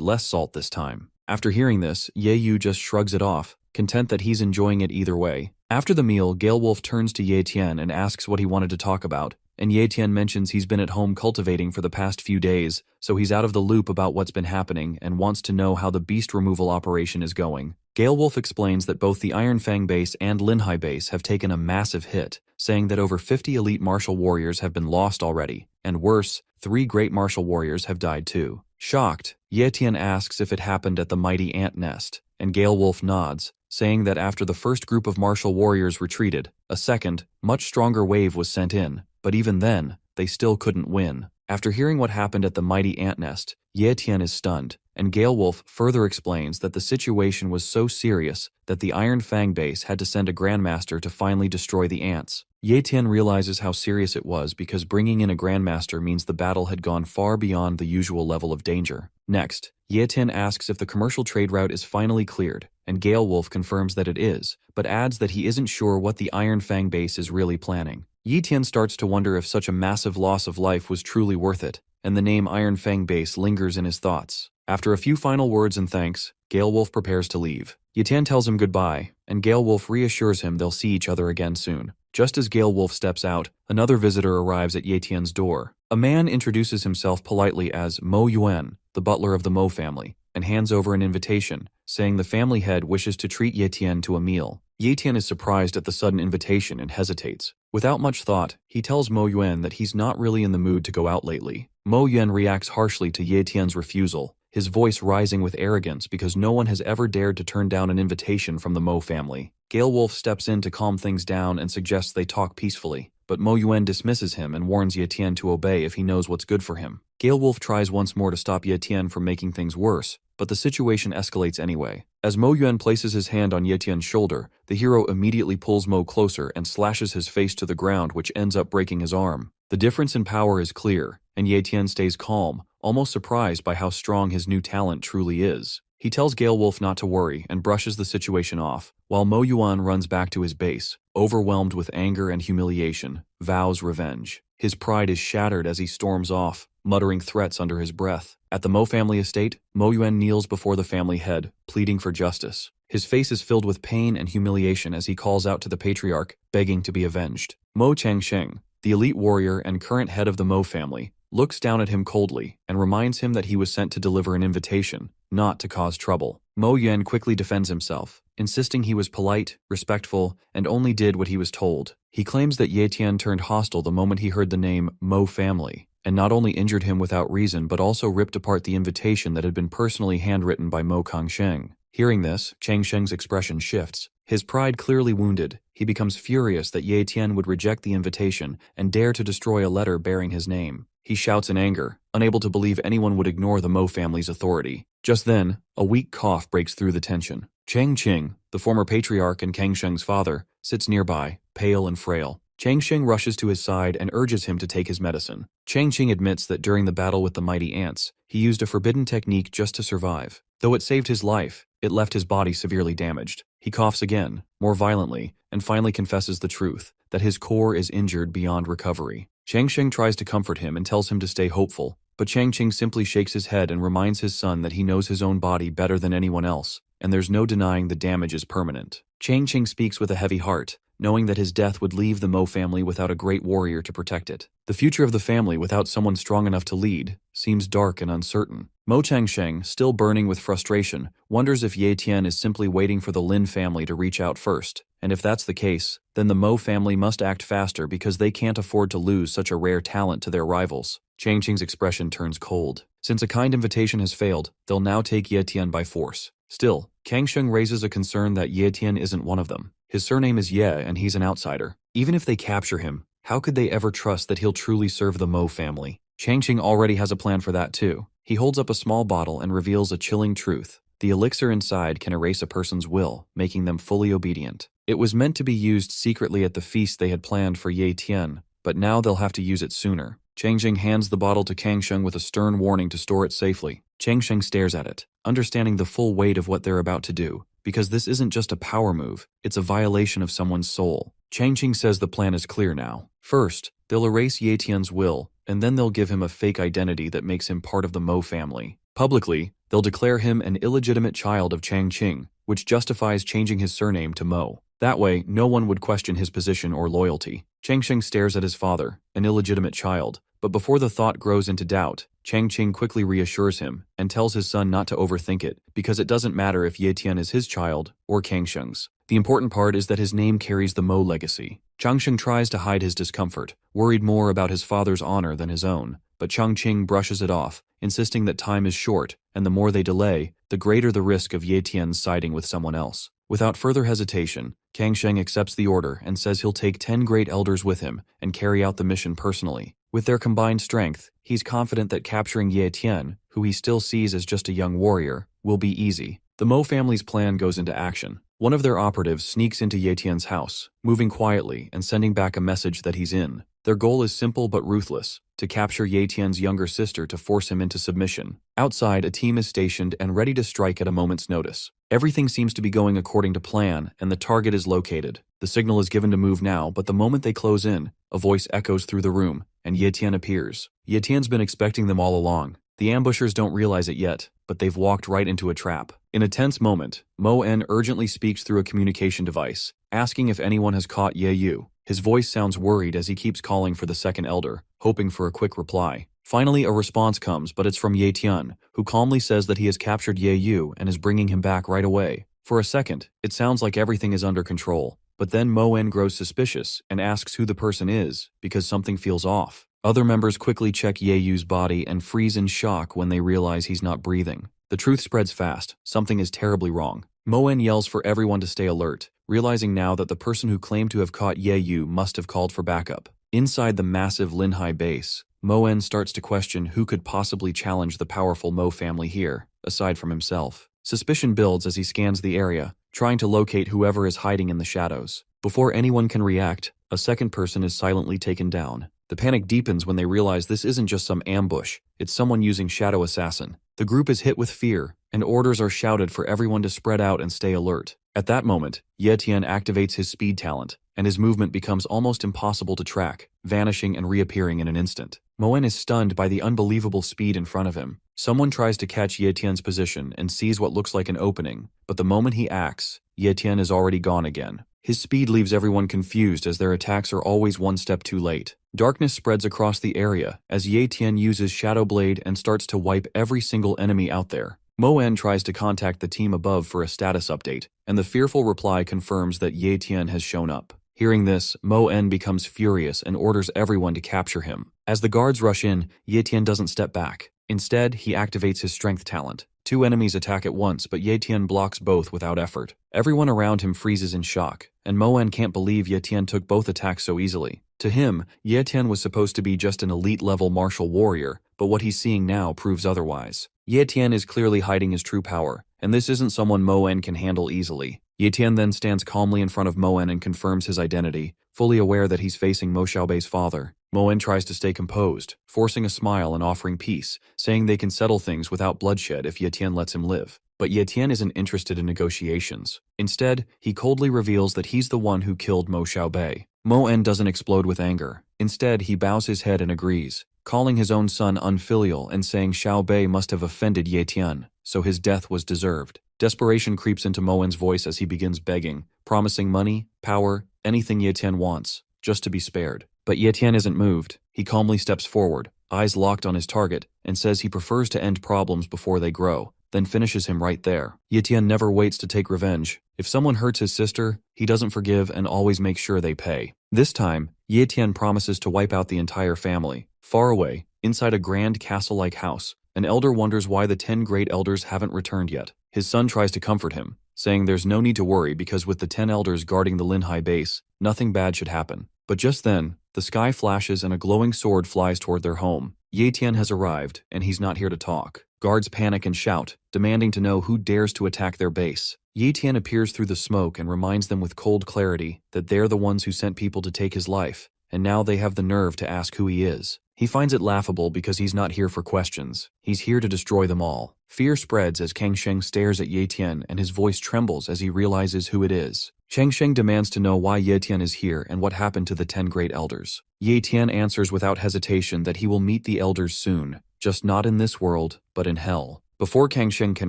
less salt this time. After hearing this, Ye Yu just shrugs it off, content that he's enjoying it either way. After the meal, Gale Wolf turns to Ye Tian and asks what he wanted to talk about, and Ye Tian mentions he's been at home cultivating for the past few days, so he's out of the loop about what's been happening and wants to know how the beast removal operation is going. Gale Wolf explains that both the Iron Fang base and Linhai base have taken a massive hit, saying that over 50 elite martial warriors have been lost already, and worse, 3 great martial warriors have died too. Shocked, Ye Tian asks if it happened at the mighty ant nest, and Gale Wolf nods, saying that after the first group of martial warriors retreated, a second, much stronger wave was sent in, but even then, they still couldn't win. After hearing what happened at the mighty ant nest, Ye Tian is stunned, and Gale Wolf further explains that the situation was so serious that the Iron Fang base had to send a Grandmaster to finally destroy the ants. Ye Tian realizes how serious it was because bringing in a Grandmaster means the battle had gone far beyond the usual level of danger. Next, Ye Tian asks if the commercial trade route is finally cleared, and Gale Wolf confirms that it is, but adds that he isn't sure what the Iron Fang base is really planning. Ye Tian starts to wonder if such a massive loss of life was truly worth it, and the name Iron Fang base lingers in his thoughts. After a few final words and thanks, Gale Wolf prepares to leave. Ye Tian tells him goodbye, and Gale Wolf reassures him they'll see each other again soon. Just as Gale Wolf steps out, another visitor arrives at Ye Tian's door. A man introduces himself politely as Mo Yuan, the butler of the Mo family, and hands over an invitation, saying the family head wishes to treat Ye Tian to a meal. Ye Tian is surprised at the sudden invitation and hesitates. Without much thought, he tells Mo Yuan that he's not really in the mood to go out lately. Mo Yuan reacts harshly to Ye Tian's refusal, his voice rising with arrogance because no one has ever dared to turn down an invitation from the Mo family. Gale Wolf steps in to calm things down and suggests they talk peacefully, but Mo Yuan dismisses him and warns Ye Tian to obey if he knows what's good for him. Gale Wolf tries once more to stop Ye Tian from making things worse, but the situation escalates anyway. As Mo Yuan places his hand on Ye Tian's shoulder, the hero immediately pulls Mo closer and slashes his face to the ground, which ends up breaking his arm. The difference in power is clear, and Ye Tian stays calm, almost surprised by how strong his new talent truly is. He tells Gale Wolf not to worry and brushes the situation off, while Mo Yuan runs back to his base, overwhelmed with anger and humiliation, vows revenge. His pride is shattered as he storms off, muttering threats under his breath. At the Mo family estate, Mo Yuan kneels before the family head, pleading for justice. His face is filled with pain and humiliation as he calls out to the patriarch, begging to be avenged. Mo Changsheng, the elite warrior and current head of the Mo family, looks down at him coldly and reminds him that he was sent to deliver an invitation, not to cause trouble. Mo Yuan quickly defends himself, insisting he was polite, respectful, and only did what he was told. He claims that Ye Tian turned hostile the moment he heard the name Mo family, and not only injured him without reason but also ripped apart the invitation that had been personally handwritten by Mo Kangsheng. Hearing this, Changsheng's expression shifts. His pride clearly wounded, he becomes furious that Ye Tian would reject the invitation and dare to destroy a letter bearing his name. He shouts in anger, unable to believe anyone would ignore the Mo family's authority. Just then, a weak cough breaks through the tension. Chang Qing, the former patriarch and Kangsheng's father, sits nearby, pale and frail. Changsheng rushes to his side and urges him to take his medicine. Changqing admits that during the battle with the mighty ants, he used a forbidden technique just to survive. Though it saved his life, it left his body severely damaged. He coughs again, more violently, and finally confesses the truth, that his core is injured beyond recovery. Changsheng tries to comfort him and tells him to stay hopeful, but Changqing simply shakes his head and reminds his son that he knows his own body better than anyone else, and there's no denying the damage is permanent. Changqing speaks with a heavy heart, knowing that his death would leave the Mo family without a great warrior to protect it. The future of the family without someone strong enough to lead seems dark and uncertain. Mo Changsheng, still burning with frustration, wonders if Ye Tian is simply waiting for the Lin family to reach out first, and if that's the case, then the Mo family must act faster because they can't afford to lose such a rare talent to their rivals. Changqing's expression turns cold. Since a kind invitation has failed, they'll now take Ye Tian by force. Still, Kang Sheng raises a concern that Ye Tian isn't one of them. His surname is Ye and he's an outsider. Even if they capture him, how could they ever trust that he'll truly serve the Mo family? Changqing already has a plan for that too. He holds up a small bottle and reveals a chilling truth. The elixir inside can erase a person's will, making them fully obedient. It was meant to be used secretly at the feast they had planned for Ye Tian, but now they'll have to use it sooner. Changqing hands the bottle to Kang Sheng with a stern warning to store it safely. Changqing stares at it, understanding the full weight of what they're about to do, because this isn't just a power move, it's a violation of someone's soul. Changqing says the plan is clear now. First, they'll erase Ye Tian's will, and then they'll give him a fake identity that makes him part of the Mo family. Publicly, they'll declare him an illegitimate child of Changqing, which justifies changing his surname to Mo. That way, no one would question his position or loyalty. Changqing stares at his father, an illegitimate child, but before the thought grows into doubt, Changqing quickly reassures him and tells his son not to overthink it, because it doesn't matter if Ye Tian is his child or Kang Sheng's. The important part is that his name carries the Mo legacy. Changqing tries to hide his discomfort, worried more about his father's honor than his own, but Changqing brushes it off, insisting that time is short, and the more they delay, the greater the risk of Ye Tian's siding with someone else. Without further hesitation, Kang Sheng accepts the order and says he'll take 10 great elders with him and carry out the mission personally. With their combined strength, he's confident that capturing Ye Tian, who he still sees as just a young warrior, will be easy. The Mo family's plan goes into action. One of their operatives sneaks into Ye Tian's house, moving quietly and sending back a message that he's in. Their goal is simple but ruthless: to capture Ye Tian's younger sister to force him into submission. Outside, a team is stationed and ready to strike at a moment's notice. Everything seems to be going according to plan, and the target is located. The signal is given to move now, but the moment they close in, a voice echoes through the room, and Ye Tian appears. Ye Tian's been expecting them all along. The ambushers don't realize it yet, but they've walked right into a trap. In a tense moment, Mo En urgently speaks through a communication device, asking if anyone has caught Ye Yu. His voice sounds worried as he keeps calling for the second elder, hoping for a quick reply. Finally, a response comes, but it's from Ye Tian, who calmly says that he has captured Ye Yu and is bringing him back right away. For a second, it sounds like everything is under control, but then Mo En grows suspicious and asks who the person is, because something feels off. Other members quickly check Ye Yu's body and freeze in shock when they realize he's not breathing. The truth spreads fast. Something is terribly wrong. Mo En yells for everyone to stay alert, realizing now that the person who claimed to have caught Ye Yu must have called for backup. Inside the massive Linhai base, Mo En starts to question who could possibly challenge the powerful Mo family here, aside from himself. Suspicion builds as he scans the area, trying to locate whoever is hiding in the shadows. Before anyone can react, a second person is silently taken down. The panic deepens when they realize this isn't just some ambush, it's someone using Shadow Assassin. The group is hit with fear, and orders are shouted for everyone to spread out and stay alert. At that moment, Ye Tian activates his speed talent, and his movement becomes almost impossible to track, vanishing and reappearing in an instant. Mo En is stunned by the unbelievable speed in front of him. Someone tries to catch Ye Tian's position and sees what looks like an opening, but the moment he acts, Ye Tian is already gone again. His speed leaves everyone confused as their attacks are always one step too late. Darkness spreads across the area as Ye Tian uses Shadow Blade and starts to wipe every single enemy out there. Mo En tries to contact the team above for a status update, and the fearful reply confirms that Ye Tian has shown up. Hearing this, Mo En becomes furious and orders everyone to capture him. As the guards rush in, Ye Tian doesn't step back. Instead, he activates his strength talent. Two enemies attack at once, but Ye Tian blocks both without effort. Everyone around him freezes in shock, and Mo En can't believe Ye Tian took both attacks so easily. To him, Ye Tian was supposed to be just an elite-level martial warrior, but what he's seeing now proves otherwise. Ye Tian is clearly hiding his true power, and this isn't someone Mo En can handle easily. Ye Tian then stands calmly in front of Mo En and confirms his identity, fully aware that he's facing Mo Xiaobei's father. Mo En tries to stay composed, forcing a smile and offering peace, saying they can settle things without bloodshed if Ye Tian lets him live. But Ye Tian isn't interested in negotiations. Instead, he coldly reveals that he's the one who killed Mo Xiaobei. Mo En doesn't explode with anger. Instead, he bows his head and agrees, calling his own son unfilial and saying Xiaobei must have offended Ye Tian, so his death was deserved. Desperation creeps into Mo En's voice as he begins begging, promising money, power, anything Ye Tian wants, just to be spared. But Ye Tian isn't moved. He calmly steps forward, eyes locked on his target, and says he prefers to end problems before they grow, then finishes him right there. Ye Tian never waits to take revenge. If someone hurts his sister, he doesn't forgive and always makes sure they pay. This time, Ye Tian promises to wipe out the entire family. Far away, inside a grand castle-like house, An elder wonders why the 10 great elders haven't returned yet. His son tries to comfort him, saying there's no need to worry because with the 10 elders guarding the Linhai base, nothing bad should happen. But just then, the sky flashes and a glowing sword flies toward their home. Ye Tian has arrived, and he's not here to talk. Guards panic and shout, demanding to know who dares to attack their base. Ye Tian appears through the smoke and reminds them with cold clarity that they're the ones who sent people to take his life, and now they have the nerve to ask who he is. He finds it laughable because he's not here for questions. He's here to destroy them all. Fear spreads as Kang Sheng stares at Ye Tian and his voice trembles as he realizes who it is. Chang Sheng demands to know why Ye Tian is here and what happened to the 10 great elders. Ye Tian answers without hesitation that he will meet the elders soon, just not in this world, but in hell. Before Kang Sheng can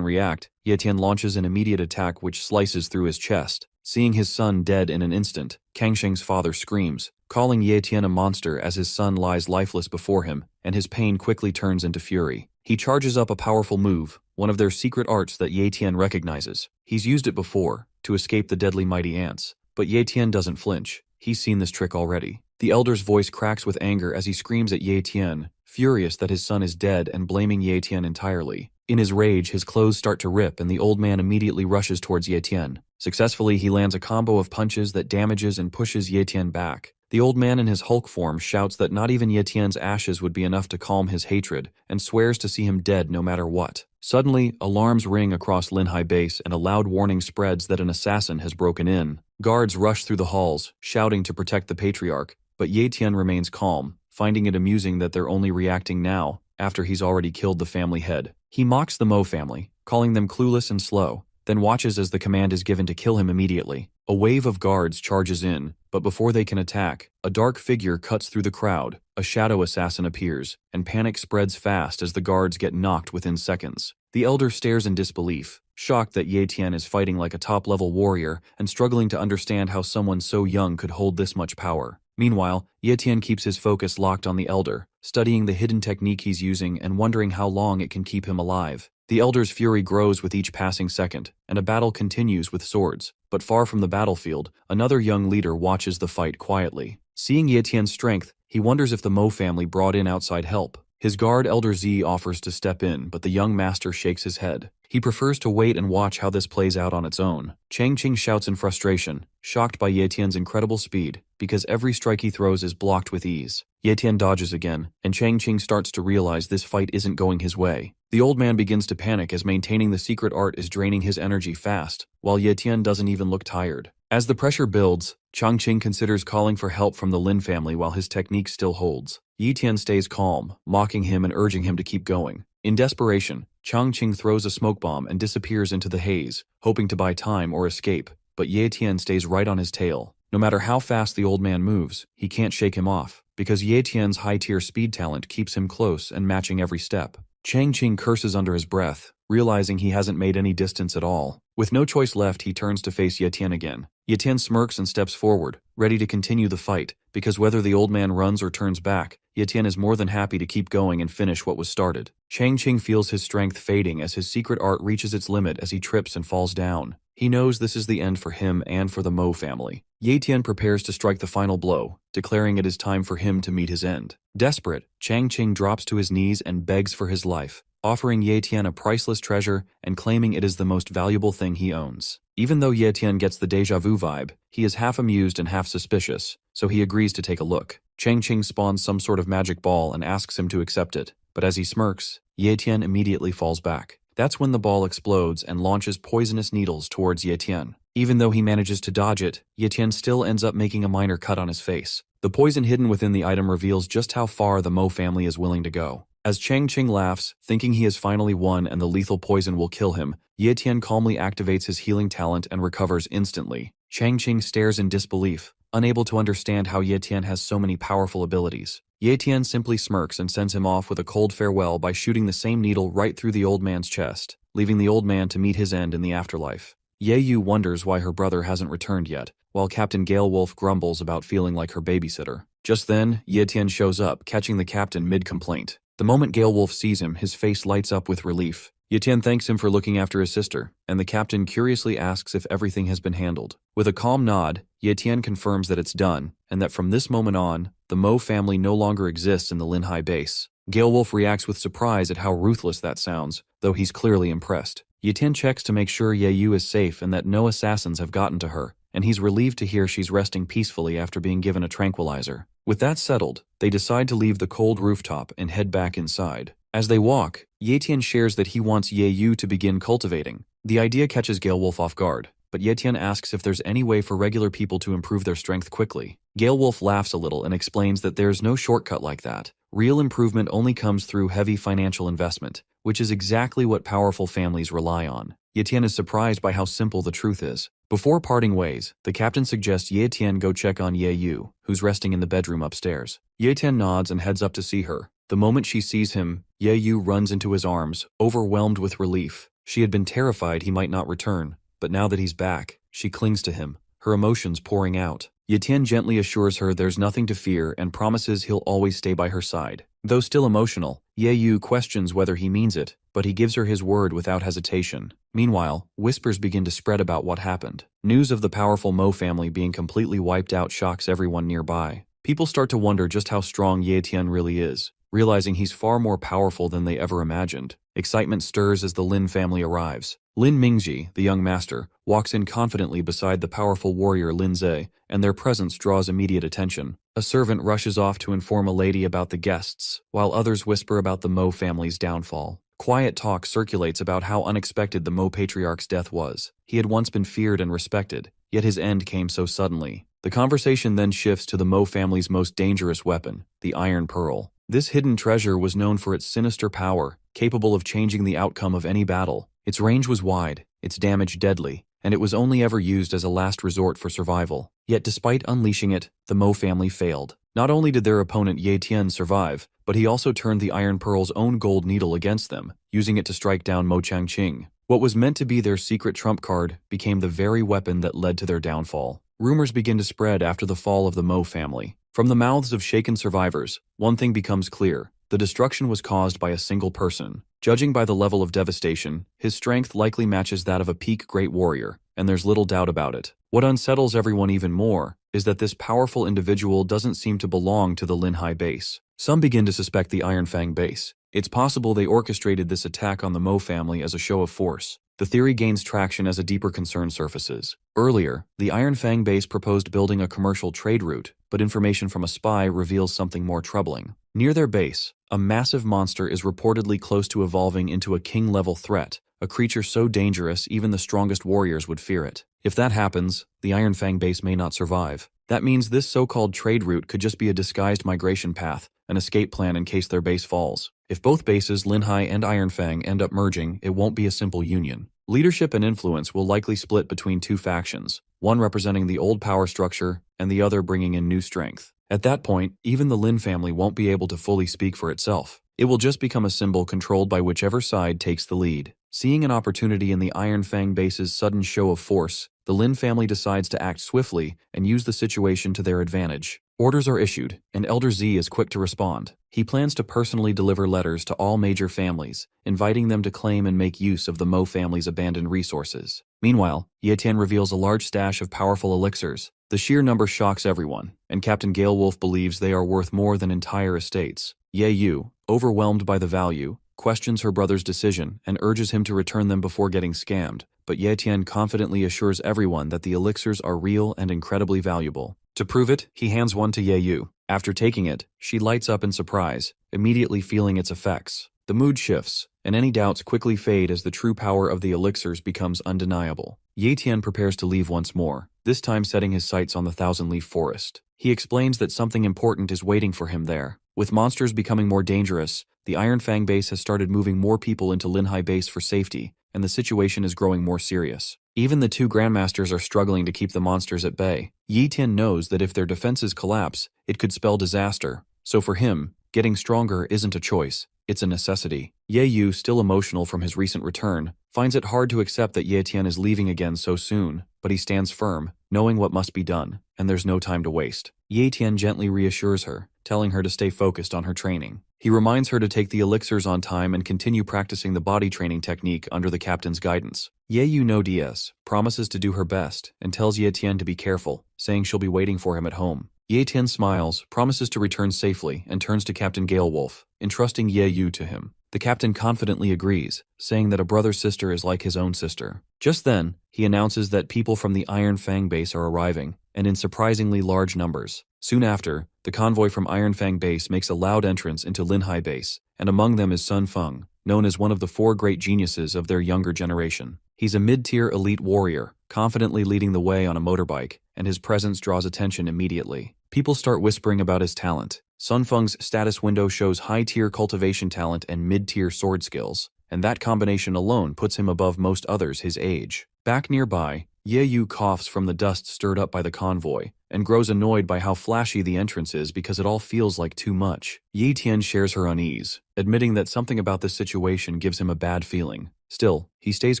react, Ye Tian launches an immediate attack which slices through his chest. Seeing his son dead in an instant, Kang Sheng's father screams, calling Ye Tian a monster as his son lies lifeless before him, and his pain quickly turns into fury. He charges up a powerful move, one of their secret arts that Ye Tian recognizes. He's used it before, to escape the deadly mighty ants, but Ye Tian doesn't flinch. He's seen this trick already. The elder's voice cracks with anger as he screams at Ye Tian, furious that his son is dead and blaming Ye Tian entirely. In his rage, his clothes start to rip and the old man immediately rushes towards Ye Tian. Successfully, he lands a combo of punches that damages and pushes Ye Tian back. The old man in his Hulk form shouts that not even Ye Tian's ashes would be enough to calm his hatred, and swears to see him dead no matter what. Suddenly, alarms ring across Linhai base and a loud warning spreads that an assassin has broken in. Guards rush through the halls, shouting to protect the patriarch, but Ye Tian remains calm, finding it amusing that they're only reacting now, after he's already killed the family head. He mocks the Mo family, calling them clueless and slow, then watches as the command is given to kill him immediately. A wave of guards charges in, but before they can attack, a dark figure cuts through the crowd, a shadow assassin appears, and panic spreads fast as the guards get knocked within seconds. The elder stares in disbelief, shocked that Ye Tian is fighting like a top-level warrior and struggling to understand how someone so young could hold this much power. Meanwhile, Ye Tian keeps his focus locked on the elder, studying the hidden technique he's using and wondering how long it can keep him alive. The elder's fury grows with each passing second, and a battle continues with swords. But far from the battlefield, another young leader watches the fight quietly. Seeing Ye Tian's strength, he wonders if the Mo family brought in outside help. His guard Elder Z offers to step in, but the young master shakes his head. He prefers to wait and watch how this plays out on its own. Chang Qing shouts in frustration, shocked by Ye Tian's incredible speed, because every strike he throws is blocked with ease. Ye Tian dodges again, and Chang Qing starts to realize this fight isn't going his way. The old man begins to panic as maintaining the secret art is draining his energy fast, while Ye Tian doesn't even look tired. As the pressure builds, Chang Qing considers calling for help from the Lin family while his technique still holds. Ye Tian stays calm, mocking him and urging him to keep going. In desperation, Chang Qing throws a smoke bomb and disappears into the haze, hoping to buy time or escape, but Ye Tian stays right on his tail. No matter how fast the old man moves, he can't shake him off, because Ye Tian's high-tier speed talent keeps him close and matching every step. Chang Qing curses under his breath, realizing he hasn't made any distance at all. With no choice left, he turns to face Ye Tian again. Ye Tian smirks and steps forward, ready to continue the fight, because whether the old man runs or turns back, Ye Tian is more than happy to keep going and finish what was started. Chang Qing feels his strength fading as his secret art reaches its limit as he trips and falls down. He knows this is the end for him and for the Mo family. Ye Tian prepares to strike the final blow, declaring it is time for him to meet his end. Desperate, Chang Qing drops to his knees and begs for his life, offering Ye Tian a priceless treasure and claiming it is the most valuable thing he owns. Even though Ye Tian gets the deja vu vibe, he is half amused and half suspicious, so he agrees to take a look. Chang Qing spawns some sort of magic ball and asks him to accept it, but as he smirks, Ye Tian immediately falls back. That's when the ball explodes and launches poisonous needles towards Ye Tian. Even though he manages to dodge it, Ye Tian still ends up making a minor cut on his face. The poison hidden within the item reveals just how far the Mo family is willing to go. As Chang Qing laughs, thinking he has finally won and the lethal poison will kill him, Ye Tian calmly activates his healing talent and recovers instantly. Chang Qing stares in disbelief, unable to understand how Ye Tian has so many powerful abilities. Ye Tian simply smirks and sends him off with a cold farewell by shooting the same needle right through the old man's chest, leaving the old man to meet his end in the afterlife. Ye Yu wonders why her brother hasn't returned yet, while Captain Gale Wolf grumbles about feeling like her babysitter. Just then, Ye Tian shows up, catching the captain mid-complaint. The moment Gale Wolf sees him, his face lights up with relief. Ye Tian thanks him for looking after his sister, and the captain curiously asks if everything has been handled. With a calm nod, Ye Tian confirms that it's done, and that from this moment on, the Mo family no longer exists in the Linhai base. Galewolf reacts with surprise at how ruthless that sounds, though he's clearly impressed. Ye Tian checks to make sure Ye Yu is safe and that no assassins have gotten to her, and he's relieved to hear she's resting peacefully after being given a tranquilizer. With that settled, they decide to leave the cold rooftop and head back inside. As they walk, Ye Tian shares that he wants Ye Yu to begin cultivating. The idea catches Galewolf off guard, but Ye Tian asks if there's any way for regular people to improve their strength quickly. Galewolf laughs a little and explains that there's no shortcut like that. Real improvement only comes through heavy financial investment, which is exactly what powerful families rely on. Ye Tian is surprised by how simple the truth is. Before parting ways, the captain suggests Ye Tian go check on Ye Yu, who's resting in the bedroom upstairs. Ye Tian nods and heads up to see her. The moment she sees him, Ye Yu runs into his arms, overwhelmed with relief. She had been terrified he might not return, but now that he's back, she clings to him, her emotions pouring out. Ye Tian gently assures her there's nothing to fear and promises he'll always stay by her side. Though still emotional, Ye Yu questions whether he means it, but he gives her his word without hesitation. Meanwhile, whispers begin to spread about what happened. News of the powerful Mo family being completely wiped out shocks everyone nearby. People start to wonder just how strong Ye Tian really is, realizing he's far more powerful than they ever imagined. Excitement stirs as the Lin family arrives. Lin Mingji, the young master, walks in confidently beside the powerful warrior Lin Ze, and their presence draws immediate attention. A servant rushes off to inform a lady about the guests, while others whisper about the Mo family's downfall. Quiet talk circulates about how unexpected the Mo patriarch's death was. He had once been feared and respected, yet his end came so suddenly. The conversation then shifts to the Mo family's most dangerous weapon, the Iron Pearl. This hidden treasure was known for its sinister power, capable of changing the outcome of any battle. Its range was wide, its damage deadly, and it was only ever used as a last resort for survival. Yet despite unleashing it, the Mo family failed. Not only did their opponent Ye Tian survive, but he also turned the Iron Pearl's own gold needle against them, using it to strike down Mo Changqing. What was meant to be their secret trump card became the very weapon that led to their downfall. Rumors begin to spread after the fall of the Mo family. From the mouths of shaken survivors, one thing becomes clear. The destruction was caused by a single person. Judging by the level of devastation, his strength likely matches that of a peak great warrior, and there's little doubt about it. What unsettles everyone even more is that this powerful individual doesn't seem to belong to the Linhai base. Some begin to suspect the Iron Fang base. It's possible they orchestrated this attack on the Mo family as a show of force. The theory gains traction as a deeper concern surfaces. Earlier, the Iron Fang base proposed building a commercial trade route, but information from a spy reveals something more troubling. Near their base, a massive monster is reportedly close to evolving into a king-level threat, a creature so dangerous even the strongest warriors would fear it. If that happens, the Iron Fang base may not survive. That means this so-called trade route could just be a disguised migration path, an escape plan in case their base falls. If both bases, Linhai and Iron Fang, end up merging, it won't be a simple union. Leadership and influence will likely split between two factions, one representing the old power structure and the other bringing in new strength. At that point, even the Lin family won't be able to fully speak for itself. It will just become a symbol controlled by whichever side takes the lead. Seeing an opportunity in the Iron Fang base's sudden show of force, the Lin family decides to act swiftly and use the situation to their advantage. Orders are issued, and Elder Z is quick to respond. He plans to personally deliver letters to all major families, inviting them to claim and make use of the Mo family's abandoned resources. Meanwhile, Ye Tian reveals a large stash of powerful elixirs. The sheer number shocks everyone, and Captain Galewolf believes they are worth more than entire estates. Ye Yu, overwhelmed by the value, questions her brother's decision and urges him to return them before getting scammed, but Ye Tian confidently assures everyone that the elixirs are real and incredibly valuable. To prove it, he hands one to Ye Yu. After taking it, she lights up in surprise, immediately feeling its effects. The mood shifts, and any doubts quickly fade as the true power of the elixirs becomes undeniable. Ye Tian prepares to leave once more, this time setting his sights on the Thousand-Leaf Forest. He explains that something important is waiting for him there. With monsters becoming more dangerous, the Iron Fang base has started moving more people into Linhai base for safety, and the situation is growing more serious. Even the two grandmasters are struggling to keep the monsters at bay. Ye Tian knows that if their defenses collapse, it could spell disaster. So for him, getting stronger isn't a choice, it's a necessity. Ye Yu, still emotional from his recent return, finds it hard to accept that Ye Tian is leaving again so soon, but he stands firm, knowing what must be done, and there's no time to waste. Ye Tian gently reassures her, telling her to stay focused on her training. He reminds her to take the elixirs on time and continue practicing the body training technique under the captain's guidance. Ye Yu no DS promises to do her best and tells Ye Tian to be careful, saying she'll be waiting for him at home. Ye Tian smiles, promises to return safely, and turns to Captain Galewolf, entrusting Ye Yu to him. The captain confidently agrees, saying that a brother's sister is like his own sister. Just then, he announces that people from the Iron Fang base are arriving, and in surprisingly large numbers. Soon after, the convoy from Iron Fang base makes a loud entrance into Linhai base, and among them is Sun Feng, known as one of the 4 great geniuses of their younger generation. He's a mid-tier elite warrior, confidently leading the way on a motorbike, and his presence draws attention immediately. People start whispering about his talent. Sun Feng's status window shows high-tier cultivation talent and mid-tier sword skills, and that combination alone puts him above most others his age. Back nearby, Ye Yu coughs from the dust stirred up by the convoy, and grows annoyed by how flashy the entrance is because it all feels like too much. Ye Tian shares her unease, admitting that something about this situation gives him a bad feeling. Still, he stays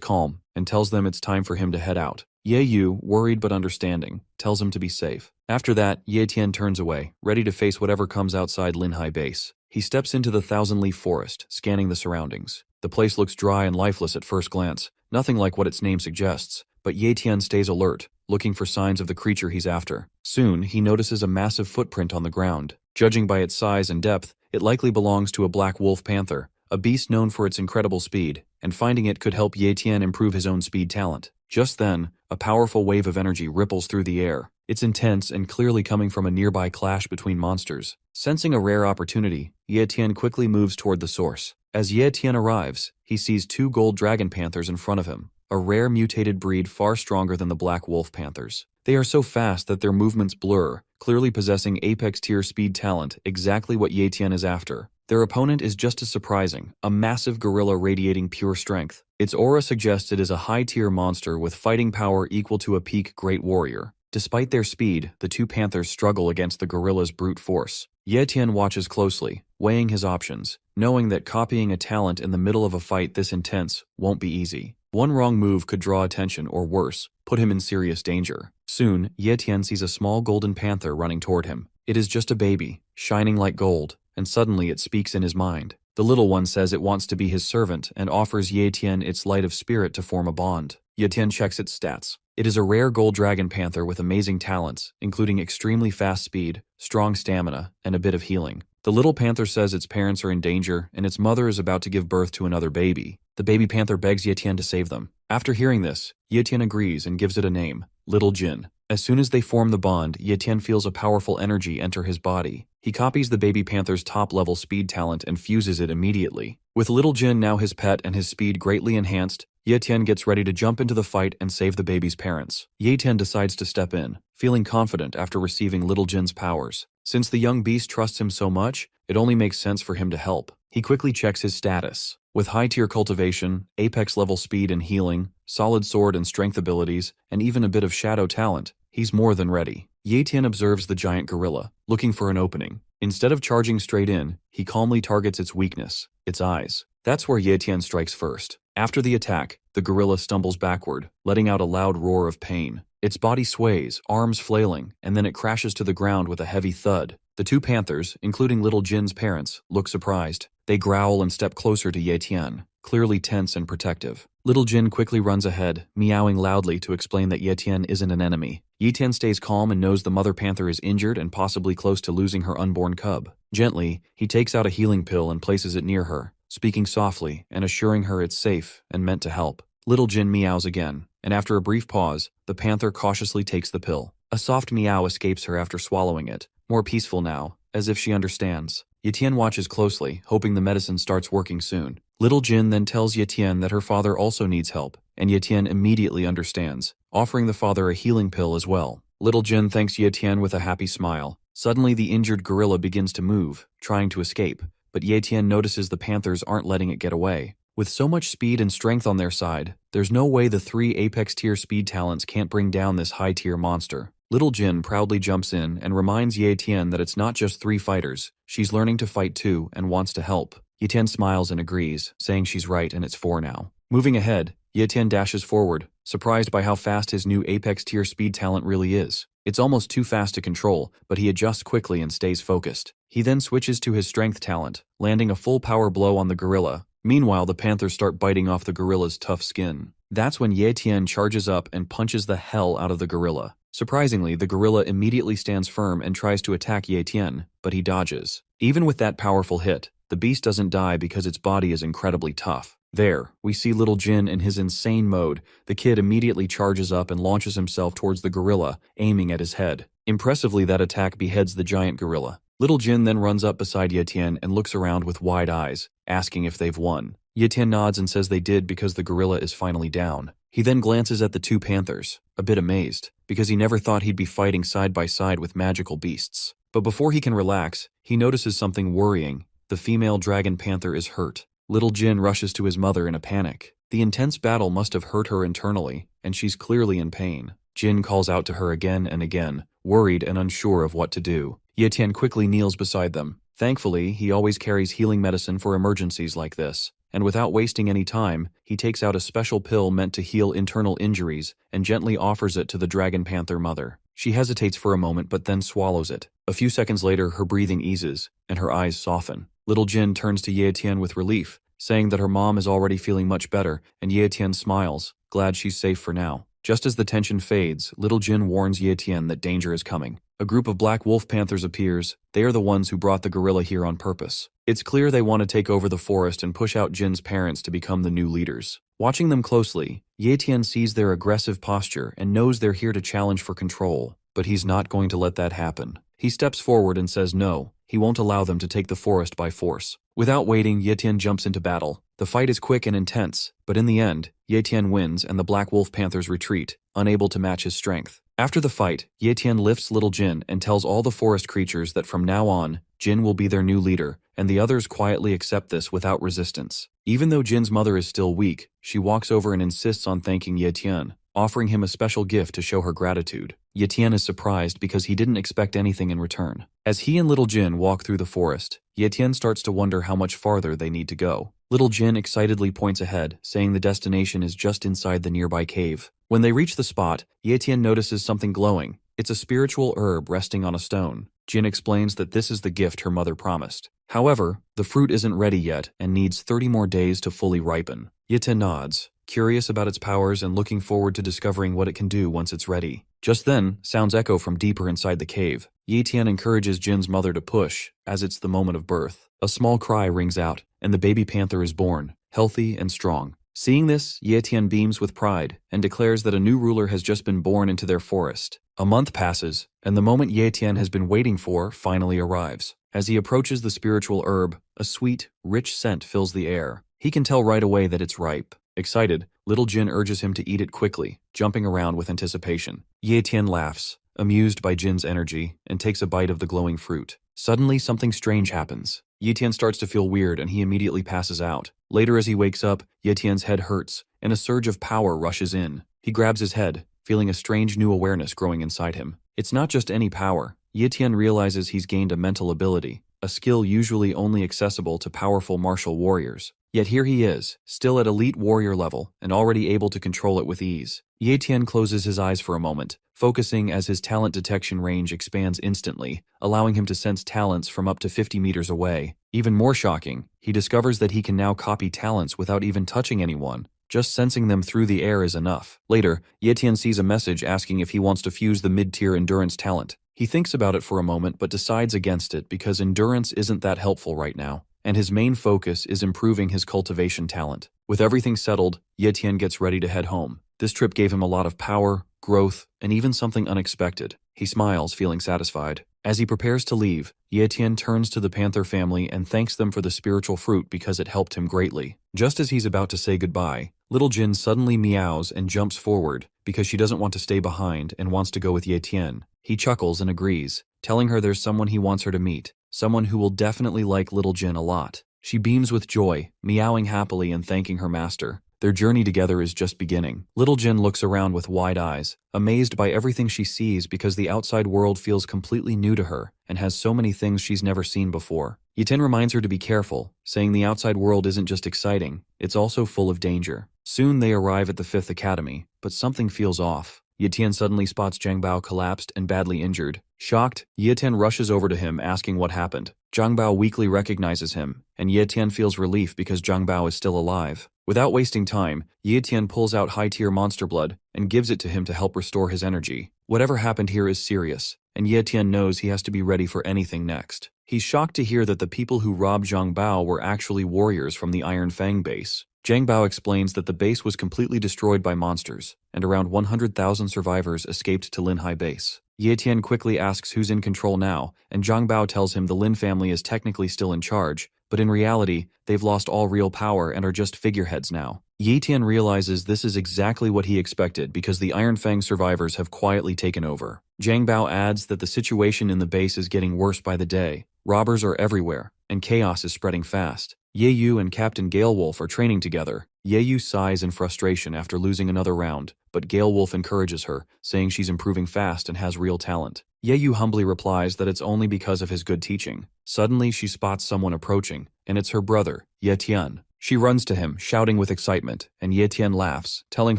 calm and tells them it's time for him to head out. Ye Yu, worried but understanding, tells him to be safe. After that, Ye Tian turns away, ready to face whatever comes outside Linhai base. He steps into the thousand-leaf forest, scanning the surroundings. The place looks dry and lifeless at first glance, nothing like what its name suggests, but Ye Tian stays alert, looking for signs of the creature he's after. Soon, he notices a massive footprint on the ground. Judging by its size and depth, it likely belongs to a black wolf panther, a beast known for its incredible speed, and finding it could help Ye Tian improve his own speed talent. Just then, a powerful wave of energy ripples through the air. It's intense and clearly coming from a nearby clash between monsters. Sensing a rare opportunity, Ye Tian quickly moves toward the source. As Ye Tian arrives, he sees 2 gold dragon panthers in front of him, a rare mutated breed far stronger than the black wolf panthers. They are so fast that their movements blur, clearly possessing apex tier speed talent, exactly what Ye Tian is after. Their opponent is just as surprising, a massive gorilla radiating pure strength. Its aura suggests it is a high-tier monster with fighting power equal to a peak great warrior. Despite their speed, the 2 panthers struggle against the gorilla's brute force. Ye Tian watches closely, weighing his options, knowing that copying a talent in the middle of a fight this intense won't be easy. One wrong move could draw attention or worse, put him in serious danger. Soon, Ye Tian sees a small golden panther running toward him. It is just a baby, shining like gold, and suddenly it speaks in his mind. The little one says it wants to be his servant and offers Ye Tian its light of spirit to form a bond. Ye Tian checks its stats. It is a rare gold dragon panther with amazing talents, including extremely fast speed, strong stamina, and a bit of healing. The little panther says its parents are in danger and its mother is about to give birth to another baby. The baby panther begs Ye Tian to save them. After hearing this, Ye Tian agrees and gives it a name, Little Jin. As soon as they form the bond, Ye Tian feels a powerful energy enter his body. He copies the baby panther's top-level speed talent and fuses it immediately. With Little Jin now his pet and his speed greatly enhanced, Ye Tian gets ready to jump into the fight and save the baby's parents. Ye Tian decides to step in, feeling confident after receiving Little Jin's powers. Since the young beast trusts him so much, it only makes sense for him to help. He quickly checks his status. With high-tier cultivation, apex-level speed and healing, solid sword and strength abilities, and even a bit of shadow talent, he's more than ready. Ye Tian observes the giant gorilla, looking for an opening. Instead of charging straight in, he calmly targets its weakness, its eyes. That's where Ye Tian strikes first. After the attack, the gorilla stumbles backward, letting out a loud roar of pain. Its body sways, arms flailing, and then it crashes to the ground with a heavy thud. The 2 panthers, including Little Jin's parents, look surprised. They growl and step closer to Ye Tian, clearly tense and protective. Little Jin quickly runs ahead, meowing loudly to explain that Ye Tian isn't an enemy. Ye Tian stays calm and knows the mother panther is injured and possibly close to losing her unborn cub. Gently, he takes out a healing pill and places it near her, speaking softly and assuring her it's safe and meant to help. Little Jin meows again, and after a brief pause, the panther cautiously takes the pill. A soft meow escapes her after swallowing it, more peaceful now, as if she understands. Ye Tian watches closely, hoping the medicine starts working soon. Little Jin then tells Ye Tian that her father also needs help, and Ye Tian immediately understands, offering the father a healing pill as well. Little Jin thanks Ye Tian with a happy smile. Suddenly the injured gorilla begins to move, trying to escape, but Ye Tian notices the panthers aren't letting it get away. With so much speed and strength on their side, there's no way the 3 apex-tier speed talents can't bring down this high-tier monster. Little Jin proudly jumps in and reminds Ye Tian that it's not just 3 fighters, she's learning to fight too and wants to help. Ye Tian smiles and agrees, saying she's right and it's 4 now. Moving ahead, Ye Tian dashes forward, surprised by how fast his new apex-tier speed talent really is. It's almost too fast to control, but he adjusts quickly and stays focused. He then switches to his strength talent, landing a full power blow on the gorilla. Meanwhile, the panthers start biting off the gorilla's tough skin. That's when Ye Tian charges up and punches the hell out of the gorilla. Surprisingly, the gorilla immediately stands firm and tries to attack Ye Tian, but he dodges. Even with that powerful hit, the beast doesn't die because its body is incredibly tough. There, we see little Jin in his insane mode. The kid immediately charges up and launches himself towards the gorilla, aiming at his head. Impressively, that attack beheads the giant gorilla. Little Jin then runs up beside Ye Tian and looks around with wide eyes, asking if they've won. Ye Tian nods and says they did because the gorilla is finally down. He then glances at the two panthers, a bit amazed, because he never thought he'd be fighting side by side with magical beasts. But before he can relax, he notices something worrying. The female dragon panther is hurt. Little Jin rushes to his mother in a panic. The intense battle must have hurt her internally, and she's clearly in pain. Jin calls out to her again and again, worried and unsure of what to do. Ye Tian quickly kneels beside them. Thankfully, he always carries healing medicine for emergencies like this, and without wasting any time, he takes out a special pill meant to heal internal injuries and gently offers it to the dragon panther mother. She hesitates for a moment but then swallows it. A few seconds later, her breathing eases, and her eyes soften. Little Jin turns to Ye Tian with relief, saying that her mom is already feeling much better, and Ye Tian smiles, glad she's safe for now. Just as the tension fades, Little Jin warns Ye Tian that danger is coming. A group of black wolf panthers appears. They are the ones who brought the gorilla here on purpose. It's clear they want to take over the forest and push out Jin's parents to become the new leaders. Watching them closely, Ye Tian sees their aggressive posture and knows they're here to challenge for control, but he's not going to let that happen. He steps forward and says no, he won't allow them to take the forest by force. Without waiting, Ye Tian jumps into battle. The fight is quick and intense, but in the end, Ye Tian wins and the black wolf panthers retreat, unable to match his strength. After the fight, Ye Tian lifts Little Jin and tells all the forest creatures that from now on, Jin will be their new leader, and the others quietly accept this without resistance. Even though Jin's mother is still weak, she walks over and insists on thanking Ye Tian, offering him a special gift to show her gratitude. Ye Tian is surprised because he didn't expect anything in return. As he and Little Jin walk through the forest, Ye Tian starts to wonder how much farther they need to go. Little Jin excitedly points ahead, saying the destination is just inside the nearby cave. When they reach the spot, Ye Tian notices something glowing. It's a spiritual herb resting on a stone. Jin explains that this is the gift her mother promised. However, the fruit isn't ready yet and needs 30 more days to fully ripen. Ye Tian nods, curious about its powers and looking forward to discovering what it can do once it's ready. Just then, sounds echo from deeper inside the cave. Ye Tian encourages Jin's mother to push, as it's the moment of birth. A small cry rings out, and the baby panther is born, healthy and strong. Seeing this, Ye Tian beams with pride and declares that a new ruler has just been born into their forest. A month passes, and the moment Ye Tian has been waiting for finally arrives. As he approaches the spiritual herb, a sweet, rich scent fills the air. He can tell right away that it's ripe. Excited, Little Jin urges him to eat it quickly, jumping around with anticipation. Ye Tian laughs, amused by Jin's energy, and takes a bite of the glowing fruit. Suddenly, something strange happens. Ye Tian starts to feel weird and he immediately passes out. Later as he wakes up, Ye Tian's head hurts, and a surge of power rushes in. He grabs his head, feeling a strange new awareness growing inside him. It's not just any power. Ye Tian realizes he's gained a mental ability, a skill usually only accessible to powerful martial warriors. Yet here he is, still at elite warrior level, and already able to control it with ease. Ye Tian closes his eyes for a moment, focusing as his talent detection range expands instantly, allowing him to sense talents from up to 50 meters away. Even more shocking, he discovers that he can now copy talents without even touching anyone. Just sensing them through the air is enough. Later, Ye Tian sees a message asking if he wants to fuse the mid-tier endurance talent. He thinks about it for a moment but decides against it because endurance isn't that helpful right now, and his main focus is improving his cultivation talent. With everything settled, Ye Tian gets ready to head home. This trip gave him a lot of power, growth, and even something unexpected. He smiles, feeling satisfied. As he prepares to leave, Ye Tian turns to the panther family and thanks them for the spiritual fruit because it helped him greatly. Just as he's about to say goodbye, Little Jin suddenly meows and jumps forward because she doesn't want to stay behind and wants to go with Ye Tian. He chuckles and agrees, telling her there's someone he wants her to meet, someone who will definitely like Little Jin a lot. She beams with joy, meowing happily and thanking her master. Their journey together is just beginning. Little Jin looks around with wide eyes, amazed by everything she sees because the outside world feels completely new to her and has so many things she's never seen before. Ye Tian reminds her to be careful, saying the outside world isn't just exciting, it's also full of danger. Soon they arrive at the 5th Academy, but something feels off. Ye Tian suddenly spots Zhang Bao collapsed and badly injured. Shocked, Ye Tian rushes over to him asking what happened. Zhang Bao weakly recognizes him, and Ye Tian feels relief because Zhang Bao is still alive. Without wasting time, Ye Tian pulls out high-tier monster blood and gives it to him to help restore his energy. Whatever happened here is serious, and Ye Tian knows he has to be ready for anything next. He's shocked to hear that the people who robbed Zhang Bao were actually warriors from the Iron Fang base. Zhang Bao explains that the base was completely destroyed by monsters, and around 100,000 survivors escaped to Linhai base. Ye Tian quickly asks who's in control now, and Zhang Bao tells him the Lin family is technically still in charge, but in reality, they've lost all real power and are just figureheads now. Ye Tian realizes this is exactly what he expected because the Iron Fang survivors have quietly taken over. Zhang Bao adds that the situation in the base is getting worse by the day. Robbers are everywhere, and chaos is spreading fast. Ye Yu and Captain Galewolf are training together. Ye Yu sighs in frustration after losing another round, but Galewolf encourages her, saying she's improving fast and has real talent. Ye Yu humbly replies that it's only because of his good teaching. Suddenly, she spots someone approaching, and it's her brother, Ye Tian. She runs to him, shouting with excitement, and Ye Tian laughs, telling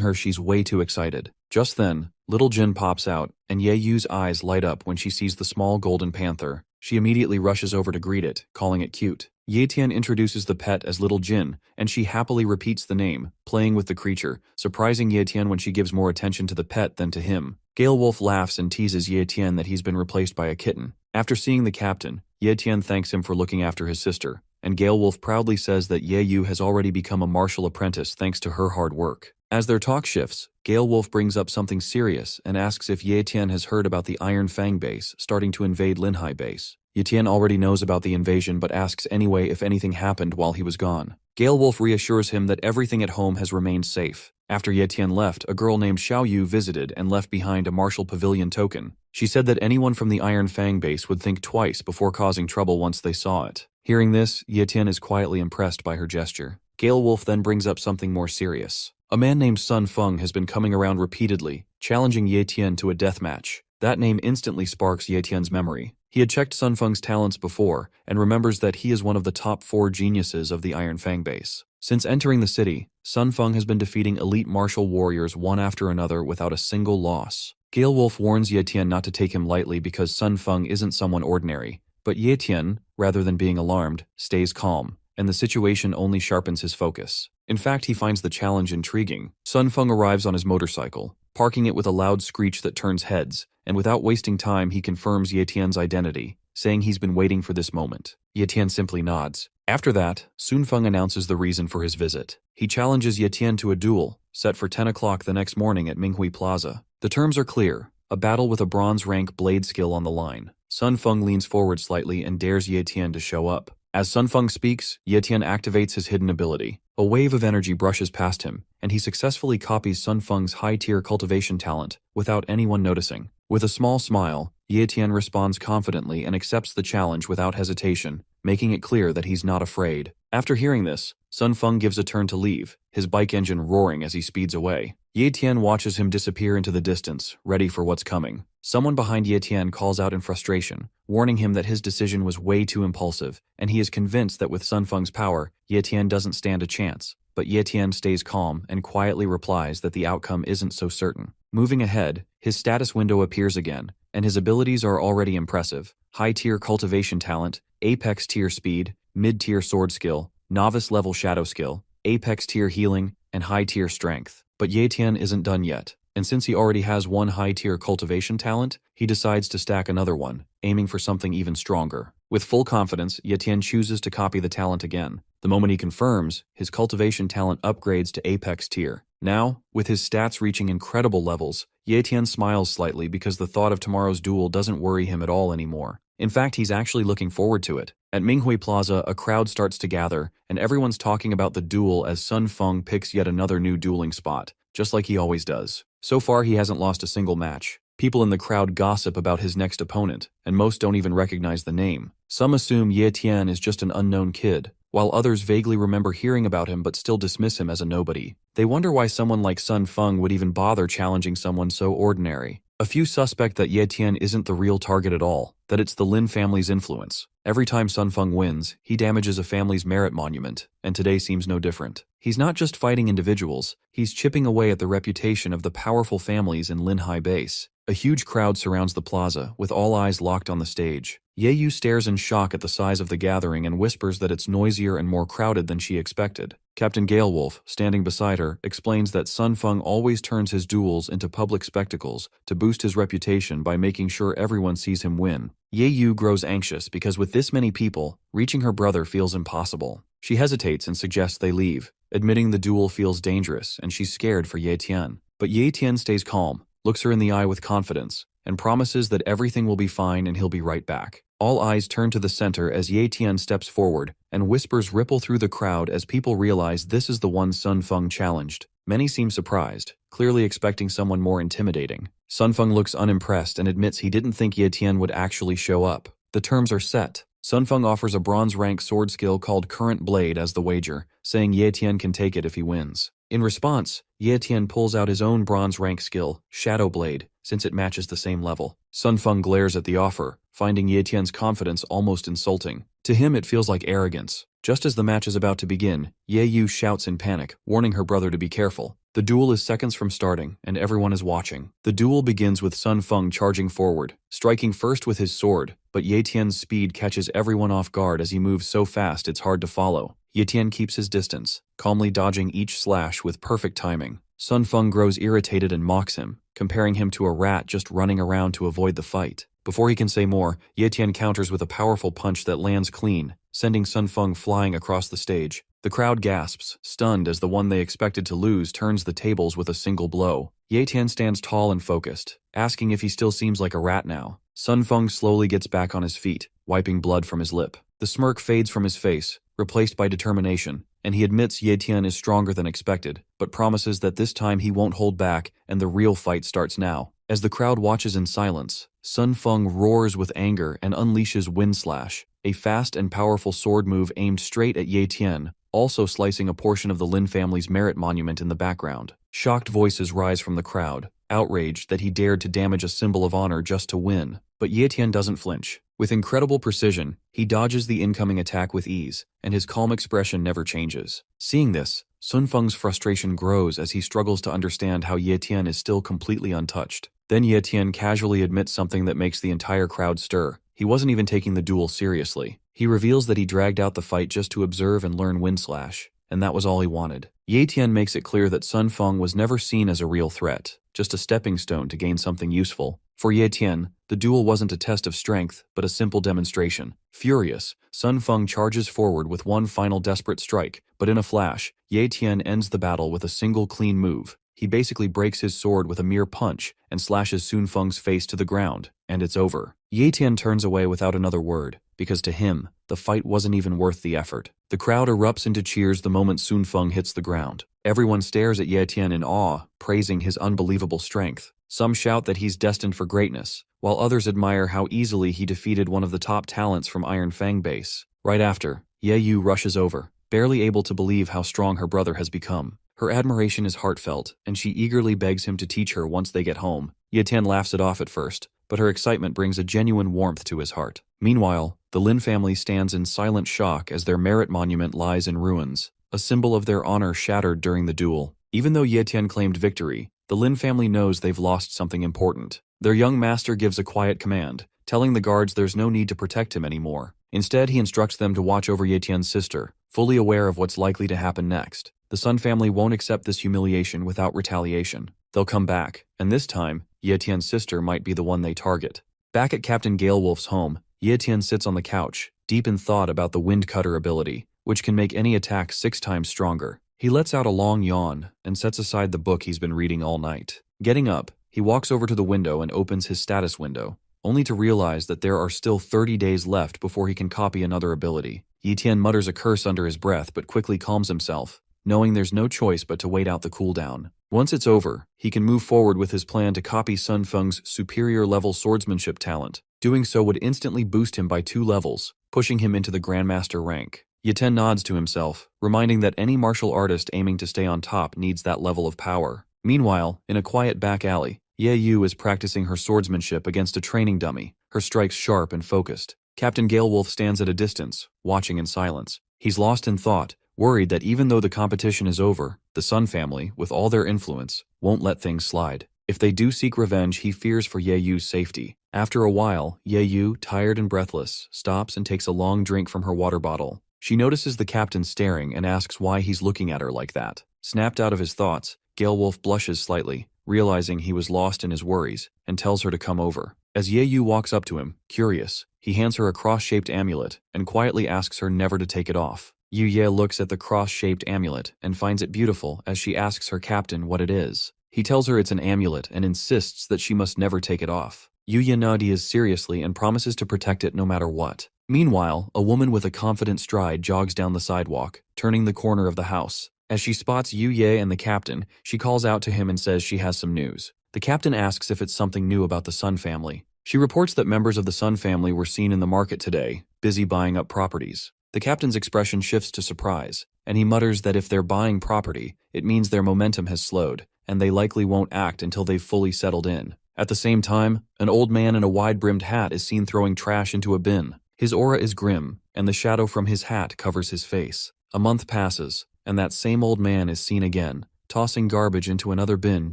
her she's way too excited. Just then, Little Jin pops out, and Ye Yu's eyes light up when she sees the small golden panther. She immediately rushes over to greet it, calling it cute. Ye Tian introduces the pet as Little Jin, and she happily repeats the name, playing with the creature, surprising Ye Tian when she gives more attention to the pet than to him. Galewolf laughs and teases Ye Tian that he's been replaced by a kitten. After seeing the captain, Ye Tian thanks him for looking after his sister, and Galewolf proudly says that Ye Yu has already become a martial apprentice thanks to her hard work. As their talk shifts, Galewolf brings up something serious and asks if Ye Tian has heard about the Iron Fang base starting to invade Linhai base. Ye Tian already knows about the invasion but asks anyway if anything happened while he was gone. Galewolf reassures him that everything at home has remained safe. After Ye Tian left, a girl named Xiao Yu visited and left behind a martial pavilion token. She said that anyone from the Iron Fang base would think twice before causing trouble once they saw it. Hearing this, Ye Tian is quietly impressed by her gesture. Galewolf then brings up something more serious. A man named Sun Feng has been coming around repeatedly, challenging Ye Tian to a death match. That name instantly sparks Ye Tian's memory. He had checked Sun Feng's talents before, and remembers that he is one of the top 4 geniuses of the Iron Fang base. Since entering the city, Sun Feng has been defeating elite martial warriors one after another without a single loss. Galewolf warns Ye Tian not to take him lightly because Sun Feng isn't someone ordinary, but Ye Tian, rather than being alarmed, stays calm, and the situation only sharpens his focus. In fact, he finds the challenge intriguing. Sun Feng arrives on his motorcycle, parking it with a loud screech that turns heads, and without wasting time he confirms Ye Tian's identity, saying he's been waiting for this moment. Ye Tian simply nods. After that, Sun Feng announces the reason for his visit. He challenges Ye Tian to a duel, set for 10 o'clock the next morning at Minghui Plaza. The terms are clear, a battle with a bronze rank blade skill on the line. Sun Feng leans forward slightly and dares Ye Tian to show up. As Sun Feng speaks, Ye Tian activates his hidden ability. A wave of energy brushes past him, and he successfully copies Sun Feng's high-tier cultivation talent without anyone noticing. With a small smile, Ye Tian responds confidently and accepts the challenge without hesitation, making it clear that he's not afraid. After hearing this, Sun Feng gives a turn to leave, his bike engine roaring as he speeds away. Ye Tian watches him disappear into the distance, ready for what's coming. Someone behind Ye Tian calls out in frustration, warning him that his decision was way too impulsive, and he is convinced that with Sun Feng's power, Ye Tian doesn't stand a chance. But Ye Tian stays calm and quietly replies that the outcome isn't so certain. Moving ahead, his status window appears again, and his abilities are already impressive. High-tier cultivation talent, apex-tier speed, mid-tier sword skill, novice-level shadow skill, apex-tier healing, and high-tier strength. But Ye Tian isn't done yet, and since he already has one high-tier cultivation talent, he decides to stack another one, aiming for something even stronger. With full confidence, Ye Tian chooses to copy the talent again. The moment he confirms, his cultivation talent upgrades to apex tier. Now, with his stats reaching incredible levels, Ye Tian smiles slightly because the thought of tomorrow's duel doesn't worry him at all anymore. In fact, he's actually looking forward to it. At Minghui Plaza, a crowd starts to gather, and everyone's talking about the duel as Sun Feng picks yet another new dueling spot, just like he always does. So far, he hasn't lost a single match. People in the crowd gossip about his next opponent, and most don't even recognize the name. Some assume Ye Tian is just an unknown kid, while others vaguely remember hearing about him but still dismiss him as a nobody. They wonder why someone like Sun Feng would even bother challenging someone so ordinary. A few suspect that Ye Tian isn't the real target at all, that it's the Lin family's influence. Every time Sun Feng wins, he damages a family's merit monument, and today seems no different. He's not just fighting individuals, he's chipping away at the reputation of the powerful families in Linhai base. A huge crowd surrounds the plaza, with all eyes locked on the stage. Ye Yu stares in shock at the size of the gathering and whispers that it's noisier and more crowded than she expected. Captain Galewolf, standing beside her, explains that Sun Feng always turns his duels into public spectacles to boost his reputation by making sure everyone sees him win. Ye Yu grows anxious because with this many people, reaching her brother feels impossible. She hesitates and suggests they leave, admitting the duel feels dangerous and she's scared for Ye Tian. But Ye Tian stays calm, looks her in the eye with confidence, and promises that everything will be fine and he'll be right back. All eyes turn to the center as Ye Tian steps forward, and whispers ripple through the crowd as people realize this is the one Sun Feng challenged. Many seem surprised, clearly expecting someone more intimidating. Sun Feng looks unimpressed and admits he didn't think Ye Tian would actually show up. The terms are set. Sun Feng offers a bronze-rank sword skill called Current Blade as the wager, saying Ye Tian can take it if he wins. In response, Ye Tian pulls out his own bronze-rank skill, Shadow Blade, since it matches the same level. Sun Feng glares at the offer, finding Ye Tian's confidence almost insulting. To him it feels like arrogance. Just as the match is about to begin, Ye Yu shouts in panic, warning her brother to be careful. The duel is seconds from starting, and everyone is watching. The duel begins with Sun Feng charging forward, striking first with his sword, but Ye Tian's speed catches everyone off guard as he moves so fast it's hard to follow. Ye Tian keeps his distance, calmly dodging each slash with perfect timing. Sun Feng grows irritated and mocks him, comparing him to a rat just running around to avoid the fight. Before he can say more, Ye Tian counters with a powerful punch that lands clean, sending Sun Feng flying across the stage. The crowd gasps, stunned as the one they expected to lose turns the tables with a single blow. Ye Tian stands tall and focused, asking if he still seems like a rat now. Sun Feng slowly gets back on his feet, wiping blood from his lip. The smirk fades from his face, replaced by determination, and he admits Ye Tian is stronger than expected, but promises that this time he won't hold back and the real fight starts now. As the crowd watches in silence, Sun Feng roars with anger and unleashes Wind Slash, a fast and powerful sword move aimed straight at Ye Tian, also slicing a portion of the Lin family's merit monument in the background. Shocked voices rise from the crowd, outraged that he dared to damage a symbol of honor just to win. But Ye Tian doesn't flinch. With incredible precision, he dodges the incoming attack with ease, and his calm expression never changes. Seeing this, Sun Feng's frustration grows as he struggles to understand how Ye Tian is still completely untouched. Then Ye Tian casually admits something that makes the entire crowd stir. He wasn't even taking the duel seriously. He reveals that he dragged out the fight just to observe and learn Wind Slash, and that was all he wanted. Ye Tian makes it clear that Sun Feng was never seen as a real threat, just a stepping stone to gain something useful. For Ye Tian, the duel wasn't a test of strength, but a simple demonstration. Furious, Sun Feng charges forward with one final desperate strike, but in a flash, Ye Tian ends the battle with a single clean move. He basically breaks his sword with a mere punch and slashes Sun Feng's face to the ground, and it's over. Ye Tian turns away without another word, because to him, the fight wasn't even worth the effort. The crowd erupts into cheers the moment Sun Feng hits the ground. Everyone stares at Ye Tian in awe, praising his unbelievable strength. Some shout that he's destined for greatness, while others admire how easily he defeated one of the top talents from Iron Fang base. Right after, Ye Yu rushes over, barely able to believe how strong her brother has become. Her admiration is heartfelt, and she eagerly begs him to teach her once they get home. Ye Tian laughs it off at first, but her excitement brings a genuine warmth to his heart. Meanwhile, the Lin family stands in silent shock as their merit monument lies in ruins, a symbol of their honor shattered during the duel. Even though Ye Tian claimed victory, the Lin family knows they've lost something important. Their young master gives a quiet command, telling the guards there's no need to protect him anymore. Instead, he instructs them to watch over Ye Tian's sister, fully aware of what's likely to happen next. The Sun family won't accept this humiliation without retaliation. They'll come back, and this time, Ye Tian's sister might be the one they target. Back at Captain Galewolf's home, Ye Tian sits on the couch, deep in thought about the Wind Cutter ability, which can make any attack 6 times stronger. He lets out a long yawn and sets aside the book he's been reading all night. Getting up, he walks over to the window and opens his status window, only to realize that there are still 30 days left before he can copy another ability. Ye Tian mutters a curse under his breath but quickly calms himself, knowing there's no choice but to wait out the cooldown. Once it's over, he can move forward with his plan to copy Sun Feng's superior-level swordsmanship talent. Doing so would instantly boost him by 2 levels, pushing him into the Grandmaster rank. Ye Tian nods to himself, reminding that any martial artist aiming to stay on top needs that level of power. Meanwhile, in a quiet back alley, Ye Yu is practicing her swordsmanship against a training dummy, her strikes sharp and focused. Captain Galewolf stands at a distance, watching in silence. He's lost in thought, worried that even though the competition is over, the Sun family, with all their influence, won't let things slide. If they do seek revenge, he fears for Ye Yu's safety. After a while, Ye Yu, tired and breathless, stops and takes a long drink from her water bottle. She notices the captain staring and asks why he's looking at her like that. Snapped out of his thoughts, Galewolf blushes slightly, realizing he was lost in his worries, and tells her to come over. As Yayu walks up to him, curious, he hands her a cross-shaped amulet and quietly asks her never to take it off. Yuye looks at the cross-shaped amulet and finds it beautiful as she asks her captain what it is. He tells her it's an amulet and insists that she must never take it off. Yuye nods seriously and promises to protect it no matter what. Meanwhile, a woman with a confident stride jogs down the sidewalk, turning the corner of the house. As she spots Yuye and the captain, she calls out to him and says she has some news. The captain asks if it's something new about the Sun family. She reports that members of the Sun family were seen in the market today, busy buying up properties. The captain's expression shifts to surprise, and he mutters that if they're buying property, it means their momentum has slowed, and they likely won't act until they've fully settled in. At the same time, an old man in a wide-brimmed hat is seen throwing trash into a bin. His aura is grim, and the shadow from his hat covers his face. A month passes, and that same old man is seen again, tossing garbage into another bin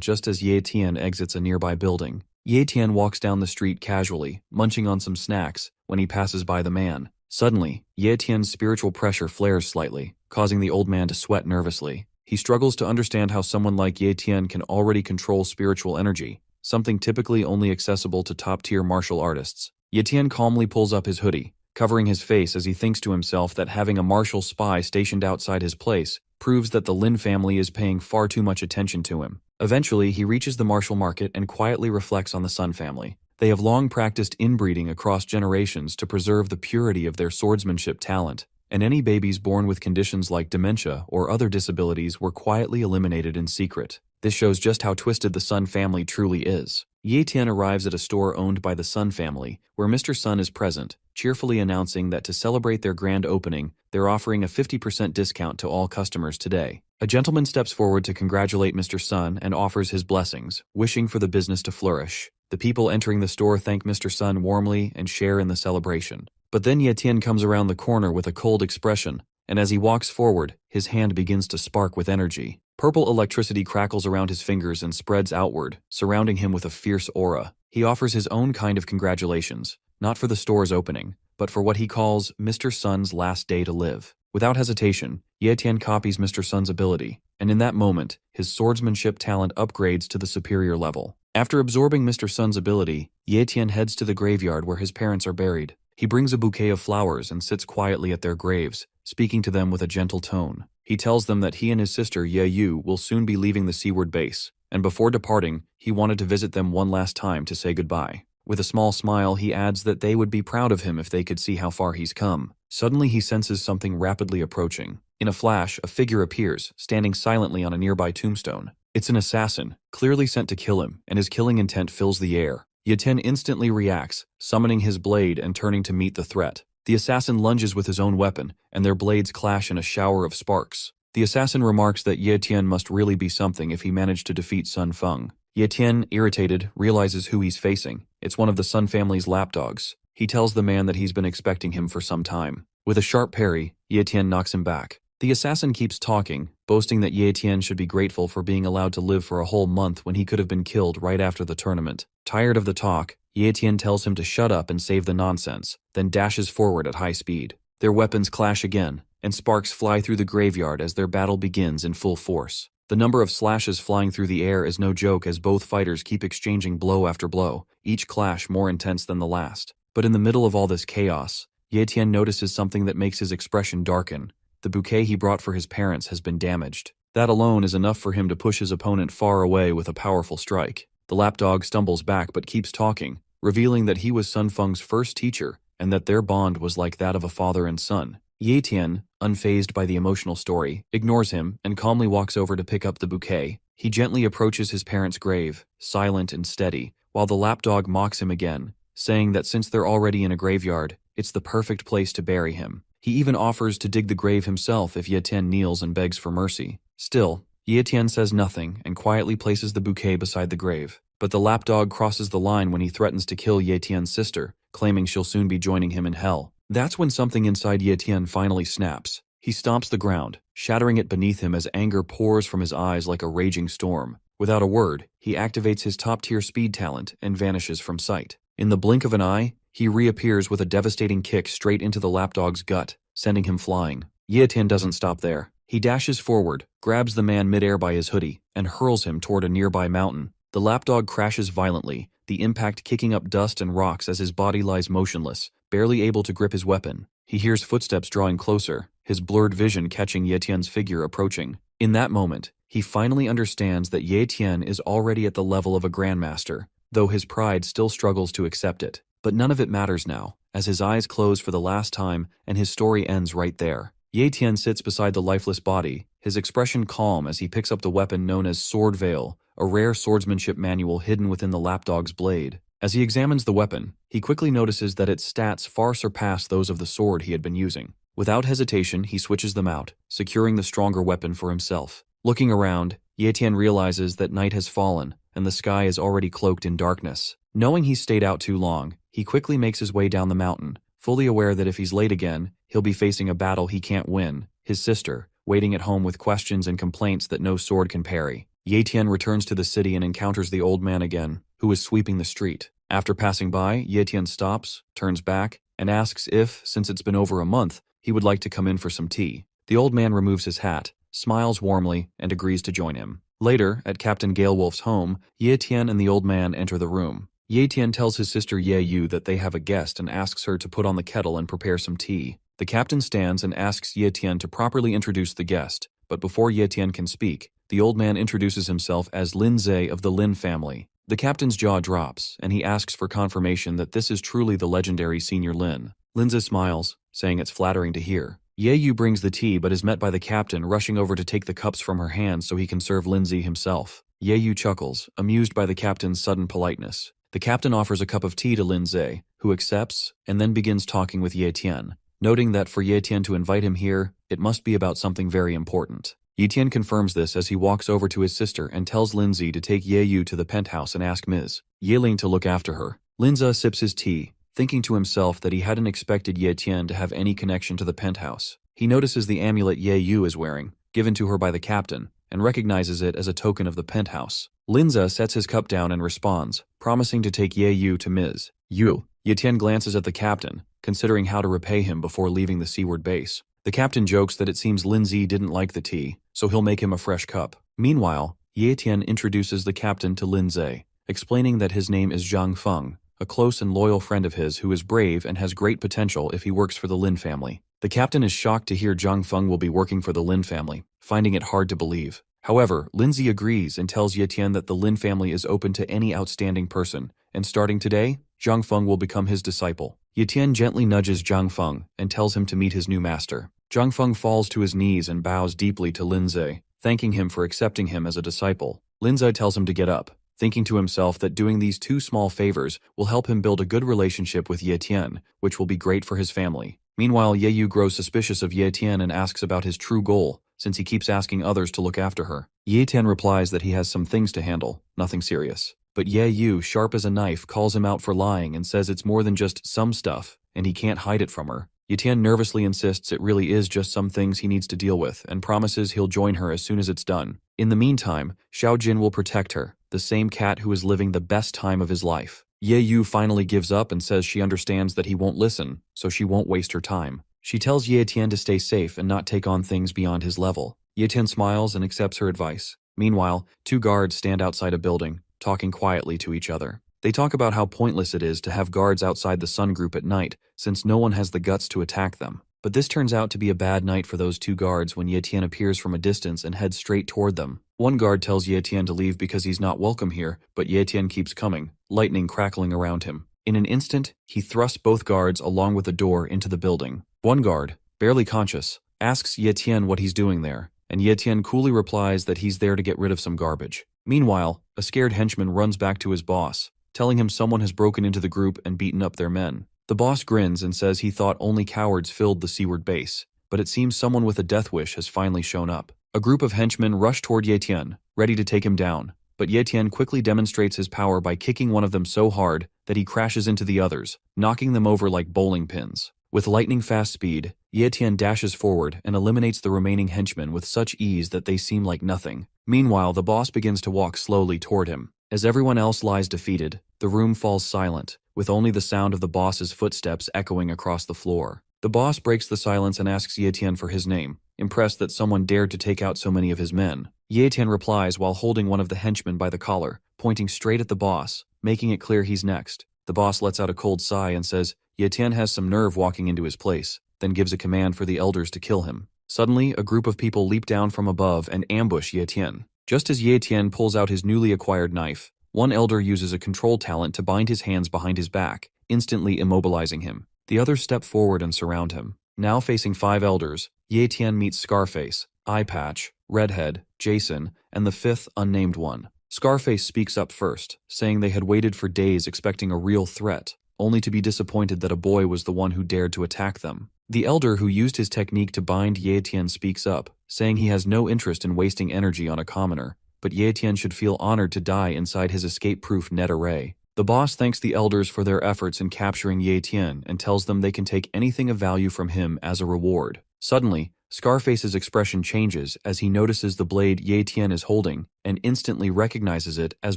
just as Ye Tian exits a nearby building. Ye Tian walks down the street casually, munching on some snacks, when he passes by the man. Suddenly, Ye Tian's spiritual pressure flares slightly, causing the old man to sweat nervously. He struggles to understand how someone like Ye Tian can already control spiritual energy, something typically only accessible to top-tier martial artists. Ye Tian calmly pulls up his hoodie, covering his face as he thinks to himself that having a martial spy stationed outside his place proves that the Lin family is paying far too much attention to him. Eventually, he reaches the martial market and quietly reflects on the Sun family. They have long practiced inbreeding across generations to preserve the purity of their swordsmanship talent, and any babies born with conditions like dementia or other disabilities were quietly eliminated in secret. This shows just how twisted the Sun family truly is. Ye Tian arrives at a store owned by the Sun family, where Mr. Sun is present, cheerfully announcing that to celebrate their grand opening, they're offering a 50% discount to all customers today. A gentleman steps forward to congratulate Mr. Sun and offers his blessings, wishing for the business to flourish. The people entering the store thank Mr. Sun warmly and share in the celebration. But then Ye Tian comes around the corner with a cold expression, and as he walks forward, his hand begins to spark with energy. Purple electricity crackles around his fingers and spreads outward, surrounding him with a fierce aura. He offers his own kind of congratulations, not for the store's opening, but for what he calls Mr. Sun's last day to live. Without hesitation, Ye Tian copies Mr. Sun's ability, and in that moment, his swordsmanship talent upgrades to the superior level. After absorbing Mr. Sun's ability, Ye Tian heads to the graveyard where his parents are buried. He brings a bouquet of flowers and sits quietly at their graves, speaking to them with a gentle tone. He tells them that he and his sister Ye Yu will soon be leaving the seaward base, and before departing, he wanted to visit them one last time to say goodbye. With a small smile, he adds that they would be proud of him if they could see how far he's come. Suddenly, he senses something rapidly approaching. In a flash, a figure appears, standing silently on a nearby tombstone. It's an assassin, clearly sent to kill him, and his killing intent fills the air. Ye Tian instantly reacts, summoning his blade and turning to meet the threat. The assassin lunges with his own weapon, and their blades clash in a shower of sparks. The assassin remarks that Ye Tian must really be something if he managed to defeat Sun Feng. Ye Tian, irritated, realizes who he's facing. It's one of the Sun family's lapdogs. He tells the man that he's been expecting him for some time. With a sharp parry, Ye Tian knocks him back. The assassin keeps talking, boasting that Ye Tian should be grateful for being allowed to live for a whole month when he could have been killed right after the tournament. Tired of the talk, Ye Tian tells him to shut up and save the nonsense, then dashes forward at high speed. Their weapons clash again, and sparks fly through the graveyard as their battle begins in full force. The number of slashes flying through the air is no joke as both fighters keep exchanging blow after blow, each clash more intense than the last. But in the middle of all this chaos, Ye Tian notices something that makes his expression darken. The bouquet he brought for his parents has been damaged. That alone is enough for him to push his opponent far away with a powerful strike. The lapdog stumbles back but keeps talking, revealing that he was Sun Feng's first teacher and that their bond was like that of a father and son. Ye Tian, unfazed by the emotional story, ignores him and calmly walks over to pick up the bouquet. He gently approaches his parents' grave, silent and steady, while the lapdog mocks him again, saying that since they're already in a graveyard, it's the perfect place to bury him. He even offers to dig the grave himself if Ye Tian kneels and begs for mercy. Still, Ye Tian says nothing and quietly places the bouquet beside the grave. But the lapdog crosses the line when he threatens to kill Ye Tian's sister, claiming she'll soon be joining him in hell. That's when something inside Ye Tian finally snaps. He stomps the ground, shattering it beneath him as anger pours from his eyes like a raging storm. Without a word, he activates his top-tier speed talent and vanishes from sight. In the blink of an eye, he reappears with a devastating kick straight into the lapdog's gut, sending him flying. Ye Tian doesn't stop there. He dashes forward, grabs the man midair by his hoodie, and hurls him toward a nearby mountain. The lapdog crashes violently, the impact kicking up dust and rocks as his body lies motionless, barely able to grip his weapon. He hears footsteps drawing closer, his blurred vision catching Ye Tian's figure approaching. In that moment, he finally understands that Ye Tian is already at the level of a grandmaster, though his pride still struggles to accept it. But none of it matters now, as his eyes close for the last time and his story ends right there. Ye Tian sits beside the lifeless body, his expression calm as he picks up the weapon known as Sword Veil, a rare swordsmanship manual hidden within the lapdog's blade. As he examines the weapon, he quickly notices that its stats far surpass those of the sword he had been using. Without hesitation, he switches them out, securing the stronger weapon for himself. Looking around, Ye Tian realizes that night has fallen, and the sky is already cloaked in darkness. Knowing he's stayed out too long, he quickly makes his way down the mountain, fully aware that if he's late again, he'll be facing a battle he can't win, his sister, waiting at home with questions and complaints that no sword can parry. Ye Tian returns to the city and encounters the old man again, who is sweeping the street. After passing by, Ye Tian stops, turns back, and asks if, since it's been over a month, he would like to come in for some tea. The old man removes his hat, smiles warmly, and agrees to join him. Later, at Captain Galewolf's home, Ye Tian and the old man enter the room. Ye Tian tells his sister Ye Yu that they have a guest and asks her to put on the kettle and prepare some tea. The captain stands and asks Ye Tian to properly introduce the guest, but before Ye Tian can speak, the old man introduces himself as Lin Zhe of the Lin family. The captain's jaw drops, and he asks for confirmation that this is truly the legendary Senior Lin. Lin Zhe smiles, saying it's flattering to hear. Ye Yu brings the tea but is met by the captain rushing over to take the cups from her hands so he can serve Lin Zhe himself. Ye Yu chuckles, amused by the captain's sudden politeness. The captain offers a cup of tea to Lin Zhe, who accepts, and then begins talking with Ye Tian, noting that for Ye Tian to invite him here, it must be about something very important. Ye Tian confirms this as he walks over to his sister and tells Lin Zhe to take Ye Yu to the penthouse and ask Ms. Ye Ling to look after her. Lin Zhe sips his tea, thinking to himself that he hadn't expected Ye Tian to have any connection to the penthouse. He notices the amulet Ye Yu is wearing, given to her by the captain, and recognizes it as a token of the penthouse. Lin Zhe sets his cup down and responds, promising to take Ye Yu to Ms. Yu. Ye Tian glances at the captain, considering how to repay him before leaving the seaward base. The captain jokes that it seems Lin Zhe didn't like the tea, so he'll make him a fresh cup. Meanwhile, Ye Tian introduces the captain to Lin Zhe, explaining that his name is Zhang Feng, a close and loyal friend of his who is brave and has great potential if he works for the Lin family. The captain is shocked to hear Zhang Feng will be working for the Lin family, finding it hard to believe. However, Lin Zhe agrees and tells Ye Tian that the Lin family is open to any outstanding person, and starting today, Zhang Feng will become his disciple. Ye Tian gently nudges Zhang Feng and tells him to meet his new master. Zhang Feng falls to his knees and bows deeply to Lin Zhe, thanking him for accepting him as a disciple. Lin Zhe tells him to get up, thinking to himself that doing these two small favors will help him build a good relationship with Ye Tian, which will be great for his family. Meanwhile, Ye Yu grows suspicious of Ye Tian and asks about his true goal, since he keeps asking others to look after her. Ye Tian replies that he has some things to handle, nothing serious. But Ye Yu, sharp as a knife, calls him out for lying and says it's more than just some stuff, and he can't hide it from her. Ye Tian nervously insists it really is just some things he needs to deal with, and promises he'll join her as soon as it's done. In the meantime, Xiao Jin will protect her, the same cat who is living the best time of his life. Ye Yu finally gives up and says she understands that he won't listen, so she won't waste her time. She tells Ye Tian to stay safe and not take on things beyond his level. Ye Tian smiles and accepts her advice. Meanwhile, two guards stand outside a building, talking quietly to each other. They talk about how pointless it is to have guards outside the Sun Group at night, since no one has the guts to attack them. But this turns out to be a bad night for those two guards when Ye Tian appears from a distance and heads straight toward them. One guard tells Ye Tian to leave because he's not welcome here, but Ye Tian keeps coming, lightning crackling around him. In an instant, he thrusts both guards along with the door into the building. One guard, barely conscious, asks Ye Tian what he's doing there, and Ye Tian coolly replies that he's there to get rid of some garbage. Meanwhile, a scared henchman runs back to his boss, telling him someone has broken into the group and beaten up their men. The boss grins and says he thought only cowards filled the seaward base, but it seems someone with a death wish has finally shown up. A group of henchmen rush toward Ye Tian, ready to take him down, but Ye Tian quickly demonstrates his power by kicking one of them so hard that he crashes into the others, knocking them over like bowling pins. With lightning-fast speed, Ye Tian dashes forward and eliminates the remaining henchmen with such ease that they seem like nothing. Meanwhile, the boss begins to walk slowly toward him. As everyone else lies defeated, the room falls silent, with only the sound of the boss's footsteps echoing across the floor. The boss breaks the silence and asks Ye Tian for his name, impressed that someone dared to take out so many of his men. Ye Tian replies while holding one of the henchmen by the collar, pointing straight at the boss, making it clear he's next. The boss lets out a cold sigh and says Ye Tian has some nerve walking into his place, then gives a command for the elders to kill him. Suddenly, a group of people leap down from above and ambush Ye Tian. Just as Ye Tian pulls out his newly acquired knife, one elder uses a control talent to bind his hands behind his back, instantly immobilizing him. The others step forward and surround him. Now facing 5 elders, Ye Tian meets Scarface, Eyepatch, Redhead, Jason, and the 5th unnamed one. Scarface speaks up first, saying they had waited for days expecting a real threat, only to be disappointed that a boy was the one who dared to attack them. The elder who used his technique to bind Ye Tian speaks up, saying he has no interest in wasting energy on a commoner, but Ye Tian should feel honored to die inside his escape-proof net array. The boss thanks the elders for their efforts in capturing Ye Tian and tells them they can take anything of value from him as a reward. Suddenly, Scarface's expression changes as he notices the blade Ye Tian is holding and instantly recognizes it as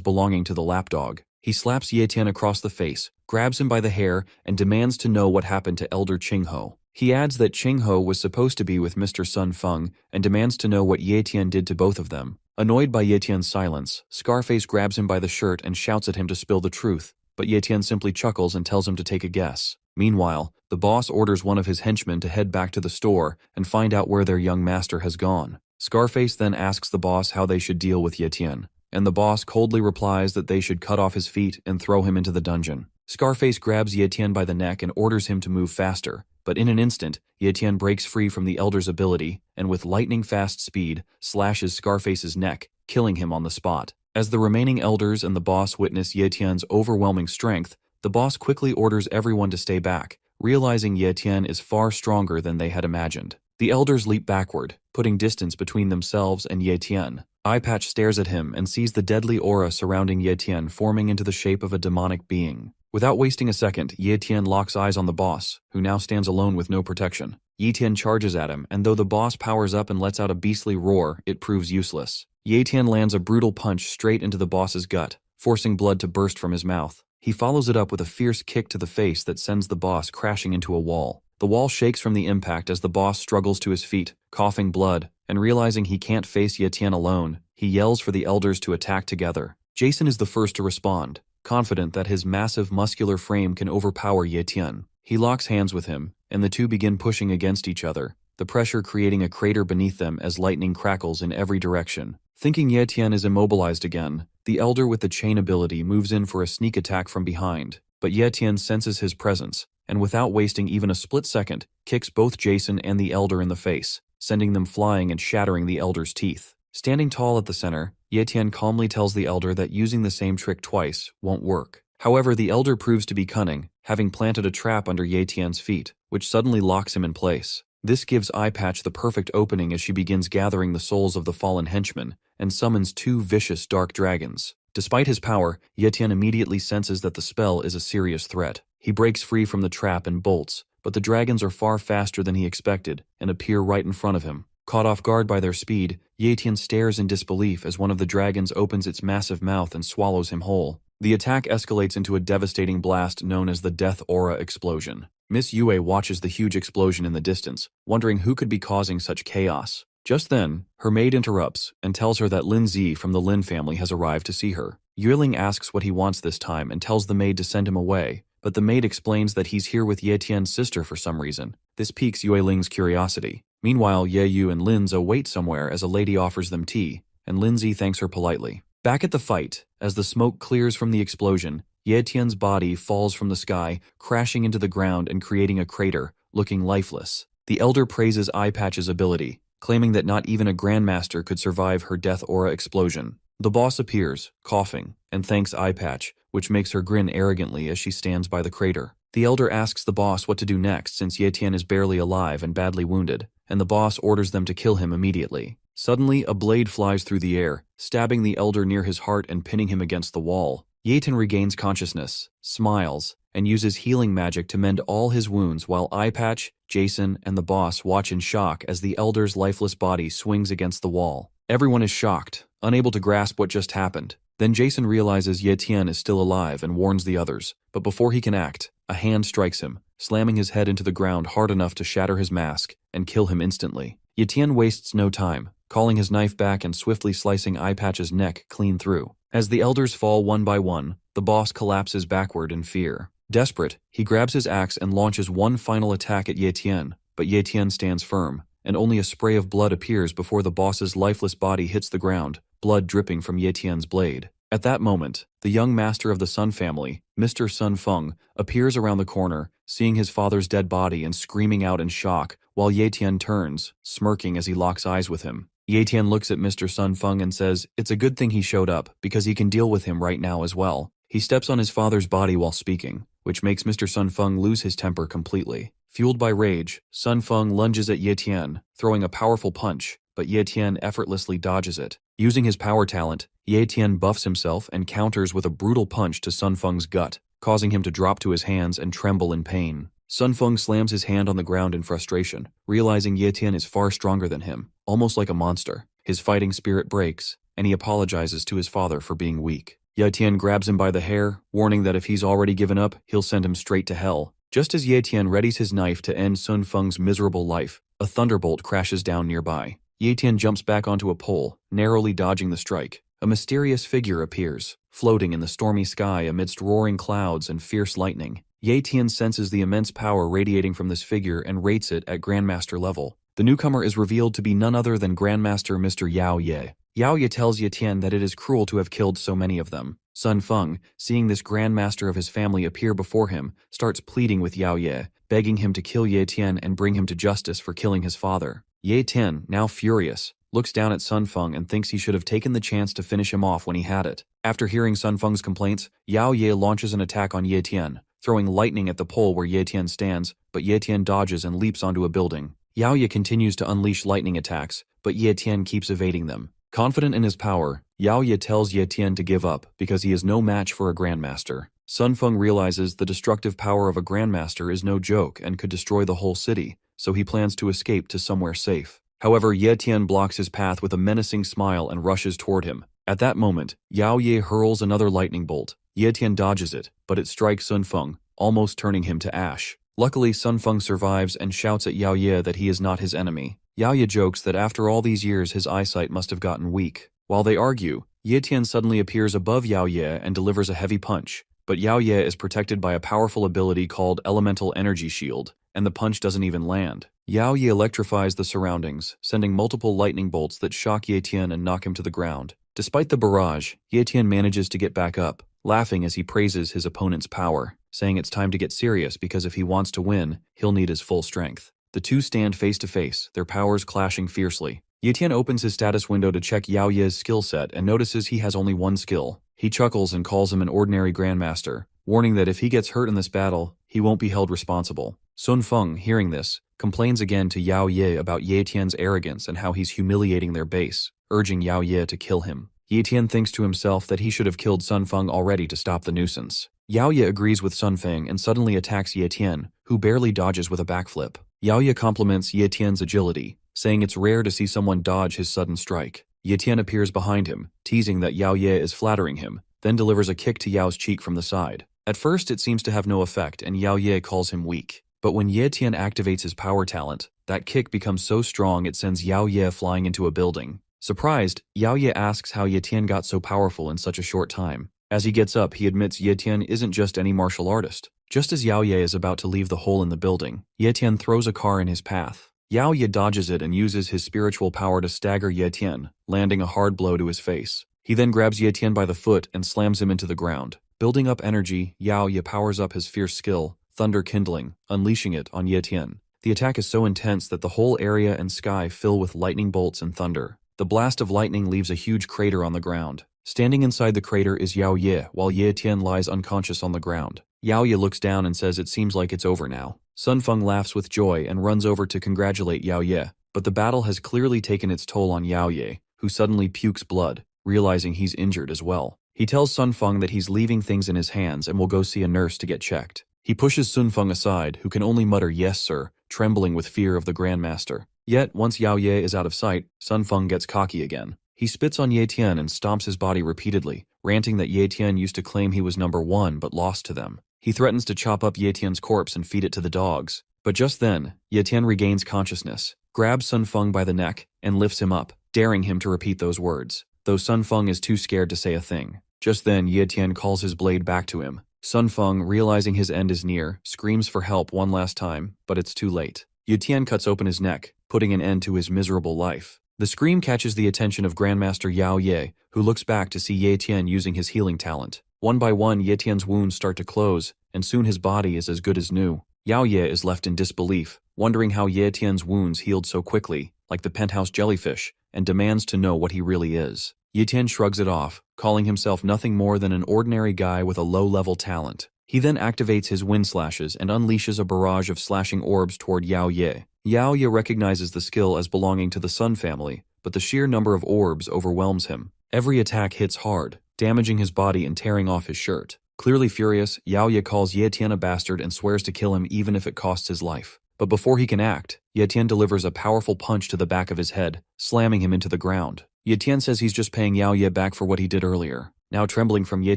belonging to the lapdog. He slaps Ye Tian across the face, grabs him by the hair, and demands to know what happened to Elder Qingho. He adds that Qingho was supposed to be with Mr. Sun Feng and demands to know what Ye Tian did to both of them. Annoyed by Ye Tian's silence, Scarface grabs him by the shirt and shouts at him to spill the truth, but Ye Tian simply chuckles and tells him to take a guess. Meanwhile, the boss orders one of his henchmen to head back to the store and find out where their young master has gone. Scarface then asks the boss how they should deal with Ye Tian, and the boss coldly replies that they should cut off his feet and throw him into the dungeon. Scarface grabs Ye Tian by the neck and orders him to move faster, but in an instant, Ye Tian breaks free from the elder's ability and with lightning-fast speed slashes Scarface's neck, killing him on the spot. As the remaining elders and the boss witness Ye Tian's overwhelming strength, the boss quickly orders everyone to stay back, realizing Ye Tian is far stronger than they had imagined. The elders leap backward, putting distance between themselves and Ye Tian. Eyepatch stares at him and sees the deadly aura surrounding Ye Tian forming into the shape of a demonic being. Without wasting a second, Ye Tian locks eyes on the boss, who now stands alone with no protection. Ye Tian charges at him, and though the boss powers up and lets out a beastly roar, it proves useless. Ye Tian lands a brutal punch straight into the boss's gut, forcing blood to burst from his mouth. He follows it up with a fierce kick to the face that sends the boss crashing into a wall. The wall shakes from the impact as the boss struggles to his feet, coughing blood, and realizing he can't face Ye Tian alone, he yells for the elders to attack together. Jason is the first to respond, confident that his massive muscular frame can overpower Ye Tian. He locks hands with him, and the two begin pushing against each other, the pressure creating a crater beneath them as lightning crackles in every direction. Thinking Ye Tian is immobilized again, the elder with the chain ability moves in for a sneak attack from behind, but Ye Tian senses his presence, and without wasting even a split second, kicks both Jason and the elder in the face, sending them flying and shattering the elder's teeth. Standing tall at the center, Ye Tian calmly tells the elder that using the same trick twice won't work. However, the elder proves to be cunning, having planted a trap under Ye Tian's feet, which suddenly locks him in place. This gives Eyepatch the perfect opening as she begins gathering the souls of the fallen henchmen and summons 2 vicious dark dragons. Despite his power, Ye Tian immediately senses that the spell is a serious threat. He breaks free from the trap and bolts, but the dragons are far faster than he expected and appear right in front of him. Caught off guard by their speed, Ye Tian stares in disbelief as one of the dragons opens its massive mouth and swallows him whole. The attack escalates into a devastating blast known as the Death Aura Explosion. Miss Yue watches the huge explosion in the distance, wondering who could be causing such chaos. Just then, her maid interrupts and tells her that Lin Zi from the Lin family has arrived to see her. Yueling asks what he wants this time and tells the maid to send him away, but the maid explains that he's here with Ye Tian's sister for some reason. This piques Yueling's curiosity. Meanwhile, Ye Yu and Lin Zi wait somewhere as a lady offers them tea, and Lin Zi thanks her politely. Back at the fight, as the smoke clears from the explosion, Ye Tian's body falls from the sky, crashing into the ground and creating a crater, looking lifeless. The elder praises Eyepatch's ability, claiming that not even a grandmaster could survive her death aura explosion. The boss appears, coughing, and thanks Eyepatch, which makes her grin arrogantly as she stands by the crater. The elder asks the boss what to do next since Ye Tian is barely alive and badly wounded, and the boss orders them to kill him immediately. Suddenly, a blade flies through the air, stabbing the elder near his heart and pinning him against the wall. Ye Tian regains consciousness, smiles, and uses healing magic to mend all his wounds while Eyepatch, Jason, and the boss watch in shock as the elder's lifeless body swings against the wall. Everyone is shocked, unable to grasp what just happened. Then Jason realizes Ye Tian is still alive and warns the others, but before he can act, a hand strikes him, slamming his head into the ground hard enough to shatter his mask and kill him instantly. Ye Tian wastes no time, calling his knife back and swiftly slicing Eye Patch's neck clean through. As the elders fall one by one, the boss collapses backward in fear. Desperate, he grabs his axe and launches one final attack at Ye Tian, but Ye Tian stands firm, and only a spray of blood appears before the boss's lifeless body hits the ground, blood dripping from Ye Tian's blade. At that moment, the young master of the Sun family, Mr. Sun Feng, appears around the corner, seeing his father's dead body and screaming out in shock, while Ye Tian turns, smirking as he locks eyes with him. Ye Tian looks at Mr. Sun Feng and says it's a good thing he showed up, because he can deal with him right now as well. He steps on his father's body while speaking, which makes Mr. Sun Feng lose his temper completely. Fueled by rage, Sun Feng lunges at Ye Tian, throwing a powerful punch, but Ye Tian effortlessly dodges it. Using his power talent, Ye Tian buffs himself and counters with a brutal punch to Sun Feng's gut, causing him to drop to his hands and tremble in pain. Sun Feng slams his hand on the ground in frustration, realizing Ye Tian is far stronger than him, almost like a monster. His fighting spirit breaks, and he apologizes to his father for being weak. Ye Tian grabs him by the hair, warning that if he's already given up, he'll send him straight to hell. Just as Ye Tian readies his knife to end Sun Feng's miserable life, a thunderbolt crashes down nearby. Ye Tian jumps back onto a pole, narrowly dodging the strike. A mysterious figure appears, floating in the stormy sky amidst roaring clouds and fierce lightning. Ye Tian senses the immense power radiating from this figure and rates it at Grandmaster level. The newcomer is revealed to be none other than Grandmaster Mr. Yao Ye. Yao Ye tells Ye Tian that it is cruel to have killed so many of them. Sun Feng, seeing this Grandmaster of his family appear before him, starts pleading with Yao Ye, begging him to kill Ye Tian and bring him to justice for killing his father. Ye Tian, now furious, looks down at Sun Feng and thinks he should have taken the chance to finish him off when he had it. After hearing Sun Feng's complaints, Yao Ye launches an attack on Ye Tian, throwing lightning at the pole where Ye Tian stands, but Ye Tian dodges and leaps onto a building. Yao Ye continues to unleash lightning attacks, but Ye Tian keeps evading them. Confident in his power, Yao Ye tells Ye Tian to give up because he is no match for a Grandmaster. Sun Feng realizes the destructive power of a Grandmaster is no joke and could destroy the whole city, so he plans to escape to somewhere safe. However, Ye Tian blocks his path with a menacing smile and rushes toward him. At that moment, Yao Ye hurls another lightning bolt. Ye Tian dodges it, but it strikes Sun Feng, almost turning him to ash. Luckily, Sun Feng survives and shouts at Yao Ye that he is not his enemy. Yao Ye jokes that after all these years his eyesight must have gotten weak. While they argue, Ye Tian suddenly appears above Yao Ye and delivers a heavy punch, but Yao Ye is protected by a powerful ability called Elemental Energy Shield, and the punch doesn't even land. Yao Ye electrifies the surroundings, sending multiple lightning bolts that shock Ye Tian and knock him to the ground. Despite the barrage, Ye Tian manages to get back up, laughing as he praises his opponent's power, saying it's time to get serious because if he wants to win, he'll need his full strength. The two stand face to face, their powers clashing fiercely. Ye Tian opens his status window to check Yao Ye's skill set and notices he has only one skill. He chuckles and calls him an ordinary Grandmaster, warning that if he gets hurt in this battle, he won't be held responsible. Sun Feng, hearing this, complains again to Yao Ye about Ye Tian's arrogance and how he's humiliating their base, urging Yao Ye to kill him. Ye Tian thinks to himself that he should have killed Sun Feng already to stop the nuisance. Yao Ye agrees with Sun Feng and suddenly attacks Ye Tian, who barely dodges with a backflip. Yao Ye compliments Ye Tian's agility, saying it's rare to see someone dodge his sudden strike. Ye Tian appears behind him, teasing that Yao Ye is flattering him, then delivers a kick to Yao's cheek from the side. At first it seems to have no effect and Yao Ye calls him weak. But when Ye Tian activates his power talent, that kick becomes so strong it sends Yao Ye flying into a building. Surprised, Yao Ye asks how Ye Tian got so powerful in such a short time. As he gets up, he admits Ye Tian isn't just any martial artist. Just as Yao Ye is about to leave the hole in the building, Ye Tian throws a car in his path. Yao Ye dodges it and uses his spiritual power to stagger Ye Tian, landing a hard blow to his face. He then grabs Ye Tian by the foot and slams him into the ground. Building up energy, Yao Ye powers up his fierce skill, Thunder Kindling, unleashing it on Ye Tian. The attack is so intense that the whole area and sky fill with lightning bolts and thunder. The blast of lightning leaves a huge crater on the ground. Standing inside the crater is Yao Ye, while Ye Tian lies unconscious on the ground. Yao Ye looks down and says it seems like it's over now. Sun Feng laughs with joy and runs over to congratulate Yao Ye, but the battle has clearly taken its toll on Yao Ye, who suddenly pukes blood, realizing he's injured as well. He tells Sun Feng that he's leaving things in his hands and will go see a nurse to get checked. He pushes Sun Feng aside, who can only mutter "yes, sir," trembling with fear of the Grandmaster. Yet, once Yao Ye is out of sight, Sun Feng gets cocky again. He spits on Ye Tian and stomps his body repeatedly, ranting that Ye Tian used to claim he was number one but lost to them. He threatens to chop up Ye Tian's corpse and feed it to the dogs. But just then, Ye Tian regains consciousness, grabs Sun Feng by the neck, and lifts him up, daring him to repeat those words, though Sun Feng is too scared to say a thing. Just then, Ye Tian calls his blade back to him. Sun Feng, realizing his end is near, screams for help one last time, but it's too late. Ye Tian cuts open his neck, putting an end to his miserable life. The scream catches the attention of Grandmaster Yao Ye, who looks back to see Ye Tian using his healing talent. One by one, Ye Tian's wounds start to close, and soon his body is as good as new. Yao Ye is left in disbelief, wondering how Ye Tian's wounds healed so quickly, like the penthouse jellyfish, and demands to know what he really is. Ye Tian shrugs it off, calling himself nothing more than an ordinary guy with a low-level talent. He then activates his wind slashes and unleashes a barrage of slashing orbs toward Yao Ye. Yao Ye recognizes the skill as belonging to the Sun family, but the sheer number of orbs overwhelms him. Every attack hits hard, damaging his body and tearing off his shirt. Clearly furious, Yao Ye calls Ye Tian a bastard and swears to kill him even if it costs his life. But before he can act, Ye Tian delivers a powerful punch to the back of his head, slamming him into the ground. Ye Tian says he's just paying Yao Ye back for what he did earlier. Now trembling from Ye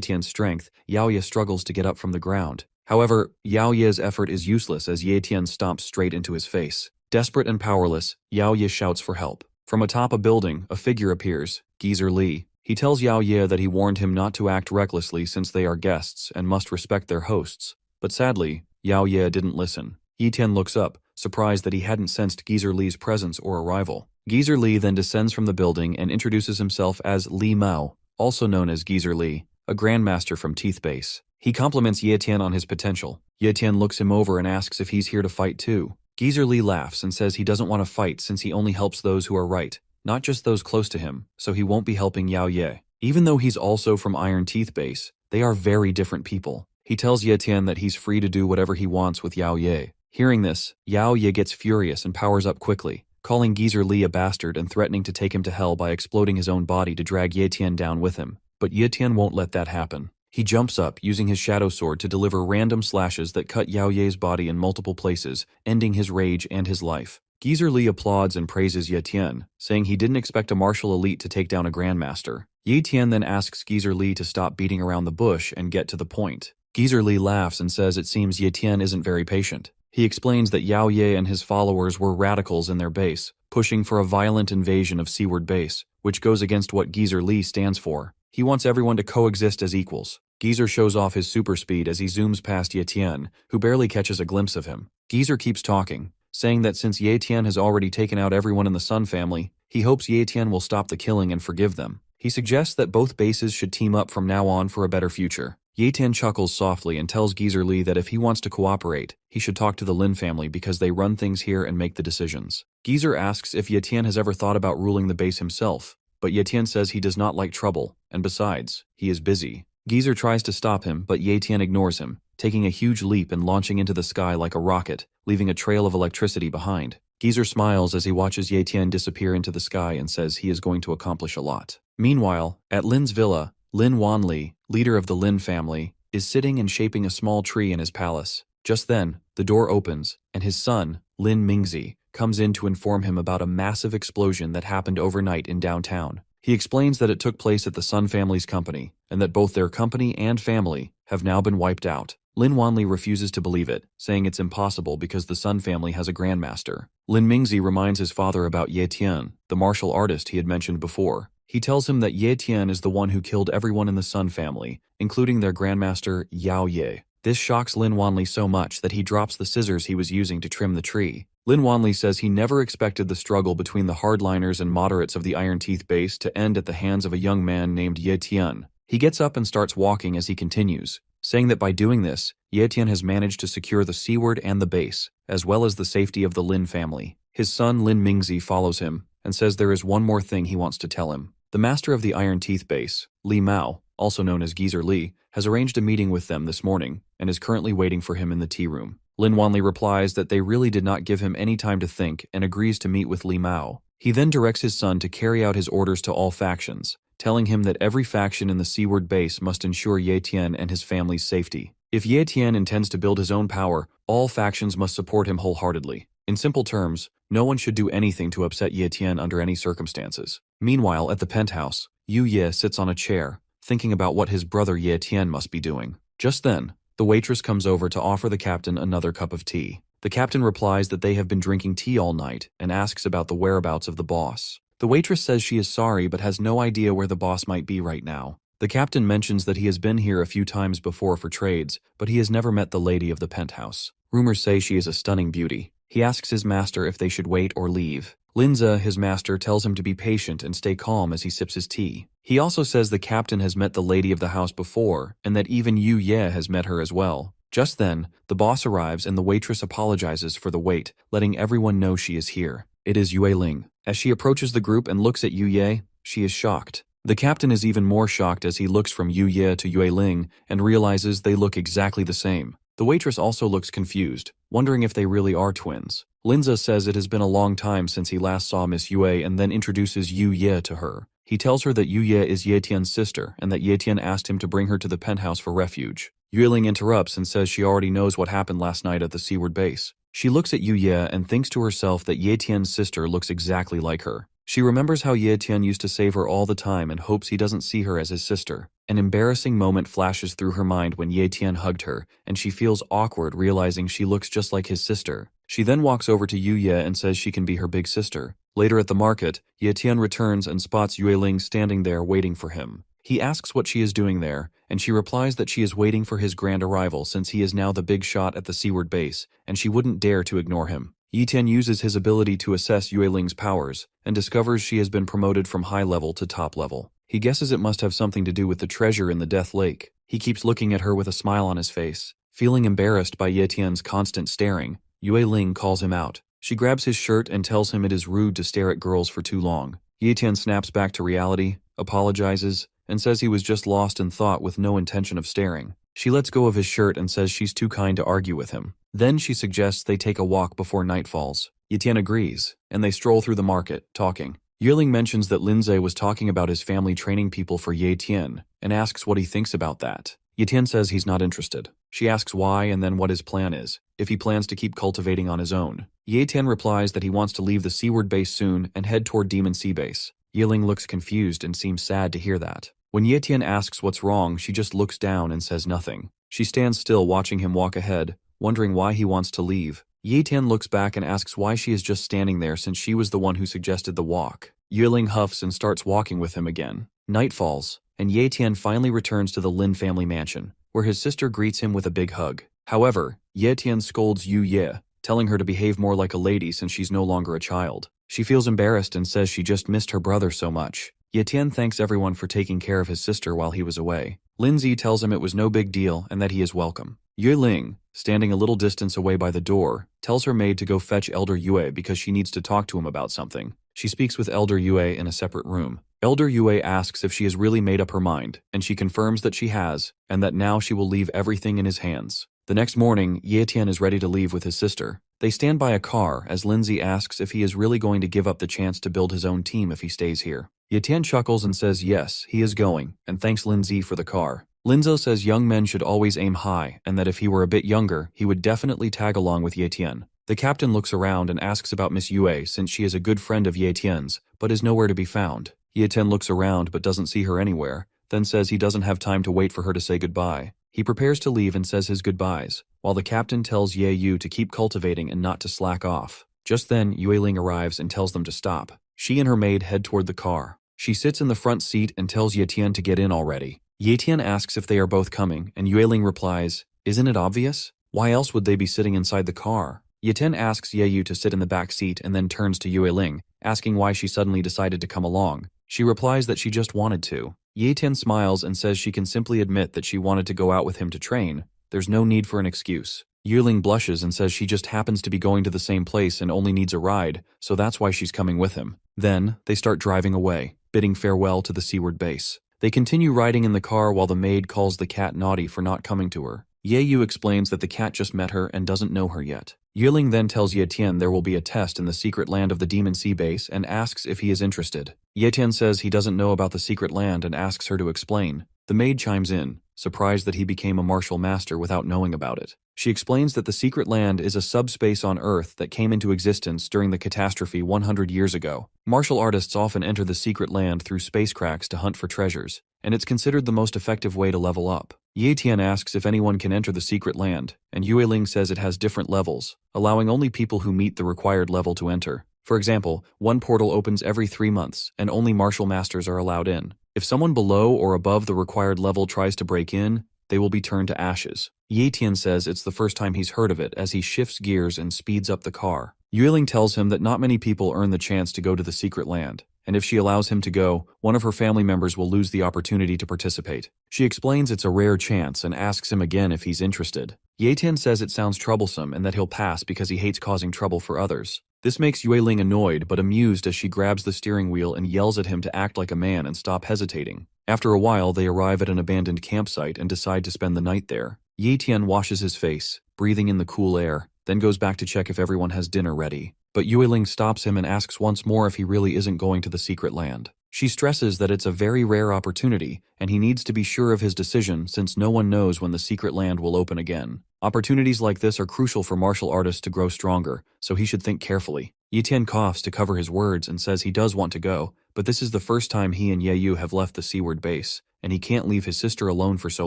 Tian's strength, Yao Ye struggles to get up from the ground. However, Yao Ye's effort is useless as Ye Tian stomps straight into his face. Desperate and powerless, Yao Ye shouts for help. From atop a building, a figure appears, Geezer Li. He tells Yao Ye that he warned him not to act recklessly since they are guests and must respect their hosts. But sadly, Yao Ye didn't listen. Ye Tian looks up, surprised that he hadn't sensed Geezer Li's presence or arrival. Geezer Li then descends from the building and introduces himself as Li Mao, also known as Geezer Li, a grandmaster from Teeth Base. He compliments Ye Tian on his potential. Ye Tian looks him over and asks if he's here to fight too. Geezer Li laughs and says he doesn't want to fight since he only helps those who are right, not just those close to him, so he won't be helping Yao Ye. Even though he's also from Iron Teeth Base, they are very different people. He tells Ye Tian that he's free to do whatever he wants with Yao Ye. Hearing this, Yao Ye gets furious and powers up quickly, calling Geezer Li a bastard and threatening to take him to hell by exploding his own body to drag Ye Tian down with him. But Ye Tian won't let that happen. He jumps up, using his shadow sword to deliver random slashes that cut Yao Ye's body in multiple places, ending his rage and his life. Geezer Li applauds and praises Ye Tian, saying he didn't expect a martial elite to take down a grandmaster. Ye Tian then asks Geezer Li to stop beating around the bush and get to the point. Geezer Li laughs and says it seems Ye Tian isn't very patient. He explains that Yao Ye and his followers were radicals in their base, pushing for a violent invasion of Seaward Base, which goes against what Geezer Li stands for. He wants everyone to coexist as equals. Geezer shows off his super speed as he zooms past Ye Tian, who barely catches a glimpse of him. Geezer keeps talking, saying that since Ye Tian has already taken out everyone in the Sun family, he hopes Ye Tian will stop the killing and forgive them. He suggests that both bases should team up from now on for a better future. Ye Tian chuckles softly and tells Geezer Li that if he wants to cooperate, he should talk to the Lin family because they run things here and make the decisions. Geezer asks if Ye Tian has ever thought about ruling the base himself, but Ye Tian says he does not like trouble, and besides, he is busy. Geezer tries to stop him, but Ye Tian ignores him, taking a huge leap and launching into the sky like a rocket, leaving a trail of electricity behind. Geezer smiles as he watches Ye Tian disappear into the sky and says he is going to accomplish a lot. Meanwhile, at Lin's villa, Lin Wanli, leader of the Lin family, is sitting and shaping a small tree in his palace. Just then, the door opens, and his son, Lin Mingzi, comes in to inform him about a massive explosion that happened overnight in downtown. He explains that it took place at the Sun family's company, and that both their company and family have now been wiped out. Lin Wanli refuses to believe it, saying it's impossible because the Sun family has a grandmaster. Lin Mingzi reminds his father about Ye Tian, the martial artist he had mentioned before. He tells him that Ye Tian is the one who killed everyone in the Sun family, including their grandmaster Yao Ye. This shocks Lin Wanli so much that he drops the scissors he was using to trim the tree. Lin Wanli says he never expected the struggle between the hardliners and moderates of the Iron Teeth base to end at the hands of a young man named Ye Tian. He gets up and starts walking as he continues, saying that by doing this, Ye Tian has managed to secure the Seaward and the base, as well as the safety of the Lin family. His son Lin Mingzi follows him, and says there is one more thing he wants to tell him. The master of the Iron Teeth base, Li Mao, also known as Geezer Li, has arranged a meeting with them this morning, and is currently waiting for him in the tea room. Lin Wanli replies that they really did not give him any time to think and agrees to meet with Li Mao. He then directs his son to carry out his orders to all factions, telling him that every faction in the Seaward base must ensure Ye Tian and his family's safety. If Ye Tian intends to build his own power, all factions must support him wholeheartedly. In simple terms, no one should do anything to upset Ye Tian under any circumstances. Meanwhile, at the penthouse, Yu Ye sits on a chair, thinking about what his brother Ye Tian must be doing. Just then, The waitress comes over to offer the captain another cup of tea. The captain replies that they have been drinking tea all night and asks about the whereabouts of the boss. The waitress says she is sorry but has no idea where the boss might be right now. The captain mentions that he has been here a few times before for trades, but he has never met the lady of the penthouse. Rumors say she is a stunning beauty. He asks his master if they should wait or leave. Linza, his master, tells him to be patient and stay calm as he sips his tea. He also says the captain has met the lady of the house before, and that even Yu Ye has met her as well. Just then, the boss arrives and the waitress apologizes for the wait, letting everyone know she is here. It is Yue Ling. As she approaches the group and looks at Yu Ye, she is shocked. The captain is even more shocked as he looks from Yu Ye to Yue Ling and realizes they look exactly the same. The waitress also looks confused, wondering if they really are twins. Linza says it has been a long time since he last saw Miss Yue and then introduces Yu Ye to her. He tells her that Yu Ye is Ye Tian's sister and that Ye Tian asked him to bring her to the penthouse for refuge. Yue Ling interrupts and says she already knows what happened last night at the seaward base. She looks at Yu Ye and thinks to herself that Ye Tian's sister looks exactly like her. She remembers how Ye Tian used to save her all the time and hopes he doesn't see her as his sister. An embarrassing moment flashes through her mind when Ye Tian hugged her, and she feels awkward realizing she looks just like his sister. She then walks over to Yu Ye and says she can be her big sister. Later at the market, Ye Tian returns and spots Yue Ling standing there waiting for him. He asks what she is doing there, and she replies that she is waiting for his grand arrival since he is now the big shot at the seaward base, and she wouldn't dare to ignore him. Ye Tian uses his ability to assess Yue Ling's powers, and discovers she has been promoted from high level to top level. He guesses it must have something to do with the treasure in the Death Lake. He keeps looking at her with a smile on his face. Feeling embarrassed by Ye Tian's constant staring, Yue Ling calls him out. She grabs his shirt and tells him it is rude to stare at girls for too long. Ye Tian snaps back to reality, apologizes, and says he was just lost in thought with no intention of staring. She lets go of his shirt and says she's too kind to argue with him. Then she suggests they take a walk before night falls. Ye Tian agrees, and they stroll through the market, talking. Yue Ling mentions that Linze was talking about his family training people for Ye Tian, and asks what he thinks about that. Ye Tian says he's not interested. She asks why and then what his plan is, if he plans to keep cultivating on his own. Ye Tian replies that he wants to leave the seaward base soon and head toward Demon Sea Base. Yue Ling looks confused and seems sad to hear that. When Ye Tian asks what's wrong, she just looks down and says nothing. She stands still watching him walk ahead, wondering why he wants to leave. Ye Tian looks back and asks why she is just standing there since she was the one who suggested the walk. Yue Ling huffs and starts walking with him again. Night falls, and Ye Tian finally returns to the Lin family mansion, where his sister greets him with a big hug. However, Ye Tian scolds Yu Ye, telling her to behave more like a lady since she's no longer a child. She feels embarrassed and says she just missed her brother so much. Ye Tian thanks everyone for taking care of his sister while he was away. Linzi tells him it was no big deal and that he is welcome. Yue Ling, standing a little distance away by the door, tells her maid to go fetch Elder Yue because she needs to talk to him about something. She speaks with Elder Yue in a separate room. Elder Yue asks if she has really made up her mind, and she confirms that she has, and that now she will leave everything in his hands. The next morning, Ye Tian is ready to leave with his sister. They stand by a car as Lindsay asks if he is really going to give up the chance to build his own team if he stays here. Ye Tian chuckles and says yes, he is going, and thanks Lindsay for the car. Linzo says young men should always aim high, and that if he were a bit younger, he would definitely tag along with Ye Tian. The captain looks around and asks about Miss Yue since she is a good friend of Ye Tian's, but is nowhere to be found. Ye Tian looks around but doesn't see her anywhere, then says he doesn't have time to wait for her to say goodbye. He prepares to leave and says his goodbyes, while the captain tells Ye Yu to keep cultivating and not to slack off. Just then, Yue Ling arrives and tells them to stop. She and her maid head toward the car. She sits in the front seat and tells Ye Tian to get in already. Ye Tian asks if they are both coming, and Yue Ling replies, "Isn't it obvious? Why else would they be sitting inside the car?" Ye Tian asks Ye Yu to sit in the back seat and then turns to Yue Ling, asking why she suddenly decided to come along. She replies that she just wanted to. Ye Tian smiles and says she can simply admit that she wanted to go out with him to train. There's no need for an excuse. Yue Ling blushes and says she just happens to be going to the same place and only needs a ride, so that's why she's coming with him. Then, they start driving away, bidding farewell to the seaward base. They continue riding in the car while the maid calls the cat naughty for not coming to her. Ye Yu explains that the cat just met her and doesn't know her yet. Yue Ling then tells Ye Tian there will be a test in the secret land of the Demon Sea Base and asks if he is interested. Ye Tian says he doesn't know about the secret land and asks her to explain. The maid chimes in, surprised that he became a martial master without knowing about it. She explains that the secret land is a subspace on Earth that came into existence during the catastrophe 100 years ago. Martial artists often enter the secret land through space cracks to hunt for treasures. and it's considered the most effective way to level up. Ye-Tian asks if anyone can enter the secret land, and Yue-Ling says it has different levels, allowing only people who meet the required level to enter. For example, one portal opens every 3 months, and only martial masters are allowed in. If someone below or above the required level tries to break in, they will be turned to ashes. Ye-Tian says it's the first time he's heard of it as he shifts gears and speeds up the car. Yue-Ling tells him that not many people earn the chance to go to the secret land, and if she allows him to go, one of her family members will lose the opportunity to participate. She explains it's a rare chance and asks him again if he's interested. Ye-Tian says it sounds troublesome and that he'll pass because he hates causing trouble for others. This makes Yue-Ling annoyed but amused as she grabs the steering wheel and yells at him to act like a man and stop hesitating. After a while, they arrive at an abandoned campsite and decide to spend the night there. Ye-Tian washes his face, breathing in the cool air, then goes back to check if everyone has dinner ready. But Yue-Ling stops him and asks once more if he really isn't going to the secret land. She stresses that it's a very rare opportunity, and he needs to be sure of his decision since no one knows when the secret land will open again. Opportunities like this are crucial for martial artists to grow stronger, so he should think carefully. Ye-Tian coughs to cover his words and says he does want to go, but this is the first time he and Ye-Yu have left the seaward base, and he can't leave his sister alone for so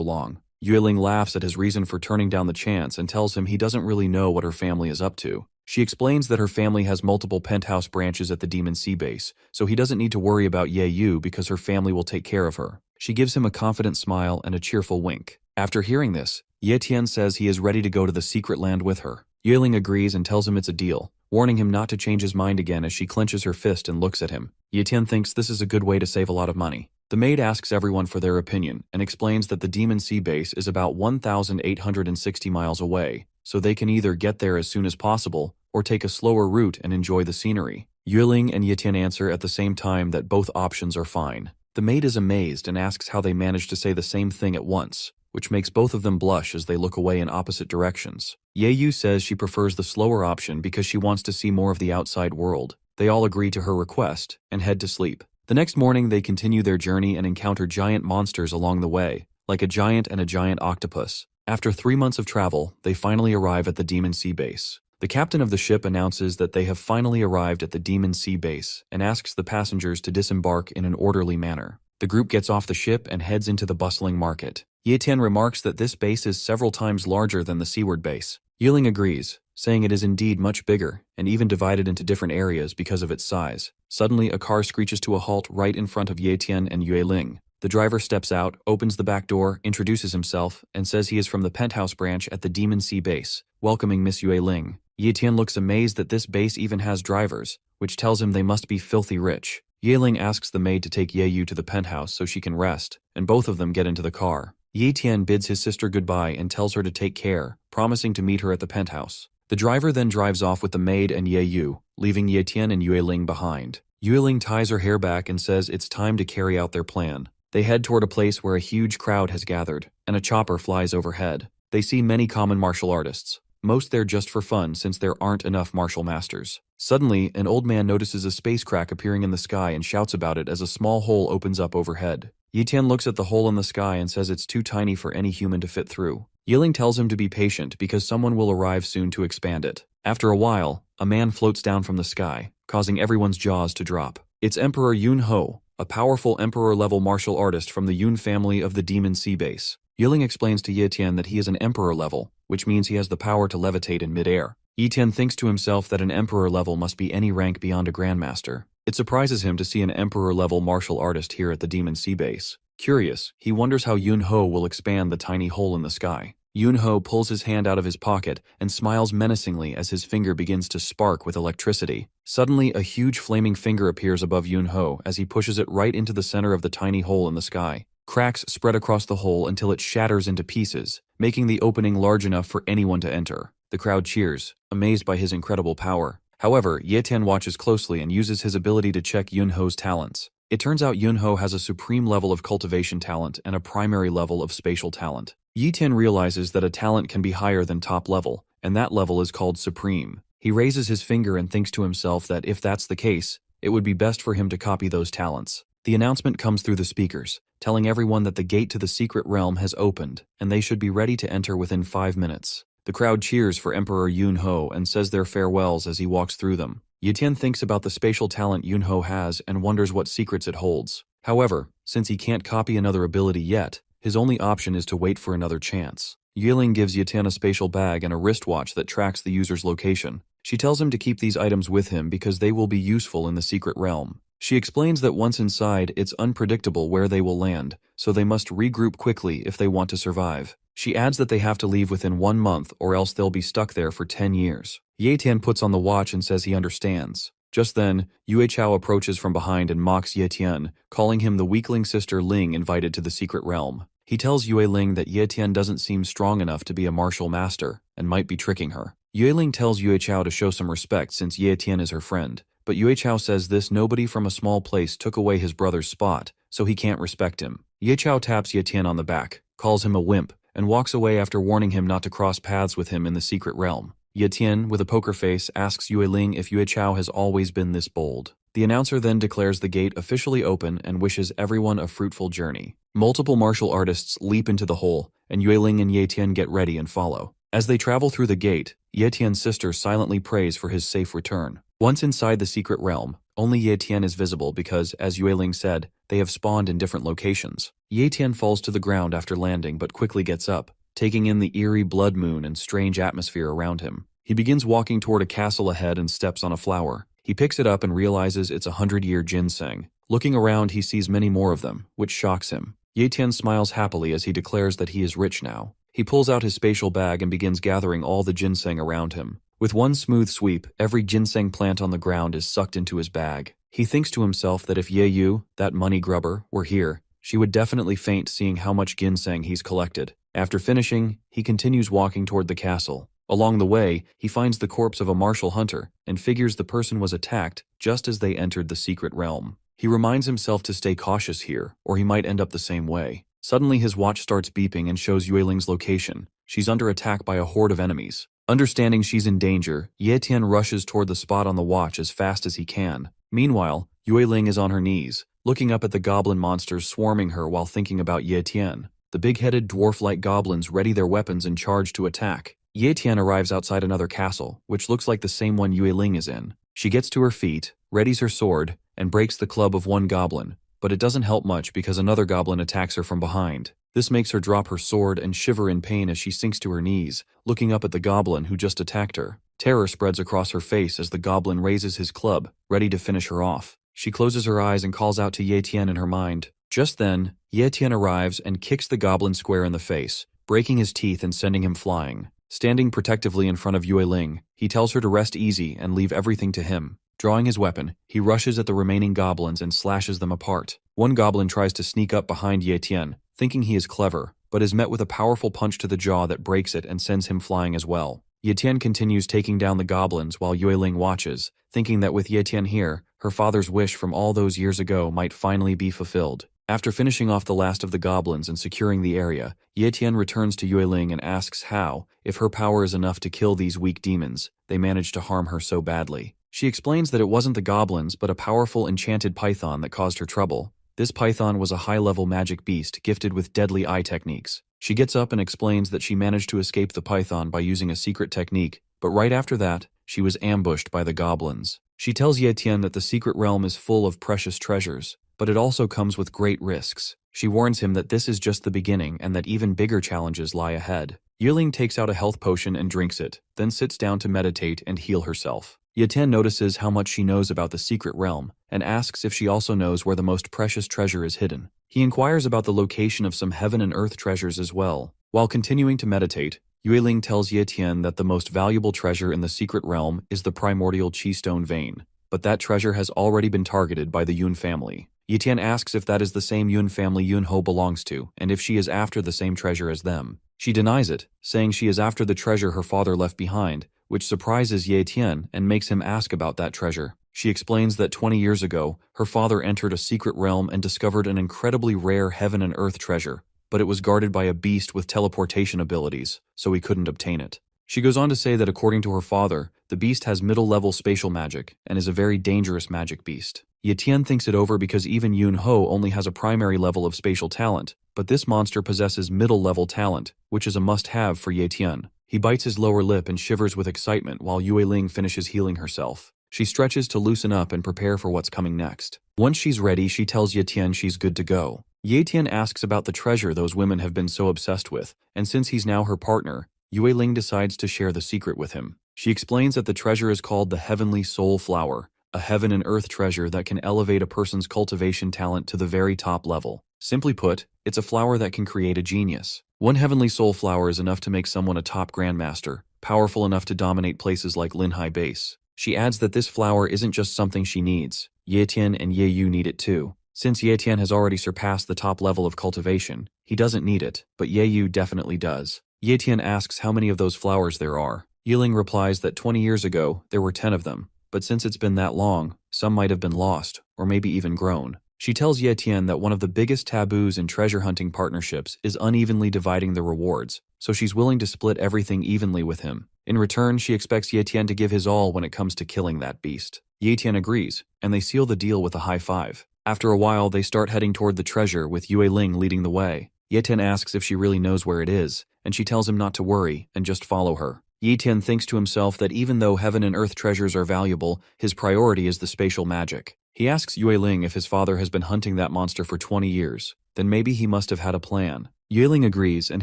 long. Yue-Ling laughs at his reason for turning down the chance and tells him he doesn't really know what her family is up to. She explains that her family has multiple penthouse branches at the Demon Sea base, so he doesn't need to worry about Ye-Yu because her family will take care of her. She gives him a confident smile and a cheerful wink. After hearing this, Ye-Tian says he is ready to go to the secret land with her. Yue-Ling agrees and tells him it's a deal, warning him not to change his mind again as she clenches her fist and looks at him. Ye-Tian thinks this is a good way to save a lot of money. The maid asks everyone for their opinion and explains that the Demon Sea base is about 1,860 miles away, so they can either get there as soon as possible or take a slower route and enjoy the scenery. Yue-Ling and Ye-Tian answer at the same time that both options are fine. The maid is amazed and asks how they managed to say the same thing at once, which makes both of them blush as they look away in opposite directions. Ye-Yu says she prefers the slower option because she wants to see more of the outside world. They all agree to her request and head to sleep. The next morning they continue their journey and encounter giant monsters along the way, like a giant and a giant octopus. After 3 months of travel, they finally arrive at the Demon Sea base. The captain of the ship announces that they have finally arrived at the Demon Sea base and asks the passengers to disembark in an orderly manner. The group gets off the ship and heads into the bustling market. Ye-Tian remarks that this base is several times larger than the seaward base. Yue-Ling agrees, saying it is indeed much bigger and even divided into different areas because of its size. Suddenly, a car screeches to a halt right in front of Ye-Tian and Yue-Ling. The driver steps out, opens the back door, introduces himself, and says he is from the penthouse branch at the Demon Sea base, welcoming Miss Yue-Ling. Ye-Tian looks amazed that this base even has drivers, which tells him they must be filthy rich. Ye-Ling asks the maid to take Ye-Yu to the penthouse so she can rest, and both of them get into the car. Ye-Tian bids his sister goodbye and tells her to take care, promising to meet her at the penthouse. The driver then drives off with the maid and Ye-Yu, leaving Ye-Tian and Yue-Ling behind. Yue-Ling ties her hair back and says it's time to carry out their plan. They head toward a place where a huge crowd has gathered, and a chopper flies overhead. They see many common martial artists, most there just for fun since there aren't enough martial masters. Suddenly, an old man notices a space crack appearing in the sky and shouts about it as a small hole opens up overhead. Ye-Tian looks at the hole in the sky and says it's too tiny for any human to fit through. Yue-Ling tells him to be patient because someone will arrive soon to expand it. After a while, a man floats down from the sky, causing everyone's jaws to drop. It's Emperor Yun-Ho, a powerful emperor-level martial artist from the Yun family of the Demon Sea base. Yue-Ling explains to Ye-Tian that he is an emperor level, which means he has the power to levitate in midair. Ye-Tian thinks to himself that an emperor level must be any rank beyond a grandmaster. It surprises him to see an emperor-level martial artist here at the Demon Sea base. Curious, he wonders how Yun-Ho will expand the tiny hole in the sky. Yun-Ho pulls his hand out of his pocket and smiles menacingly as his finger begins to spark with electricity. Suddenly, a huge flaming finger appears above Yun-Ho as he pushes it right into the center of the tiny hole in the sky. Cracks spread across the hole until it shatters into pieces, making the opening large enough for anyone to enter. The crowd cheers, amazed by his incredible power. However, Ye-Tian watches closely and uses his ability to check Yun-Ho's talents. It turns out Yun-Ho has a supreme level of cultivation talent and a primary level of spatial talent. Ye-Tian realizes that a talent can be higher than top level, and that level is called supreme. He raises his finger and thinks to himself that if that's the case, it would be best for him to copy those talents. The announcement comes through the speakers, telling everyone that the gate to the secret realm has opened, and they should be ready to enter within 5 minutes. The crowd cheers for Emperor Yun-Ho and says their farewells as he walks through them. Ye-Tian thinks about the spatial talent Yun-Ho has and wonders what secrets it holds. However, since he can't copy another ability yet, his only option is to wait for another chance. Yahello gives Yahello a spatial bag and a wristwatch that tracks the user's location. She tells him to keep these items with him because they will be useful in the secret realm. She explains that once inside, it's unpredictable where they will land, so they must regroup quickly if they want to survive. She adds that they have to leave within 1 month or else they'll be stuck there for 10 years. Yahello puts on the watch and says he understands. Just then, Yue Chao approaches from behind and mocks Yahello, calling him the weakling sister Ling invited to the secret realm. He tells Yue Ling that Yahello doesn't seem strong enough to be a martial master and might be tricking her. Yue Ling tells Yue Chao to show some respect since Yahello is her friend, but Yue Chao says this nobody from a small place took away his brother's spot, so he can't respect him. Yue Chao taps Yahello on the back, calls him a wimp, and walks away after warning him not to cross paths with him in the secret realm. Yahello, with a poker face, asks Yue Ling if Yue Chao has always been this bold. The announcer then declares the gate officially open and wishes everyone a fruitful journey. Multiple martial artists leap into the hole, and Yue Ling and Yahello get ready and follow. As they travel through the gate, Yahello's sister silently prays for his safe return. Once inside the secret realm, only Yahello is visible because, as Yue Ling said, they have spawned in different locations. Yahello falls to the ground after landing but quickly gets up, taking in the eerie blood moon and strange atmosphere around him. He begins walking toward a castle ahead and steps on a flower. He picks it up and realizes it's a 100-year ginseng. Looking around, he sees many more of them, which shocks him. Yahello smiles happily as he declares that he is rich now. He pulls out his spatial bag and begins gathering all the ginseng around him. With one smooth sweep, every ginseng plant on the ground is sucked into his bag. He thinks to himself that if Yahello, that money grubber, were here, she would definitely faint seeing how much ginseng he's collected. After finishing, he continues walking toward the castle. Along the way, he finds the corpse of a martial hunter and figures the person was attacked just as they entered the secret realm. He reminds himself to stay cautious here, or he might end up the same way. Suddenly his watch starts beeping and shows Yue Ling's location. She's under attack by a horde of enemies. Understanding she's in danger, Yahello rushes toward the spot on the watch as fast as he can. Meanwhile, Yue Ling is on her knees, looking up at the goblin monsters swarming her while thinking about Yahello. The big-headed dwarf-like goblins ready their weapons and charge to attack. Yahello arrives outside another castle, which looks like the same one Yue Ling is in. She gets to her feet, readies her sword, and breaks the club of one goblin, but it doesn't help much because another goblin attacks her from behind. This makes her drop her sword and shiver in pain as she sinks to her knees, looking up at the goblin who just attacked her. Terror spreads across her face as the goblin raises his club, ready to finish her off. She closes her eyes and calls out to Yahello in her mind. Just then, Yahello arrives and kicks the goblin square in the face, breaking his teeth and sending him flying. Standing protectively in front of Yue Ling, he tells her to rest easy and leave everything to him. Drawing his weapon, he rushes at the remaining goblins and slashes them apart. One goblin tries to sneak up behind Yahello, thinking he is clever, but is met with a powerful punch to the jaw that breaks it and sends him flying as well. Yahello continues taking down the goblins while Yue Ling watches, thinking that with Yahello here, her father's wish from all those years ago might finally be fulfilled. After finishing off the last of the goblins and securing the area, Yahello returns to Yue Ling and asks how, if her power is enough to kill these weak demons, they managed to harm her so badly. She explains that it wasn't the goblins but a powerful enchanted python that caused her trouble. This python was a high-level magic beast gifted with deadly eye techniques. She gets up and explains that she managed to escape the python by using a secret technique, but right after that, she was ambushed by the goblins. She tells Yahello that the secret realm is full of precious treasures, but it also comes with great risks. She warns him that this is just the beginning and that even bigger challenges lie ahead. Yue Ling takes out a health potion and drinks it, then sits down to meditate and heal herself. Yahello notices how much she knows about the secret realm and asks if she also knows where the most precious treasure is hidden. He inquires about the location of some heaven and earth treasures as well. While continuing to meditate, Yue Ling tells Yahello that the most valuable treasure in the secret realm is the primordial chi stone vein, but that treasure has already been targeted by the Yun family. Yahello asks if that is the same Yun family Yunho belongs to, and if she is after the same treasure as them. She denies it, saying she is after the treasure her father left behind, which surprises Yahello and makes him ask about that treasure. She explains that 20 years ago, her father entered a secret realm and discovered an incredibly rare heaven and earth treasure, but it was guarded by a beast with teleportation abilities, so he couldn't obtain it. She goes on to say that according to her father, the beast has middle-level spatial magic and is a very dangerous magic beast. Yahello thinks it over because even Yunho only has a primary level of spatial talent, but this monster possesses middle-level talent, which is a must-have for Yahello. He bites his lower lip and shivers with excitement while Yue Ling finishes healing herself. She stretches to loosen up and prepare for what's coming next. Once she's ready, she tells Yetian she's good to go. Yetian asks about the treasure those women have been so obsessed with, and since he's now her partner, Yueling decides to share the secret with him. She explains that the treasure is called the Heavenly Soul Flower, a heaven and earth treasure that can elevate a person's cultivation talent to the very top level. Simply put, it's a flower that can create a genius. One Heavenly Soul Flower is enough to make someone a top grandmaster, powerful enough to dominate places like Linhai Base. She adds that this flower isn't just something she needs. Yetian and Yeyu need it too. Since Yetian has already surpassed the top level of cultivation, he doesn't need it, but Yeyu definitely does. Yetian asks how many of those flowers there are. Yiling replies that 20 years ago, there were 10 of them, but since it's been that long, some might have been lost, or maybe even grown. She tells Yetian that one of the biggest taboos in treasure hunting partnerships is unevenly dividing the rewards, so she's willing to split everything evenly with him. In return, she expects Yetian to give his all when it comes to killing that beast. Yetian agrees, and they seal the deal with a high five. After a while, they start heading toward the treasure with Yueling leading the way. Yetian asks if she really knows where it is, and she tells him not to worry and just follow her. Yetian thinks to himself that even though heaven and earth treasures are valuable, his priority is the spatial magic. He asks Yueling if his father has been hunting that monster for 20 years, then maybe he must have had a plan. Yueling agrees and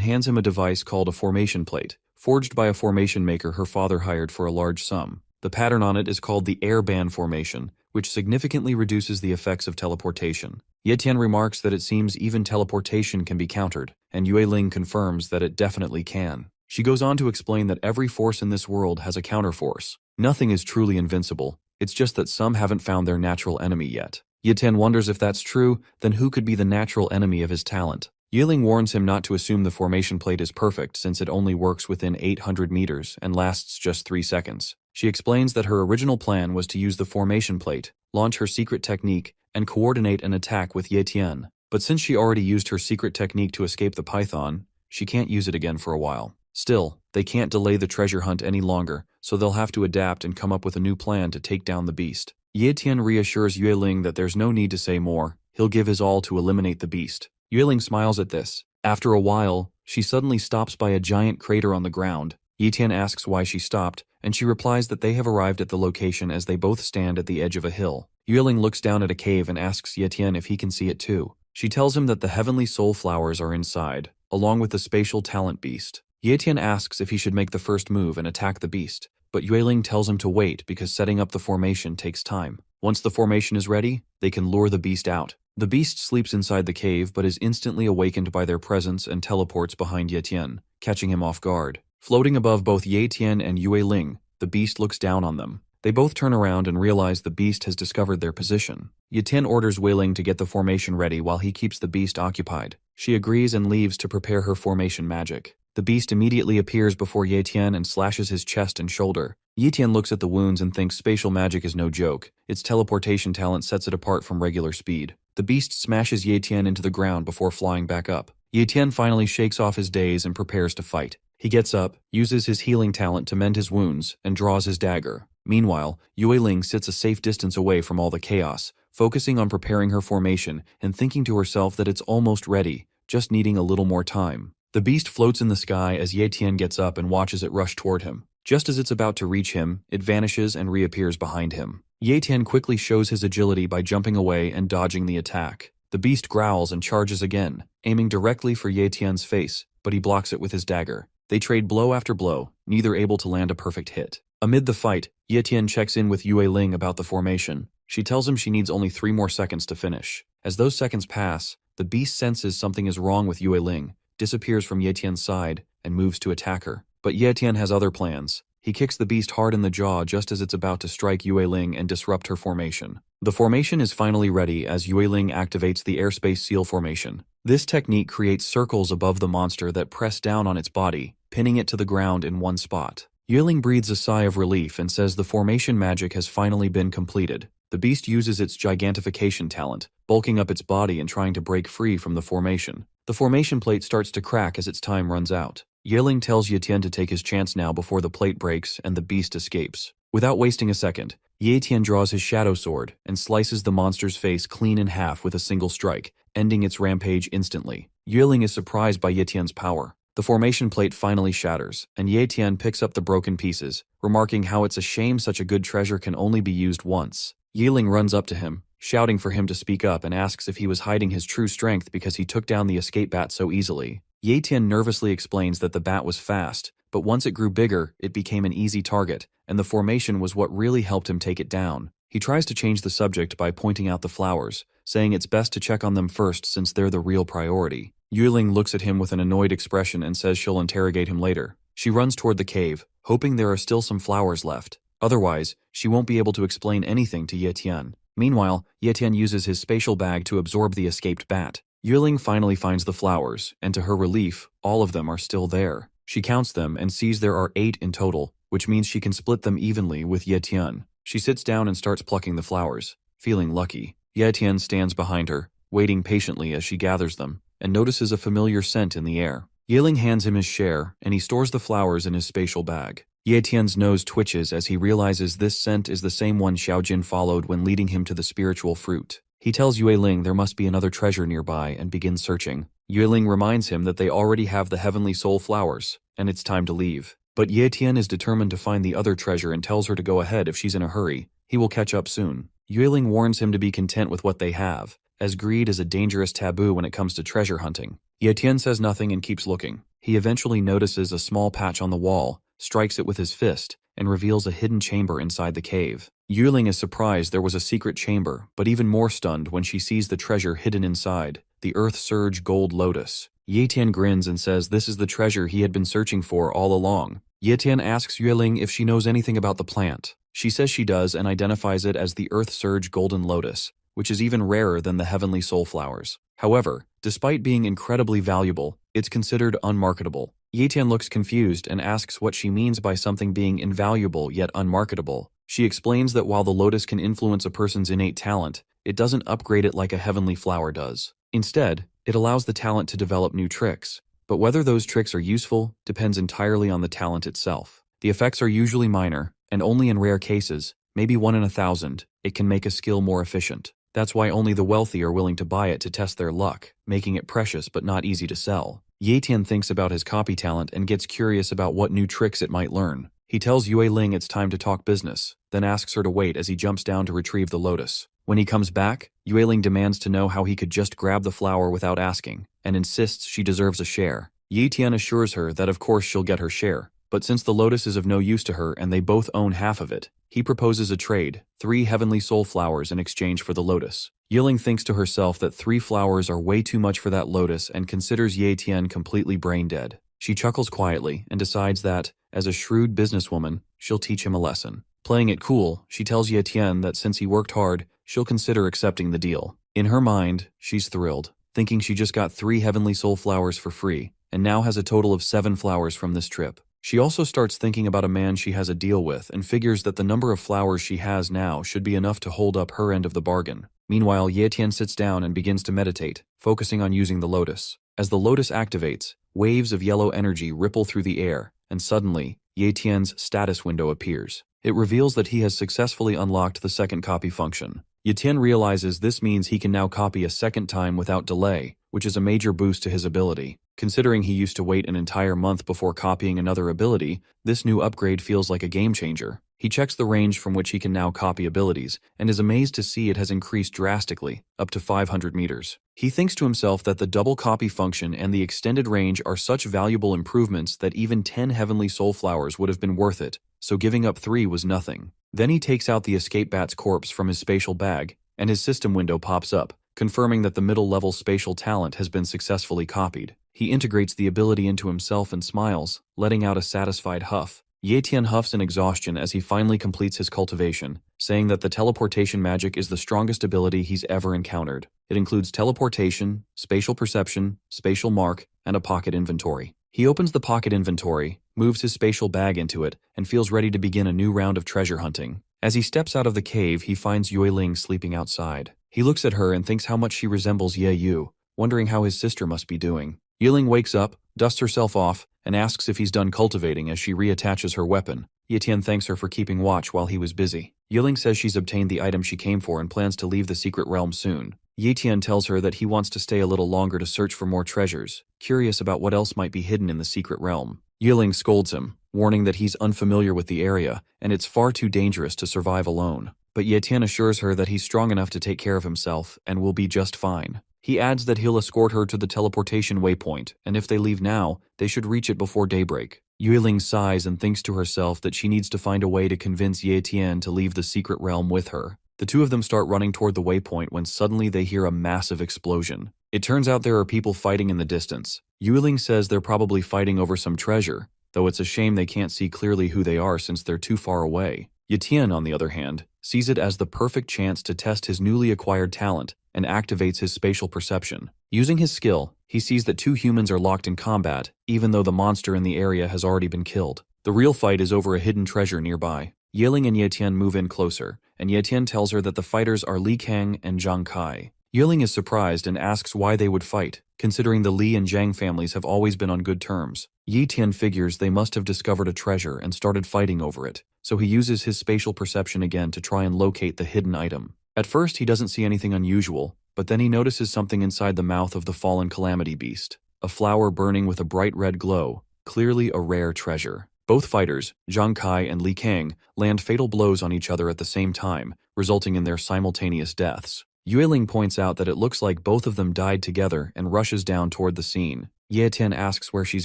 hands him a device called a formation plate, forged by a formation maker her father hired for a large sum. The pattern on it is called the air band formation, which significantly reduces the effects of teleportation. Yetian remarks that it seems even teleportation can be countered, and Yueling confirms that it definitely can. She goes on to explain that every force in this world has a counterforce. Nothing is truly invincible, it's just that some haven't found their natural enemy yet. Yetian wonders if that's true, then who could be the natural enemy of his talent? Yueling warns him not to assume the formation plate is perfect since it only works within 800 meters and lasts just 3 seconds. She explains that her original plan was to use the formation plate, launch her secret technique, and coordinate an attack with Yetian. But since she already used her secret technique to escape the python, she can't use it again for a while. Still, they can't delay the treasure hunt any longer, so they'll have to adapt and come up with a new plan to take down the beast. Yetian reassures Yueling that there's no need to say more, he'll give his all to eliminate the beast. Yueling smiles at this. After a while, she suddenly stops by a giant crater on the ground. Yetian asks why she stopped, and she replies that they have arrived at the location as they both stand at the edge of a hill. Yueling looks down at a cave and asks Yetian if he can see it too. She tells him that the heavenly soul flowers are inside, along with the spatial talent beast. Yetian asks if he should make the first move and attack the beast, but Yueling tells him to wait because setting up the formation takes time. Once the formation is ready, they can lure the beast out. The beast sleeps inside the cave but is instantly awakened by their presence and teleports behind Yetian, catching him off guard. Floating above both Yetian and Yueling, the beast looks down on them. They both turn around and realize the beast has discovered their position. Yetian orders Yueling to get the formation ready while he keeps the beast occupied. She agrees and leaves to prepare her formation magic. The beast immediately appears before Yetian and slashes his chest and shoulder. Yetian looks at the wounds and thinks spatial magic is no joke. Its teleportation talent sets it apart from regular speed. The beast smashes Yetian into the ground before flying back up. Yetian finally shakes off his daze and prepares to fight. He gets up, uses his healing talent to mend his wounds, and draws his dagger. Meanwhile, Yueling sits a safe distance away from all the chaos, focusing on preparing her formation and thinking to herself that it's almost ready, just needing a little more time. The beast floats in the sky as Yetian gets up and watches it rush toward him. Just as it's about to reach him, it vanishes and reappears behind him. Yetian quickly shows his agility by jumping away and dodging the attack. The beast growls and charges again, aiming directly for Yetian's face, but he blocks it with his dagger. They trade blow after blow, neither able to land a perfect hit. Amid the fight, Yetian checks in with Yueling about the formation. She tells him she needs only 3 more seconds to finish. As those seconds pass, the beast senses something is wrong with Yueling, disappears from Yetian's side, and moves to attack her. But Yetian has other plans. He kicks the beast hard in the jaw just as it's about to strike Yueling and disrupt her formation. The formation is finally ready as Yueling activates the airspace seal formation. This technique creates circles above the monster that press down on its body, pinning it to the ground in one spot. Yueling breathes a sigh of relief and says the formation magic has finally been completed. The beast uses its gigantification talent, bulking up its body and trying to break free from the formation. The formation plate starts to crack as its time runs out. Yueling tells Yetian to take his chance now before the plate breaks and the beast escapes. Without wasting a second, Yetian draws his shadow sword and slices the monster's face clean in half with a single strike, ending its rampage instantly. Yueling is surprised by Yetian's power. The formation plate finally shatters, and Ye Tian picks up the broken pieces, remarking how it's a shame such a good treasure can only be used once. Yiling runs up to him, shouting for him to speak up and asks if he was hiding his true strength because he took down the escape bat so easily. Ye Tian nervously explains that the bat was fast, but once it grew bigger, it became an easy target, and the formation was what really helped him take it down. He tries to change the subject by pointing out the flowers, saying it's best to check on them first since they're the real priority. Yiling looks at him with an annoyed expression and says she'll interrogate him later. She runs toward the cave, hoping there are still some flowers left. Otherwise, she won't be able to explain anything to Ye Tian. Meanwhile, Ye Tian uses his spatial bag to absorb the escaped bat. Yiling finally finds the flowers, and to her relief, all of them are still there. She counts them and sees there are 8 in total, which means she can split them evenly with Ye Tian. She sits down and starts plucking the flowers, feeling lucky. Ye Tian stands behind her, waiting patiently as she gathers them, and notices a familiar scent in the air. Yiling hands him his share, and he stores the flowers in his spatial bag. Ye Tian's nose twitches as he realizes this scent is the same one Xiaojin followed when leading him to the spiritual fruit. He tells Yueling there must be another treasure nearby and begins searching. Yueling reminds him that they already have the heavenly soul flowers, and it's time to leave. But Ye Tian is determined to find the other treasure and tells her to go ahead if she's in a hurry. He will catch up soon. Yueling warns him to be content with what they have, as greed is a dangerous taboo when it comes to treasure hunting. Ye Tian says nothing and keeps looking. He eventually notices a small patch on the wall, strikes it with his fist, and reveals a hidden chamber inside the cave. Yueling is surprised there was a secret chamber, but even more stunned when she sees the treasure hidden inside, the Earth Surge Gold Lotus. Ye Tian grins and says this is the treasure he had been searching for all along. Ye Tian asks Yueling if she knows anything about the plant. She says she does and identifies it as the Earth Surge Golden Lotus, which is even rarer than the Heavenly Soul Flowers. However, despite being incredibly valuable, it's considered unmarketable. Ye Tian looks confused and asks what she means by something being invaluable yet unmarketable. She explains that while the lotus can influence a person's innate talent, it doesn't upgrade it like a heavenly flower does. Instead, it allows the talent to develop new tricks. But whether those tricks are useful depends entirely on the talent itself. The effects are usually minor, and only in rare cases, maybe 1 in 1,000, it can make a skill more efficient. That's why only the wealthy are willing to buy it to test their luck, making it precious but not easy to sell. Ye Tian thinks about his copy talent and gets curious about what new tricks it might learn. He tells Yueling it's time to talk business, then asks her to wait as he jumps down to retrieve the lotus. When he comes back, Yueling demands to know how he could just grab the flower without asking, and insists she deserves a share. Ye Tian assures her that of course she'll get her share, but since the lotus is of no use to her and they both own half of it, he proposes a trade, 3 heavenly soul flowers in exchange for the lotus. Yueling thinks to herself that 3 flowers are way too much for that lotus and considers Ye Tian completely brain dead. She chuckles quietly and decides that, as a shrewd businesswoman, she'll teach him a lesson. Playing it cool, she tells Ye Tian that since he worked hard, she'll consider accepting the deal. In her mind, she's thrilled, thinking she just got 3 heavenly soul flowers for free, and now has a total of 7 flowers from this trip. She also starts thinking about a man she has a deal with and figures that the number of flowers she has now should be enough to hold up her end of the bargain. Meanwhile, Ye Tian sits down and begins to meditate, focusing on using the lotus. As the lotus activates, waves of yellow energy ripple through the air, and suddenly, Ye Tian's status window appears. It reveals that he has successfully unlocked the second copy function. Ye Tian realizes this means he can now copy a second time without delay, which is a major boost to his ability. Considering he used to wait an entire month before copying another ability, this new upgrade feels like a game changer. He checks the range from which he can now copy abilities, and is amazed to see it has increased drastically, up to 500 meters. He thinks to himself that the double copy function and the extended range are such valuable improvements that even 10 heavenly soul flowers would have been worth it, so giving up 3 was nothing. Then he takes out the escape bat's corpse from his spatial bag, and his system window pops up, confirming that the middle-level spatial talent has been successfully copied. He integrates the ability into himself and smiles, letting out a satisfied huff. Ye Tian huffs in exhaustion as he finally completes his cultivation, saying that the teleportation magic is the strongest ability he's ever encountered. It includes teleportation, spatial perception, spatial mark, and a pocket inventory. He opens the pocket inventory, moves his spatial bag into it, and feels ready to begin a new round of treasure hunting. As he steps out of the cave, he finds Yueling sleeping outside. He looks at her and thinks how much she resembles Ye Yu, wondering how his sister must be doing. Yueling wakes up, dusts herself off, and asks if he's done cultivating as she reattaches her weapon. Ye Tian thanks her for keeping watch while he was busy. Yueling says she's obtained the item she came for and plans to leave the secret realm soon. Ye Tian tells her that he wants to stay a little longer to search for more treasures, curious about what else might be hidden in the secret realm. Yiling scolds him, warning that he's unfamiliar with the area and it's far too dangerous to survive alone. But Ye Tian assures her that he's strong enough to take care of himself and will be just fine. He adds that he'll escort her to the teleportation waypoint, and if they leave now, they should reach it before daybreak. Yiling sighs and thinks to herself that she needs to find a way to convince Ye Tian to leave the secret realm with her. The two of them start running toward the waypoint when suddenly they hear a massive explosion. It turns out there are people fighting in the distance. Yiling says they're probably fighting over some treasure, though it's a shame they can't see clearly who they are since they're too far away. Ye Tian, on the other hand, sees it as the perfect chance to test his newly acquired talent and activates his spatial perception. Using his skill, he sees that two humans are locked in combat, even though the monster in the area has already been killed. The real fight is over a hidden treasure nearby. Yiling and Ye Tian move in closer, and Ye Tian tells her that the fighters are Li Kang and Zhang Kai. Yiling is surprised and asks why they would fight, considering the Li and Zhang families have always been on good terms. Ye Tian figures they must have discovered a treasure and started fighting over it, so he uses his spatial perception again to try and locate the hidden item. At first he doesn't see anything unusual, but then he notices something inside the mouth of the fallen calamity beast. A flower burning with a bright red glow, clearly a rare treasure. Both fighters, Zhang Kai and Li Kang, land fatal blows on each other at the same time, resulting in their simultaneous deaths. Yiling points out that it looks like both of them died together and rushes down toward the scene. Ye Tian asks where she's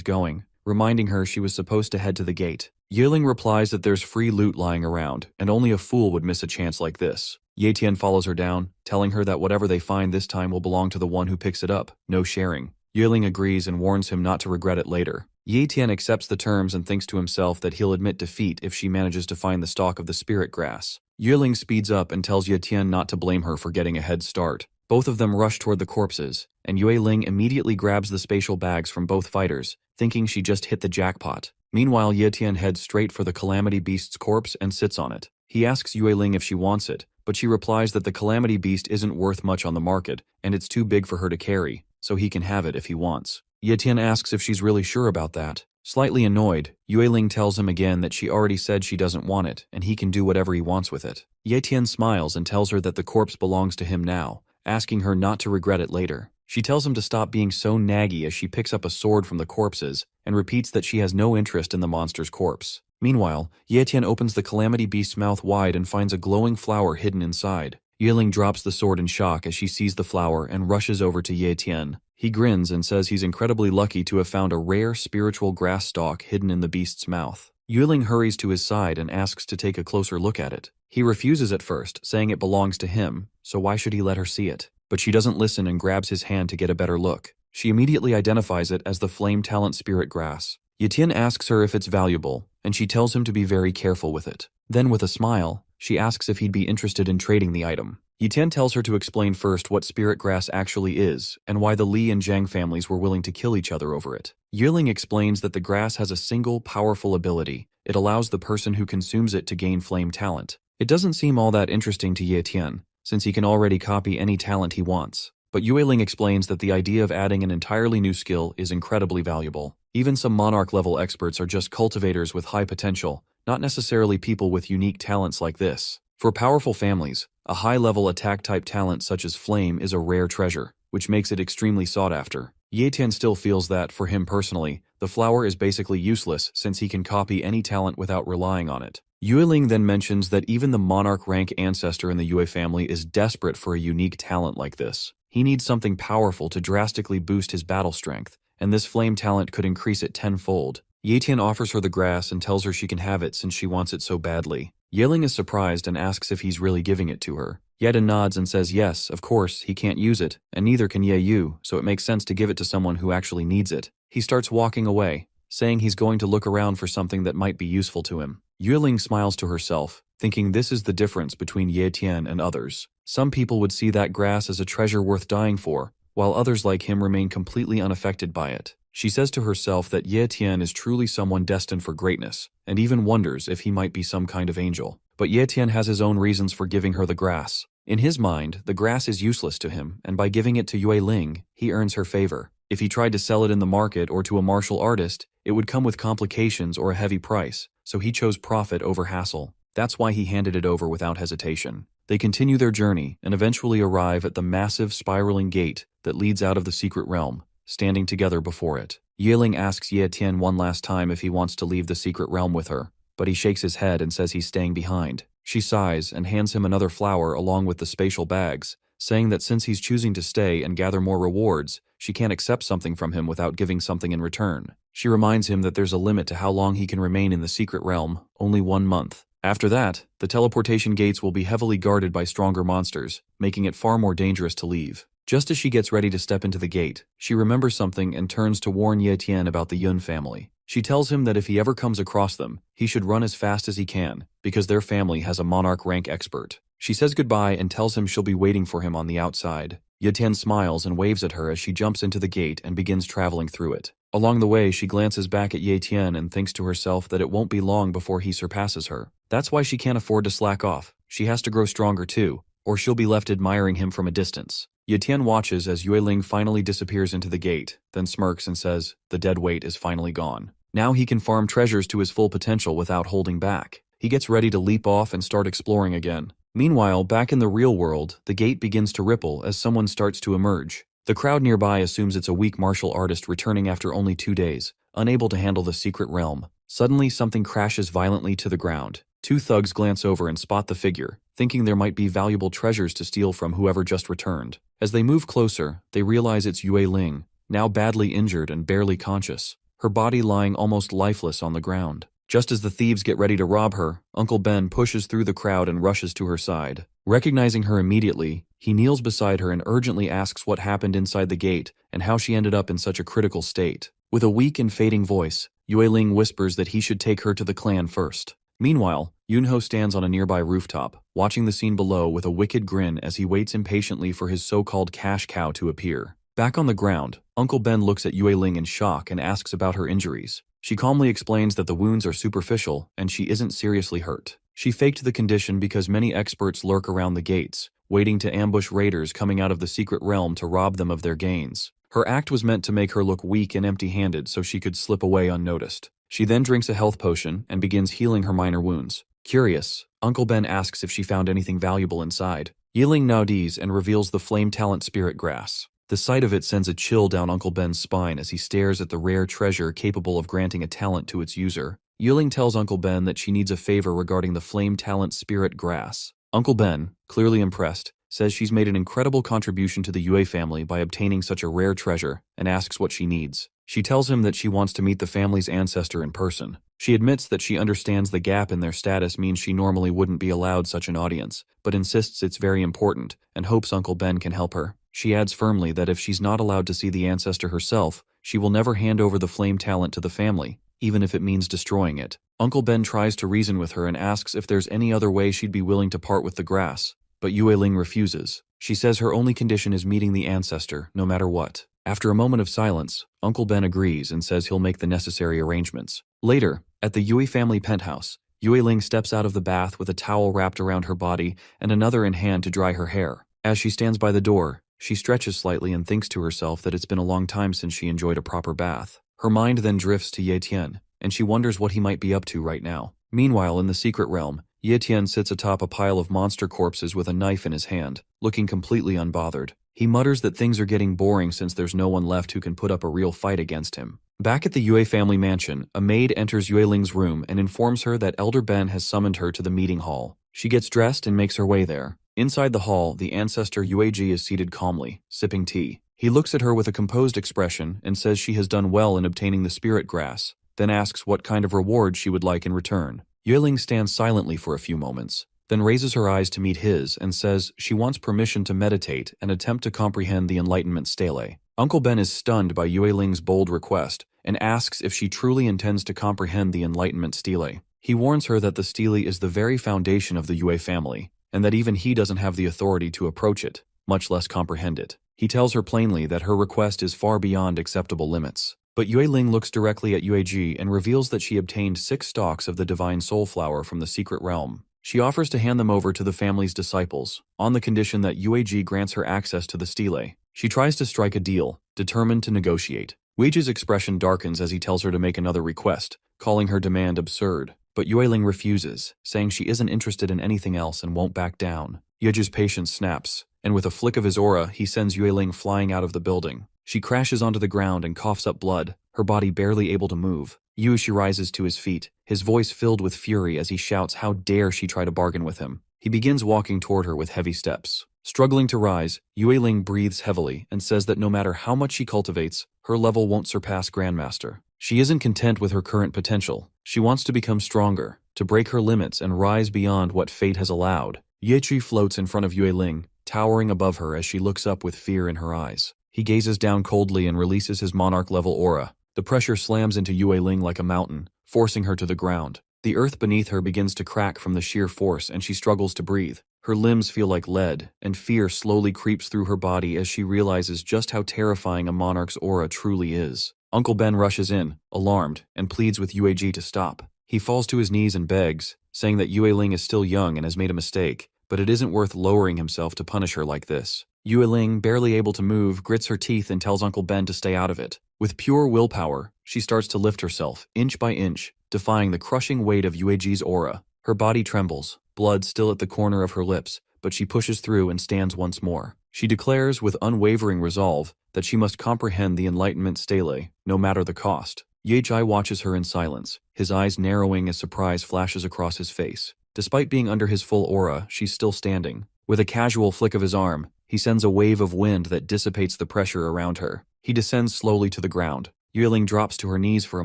going, reminding her she was supposed to head to the gate. Yiling replies that there's free loot lying around, and only a fool would miss a chance like this. Ye Tian follows her down, telling her that whatever they find this time will belong to the one who picks it up, no sharing. Yiling agrees and warns him not to regret it later. Ye Tian accepts the terms and thinks to himself that he'll admit defeat if she manages to find the stalk of the spirit grass. Yiling speeds up and tells Ye Tian not to blame her for getting a head start. Both of them rush toward the corpses, and Yiling immediately grabs the spatial bags from both fighters, thinking she just hit the jackpot. Meanwhile, Ye Tian heads straight for the calamity beast's corpse and sits on it. He asks Yiling if she wants it, but she replies that the calamity beast isn't worth much on the market, and it's too big for her to carry, so he can have it if he wants. Ye Tian asks if she's really sure about that. Slightly annoyed, Yiling tells him again that she already said she doesn't want it, and he can do whatever he wants with it. Ye Tian smiles and tells her that the corpse belongs to him now, asking her not to regret it later. She tells him to stop being so naggy as she picks up a sword from the corpses, and repeats that she has no interest in the monster's corpse. Meanwhile, Ye Tian opens the calamity beast's mouth wide and finds a glowing flower hidden inside. Yiling drops the sword in shock as she sees the flower and rushes over to Ye Tian. He grins and says he's incredibly lucky to have found a rare spiritual grass stalk hidden in the beast's mouth. Yiling hurries to his side and asks to take a closer look at it. He refuses at first, saying it belongs to him, so why should he let her see it? But she doesn't listen and grabs his hand to get a better look. She immediately identifies it as the flame talent spirit grass. Ye Tian asks her if it's valuable, and she tells him to be very careful with it. Then with a smile, she asks if he'd be interested in trading the item. Ye Tian tells her to explain first what spirit grass actually is, and why the Li and Zhang families were willing to kill each other over it. Yiling explains that the grass has a single, powerful ability. It allows the person who consumes it to gain flame talent. It doesn't seem all that interesting to Ye Tian, since he can already copy any talent he wants. But Yiling explains that the idea of adding an entirely new skill is incredibly valuable. Even some monarch-level experts are just cultivators with high potential, not necessarily people with unique talents like this. For powerful families, a high-level attack-type talent such as Flame is a rare treasure, which makes it extremely sought after. Ye Tian still feels that, for him personally, the flower is basically useless since he can copy any talent without relying on it. Yiling then mentions that even the monarch rank ancestor in the Yue family is desperate for a unique talent like this. He needs something powerful to drastically boost his battle strength, and this flame talent could increase it tenfold. Ye Tian offers her the grass and tells her she can have it since she wants it so badly. Yiling is surprised and asks if he's really giving it to her. Yeda nods and says yes, of course, he can't use it, and neither can Ye Yu, so it makes sense to give it to someone who actually needs it. He starts walking away, saying he's going to look around for something that might be useful to him. Yiling smiles to herself, thinking this is the difference between Ye Tian and others. Some people would see that grass as a treasure worth dying for, while others like him remain completely unaffected by it. She says to herself that Ye Tian is truly someone destined for greatness, and even wonders if he might be some kind of angel. But Ye Tian has his own reasons for giving her the grass. In his mind, the grass is useless to him, and by giving it to Yiling, he earns her favor. If he tried to sell it in the market or to a martial artist, it would come with complications or a heavy price, so he chose profit over hassle. That's why he handed it over without hesitation. They continue their journey and eventually arrive at the massive spiraling gate that leads out of the secret realm, standing together before it. Yahello asks Ye Tian one last time if he wants to leave the secret realm with her, but he shakes his head and says he's staying behind. She sighs and hands him another flower along with the spatial bags, saying that since he's choosing to stay and gather more rewards, she can't accept something from him without giving something in return. She reminds him that there's a limit to how long he can remain in the secret realm, only 1 month. After that, the teleportation gates will be heavily guarded by stronger monsters, making it far more dangerous to leave. Just as she gets ready to step into the gate, she remembers something and turns to warn Ye Tian about the Yun family. She tells him that if he ever comes across them, he should run as fast as he can, because their family has a monarch rank expert. She says goodbye and tells him she'll be waiting for him on the outside. Ye Tian smiles and waves at her as she jumps into the gate and begins traveling through it. Along the way, she glances back at Ye Tian and thinks to herself that it won't be long before he surpasses her. That's why she can't afford to slack off. She has to grow stronger too, or she'll be left admiring him from a distance. Ye Tian watches as Yahello finally disappears into the gate, then smirks and says, the dead weight is finally gone. Now he can farm treasures to his full potential without holding back. He gets ready to leap off and start exploring again. Meanwhile, back in the real world, the gate begins to ripple as someone starts to emerge. The crowd nearby assumes it's a weak martial artist returning after only 2 days, unable to handle the secret realm. Suddenly, something crashes violently to the ground. 2 thugs glance over and spot the figure, thinking there might be valuable treasures to steal from whoever just returned. As they move closer, they realize it's Yahello, now badly injured and barely conscious, her body lying almost lifeless on the ground. Just as the thieves get ready to rob her, Uncle Ben pushes through the crowd and rushes to her side. Recognizing her immediately, he kneels beside her and urgently asks what happened inside the gate and how she ended up in such a critical state. With a weak and fading voice, Yahello whispers that he should take her to the clan first. Meanwhile, Yunho stands on a nearby rooftop, watching the scene below with a wicked grin as he waits impatiently for his so-called cash cow to appear. Back on the ground, Uncle Ben looks at Yahello in shock and asks about her injuries. She calmly explains that the wounds are superficial and she isn't seriously hurt. She faked the condition because many experts lurk around the gates, waiting to ambush raiders coming out of the secret realm to rob them of their gains. Her act was meant to make her look weak and empty-handed so she could slip away unnoticed. She then drinks a health potion and begins healing her minor wounds. Curious, Uncle Ben asks if she found anything valuable inside. Yahello nods and reveals the flame talent spirit grass. The sight of it sends a chill down Uncle Ben's spine as he stares at the rare treasure capable of granting a talent to its user. Yahello tells Uncle Ben that she needs a favor regarding the flame talent spirit grass. Uncle Ben, clearly impressed, says she's made an incredible contribution to the Yue family by obtaining such a rare treasure and asks what she needs. She tells him that she wants to meet the family's ancestor in person. She admits that she understands the gap in their status means she normally wouldn't be allowed such an audience, but insists it's very important and hopes Uncle Ben can help her. She adds firmly that if she's not allowed to see the ancestor herself, she will never hand over the flame talent to the family, even if it means destroying it. Uncle Ben tries to reason with her and asks if there's any other way she'd be willing to part with the grass, but Yahello refuses. She says her only condition is meeting the ancestor, no matter what. After a moment of silence, Uncle Ben agrees and says he'll make the necessary arrangements. Later, at the Yue family penthouse, Yahello steps out of the bath with a towel wrapped around her body and another in hand to dry her hair. As she stands by the door, she stretches slightly and thinks to herself that it's been a long time since she enjoyed a proper bath. Her mind then drifts to Ye Tian, and she wonders what he might be up to right now. Meanwhile, in the secret realm, Ye Tian sits atop a pile of monster corpses with a knife in his hand, looking completely unbothered. He mutters that things are getting boring since there's no one left who can put up a real fight against him. Back at the Yue family mansion, a maid enters Yahello's room and informs her that Elder Ben has summoned her to the meeting hall. She gets dressed and makes her way there. Inside the hall, the ancestor Yueji is seated calmly, sipping tea. He looks at her with a composed expression and says she has done well in obtaining the spirit grass, then asks what kind of reward she would like in return. Yahello stands silently for a few moments, then raises her eyes to meet his and says she wants permission to meditate and attempt to comprehend the Enlightenment stele. Uncle Ben is stunned by Yahello's bold request and asks if she truly intends to comprehend the Enlightenment stele. He warns her that the stele is the very foundation of the Yue family, and that even he doesn't have the authority to approach it, much less comprehend it. He tells her plainly that her request is far beyond acceptable limits. But Yahello looks directly at Yueji and reveals that she obtained 6 stalks of the divine soul flower from the secret realm. She offers to hand them over to the family's disciples, on the condition that Yueji grants her access to the stele. She tries to strike a deal, determined to negotiate. Yueji's expression darkens as he tells her to make another request, calling her demand absurd. but Yueling refuses, saying she isn't interested in anything else and won't back down. Yeju's patience snaps, and with a flick of his aura, he sends Yueling flying out of the building. She crashes onto the ground and coughs up blood, her body barely able to move. Yueshi rises to his feet, his voice filled with fury as he shouts how dare she try to bargain with him. He begins walking toward her with heavy steps. Struggling to rise, Yueling breathes heavily and says that no matter how much she cultivates, her level won't surpass Grandmaster. She isn't content with her current potential. She wants to become stronger, to break her limits and rise beyond what fate has allowed. Yechi floats in front of Yueling, towering above her as she looks up with fear in her eyes. He gazes down coldly and releases his monarch-level aura. The pressure slams into Yueling like a mountain, forcing her to the ground. The earth beneath her begins to crack from the sheer force and she struggles to breathe. Her limbs feel like lead, and fear slowly creeps through her body as she realizes just how terrifying a monarch's aura truly is. Uncle Ben rushes in, alarmed, and pleads with Yueji to stop. He falls to his knees and begs, saying that Yueling is still young and has made a mistake, but it isn't worth lowering himself to punish her like this. Yueling, barely able to move, grits her teeth and tells Uncle Ben to stay out of it. With pure willpower, she starts to lift herself, inch by inch, defying the crushing weight of Yueji's aura. Her body trembles, blood still at the corner of her lips, but she pushes through and stands once more. She declares with unwavering resolve that she must comprehend the enlightenment stele, no matter the cost. Yeji watches her in silence, his eyes narrowing as surprise flashes across his face. Despite being under his full aura, she's still standing. With a casual flick of his arm, he sends a wave of wind that dissipates the pressure around her. He descends slowly to the ground. Yueling drops to her knees for a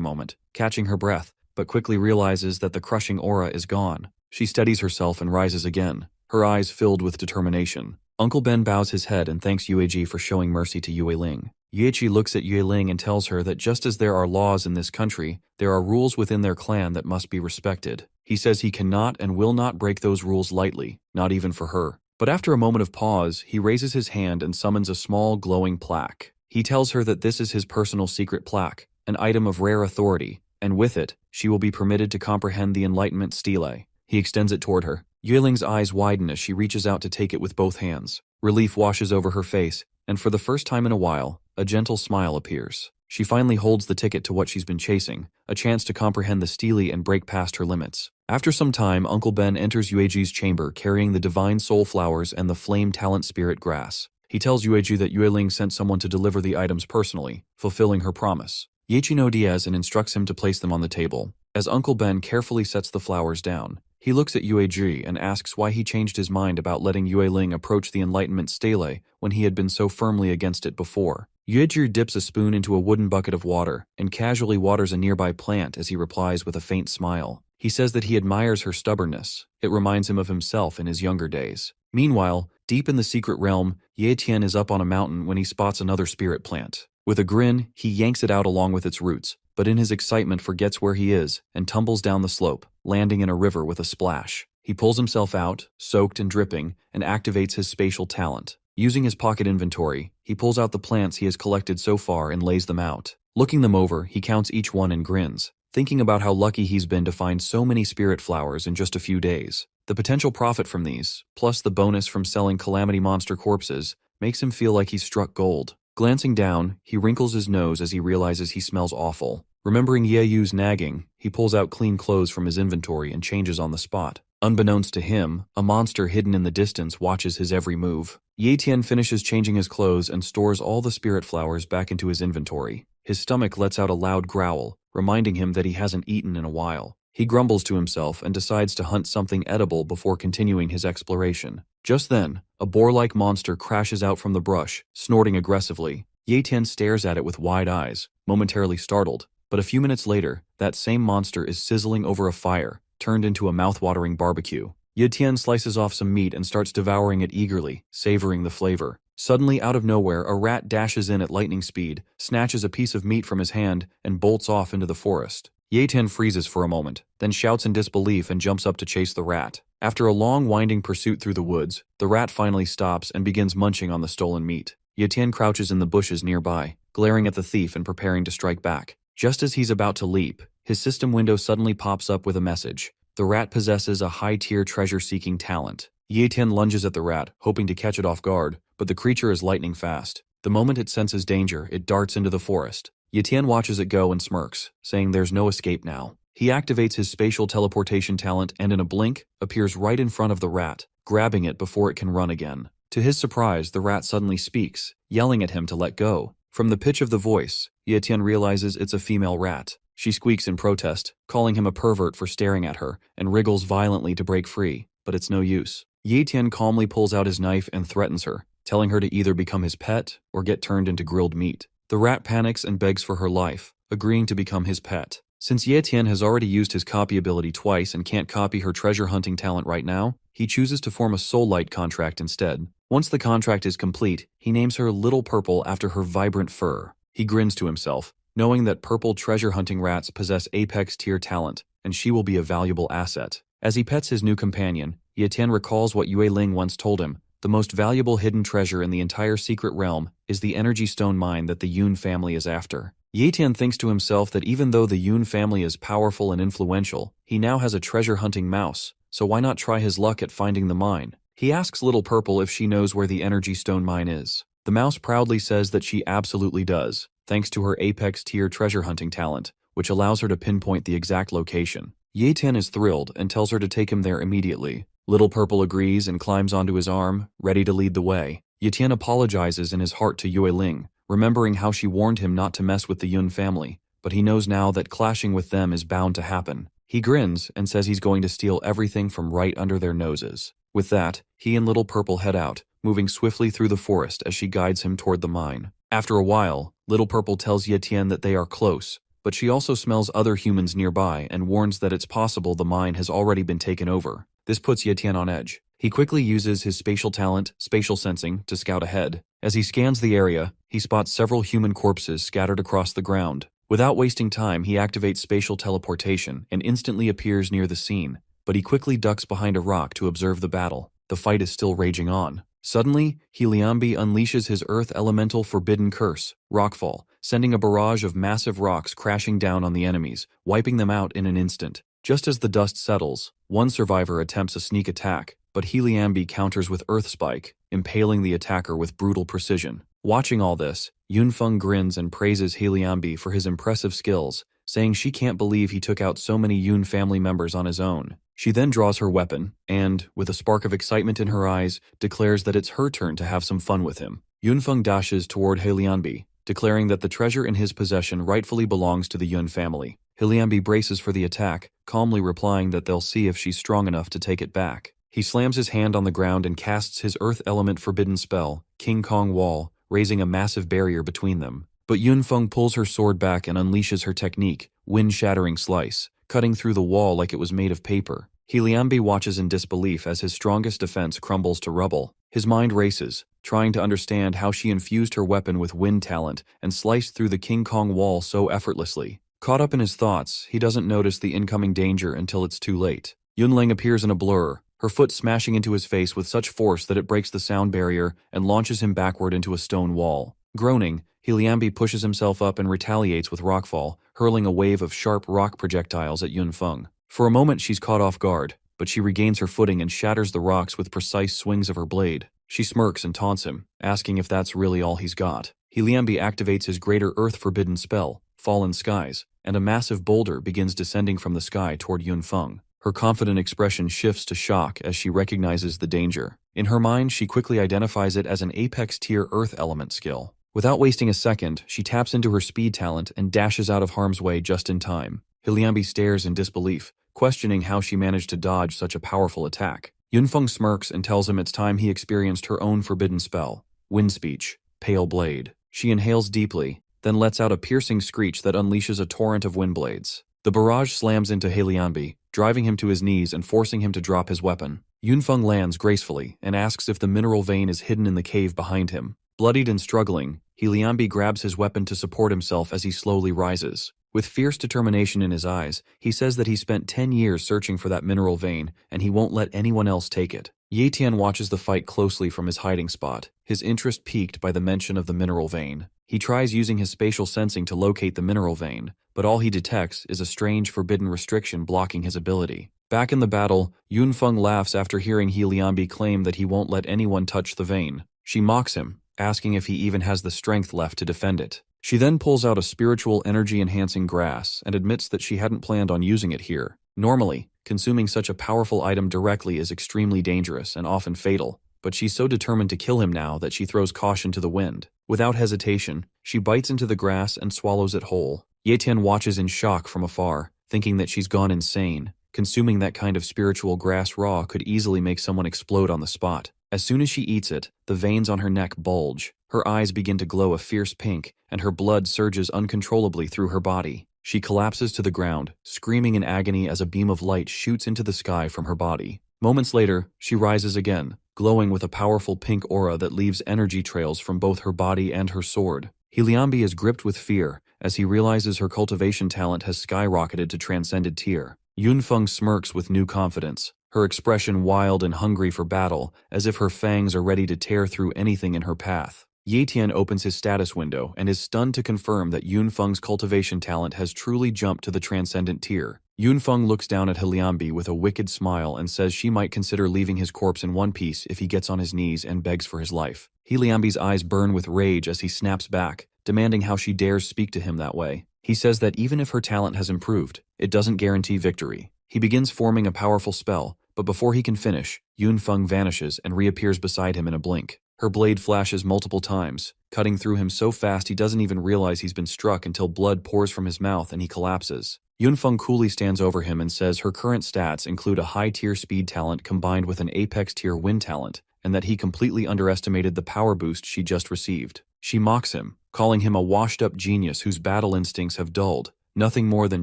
moment, catching her breath, but quickly realizes that the crushing aura is gone. She steadies herself and rises again, her eyes filled with determination. Uncle Ben bows his head and thanks Yueji for showing mercy to Yueling. Yueji looks at Yueling and tells her that just as there are laws in this country, there are rules within their clan that must be respected. He says he cannot and will not break those rules lightly, not even for her. But after a moment of pause, he raises his hand and summons a small glowing plaque. He tells her that this is his personal secret plaque, an item of rare authority, and with it, she will be permitted to comprehend the enlightenment stele. He extends it toward her. Yueling's eyes widen as she reaches out to take it with both hands. Relief washes over her face, and for the first time in a while, a gentle smile appears. She finally holds the ticket to what she's been chasing, a chance to comprehend the stele and break past her limits. After some time, Uncle Ben enters Yueji's chamber carrying the divine soul flowers and the flame talent spirit grass. He tells Yueji that Yueling sent someone to deliver the items personally, fulfilling her promise. Yechi nods and instructs him to place them on the table. As Uncle Ben carefully sets the flowers down, he looks at Yueji and asks why he changed his mind about letting Yueling approach the enlightenment stele when he had been so firmly against it before. Yueji dips a spoon into a wooden bucket of water and casually waters a nearby plant as he replies with a faint smile. He says that he admires her stubbornness. It reminds him of himself in his younger days. Meanwhile, deep in the secret realm, Ye Tian is up on a mountain when he spots another spirit plant. With a grin, he yanks it out along with its roots, but in his excitement forgets where he is and tumbles down the slope, landing in a river with a splash. He pulls himself out, soaked and dripping, and activates his spatial talent. Using his pocket inventory, he pulls out the plants he has collected so far and lays them out. Looking them over, he counts each one and grins, thinking about how lucky he's been to find so many spirit flowers in just a few days. The potential profit from these, plus the bonus from selling calamity monster corpses, makes him feel like he's struck gold. Glancing down, he wrinkles his nose as he realizes he smells awful. Remembering Yeyu's nagging, he pulls out clean clothes from his inventory and changes on the spot. Unbeknownst to him, a monster hidden in the distance watches his every move. Ye Tian finishes changing his clothes and stores all the spirit flowers back into his inventory. His stomach lets out a loud growl, reminding him that he hasn't eaten in a while. He grumbles to himself and decides to hunt something edible before continuing his exploration. Just then, a boar-like monster crashes out from the brush, snorting aggressively. Ye Tian stares at it with wide eyes, momentarily startled, but a few minutes later, that same monster is sizzling over a fire, turned into a mouth-watering barbecue. Ye Tian slices off some meat and starts devouring it eagerly, savoring the flavor. Suddenly, out of nowhere, a rat dashes in at lightning speed, snatches a piece of meat from his hand, and bolts off into the forest. Ye Tian freezes for a moment, then shouts in disbelief and jumps up to chase the rat. After a long winding pursuit through the woods, the rat finally stops and begins munching on the stolen meat. Ye Tian crouches in the bushes nearby, glaring at the thief and preparing to strike back. Just as he's about to leap, his system window suddenly pops up with a message. The rat possesses a high-tier treasure-seeking talent. Ye Tian lunges at the rat, hoping to catch it off guard, but the creature is lightning fast. The moment it senses danger, it darts into the forest. Ye Tian watches it go and smirks, saying there's no escape now. He activates his spatial teleportation talent and in a blink, appears right in front of the rat, grabbing it before it can run again. To his surprise, the rat suddenly speaks, yelling at him to let go. From the pitch of the voice, Yetian realizes it's a female rat. She squeaks in protest, calling him a pervert for staring at her, and wriggles violently to break free, but it's no use. Yetian calmly pulls out his knife and threatens her, telling her to either become his pet or get turned into grilled meat. The rat panics and begs for her life, agreeing to become his pet. Since Yetian has already used his copy ability twice and can't copy her treasure hunting talent right now, he chooses to form a soul light contract instead. Once the contract is complete, he names her Little Purple after her vibrant fur. He grins to himself, knowing that purple treasure hunting rats possess apex tier talent, and she will be a valuable asset. As he pets his new companion, Yetian recalls what Yue Ling once told him. The most valuable hidden treasure in the entire secret realm is the energy stone mine that the Yun family is after. Yetian thinks to himself that even though the Yun family is powerful and influential, he now has a treasure-hunting mouse, so why not try his luck at finding the mine? He asks Little Purple if she knows where the energy stone mine is. The mouse proudly says that she absolutely does, thanks to her apex tier treasure hunting talent, which allows her to pinpoint the exact location. Yetian is thrilled and tells her to take him there immediately. Little Purple agrees and climbs onto his arm, ready to lead the way. Yetian apologizes in his heart to Yue Ling, remembering how she warned him not to mess with the Yun family, but he knows now that clashing with them is bound to happen. He grins and says he's going to steal everything from right under their noses. With that, he and Little Purple head out, moving swiftly through the forest as she guides him toward the mine. After a while, Little Purple tells Yetian that they are close, but she also smells other humans nearby and warns that it's possible the mine has already been taken over. This puts Yetian on edge. He quickly uses his spatial talent, spatial sensing, to scout ahead. As he scans the area, he spots several human corpses scattered across the ground. Without wasting time, he activates spatial teleportation and instantly appears near the scene, but he quickly ducks behind a rock to observe the battle. The fight is still raging on. Suddenly, Heliambi unleashes his earth elemental forbidden curse, Rockfall, sending a barrage of massive rocks crashing down on the enemies, wiping them out in an instant. Just as the dust settles, one survivor attempts a sneak attack, but Heliambi counters with Earth Spike, impaling the attacker with brutal precision. Watching all this, Yunfeng grins and praises Heliambi for his impressive skills, saying she can't believe he took out so many Yun family members on his own. She then draws her weapon and, with a spark of excitement in her eyes, declares that it's her turn to have some fun with him. Yunfeng dashes toward Heliambi, declaring that the treasure in his possession rightfully belongs to the Yun family. Heliambi braces for the attack, calmly replying that they'll see if she's strong enough to take it back. He slams his hand on the ground and casts his earth element forbidden spell, King Kong Wall, raising a massive barrier between them. But Yunfeng pulls her sword back and unleashes her technique, Wind-Shattering Slice, cutting through the wall like it was made of paper. Heliambi watches in disbelief as his strongest defense crumbles to rubble. His mind races, trying to understand how she infused her weapon with wind talent and sliced through the King Kong Wall so effortlessly. Caught up in his thoughts, he doesn't notice the incoming danger until it's too late. Yunling appears in a blur, her foot smashing into his face with such force that it breaks the sound barrier and launches him backward into a stone wall. Groaning, Heliambi pushes himself up and retaliates with Rockfall, hurling a wave of sharp rock projectiles at Yunfeng. For a moment she's caught off guard, but she regains her footing and shatters the rocks with precise swings of her blade. She smirks and taunts him, asking if that's really all he's got. Heliambi activates his greater earth forbidden spell, Fallen Skies, and a massive boulder begins descending from the sky toward Yunfeng. Her confident expression shifts to shock as she recognizes the danger. In her mind, she quickly identifies it as an apex tier earth element skill. Without wasting a second, she taps into her speed talent and dashes out of harm's way just in time. Heliambi stares in disbelief, questioning how she managed to dodge such a powerful attack. Yunfeng smirks and tells him it's time he experienced her own forbidden spell, Wind Speech, Pale Blade. She inhales deeply, then lets out a piercing screech that unleashes a torrent of wind blades. The barrage slams into Heliambi, driving him to his knees and forcing him to drop his weapon. Yunfeng lands gracefully and asks if the mineral vein is hidden in the cave behind him. Bloodied and struggling, Heliambi grabs his weapon to support himself as he slowly rises. With fierce determination in his eyes, he says that he spent 10 years searching for that mineral vein and he won't let anyone else take it. Yetian watches the fight closely from his hiding spot, his interest piqued by the mention of the mineral vein. He tries using his spatial sensing to locate the mineral vein, but all he detects is a strange forbidden restriction blocking his ability. Back in the battle, Yunfeng laughs after hearing Heliambi claim that he won't let anyone touch the vein. She mocks him, asking if he even has the strength left to defend it. She then pulls out a spiritual energy-enhancing grass and admits that she hadn't planned on using it here. Normally, consuming such a powerful item directly is extremely dangerous and often fatal, but she's so determined to kill him now that she throws caution to the wind. Without hesitation, she bites into the grass and swallows it whole. Yetian watches in shock from afar, thinking that she's gone insane. Consuming that kind of spiritual grass raw could easily make someone explode on the spot. As soon as she eats it, the veins on her neck bulge, her eyes begin to glow a fierce pink, and her blood surges uncontrollably through her body. She collapses to the ground, screaming in agony as a beam of light shoots into the sky from her body. Moments later, she rises again, glowing with a powerful pink aura that leaves energy trails from both her body and her sword. Liambi is gripped with fear as he realizes her cultivation talent has skyrocketed to transcended tier. Yunfeng smirks with new confidence, her expression wild and hungry for battle, as if her fangs are ready to tear through anything in her path. Yetian opens his status window and is stunned to confirm that Yunfeng's cultivation talent has truly jumped to the transcendent tier. Yunfeng looks down at Liambi with a wicked smile and says she might consider leaving his corpse in one piece if he gets on his knees and begs for his life. Liambi's eyes burn with rage as he snaps back, demanding how she dares speak to him that way. He says that even if her talent has improved, it doesn't guarantee victory. He begins forming a powerful spell, but before he can finish, Yunfeng vanishes and reappears beside him in a blink. Her blade flashes multiple times, cutting through him so fast he doesn't even realize he's been struck until blood pours from his mouth and he collapses. Yunfeng coolly stands over him and says her current stats include a high-tier speed talent combined with an apex-tier wind talent, and that he completely underestimated the power boost she just received. She mocks him, calling him a washed-up genius whose battle instincts have dulled, nothing more than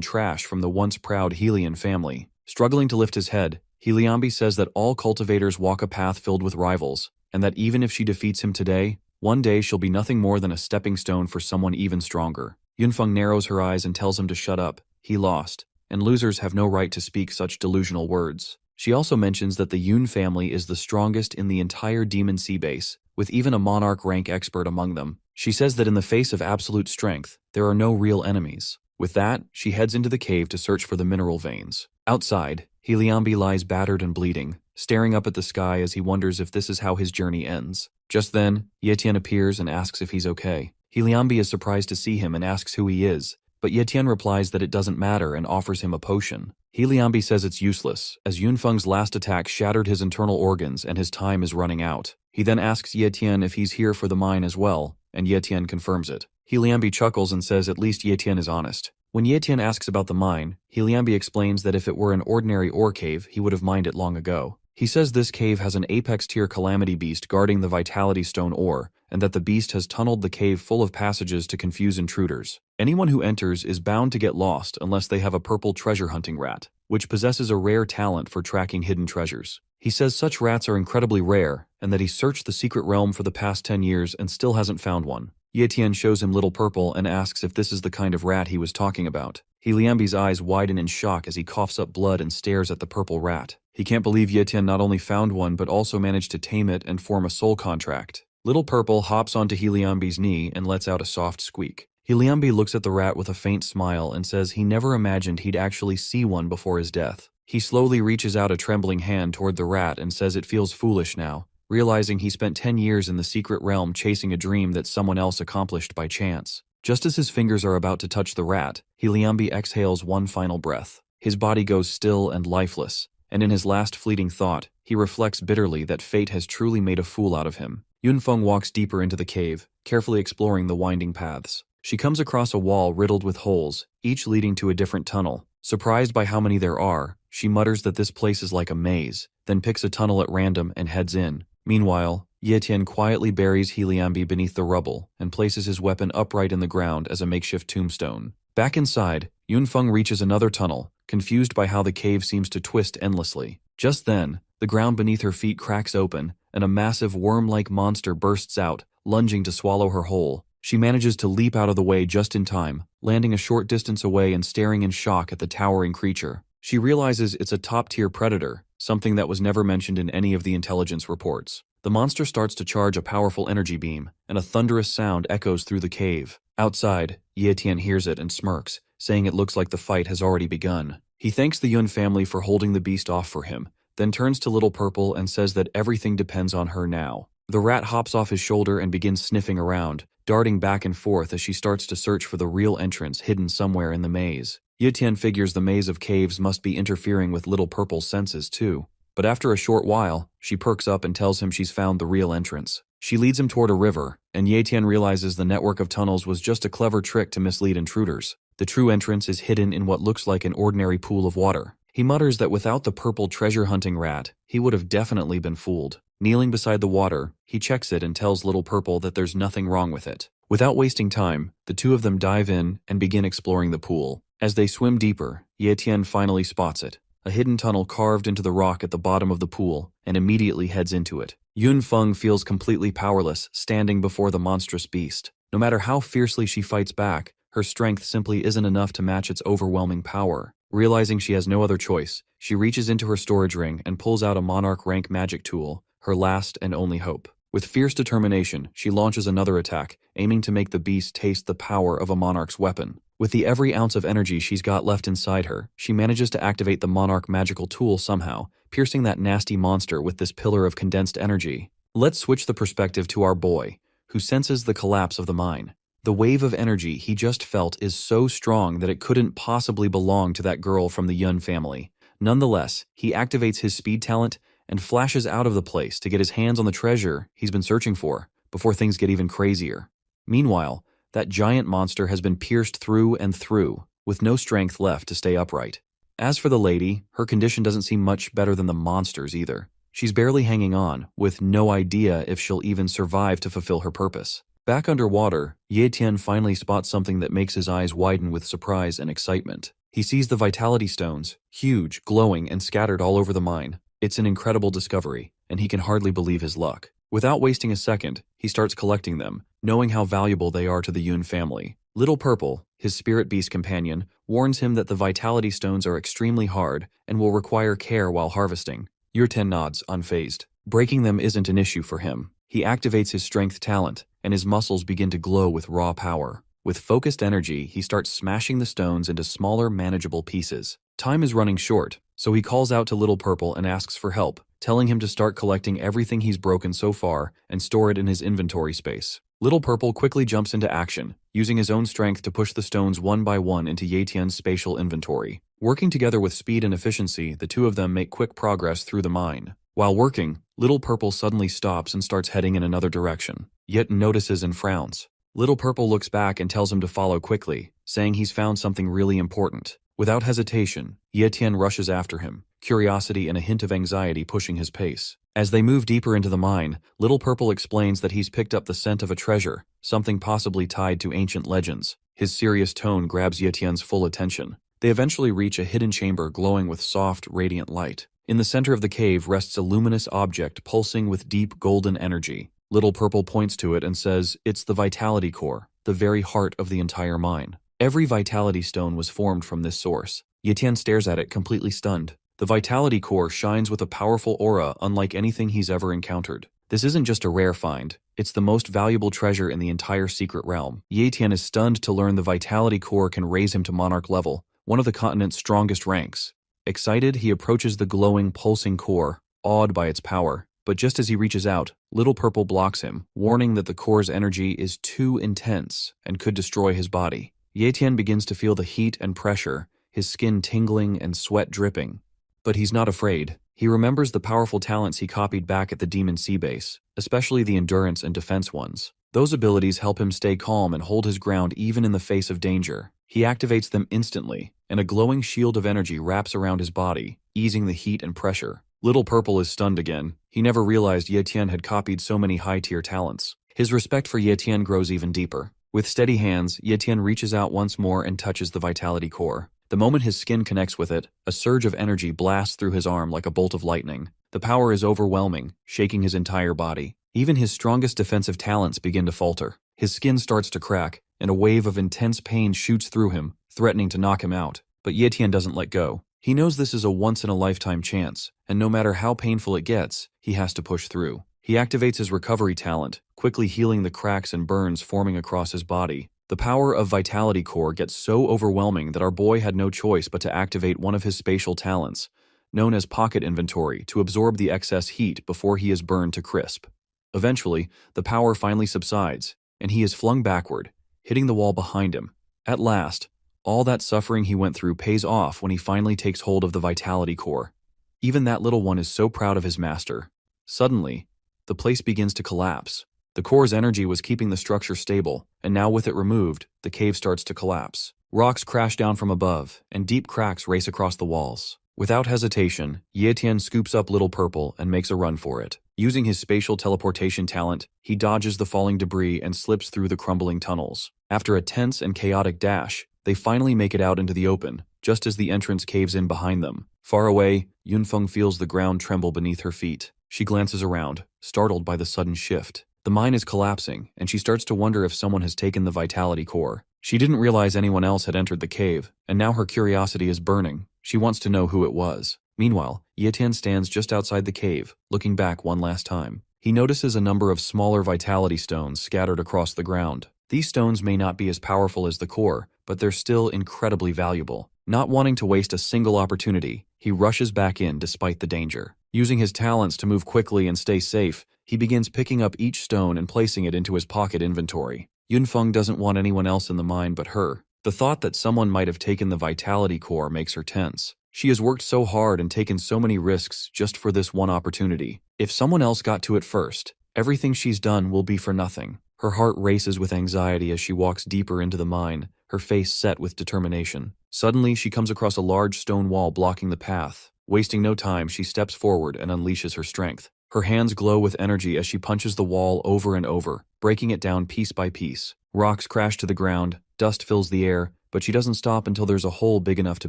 trash from the once proud Helian family. Struggling to lift his head, Liambi says that all cultivators walk a path filled with rivals, and that even if she defeats him today, one day she'll be nothing more than a stepping stone for someone even stronger. Yunfeng narrows her eyes and tells him to shut up. He lost, and losers have no right to speak such delusional words. She also mentions that the Yun family is the strongest in the entire Demon Sea base, with even a monarch rank expert among them. She says that in the face of absolute strength, there are no real enemies. With that, she heads into the cave to search for the mineral veins. Outside, Liambi lies battered and bleeding, staring up at the sky as he wonders if this is how his journey ends. Just then, Yetian appears and asks if he's okay. Liambi is surprised to see him and asks who he is, but Yetian replies that it doesn't matter and offers him a potion. Liambi says it's useless, as Yunfeng's last attack shattered his internal organs and his time is running out. He then asks Yetian if he's here for the mine as well, and Yetian confirms it. Liambi chuckles and says at least Yetian is honest. When Yetian asks about the mine, Liambi explains that if it were an ordinary ore cave, he would have mined it long ago. He says this cave has an apex-tier calamity beast guarding the vitality stone ore, and that the beast has tunneled the cave full of passages to confuse intruders. Anyone who enters is bound to get lost unless they have a purple treasure hunting rat, which possesses a rare talent for tracking hidden treasures. He says such rats are incredibly rare, and that he searched the secret realm for the past 10 years and still hasn't found one. Yetian shows him Little Purple and asks if this is the kind of rat he was talking about. Liambi's eyes widen in shock as he coughs up blood and stares at the purple rat. He can't believe Yetian not only found one but also managed to tame it and form a soul contract. Little Purple hops onto Liambi's knee and lets out a soft squeak. Liambi looks at the rat with a faint smile and says he never imagined he'd actually see one before his death. He slowly reaches out a trembling hand toward the rat and says it feels foolish now, realizing he spent 10 years in the secret realm chasing a dream that someone else accomplished by chance. Just as his fingers are about to touch the rat, Liambi exhales one final breath. His body goes still and lifeless, and in his last fleeting thought, he reflects bitterly that fate has truly made a fool out of him. Yunfeng walks deeper into the cave, carefully exploring the winding paths. She comes across a wall riddled with holes, each leading to a different tunnel. Surprised by how many there are, she mutters that this place is like a maze, then picks a tunnel at random and heads in. Meanwhile, Yetian quietly buries Liambi beneath the rubble and places his weapon upright in the ground as a makeshift tombstone. Back inside, Yunfeng reaches another tunnel, confused by how the cave seems to twist endlessly. Just then, the ground beneath her feet cracks open, and a massive worm-like monster bursts out, lunging to swallow her whole. She manages to leap out of the way just in time, landing a short distance away and staring in shock at the towering creature. She realizes it's a top-tier predator, something that was never mentioned in any of the intelligence reports. The monster starts to charge a powerful energy beam, and a thunderous sound echoes through the cave. Outside, Yetian hears it and smirks, saying it looks like the fight has already begun. He thanks the Yun family for holding the beast off for him, then turns to Little Purple and says that everything depends on her now. The rat hops off his shoulder and begins sniffing around, darting back and forth as she starts to search for the real entrance hidden somewhere in the maze. Yetian figures the maze of caves must be interfering with Little Purple's senses too. But after a short while, she perks up and tells him she's found the real entrance. She leads him toward a river, and Yetian realizes the network of tunnels was just a clever trick to mislead intruders. The true entrance is hidden in what looks like an ordinary pool of water. He mutters that without the purple treasure-hunting rat, he would have definitely been fooled. Kneeling beside the water, he checks it and tells Little Purple that there's nothing wrong with it. Without wasting time, the two of them dive in and begin exploring the pool. As they swim deeper, Yetian finally spots it. A hidden tunnel carved into the rock at the bottom of the pool, and immediately heads into it. Yunfeng feels completely powerless, standing before the monstrous beast. No matter how fiercely she fights back, her strength simply isn't enough to match its overwhelming power. Realizing she has no other choice, she reaches into her storage ring and pulls out a monarch rank magic tool, her last and only hope. With fierce determination, she launches another attack, aiming to make the beast taste the power of a monarch's weapon. With the every ounce of energy she's got left inside her, she manages to activate the monarch magical tool somehow, piercing that nasty monster with this pillar of condensed energy. Let's switch the perspective to our boy, who senses the collapse of the mine. The wave of energy he just felt is so strong that it couldn't possibly belong to that girl from the Yun family. Nonetheless, he activates his speed talent and flashes out of the place to get his hands on the treasure he's been searching for, before things get even crazier. Meanwhile, that giant monster has been pierced through and through, with no strength left to stay upright. As for the lady, her condition doesn't seem much better than the monster's either. She's barely hanging on, with no idea if she'll even survive to fulfill her purpose. Back underwater, Yetian finally spots something that makes his eyes widen with surprise and excitement. He sees the vitality stones, huge, glowing, and scattered all over the mine. It's an incredible discovery, and he can hardly believe his luck. Without wasting a second, he starts collecting them, knowing how valuable they are to the Yun family. Little Purple, his spirit beast companion, warns him that the vitality stones are extremely hard and will require care while harvesting. Yurten nods, unfazed. Breaking them isn't an issue for him. He activates his strength talent, and his muscles begin to glow with raw power. With focused energy, he starts smashing the stones into smaller, manageable pieces. Time is running short, so he calls out to Little Purple and asks for help, telling him to start collecting everything he's broken so far and store it in his inventory space. Little Purple quickly jumps into action, using his own strength to push the stones one by one into Yetian's spatial inventory. Working together with speed and efficiency, the two of them make quick progress through the mine. While working, Little Purple suddenly stops and starts heading in another direction. Yet notices and frowns. Little Purple looks back and tells him to follow quickly, saying he's found something really important. Without hesitation, Yetian rushes after him, curiosity and a hint of anxiety pushing his pace. As they move deeper into the mine, Little Purple explains that he's picked up the scent of a treasure, something possibly tied to ancient legends. His serious tone grabs Yetian's full attention. They eventually reach a hidden chamber glowing with soft, radiant light. In the center of the cave rests a luminous object pulsing with deep golden energy. Little Purple points to it and says it's the vitality core, the very heart of the entire mine. Every vitality stone was formed from this source. Yetian stares at it, completely stunned. The vitality core shines with a powerful aura unlike anything he's ever encountered. This isn't just a rare find, it's the most valuable treasure in the entire secret realm. Yetian is stunned to learn the vitality core can raise him to monarch level, one of the continent's strongest ranks. Excited, he approaches the glowing, pulsing core, awed by its power. But just as he reaches out, Little Purple blocks him, warning that the core's energy is too intense and could destroy his body. Yetian begins to feel the heat and pressure, his skin tingling and sweat dripping. But he's not afraid. He remembers the powerful talents he copied back at the Demon Sea base, especially the endurance and defense ones. Those abilities help him stay calm and hold his ground even in the face of danger. He activates them instantly, and a glowing shield of energy wraps around his body, easing the heat and pressure. Little Purple is stunned again. He never realized Yetian had copied so many high-tier talents. His respect for Yetian grows even deeper. With steady hands, Yetian reaches out once more and touches the vitality core. The moment his skin connects with it, a surge of energy blasts through his arm like a bolt of lightning. The power is overwhelming, shaking his entire body. Even his strongest defensive talents begin to falter. His skin starts to crack, and a wave of intense pain shoots through him, threatening to knock him out. But Yetian doesn't let go. He knows this is a once-in-a-lifetime chance, and no matter how painful it gets, he has to push through. He activates his recovery talent, quickly healing the cracks and burns forming across his body. The power of Vitality Core gets so overwhelming that our boy had no choice but to activate one of his spatial talents, known as Pocket Inventory, to absorb the excess heat before he is burned to crisp. Eventually, the power finally subsides. and he is flung backward, hitting the wall behind him. At last, all that suffering he went through pays off when he finally takes hold of the vitality core. Even that little one is so proud of his master. Suddenly, the place begins to collapse. The core's energy was keeping the structure stable, and now with it removed, the cave starts to collapse. Rocks crash down from above, and deep cracks race across the walls. Without hesitation, Yetian scoops up Little Purple and makes a run for it. Using his spatial teleportation talent, he dodges the falling debris and slips through the crumbling tunnels. After a tense and chaotic dash, they finally make it out into the open, just as the entrance caves in behind them. Far away, Yunfeng feels the ground tremble beneath her feet. She glances around, startled by the sudden shift. The mine is collapsing, and she starts to wonder if someone has taken the vitality core. She didn't realize anyone else had entered the cave, and now her curiosity is burning. She wants to know who it was. Meanwhile, Yetian stands just outside the cave, looking back one last time. He notices a number of smaller vitality stones scattered across the ground. These stones may not be as powerful as the core, but they're still incredibly valuable. Not wanting to waste a single opportunity, he rushes back in despite the danger. Using his talents to move quickly and stay safe, he begins picking up each stone and placing it into his pocket inventory. Yunfeng doesn't want anyone else in the mine but her. The thought that someone might have taken the vitality core makes her tense. She has worked so hard and taken so many risks just for this one opportunity. If someone else got to it first, everything she's done will be for nothing. Her heart races with anxiety as she walks deeper into the mine, her face set with determination. Suddenly, she comes across a large stone wall blocking the path. Wasting no time, she steps forward and unleashes her strength. Her hands glow with energy as she punches the wall over and over, breaking it down piece by piece. Rocks crash to the ground, dust fills the air, but she doesn't stop until there's a hole big enough to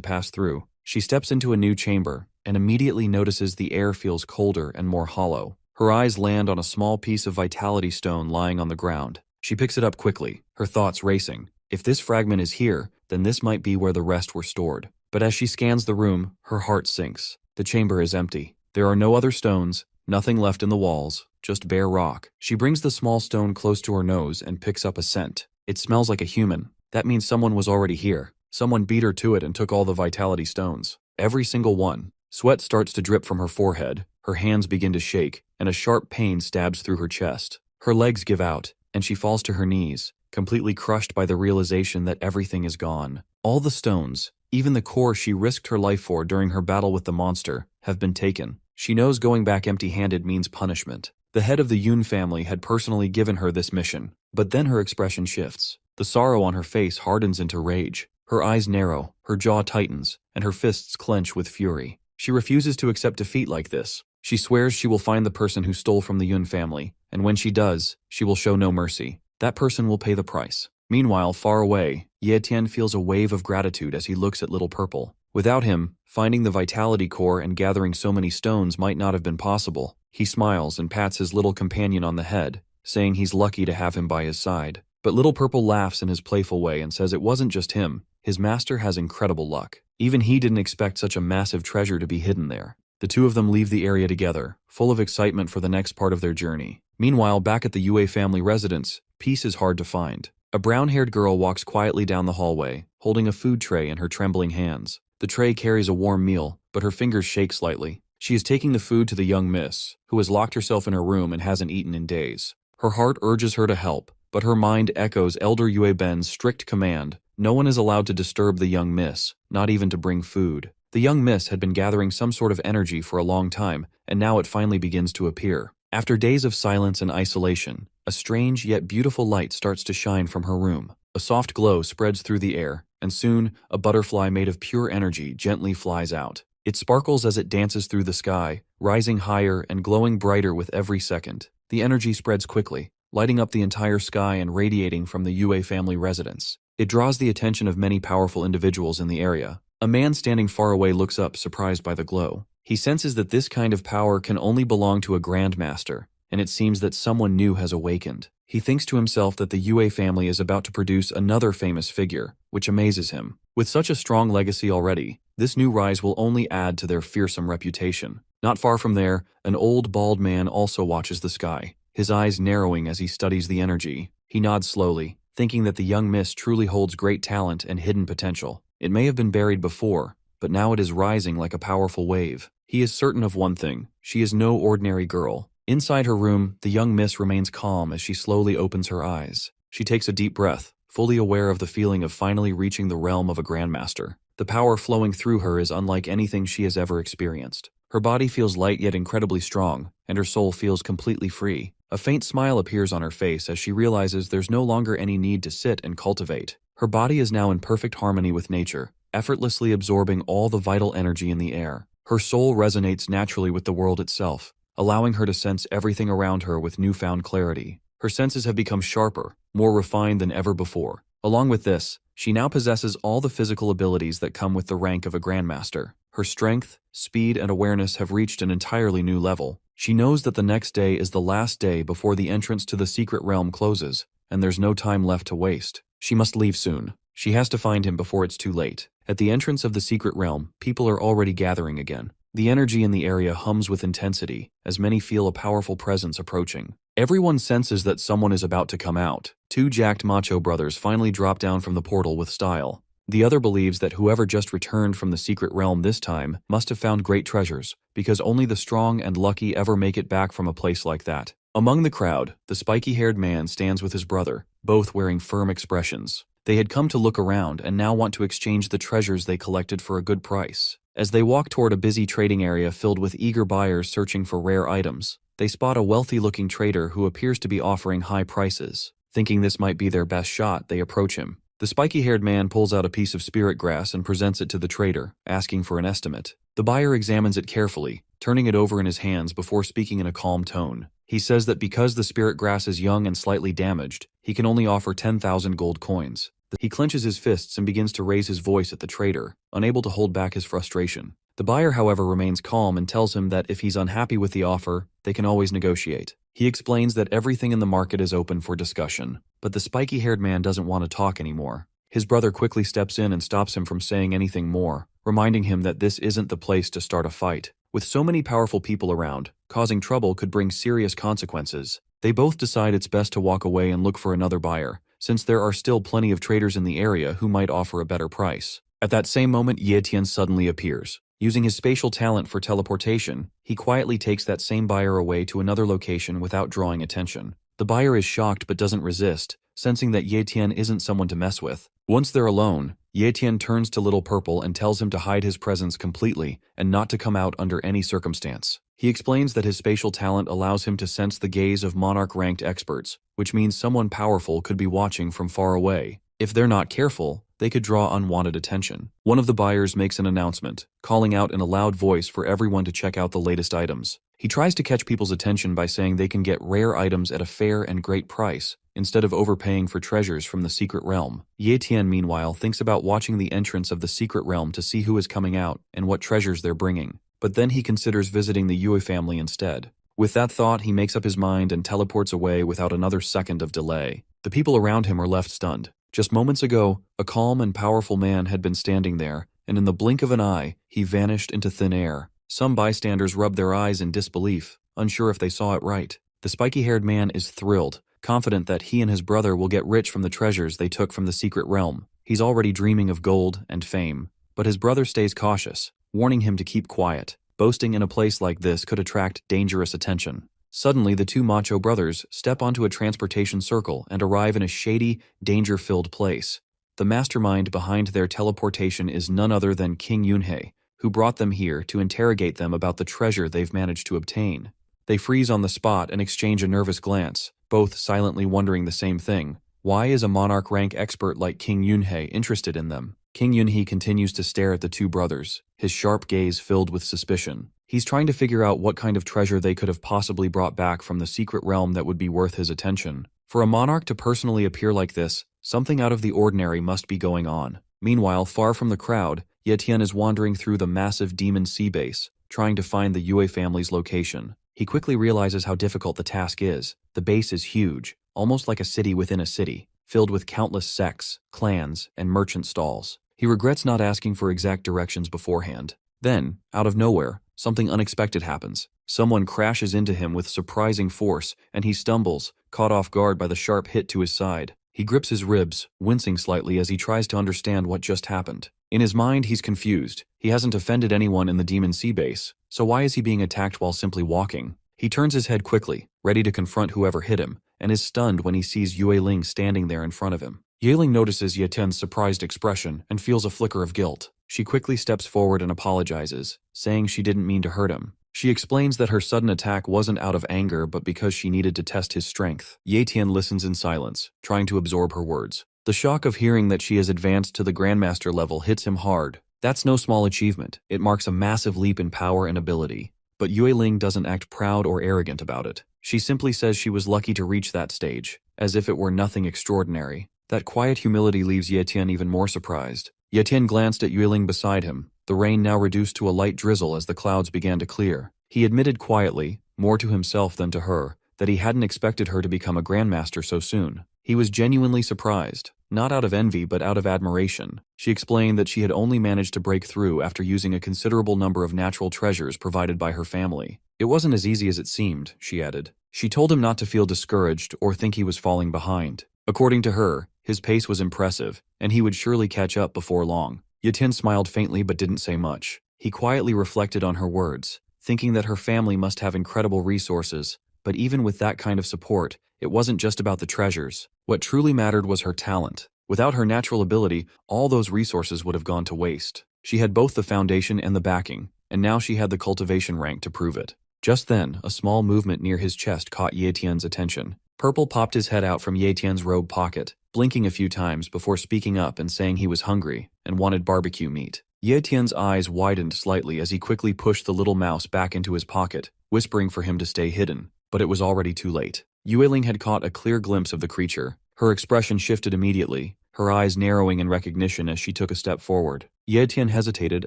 pass through. She steps into a new chamber, and immediately notices the air feels colder and more hollow. Her eyes land on a small piece of vitality stone lying on the ground. She picks it up quickly, her thoughts racing. If this fragment is here, then this might be where the rest were stored. But as she scans the room, her heart sinks. The chamber is empty. There are no other stones, nothing left in the walls, just bare rock. She brings the small stone close to her nose and picks up a scent. It smells like a human. That means someone was already here. Someone beat her to it and took all the vitality stones. Every single one. Sweat starts to drip from her forehead. Her hands begin to shake, and a sharp pain stabs through her chest. Her legs give out, and she falls to her knees, completely crushed by the realization that everything is gone. All the stones, even the core she risked her life for during her battle with the monster, have been taken. She knows going back empty-handed means punishment. The head of the Yun family had personally given her this mission, but then her expression shifts. The sorrow on her face hardens into rage. Her eyes narrow, her jaw tightens, and her fists clench with fury. She refuses to accept defeat like this. She swears she will find the person who stole from the Yun family, and when she does, she will show no mercy. That person will pay the price. Meanwhile, far away, Yetian feels a wave of gratitude as he looks at Little Purple. Without him, finding the vitality core and gathering so many stones might not have been possible. He smiles and pats his little companion on the head, saying he's lucky to have him by his side. But Little Purple laughs in his playful way and says it wasn't just him. His master has incredible luck. Even he didn't expect such a massive treasure to be hidden there. The two of them leave the area together, full of excitement for the next part of their journey. Meanwhile, back at the Yue family residence, peace is hard to find. A brown-haired girl walks quietly down the hallway, holding a food tray in her trembling hands. The tray carries a warm meal, but her fingers shake slightly. She is taking the food to the young miss, who has locked herself in her room and hasn't eaten in days. Her heart urges her to help, but her mind echoes Elder Yue Ben's strict command. No one is allowed to disturb the young miss, not even to bring food. The young miss had been gathering some sort of energy for a long time, and now it finally begins to appear. After days of silence and isolation, a strange yet beautiful light starts to shine from her room. A soft glow spreads through the air, and soon, a butterfly made of pure energy gently flies out. It sparkles as it dances through the sky, rising higher and glowing brighter with every second. The energy spreads quickly, lighting up the entire sky and radiating from the Yue family residence. It draws the attention of many powerful individuals in the area. A man standing far away looks up, surprised by the glow. He senses that this kind of power can only belong to a grandmaster, and it seems that someone new has awakened. He thinks to himself that the Yue family is about to produce another famous figure, which amazes him. With such a strong legacy already, this new rise will only add to their fearsome reputation. Not far from there, an old bald man also watches the sky, his eyes narrowing as he studies the energy. He nods slowly, thinking that the young miss truly holds great talent and hidden potential. It may have been buried before, but now it is rising like a powerful wave. He is certain of one thing: she is no ordinary girl. Inside her room, the young miss remains calm as she slowly opens her eyes. She takes a deep breath, fully aware of the feeling of finally reaching the realm of a grandmaster. The power flowing through her is unlike anything she has ever experienced. Her body feels light yet incredibly strong, and her soul feels completely free. A faint smile appears on her face as she realizes there's no longer any need to sit and cultivate. Her body is now in perfect harmony with nature, effortlessly absorbing all the vital energy in the air. Her soul resonates naturally with the world itself, allowing her to sense everything around her with newfound clarity. Her senses have become sharper, more refined than ever before. Along with this, she now possesses all the physical abilities that come with the rank of a grandmaster. Her strength, speed, and awareness have reached an entirely new level. She knows that the next day is the last day before the entrance to the secret realm closes, and there's no time left to waste. She must leave soon. She has to find him before it's too late. At the entrance of the secret realm, people are already gathering again. The energy in the area hums with intensity, as many feel a powerful presence approaching. Everyone senses that someone is about to come out. Two jacked macho brothers finally drop down from the portal with style. The other believes that whoever just returned from the secret realm this time must have found great treasures, because only the strong and lucky ever make it back from a place like that. Among the crowd, the spiky-haired man stands with his brother, both wearing firm expressions. They had come to look around and now want to exchange the treasures they collected for a good price. As they walk toward a busy trading area filled with eager buyers searching for rare items, they spot a wealthy-looking trader who appears to be offering high prices. Thinking this might be their best shot, they approach him. The spiky-haired man pulls out a piece of spirit grass and presents it to the trader, asking for an estimate. The buyer examines it carefully, turning it over in his hands before speaking in a calm tone. He says that because the spirit grass is young and slightly damaged, he can only offer 10,000 gold coins. He clenches his fists and begins to raise his voice at the trader, unable to hold back his frustration. The buyer, however, remains calm and tells him that if he's unhappy with the offer, they can always negotiate. He explains that everything in the market is open for discussion, but the spiky-haired man doesn't want to talk anymore. His brother quickly steps in and stops him from saying anything more, reminding him that this isn't the place to start a fight. With so many powerful people around, causing trouble could bring serious consequences. They both decide it's best to walk away and look for another buyer, since there are still plenty of traders in the area who might offer a better price. At that same moment, Yahello suddenly appears. Using his spatial talent for teleportation, he quietly takes that same buyer away to another location without drawing attention. The buyer is shocked but doesn't resist, sensing that Yahello isn't someone to mess with. Once they're alone, Yahello turns to Little Purple and tells him to hide his presence completely and not to come out under any circumstance. He explains that his spatial talent allows him to sense the gaze of monarch-ranked experts, which means someone powerful could be watching from far away. If they're not careful, they could draw unwanted attention. One of the buyers makes an announcement, calling out in a loud voice for everyone to check out the latest items. He tries to catch people's attention by saying they can get rare items at a fair and great price, instead of overpaying for treasures from the secret realm. Yahello, meanwhile, thinks about watching the entrance of the secret realm to see who is coming out and what treasures they're bringing. But then he considers visiting the Yue family instead. With that thought, he makes up his mind and teleports away without another second of delay. The people around him are left stunned. Just moments ago, a calm and powerful man had been standing there, and in the blink of an eye, he vanished into thin air. Some bystanders rubbed their eyes in disbelief, unsure if they saw it right. The spiky-haired man is thrilled, confident that he and his brother will get rich from the treasures they took from the secret realm. He's already dreaming of gold and fame, but his brother stays cautious, warning him to keep quiet. Boasting in a place like this could attract dangerous attention. Suddenly, the two macho brothers step onto a transportation circle and arrive in a shady, danger-filled place. The mastermind behind their teleportation is none other than King Yunhei, who brought them here to interrogate them about the treasure they've managed to obtain. They freeze on the spot and exchange a nervous glance, both silently wondering the same thing. Why is a monarch rank expert like King Yunhei interested in them? King Yunhei continues to stare at the two brothers, his sharp gaze filled with suspicion. He's trying to figure out what kind of treasure they could have possibly brought back from the secret realm that would be worth his attention. For a monarch to personally appear like this, something out of the ordinary must be going on. Meanwhile, far from the crowd, Yahello is wandering through the massive demon sea base, trying to find the Yue family's location. He quickly realizes how difficult the task is. The base is huge, almost like a city within a city, filled with countless sects, clans, and merchant stalls. He regrets not asking for exact directions beforehand. Then, out of nowhere, something unexpected happens. Someone crashes into him with surprising force, and he stumbles, caught off guard by the sharp hit to his side. He grips his ribs, wincing slightly as he tries to understand what just happened. In his mind, he's confused. He hasn't offended anyone in the Demon Sea base, so why is he being attacked while simply walking? He turns his head quickly, ready to confront whoever hit him, and is stunned when he sees Yueling standing there in front of him. Yueling notices Ye Tian's surprised expression and feels a flicker of guilt. She quickly steps forward and apologizes, saying she didn't mean to hurt him. She explains that her sudden attack wasn't out of anger but because she needed to test his strength. Ye Tian listens in silence, trying to absorb her words. The shock of hearing that she has advanced to the Grandmaster level hits him hard. That's no small achievement. It marks a massive leap in power and ability. But Yueling doesn't act proud or arrogant about it. She simply says she was lucky to reach that stage, as if it were nothing extraordinary. That quiet humility leaves Ye Tian even more surprised. Ye Tian glanced at Yueling beside him, the rain now reduced to a light drizzle as the clouds began to clear. He admitted quietly, more to himself than to her, that he hadn't expected her to become a Grandmaster so soon. He was genuinely surprised, not out of envy but out of admiration. She explained that she had only managed to break through after using a considerable number of natural treasures provided by her family. It wasn't as easy as it seemed, she added. She told him not to feel discouraged or think he was falling behind. According to her, his pace was impressive, and he would surely catch up before long. Ye Tian smiled faintly but didn't say much. He quietly reflected on her words, thinking that her family must have incredible resources, but even with that kind of support, it wasn't just about the treasures. What truly mattered was her talent. Without her natural ability, all those resources would have gone to waste. She had both the foundation and the backing, and now she had the cultivation rank to prove it. Just then, a small movement near his chest caught Ye Tian's attention. Purple popped his head out from Ye Tian's robe pocket, blinking a few times before speaking up and saying he was hungry and wanted barbecue meat. Ye Tian's eyes widened slightly as he quickly pushed the little mouse back into his pocket, whispering for him to stay hidden, but it was already too late. Yueling had caught a clear glimpse of the creature. Her expression shifted immediately, her eyes narrowing in recognition as she took a step forward. Ye Tian hesitated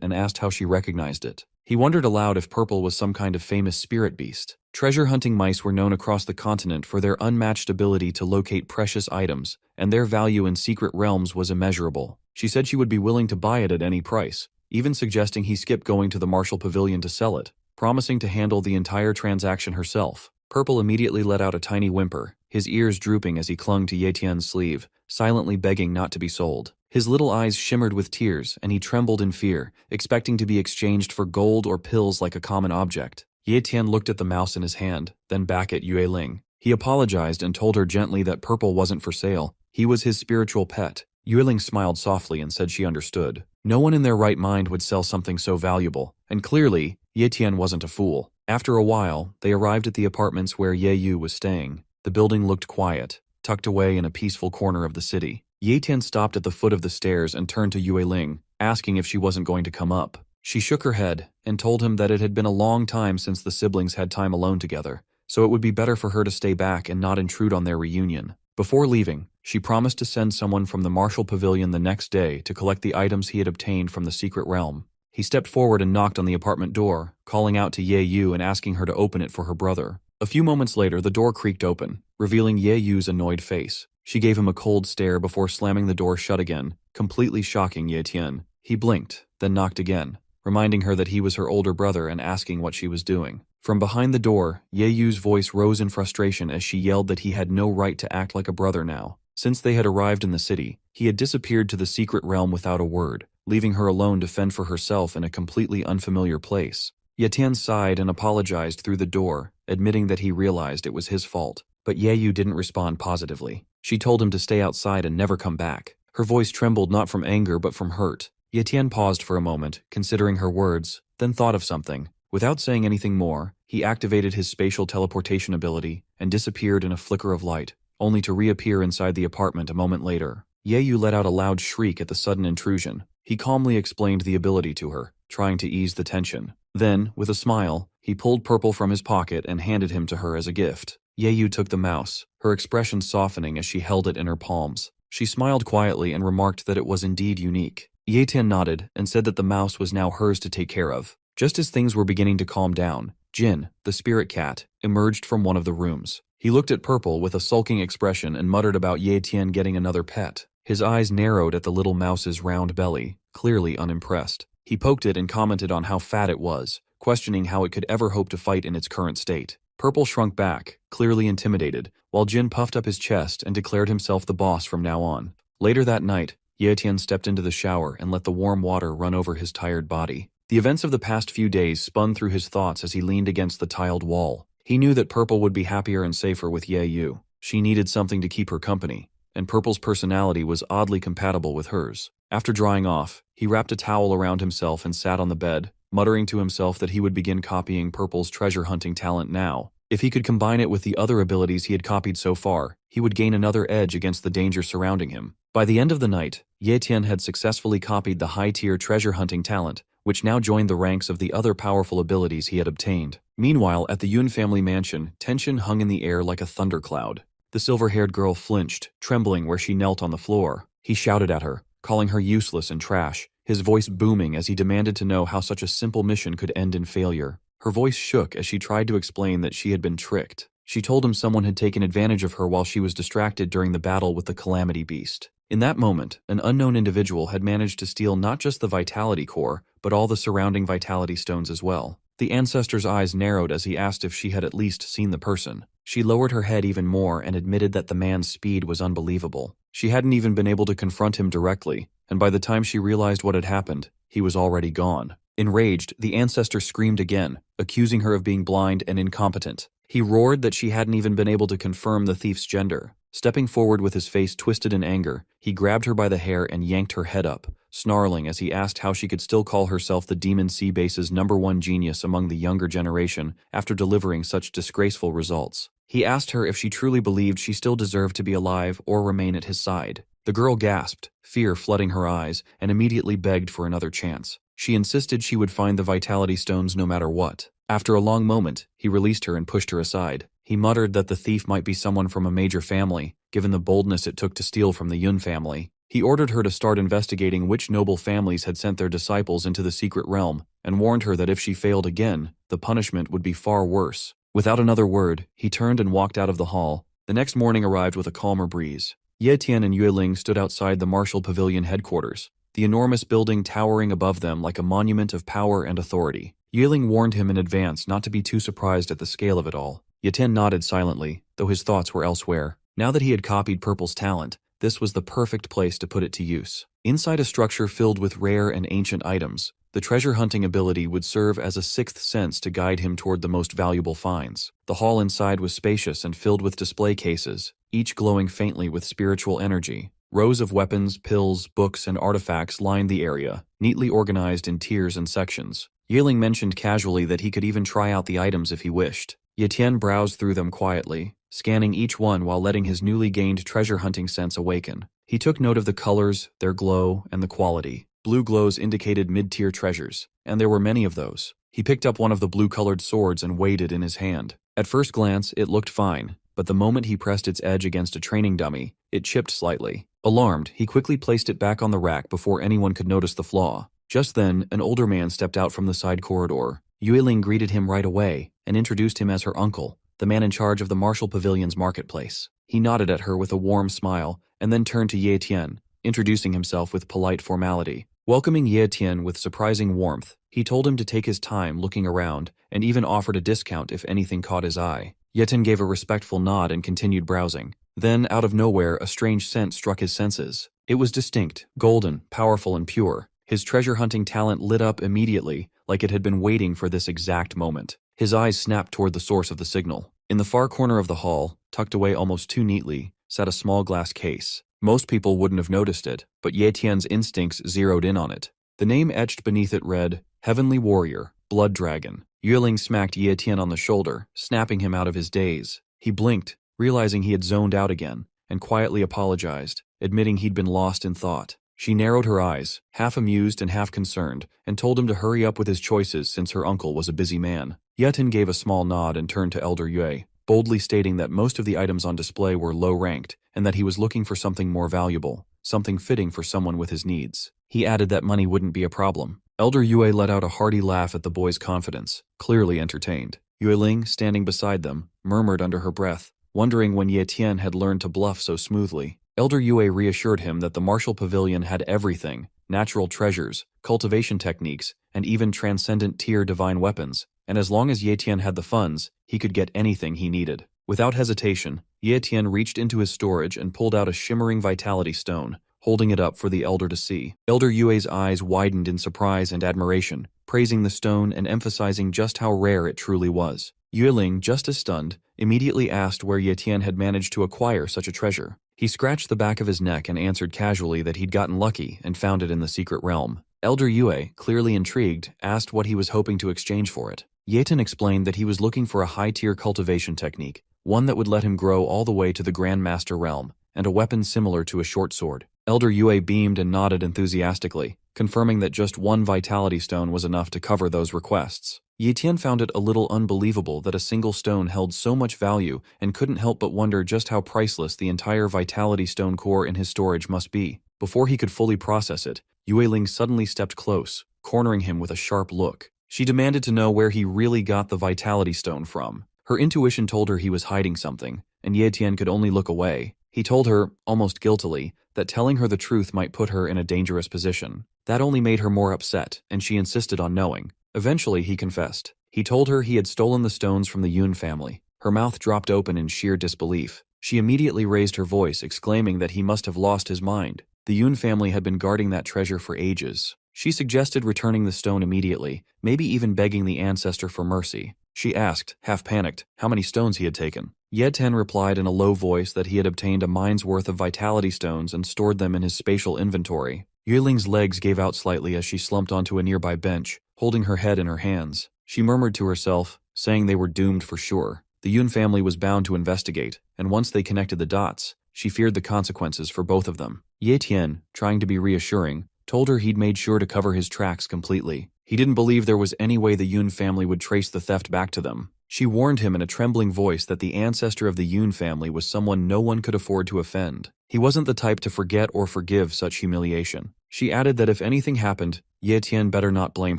and asked how she recognized it. He wondered aloud if Purple was some kind of famous spirit beast. Treasure-hunting mice were known across the continent for their unmatched ability to locate precious items, and their value in secret realms was immeasurable. She said she would be willing to buy it at any price, even suggesting he skip going to the Martial Pavilion to sell it, promising to handle the entire transaction herself. Purple immediately let out a tiny whimper, his ears drooping as he clung to Ye Tian's sleeve, silently begging not to be sold. His little eyes shimmered with tears, and he trembled in fear, expecting to be exchanged for gold or pills like a common object. Ye Tian looked at the mouse in his hand, then back at Yueling. He apologized and told her gently that Purple wasn't for sale. He was his spiritual pet. Yueling smiled softly and said she understood. No one in their right mind would sell something so valuable, and clearly, Ye Tian wasn't a fool. After a while, they arrived at the apartments where Ye Yu was staying. The building looked quiet, tucked away in a peaceful corner of the city. Ye Tian stopped at the foot of the stairs and turned to Yueling, asking if she wasn't going to come up. She shook her head and told him that it had been a long time since the siblings had time alone together, so it would be better for her to stay back and not intrude on their reunion. Before leaving, she promised to send someone from the Martial Pavilion the next day to collect the items he had obtained from the secret realm. He stepped forward and knocked on the apartment door, calling out to Ye Yu and asking her to open it for her brother. A few moments later, the door creaked open, revealing Ye Yu's annoyed face. She gave him a cold stare before slamming the door shut again, completely shocking Ye Tian. He blinked, then knocked again, reminding her that he was her older brother and asking what she was doing. From behind the door, Ye Yu's voice rose in frustration as she yelled that he had no right to act like a brother now. Since they had arrived in the city, he had disappeared to the secret realm without a word, leaving her alone to fend for herself in a completely unfamiliar place. Ye Tian sighed and apologized through the door, admitting that he realized it was his fault. But Ye Yu didn't respond positively. She told him to stay outside and never come back. Her voice trembled not from anger but from hurt. Ye Tian paused for a moment, considering her words, then thought of something. Without saying anything more, he activated his spatial teleportation ability and disappeared in a flicker of light, only to reappear inside the apartment a moment later. Ye Yu let out a loud shriek at the sudden intrusion. He calmly explained the ability to her, trying to ease the tension. Then, with a smile, he pulled Purple from his pocket and handed him to her as a gift. Ye Yu took the mouse, her expression softening as she held it in her palms. She smiled quietly and remarked that it was indeed unique. Ye Tian nodded and said that the mouse was now hers to take care of. Just as things were beginning to calm down, Jin, the spirit cat, emerged from one of the rooms. He looked at Purple with a sulking expression and muttered about Ye Tian getting another pet. His eyes narrowed at the little mouse's round belly, clearly unimpressed. He poked it and commented on how fat it was, questioning how it could ever hope to fight in its current state. Purple shrunk back, clearly intimidated, while Jin puffed up his chest and declared himself the boss from now on. Later that night, Ye Tian stepped into the shower and let the warm water run over his tired body. The events of the past few days spun through his thoughts as he leaned against the tiled wall. He knew that Purple would be happier and safer with Ye Yu. She needed something to keep her company, and Purple's personality was oddly compatible with hers. After drying off, he wrapped a towel around himself and sat on the bed, muttering to himself that he would begin copying Purple's treasure hunting talent now. If he could combine it with the other abilities he had copied so far, he would gain another edge against the danger surrounding him. By the end of the night, Ye Tian had successfully copied the high-tier treasure hunting talent, which now joined the ranks of the other powerful abilities he had obtained. Meanwhile, at the Yun family mansion, tension hung in the air like a thundercloud. The silver-haired girl flinched, trembling where she knelt on the floor. He shouted at her, calling her useless and trash, his voice booming as he demanded to know how such a simple mission could end in failure. Her voice shook as she tried to explain that she had been tricked. She told him someone had taken advantage of her while she was distracted during the battle with the Calamity Beast. In that moment, an unknown individual had managed to steal not just the Vitality Core, but all the surrounding Vitality Stones as well. The ancestor's eyes narrowed as he asked if she had at least seen the person. She lowered her head even more and admitted that the man's speed was unbelievable. She hadn't even been able to confront him directly, and by the time she realized what had happened, he was already gone. Enraged, the ancestor screamed again, accusing her of being blind and incompetent. He roared that she hadn't even been able to confirm the thief's gender. Stepping forward with his face twisted in anger, he grabbed her by the hair and yanked her head up, snarling as he asked how she could still call herself the Demon Sea Base's #1 genius among the younger generation after delivering such disgraceful results. He asked her if she truly believed she still deserved to be alive or remain at his side. The girl gasped, fear flooding her eyes, and immediately begged for another chance. She insisted she would find the Vitality Stones no matter what. After a long moment, he released her and pushed her aside. He muttered that the thief might be someone from a major family, given the boldness it took to steal from the Yun family. He ordered her to start investigating which noble families had sent their disciples into the secret realm, and warned her that if she failed again, the punishment would be far worse. Without another word, he turned and walked out of the hall. The next morning arrived with a calmer breeze. Ye Tian and Yue Ling stood outside the Martial Pavilion headquarters, the enormous building towering above them like a monument of power and authority. Yue Ling warned him in advance not to be too surprised at the scale of it all. Ye Tian nodded silently, though his thoughts were elsewhere. Now that he had copied Purple's talent, this was the perfect place to put it to use. Inside a structure filled with rare and ancient items, the treasure hunting ability would serve as a sixth sense to guide him toward the most valuable finds. The hall inside was spacious and filled with display cases, each glowing faintly with spiritual energy. Rows of weapons, pills, books, and artifacts lined the area, neatly organized in tiers and sections. Ye Ling mentioned casually that he could even try out the items if he wished. Ye Tian browsed through them quietly, scanning each one while letting his newly gained treasure hunting sense awaken. He took note of the colors, their glow, and the quality. Blue glows indicated mid-tier treasures, and there were many of those. He picked up one of the blue-colored swords and weighed it in his hand. At first glance, it looked fine, but the moment he pressed its edge against a training dummy, it chipped slightly. Alarmed, he quickly placed it back on the rack before anyone could notice the flaw. Just then, an older man stepped out from the side corridor. Yue Ling greeted him right away and introduced him as her uncle, the man in charge of the Martial Pavilion's marketplace. He nodded at her with a warm smile and then turned to Ye Tian, introducing himself with polite formality. Welcoming Ye Tian with surprising warmth, he told him to take his time looking around and even offered a discount if anything caught his eye. Ye Tian gave a respectful nod and continued browsing. Then, out of nowhere, a strange scent struck his senses. It was distinct, golden, powerful, and pure. His treasure hunting talent lit up immediately, like it had been waiting for this exact moment. His eyes snapped toward the source of the signal. In the far corner of the hall, tucked away almost too neatly, sat a small glass case. Most people wouldn't have noticed it, but Ye Tian's instincts zeroed in on it. The name etched beneath it read, Heavenly Warrior, Blood Dragon. Yue Ling smacked Ye Tian on the shoulder, snapping him out of his daze. He blinked, realizing he had zoned out again, and quietly apologized, admitting he'd been lost in thought. She narrowed her eyes, half amused and half concerned, and told him to hurry up with his choices since her uncle was a busy man. Ye Tian gave a small nod and turned to Elder Yue, boldly stating that most of the items on display were low-ranked, and that he was looking for something more valuable, something fitting for someone with his needs. He added that money wouldn't be a problem. Elder Yue let out a hearty laugh at the boy's confidence, clearly entertained. Yue Ling, standing beside them, murmured under her breath, wondering when Ye Tian had learned to bluff so smoothly. Elder Yue reassured him that the Martial Pavilion had everything, natural treasures, cultivation techniques, and even transcendent tier divine weapons, and as long as Ye Tian had the funds, he could get anything he needed. Without hesitation, Ye Tian reached into his storage and pulled out a shimmering vitality stone, holding it up for the elder to see. Elder Yue's eyes widened in surprise and admiration, praising the stone and emphasizing just how rare it truly was. Yueling, just as stunned, immediately asked where Ye Tian had managed to acquire such a treasure. He scratched the back of his neck and answered casually that he'd gotten lucky and found it in the secret realm. Elder Yue, clearly intrigued, asked what he was hoping to exchange for it. Ye Tian explained that he was looking for a high-tier cultivation technique, one that would let him grow all the way to the Grand Master realm, and a weapon similar to a short sword. Elder Yue beamed and nodded enthusiastically, confirming that just one vitality stone was enough to cover those requests. Ye Tian found it a little unbelievable that a single stone held so much value and couldn't help but wonder just how priceless the entire vitality stone core in his storage must be. Before he could fully process it, Yueling suddenly stepped close, cornering him with a sharp look. She demanded to know where he really got the vitality stone from. Her intuition told her he was hiding something, and Ye Tian could only look away. He told her, almost guiltily, that telling her the truth might put her in a dangerous position. That only made her more upset, and she insisted on knowing. Eventually, he confessed. He told her he had stolen the stones from the Yun family. Her mouth dropped open in sheer disbelief. She immediately raised her voice, exclaiming that he must have lost his mind. The Yun family had been guarding that treasure for ages. She suggested returning the stone immediately, maybe even begging the ancestor for mercy. She asked, half panicked, how many stones he had taken. Ye Tian replied in a low voice that he had obtained a mine's worth of vitality stones and stored them in his spatial inventory. Yueling's legs gave out slightly as she slumped onto a nearby bench, holding her head in her hands. She murmured to herself, saying they were doomed for sure. The Yun family was bound to investigate, and once they connected the dots, she feared the consequences for both of them. Ye Tian, trying to be reassuring, told her he'd made sure to cover his tracks completely. He didn't believe there was any way the Yun family would trace the theft back to them. She warned him in a trembling voice that the ancestor of the Yun family was someone no one could afford to offend. He wasn't the type to forget or forgive such humiliation. She added that if anything happened, Ye Tian better not blame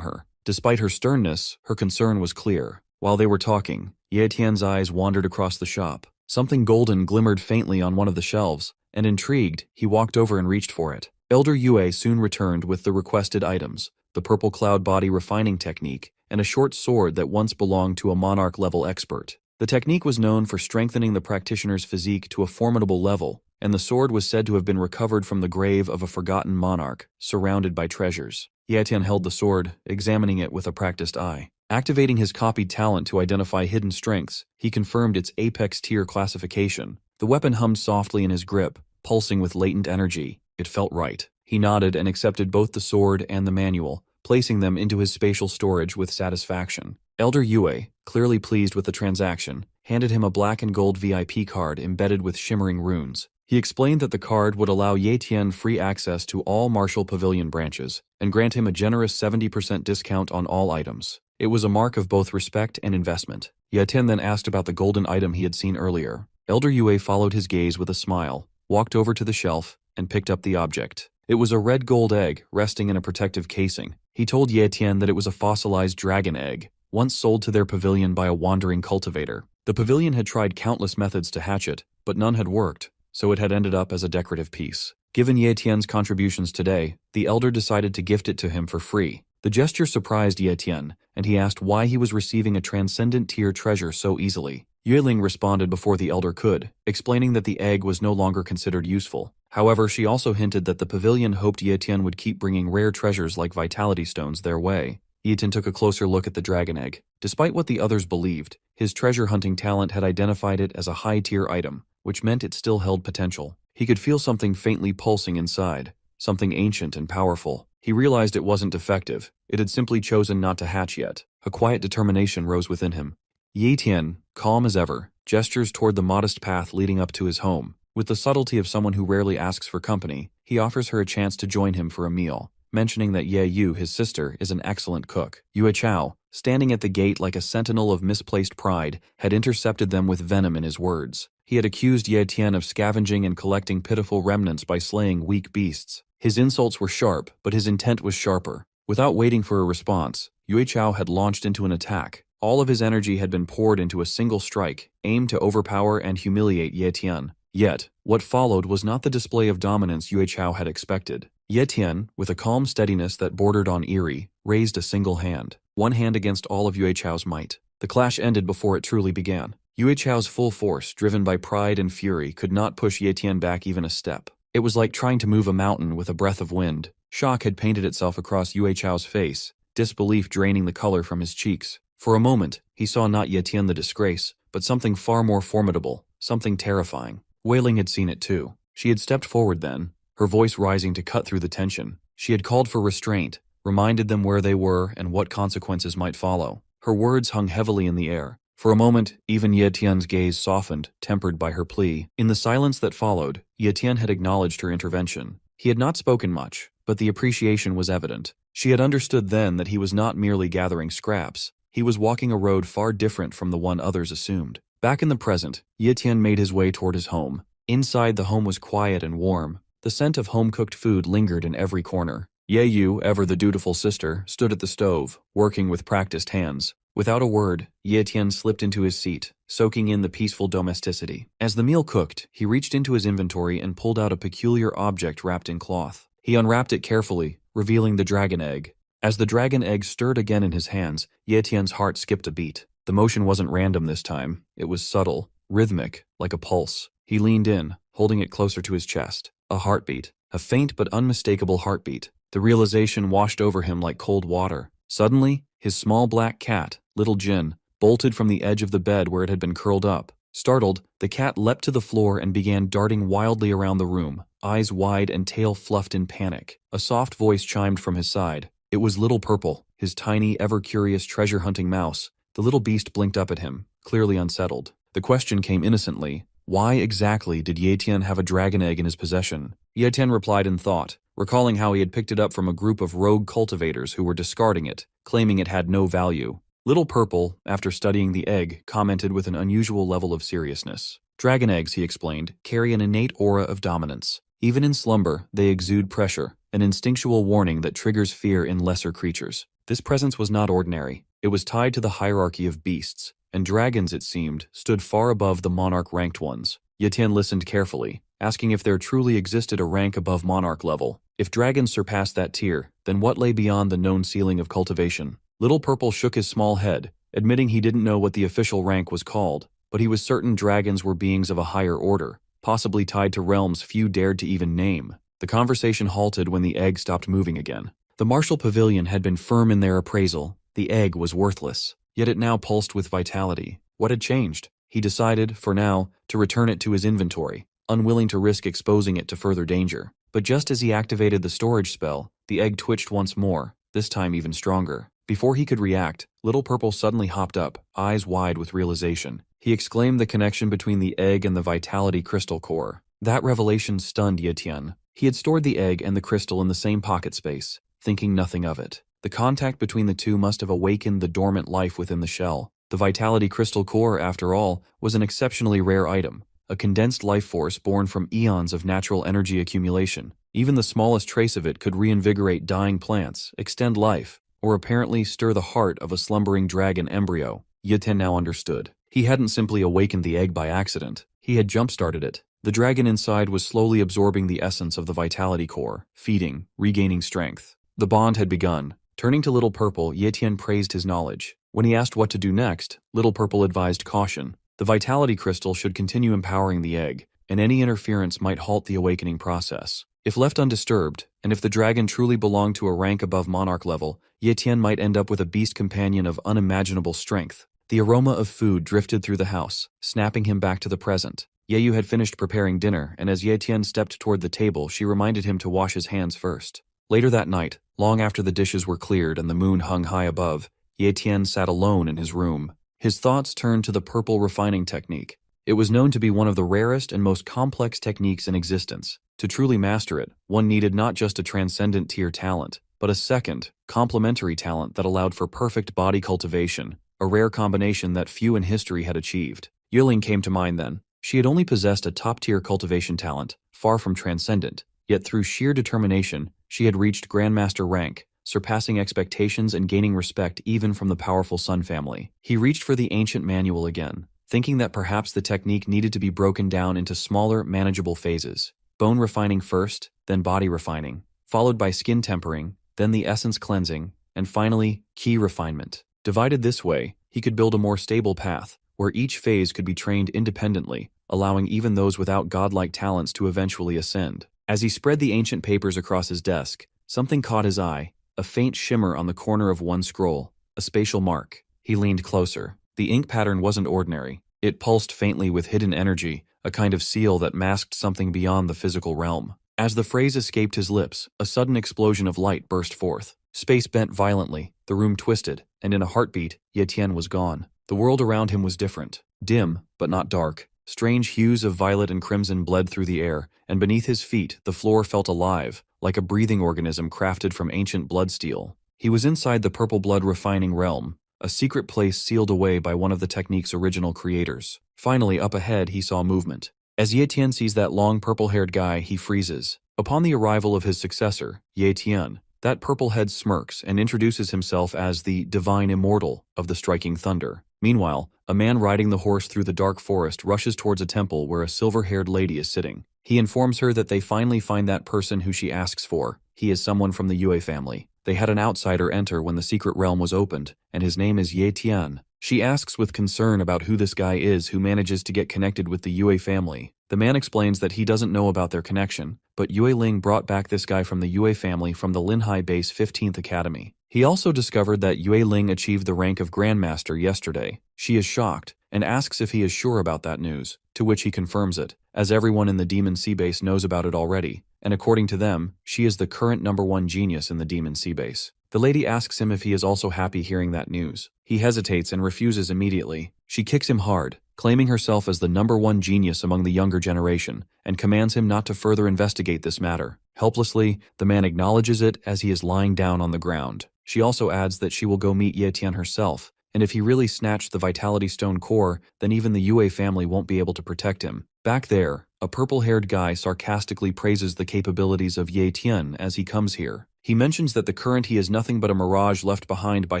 her. Despite her sternness, her concern was clear. While they were talking, Ye Tian's eyes wandered across the shop. Something golden glimmered faintly on one of the shelves, and intrigued, he walked over and reached for it. Elder Yue soon returned with the requested items, the purple cloud body refining technique, and a short sword that once belonged to a monarch-level expert. The technique was known for strengthening the practitioner's physique to a formidable level, and the sword was said to have been recovered from the grave of a forgotten monarch, surrounded by treasures. Ye Tian held the sword, examining it with a practiced eye. Activating his copied talent to identify hidden strengths, he confirmed its apex tier classification. The weapon hummed softly in his grip, pulsing with latent energy. It felt right. He nodded and accepted both the sword and the manual, placing them into his spatial storage with satisfaction. Elder Yue, clearly pleased with the transaction, handed him a black and gold VIP card embedded with shimmering runes. He explained that the card would allow Ye Tian free access to all Martial Pavilion branches, and grant him a generous 70% discount on all items. It was a mark of both respect and investment. Ye Tian then asked about the golden item he had seen earlier. Elder Yue followed his gaze with a smile, walked over to the shelf, and picked up the object. It was a red gold egg resting in a protective casing. He told Ye Tian that it was a fossilized dragon egg, once sold to their pavilion by a wandering cultivator. The pavilion had tried countless methods to hatch it, but none had worked, so it had ended up as a decorative piece. Given Ye Tian's contributions today, the elder decided to gift it to him for free. The gesture surprised Ye Tian, and he asked why he was receiving a transcendent tier treasure so easily. Yueling responded before the elder could, explaining that the egg was no longer considered useful. However, she also hinted that the pavilion hoped Ye Tian would keep bringing rare treasures like vitality stones their way. Ye Tian took a closer look at the dragon egg. Despite what the others believed, his treasure hunting talent had identified it as a high-tier item, which meant it still held potential. He could feel something faintly pulsing inside, something ancient and powerful. He realized it wasn't defective. It had simply chosen not to hatch yet. A quiet determination rose within him. Ye Tian, calm as ever, gestures toward the modest path leading up to his home. With the subtlety of someone who rarely asks for company, he offers her a chance to join him for a meal, mentioning that Ye Yu, his sister, is an excellent cook. Yue Chao, standing at the gate like a sentinel of misplaced pride, had intercepted them with venom in his words. He had accused Ye Tian of scavenging and collecting pitiful remnants by slaying weak beasts. His insults were sharp, but his intent was sharper. Without waiting for a response, Yue Chao had launched into an attack. All of his energy had been poured into a single strike, aimed to overpower and humiliate Ye Tian. Yet, what followed was not the display of dominance Yue Chao had expected. Ye Tian, with a calm steadiness that bordered on eerie, raised a single hand, one hand against all of Yue Chao's might. The clash ended before it truly began. Yue Chao's full force, driven by pride and fury, could not push Ye Tian back even a step. It was like trying to move a mountain with a breath of wind. Shock had painted itself across Yue Chao's face, disbelief draining the color from his cheeks. For a moment, he saw not Yetian the disgrace, but something far more formidable, something terrifying. Wei Ling had seen it too. She had stepped forward then, her voice rising to cut through the tension. She had called for restraint, reminded them where they were and what consequences might follow. Her words hung heavily in the air. For a moment, even Yetian's gaze softened, tempered by her plea. In the silence that followed, Yetian had acknowledged her intervention. He had not spoken much, but the appreciation was evident. She had understood then that he was not merely gathering scraps. He was walking a road far different from the one others assumed. Back in the present, Yetian made his way toward his home. Inside, the home was quiet and warm. The scent of home-cooked food lingered in every corner. Yeyu, ever the dutiful sister, stood at the stove, working with practiced hands. Without a word, Yetian slipped into his seat, soaking in the peaceful domesticity. As the meal cooked, he reached into his inventory and pulled out a peculiar object wrapped in cloth. He unwrapped it carefully, revealing the dragon egg. As the dragon egg stirred again in his hands, Yetian's heart skipped a beat. The motion wasn't random this time. It was subtle, rhythmic, like a pulse. He leaned in, holding it closer to his chest. A heartbeat. A faint but unmistakable heartbeat. The realization washed over him like cold water. Suddenly, his small black cat, Little Jin, bolted from the edge of the bed where it had been curled up. Startled, the cat leapt to the floor and began darting wildly around the room, eyes wide and tail fluffed in panic. A soft voice chimed from his side. It was Little Purple, his tiny, ever-curious treasure-hunting mouse. The little beast blinked up at him, clearly unsettled. The question came innocently. Why exactly did Yetian have a dragon egg in his possession? Yetian replied in thought, recalling how he had picked it up from a group of rogue cultivators who were discarding it, claiming it had no value. Little Purple, after studying the egg, commented with an unusual level of seriousness. Dragon eggs, he explained, carry an innate aura of dominance. Even in slumber, they exude pressure, an instinctual warning that triggers fear in lesser creatures. This presence was not ordinary. It was tied to the hierarchy of beasts, and dragons, it seemed, stood far above the monarch-ranked ones. Yetian listened carefully, asking if there truly existed a rank above monarch level. If dragons surpassed that tier, then what lay beyond the known ceiling of cultivation? Little Purple shook his small head, admitting he didn't know what the official rank was called, but he was certain dragons were beings of a higher order, possibly tied to realms few dared to even name. The conversation halted when the egg stopped moving again. The martial pavilion had been firm in their appraisal. The egg was worthless, yet it now pulsed with vitality. What had changed? He decided, for now, to return it to his inventory, unwilling to risk exposing it to further danger. But just as he activated the storage spell, the egg twitched once more, this time even stronger. Before he could react, Little Purple suddenly hopped up, eyes wide with realization. He exclaimed the connection between the egg and the vitality crystal core. That revelation stunned Yetian. He had stored the egg and the crystal in the same pocket space, thinking nothing of it. The contact between the two must have awakened the dormant life within the shell. The vitality crystal core, after all, was an exceptionally rare item, a condensed life force born from eons of natural energy accumulation. Even the smallest trace of it could reinvigorate dying plants, extend life, or apparently stir the heart of a slumbering dragon embryo. Yetian now understood. He hadn't simply awakened the egg by accident. He had jump-started it. The dragon inside was slowly absorbing the essence of the vitality core, feeding, regaining strength. The bond had begun. Turning to Little Purple, Yetian praised his knowledge. When he asked what to do next, Little Purple advised caution. The vitality crystal should continue empowering the egg, and any interference might halt the awakening process. If left undisturbed, and if the dragon truly belonged to a rank above monarch level, Yetian might end up with a beast companion of unimaginable strength. The aroma of food drifted through the house, snapping him back to the present. Yeyu had finished preparing dinner, and as Yetian stepped toward the table, she reminded him to wash his hands first. Later that night, long after the dishes were cleared and the moon hung high above, Yetian sat alone in his room. His thoughts turned to the purple refining technique. It was known to be one of the rarest and most complex techniques in existence. To truly master it, one needed not just a transcendent tier talent, but a second, complementary talent that allowed for perfect body cultivation, a rare combination that few in history had achieved. Yiling came to mind then. She had only possessed a top-tier cultivation talent, far from transcendent, yet through sheer determination, she had reached Grandmaster rank, surpassing expectations and gaining respect even from the powerful Sun family. He reached for the ancient manual again, thinking that perhaps the technique needed to be broken down into smaller, manageable phases. Bone refining first, then body refining, followed by skin tempering, then the essence cleansing, and finally, ki refinement. Divided this way, he could build a more stable path, where each phase could be trained independently, allowing even those without godlike talents to eventually ascend. As he spread the ancient papers across his desk, something caught his eye, a faint shimmer on the corner of one scroll, a spatial mark. He leaned closer. The ink pattern wasn't ordinary. It pulsed faintly with hidden energy, a kind of seal that masked something beyond the physical realm. As the phrase escaped his lips, a sudden explosion of light burst forth. Space bent violently, the room twisted, and in a heartbeat, Yetian was gone. The world around him was different. Dim, but not dark. Strange hues of violet and crimson bled through the air, and beneath his feet, the floor felt alive, like a breathing organism crafted from ancient blood steel. He was inside the purple blood refining realm, a secret place sealed away by one of the technique's original creators. Finally, up ahead, he saw movement. As Yetian sees that long purple-haired guy, he freezes. Upon the arrival of his successor, Yetian, that purple head smirks and introduces himself as the divine immortal of the striking thunder. Meanwhile, a man riding the horse through the dark forest rushes towards a temple where a silver-haired lady is sitting. He informs her that they finally find that person who she asks for. He is someone from the Yue family. They had an outsider enter when the secret realm was opened, and his name is Yetian. She asks with concern about who this guy is who manages to get connected with the Yue family. The man explains that he doesn't know about their connection, but Yue Ling brought back this guy from the Yue family from the Linhai Base 15th Academy. He also discovered that Yue Ling achieved the rank of Grandmaster yesterday. She is shocked, and asks if he is sure about that news, to which he confirms it, as everyone in the Demon Sea Base knows about it already, and according to them, she is the current #1 genius in the Demon Sea Base. The lady asks him if he is also happy hearing that news. He hesitates and refuses immediately. She kicks him hard, claiming herself as the #1 genius among the younger generation, and commands him not to further investigate this matter. Helplessly, the man acknowledges it as he is lying down on the ground. She also adds that she will go meet Yetian herself, and if he really snatched the Vitality Stone core, then even the Yue family won't be able to protect him. Back there, a purple-haired guy sarcastically praises the capabilities of Yetian as he comes here. He mentions that the current he is nothing but a mirage left behind by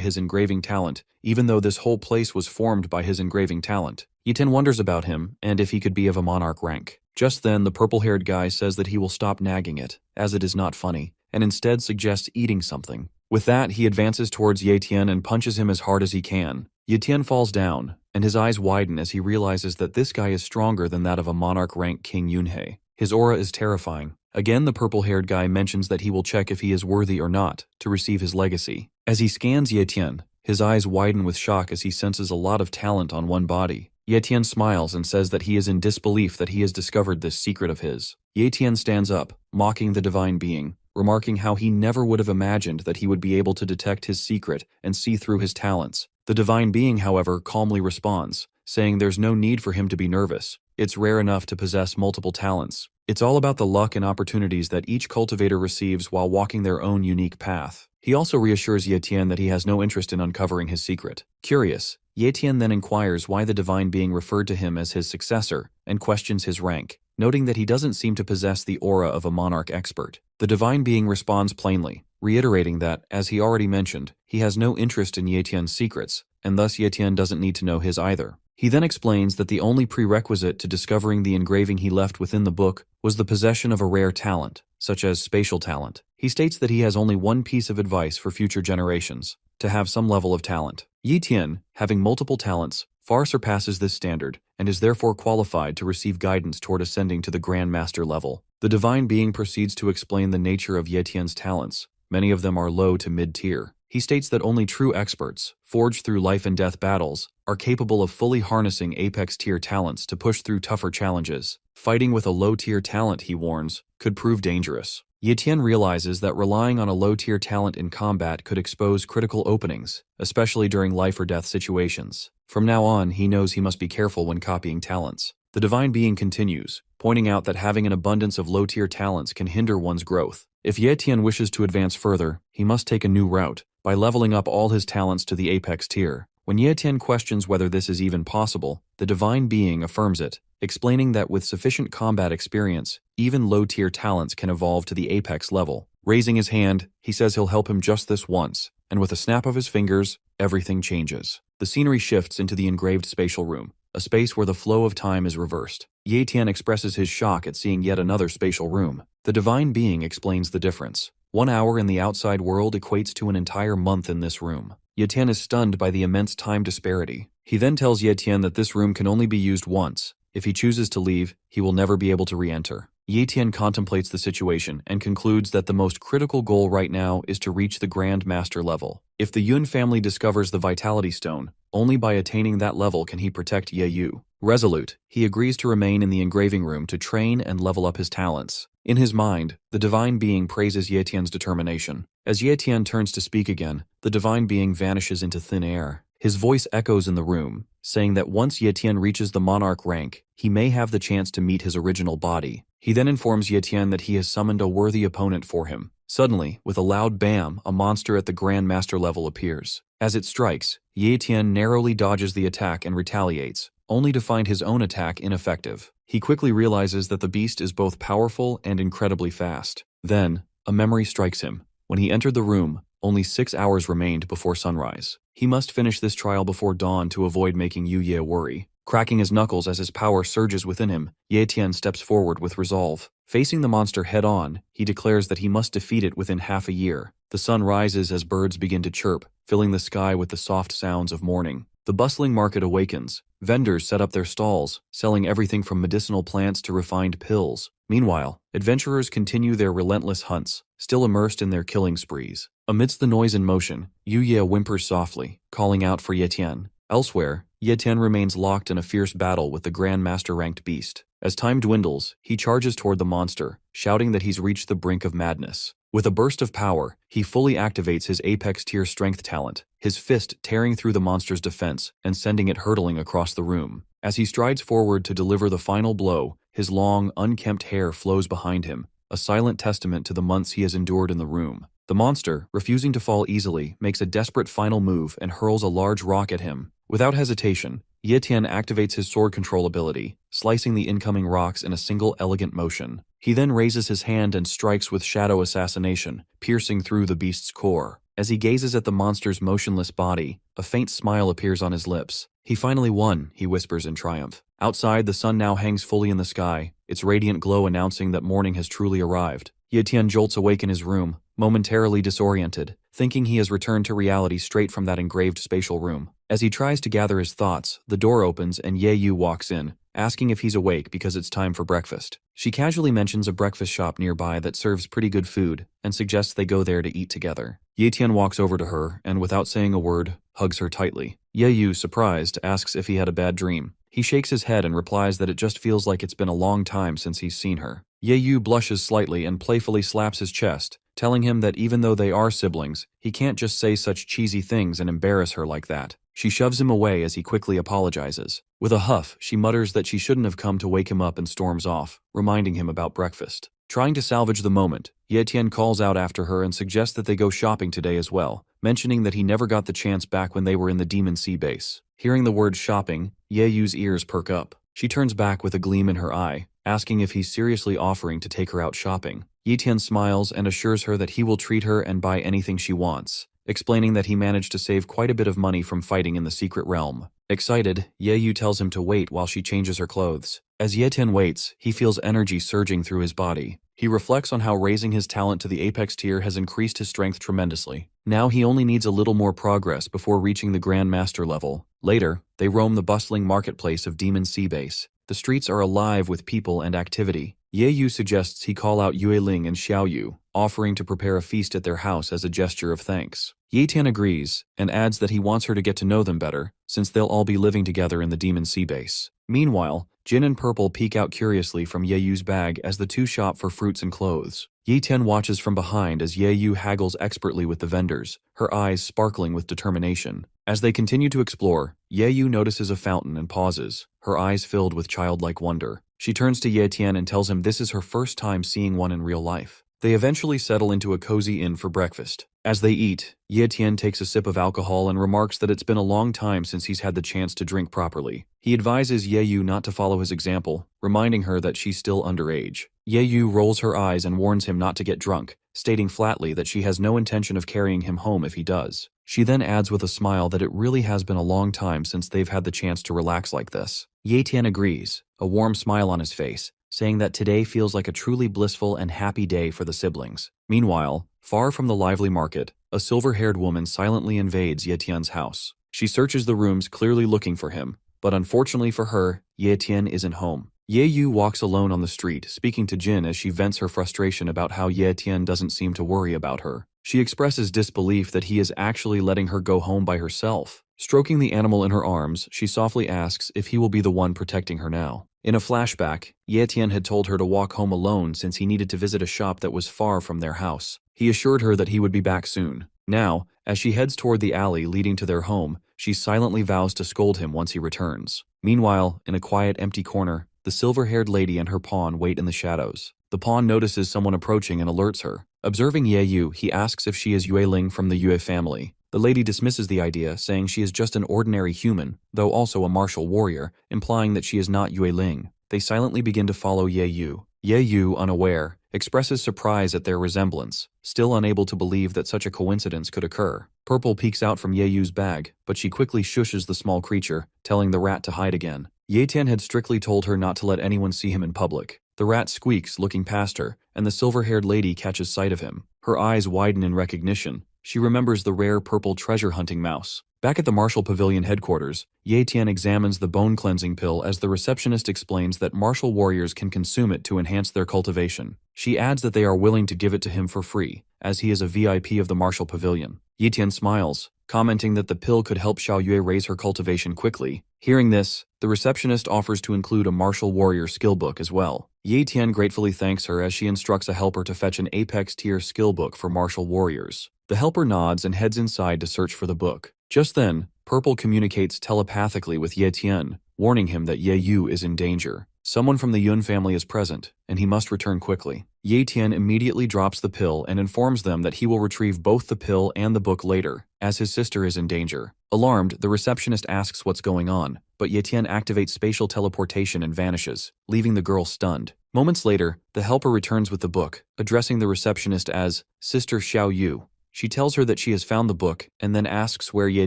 his engraving talent, even though this whole place was formed by his engraving talent. Yetian wonders about him, and if he could be of a monarch rank. Just then, the purple-haired guy says that he will stop nagging it, as it is not funny, and instead suggests eating something. With that, he advances towards Yetian and punches him as hard as he can. Yetian falls down, and his eyes widen as he realizes that this guy is stronger than that of a monarch-rank King Yunhei. His aura is terrifying. Again, the purple-haired guy mentions that he will check if he is worthy or not to receive his legacy. As he scans Yetian, his eyes widen with shock as he senses a lot of talent on one body. Yetian smiles and says that he is in disbelief that he has discovered this secret of his. Yetian stands up, mocking the divine being, remarking how he never would have imagined that he would be able to detect his secret and see through his talents. The divine being, however, calmly responds, saying there's no need for him to be nervous. It's rare enough to possess multiple talents. It's all about the luck and opportunities that each cultivator receives while walking their own unique path. He also reassures Yetian that he has no interest in uncovering his secret. Curious, Yetian then inquires why the divine being referred to him as his successor and questions his rank, noting that he doesn't seem to possess the aura of a monarch expert. The divine being responds plainly, reiterating that, as he already mentioned, he has no interest in Yetian's secrets, and thus Yetian doesn't need to know his either. He then explains that the only prerequisite to discovering the engraving he left within the book was the possession of a rare talent, such as spatial talent. He states that he has only one piece of advice for future generations: to have some level of talent. Yetian, having multiple talents, far surpasses this standard, and is therefore qualified to receive guidance toward ascending to the Grand Master level. The divine being proceeds to explain the nature of Yetian's talents. Many of them are low to mid-tier. He states that only true experts, forged through life and death battles, are capable of fully harnessing apex-tier talents to push through tougher challenges. Fighting with a low-tier talent, he warns, could prove dangerous. Yetian realizes that relying on a low-tier talent in combat could expose critical openings, especially during life-or-death situations. From now on, he knows he must be careful when copying talents. The divine being continues, pointing out that having an abundance of low-tier talents can hinder one's growth. If Yetian wishes to advance further, he must take a new route, by leveling up all his talents to the apex tier. When Yetian questions whether this is even possible, the divine being affirms it, explaining that with sufficient combat experience, even low-tier talents can evolve to the apex level. Raising his hand, he says he'll help him just this once, and with a snap of his fingers, everything changes. The scenery shifts into the engraved spatial room, a space where the flow of time is reversed. Yetian expresses his shock at seeing yet another spatial room. The divine being explains the difference. 1 hour in the outside world equates to an entire month in this room. Yetian is stunned by the immense time disparity. He then tells Yetian that this room can only be used once. If he chooses to leave, he will never be able to re-enter. Ye Tian contemplates the situation and concludes that the most critical goal right now is to reach the Grand Master level. If the Yun family discovers the Vitality Stone, only by attaining that level can he protect Ye Yu. Resolute, he agrees to remain in the engraving room to train and level up his talents. In his mind, the Divine Being praises Ye Tian's determination. As Ye Tian turns to speak again, the Divine Being vanishes into thin air. His voice echoes in the room, saying that once Ye Tian reaches the monarch rank, he may have the chance to meet his original body. He then informs Ye Tian that he has summoned a worthy opponent for him. Suddenly, with a loud bam, a monster at the Grand Master level appears. As it strikes, Ye Tian narrowly dodges the attack and retaliates, only to find his own attack ineffective. He quickly realizes that the beast is both powerful and incredibly fast. Then, a memory strikes him. When he entered the room, only 6 hours remained before sunrise. He must finish this trial before dawn to avoid making Yu Ye worry. Cracking his knuckles as his power surges within him, Ye Tian steps forward with resolve. Facing the monster head-on, he declares that he must defeat it within half a year. The sun rises as birds begin to chirp, filling the sky with the soft sounds of morning. The bustling market awakens. Vendors set up their stalls, selling everything from medicinal plants to refined pills. Meanwhile, adventurers continue their relentless hunts, still immersed in their killing sprees. Amidst the noise and motion, Yu Ye whimpers softly, calling out for Ye Tian. Elsewhere, Ye Tian remains locked in a fierce battle with the Grand Master-ranked beast. As time dwindles, he charges toward the monster, shouting that he's reached the brink of madness. With a burst of power, he fully activates his apex-tier strength talent, his fist tearing through the monster's defense and sending it hurtling across the room. As he strides forward to deliver the final blow, his long, unkempt hair flows behind him, a silent testament to the months he has endured in the room. The monster, refusing to fall easily, makes a desperate final move and hurls a large rock at him. Without hesitation, Ye Tian activates his sword control ability, slicing the incoming rocks in a single elegant motion. He then raises his hand and strikes with shadow assassination, piercing through the beast's core. As he gazes at the monster's motionless body, a faint smile appears on his lips. He finally won, he whispers in triumph. Outside, the sun now hangs fully in the sky, its radiant glow announcing that morning has truly arrived. Ye Tian jolts awake in his room, momentarily disoriented, thinking he has returned to reality straight from that engraved spatial room. As he tries to gather his thoughts, the door opens and Ye Yu walks in, asking if he's awake because it's time for breakfast. She casually mentions a breakfast shop nearby that serves pretty good food and suggests they go there to eat together. Ye Tian walks over to her and, without saying a word, hugs her tightly. Ye Yu, surprised, asks if he had a bad dream. He shakes his head and replies that it just feels like it's been a long time since he's seen her. Ye Yu blushes slightly and playfully slaps his chest, telling him that even though they are siblings, he can't just say such cheesy things and embarrass her like that. She shoves him away as he quickly apologizes. With a huff, she mutters that she shouldn't have come to wake him up and storms off, reminding him about breakfast. Trying to salvage the moment, Ye Tian calls out after her and suggests that they go shopping today as well, mentioning that he never got the chance back when they were in the Demon Sea base. Hearing the word shopping, Ye Yu's ears perk up. She turns back with a gleam in her eye, asking if he's seriously offering to take her out shopping. Ye Tian smiles and assures her that he will treat her and buy anything she wants, explaining that he managed to save quite a bit of money from fighting in the secret realm. Excited, Ye Yu tells him to wait while she changes her clothes. As Ye Tian waits, he feels energy surging through his body. He reflects on how raising his talent to the apex tier has increased his strength tremendously. Now he only needs a little more progress before reaching the Grand Master level. Later, they roam the bustling marketplace of Demon Sea Base. The streets are alive with people and activity. Ye Yu suggests he call out Yue Ling and Xiao Yu, offering to prepare a feast at their house as a gesture of thanks. Ye Tian agrees, and adds that he wants her to get to know them better, since they'll all be living together in the Demon Sea Base. Meanwhile, Jin and Purple peek out curiously from Ye Yu's bag as the two shop for fruits and clothes. Ye Tian watches from behind as Ye Yu haggles expertly with the vendors, her eyes sparkling with determination. As they continue to explore, Ye Yu notices a fountain and pauses, her eyes filled with childlike wonder. She turns to Ye Tian and tells him this is her first time seeing one in real life. They eventually settle into a cozy inn for breakfast. As they eat, Ye Tian takes a sip of alcohol and remarks that it's been a long time since he's had the chance to drink properly. He advises Ye Yu not to follow his example, reminding her that she's still underage. Ye Yu rolls her eyes and warns him not to get drunk, stating flatly that she has no intention of carrying him home if he does. She then adds with a smile that it really has been a long time since they've had the chance to relax like this. Ye Tian agrees, a warm smile on his face, saying that today feels like a truly blissful and happy day for the siblings. Meanwhile, far from the lively market, a silver-haired woman silently invades Ye Tian's house. She searches the rooms clearly looking for him, but unfortunately for her, Ye Tian isn't home. Ye Yu walks alone on the street, speaking to Jin as she vents her frustration about how Ye Tian doesn't seem to worry about her. She expresses disbelief that he is actually letting her go home by herself. Stroking the animal in her arms, she softly asks if he will be the one protecting her now. In a flashback, Ye Tian had told her to walk home alone since he needed to visit a shop that was far from their house. He assured her that he would be back soon. Now, as she heads toward the alley leading to their home, she silently vows to scold him once he returns. Meanwhile, in a quiet, empty corner, the silver-haired lady and her pawn wait in the shadows. The pawn notices someone approaching and alerts her. Observing Ye Yu, he asks if she is Yue Ling from the Yue family. The lady dismisses the idea, saying she is just an ordinary human, though also a martial warrior, implying that she is not Yue Ling. They silently begin to follow Ye Yu. Ye Yu, unaware, expresses surprise at their resemblance, still unable to believe that such a coincidence could occur. Purple peeks out from Ye Yu's bag, but she quickly shushes the small creature, telling the rat to hide again. Ye Tian had strictly told her not to let anyone see him in public. The rat squeaks, looking past her, and the silver-haired lady catches sight of him. Her eyes widen in recognition. She remembers the rare purple treasure-hunting mouse. Back at the Martial Pavilion headquarters, Ye Tian examines the bone-cleansing pill as the receptionist explains that martial warriors can consume it to enhance their cultivation. She adds that they are willing to give it to him for free, as he is a VIP of the Martial Pavilion. Ye Tian smiles, commenting that the pill could help Xiao Yue raise her cultivation quickly. Hearing this, the receptionist offers to include a martial warrior skill book as well. Ye Tian gratefully thanks her as she instructs a helper to fetch an Apex tier skill book for martial warriors. The helper nods and heads inside to search for the book. Just then, Purple communicates telepathically with Ye Tian, warning him that Ye Yu is in danger. Someone from the Yun family is present, and he must return quickly. Ye Tian immediately drops the pill and informs them that he will retrieve both the pill and the book later, as his sister is in danger. Alarmed, the receptionist asks what's going on, but Ye Tian activates spatial teleportation and vanishes, leaving the girl stunned. Moments later, the helper returns with the book, addressing the receptionist as Sister Xiao Yu. She tells her that she has found the book and then asks where Ye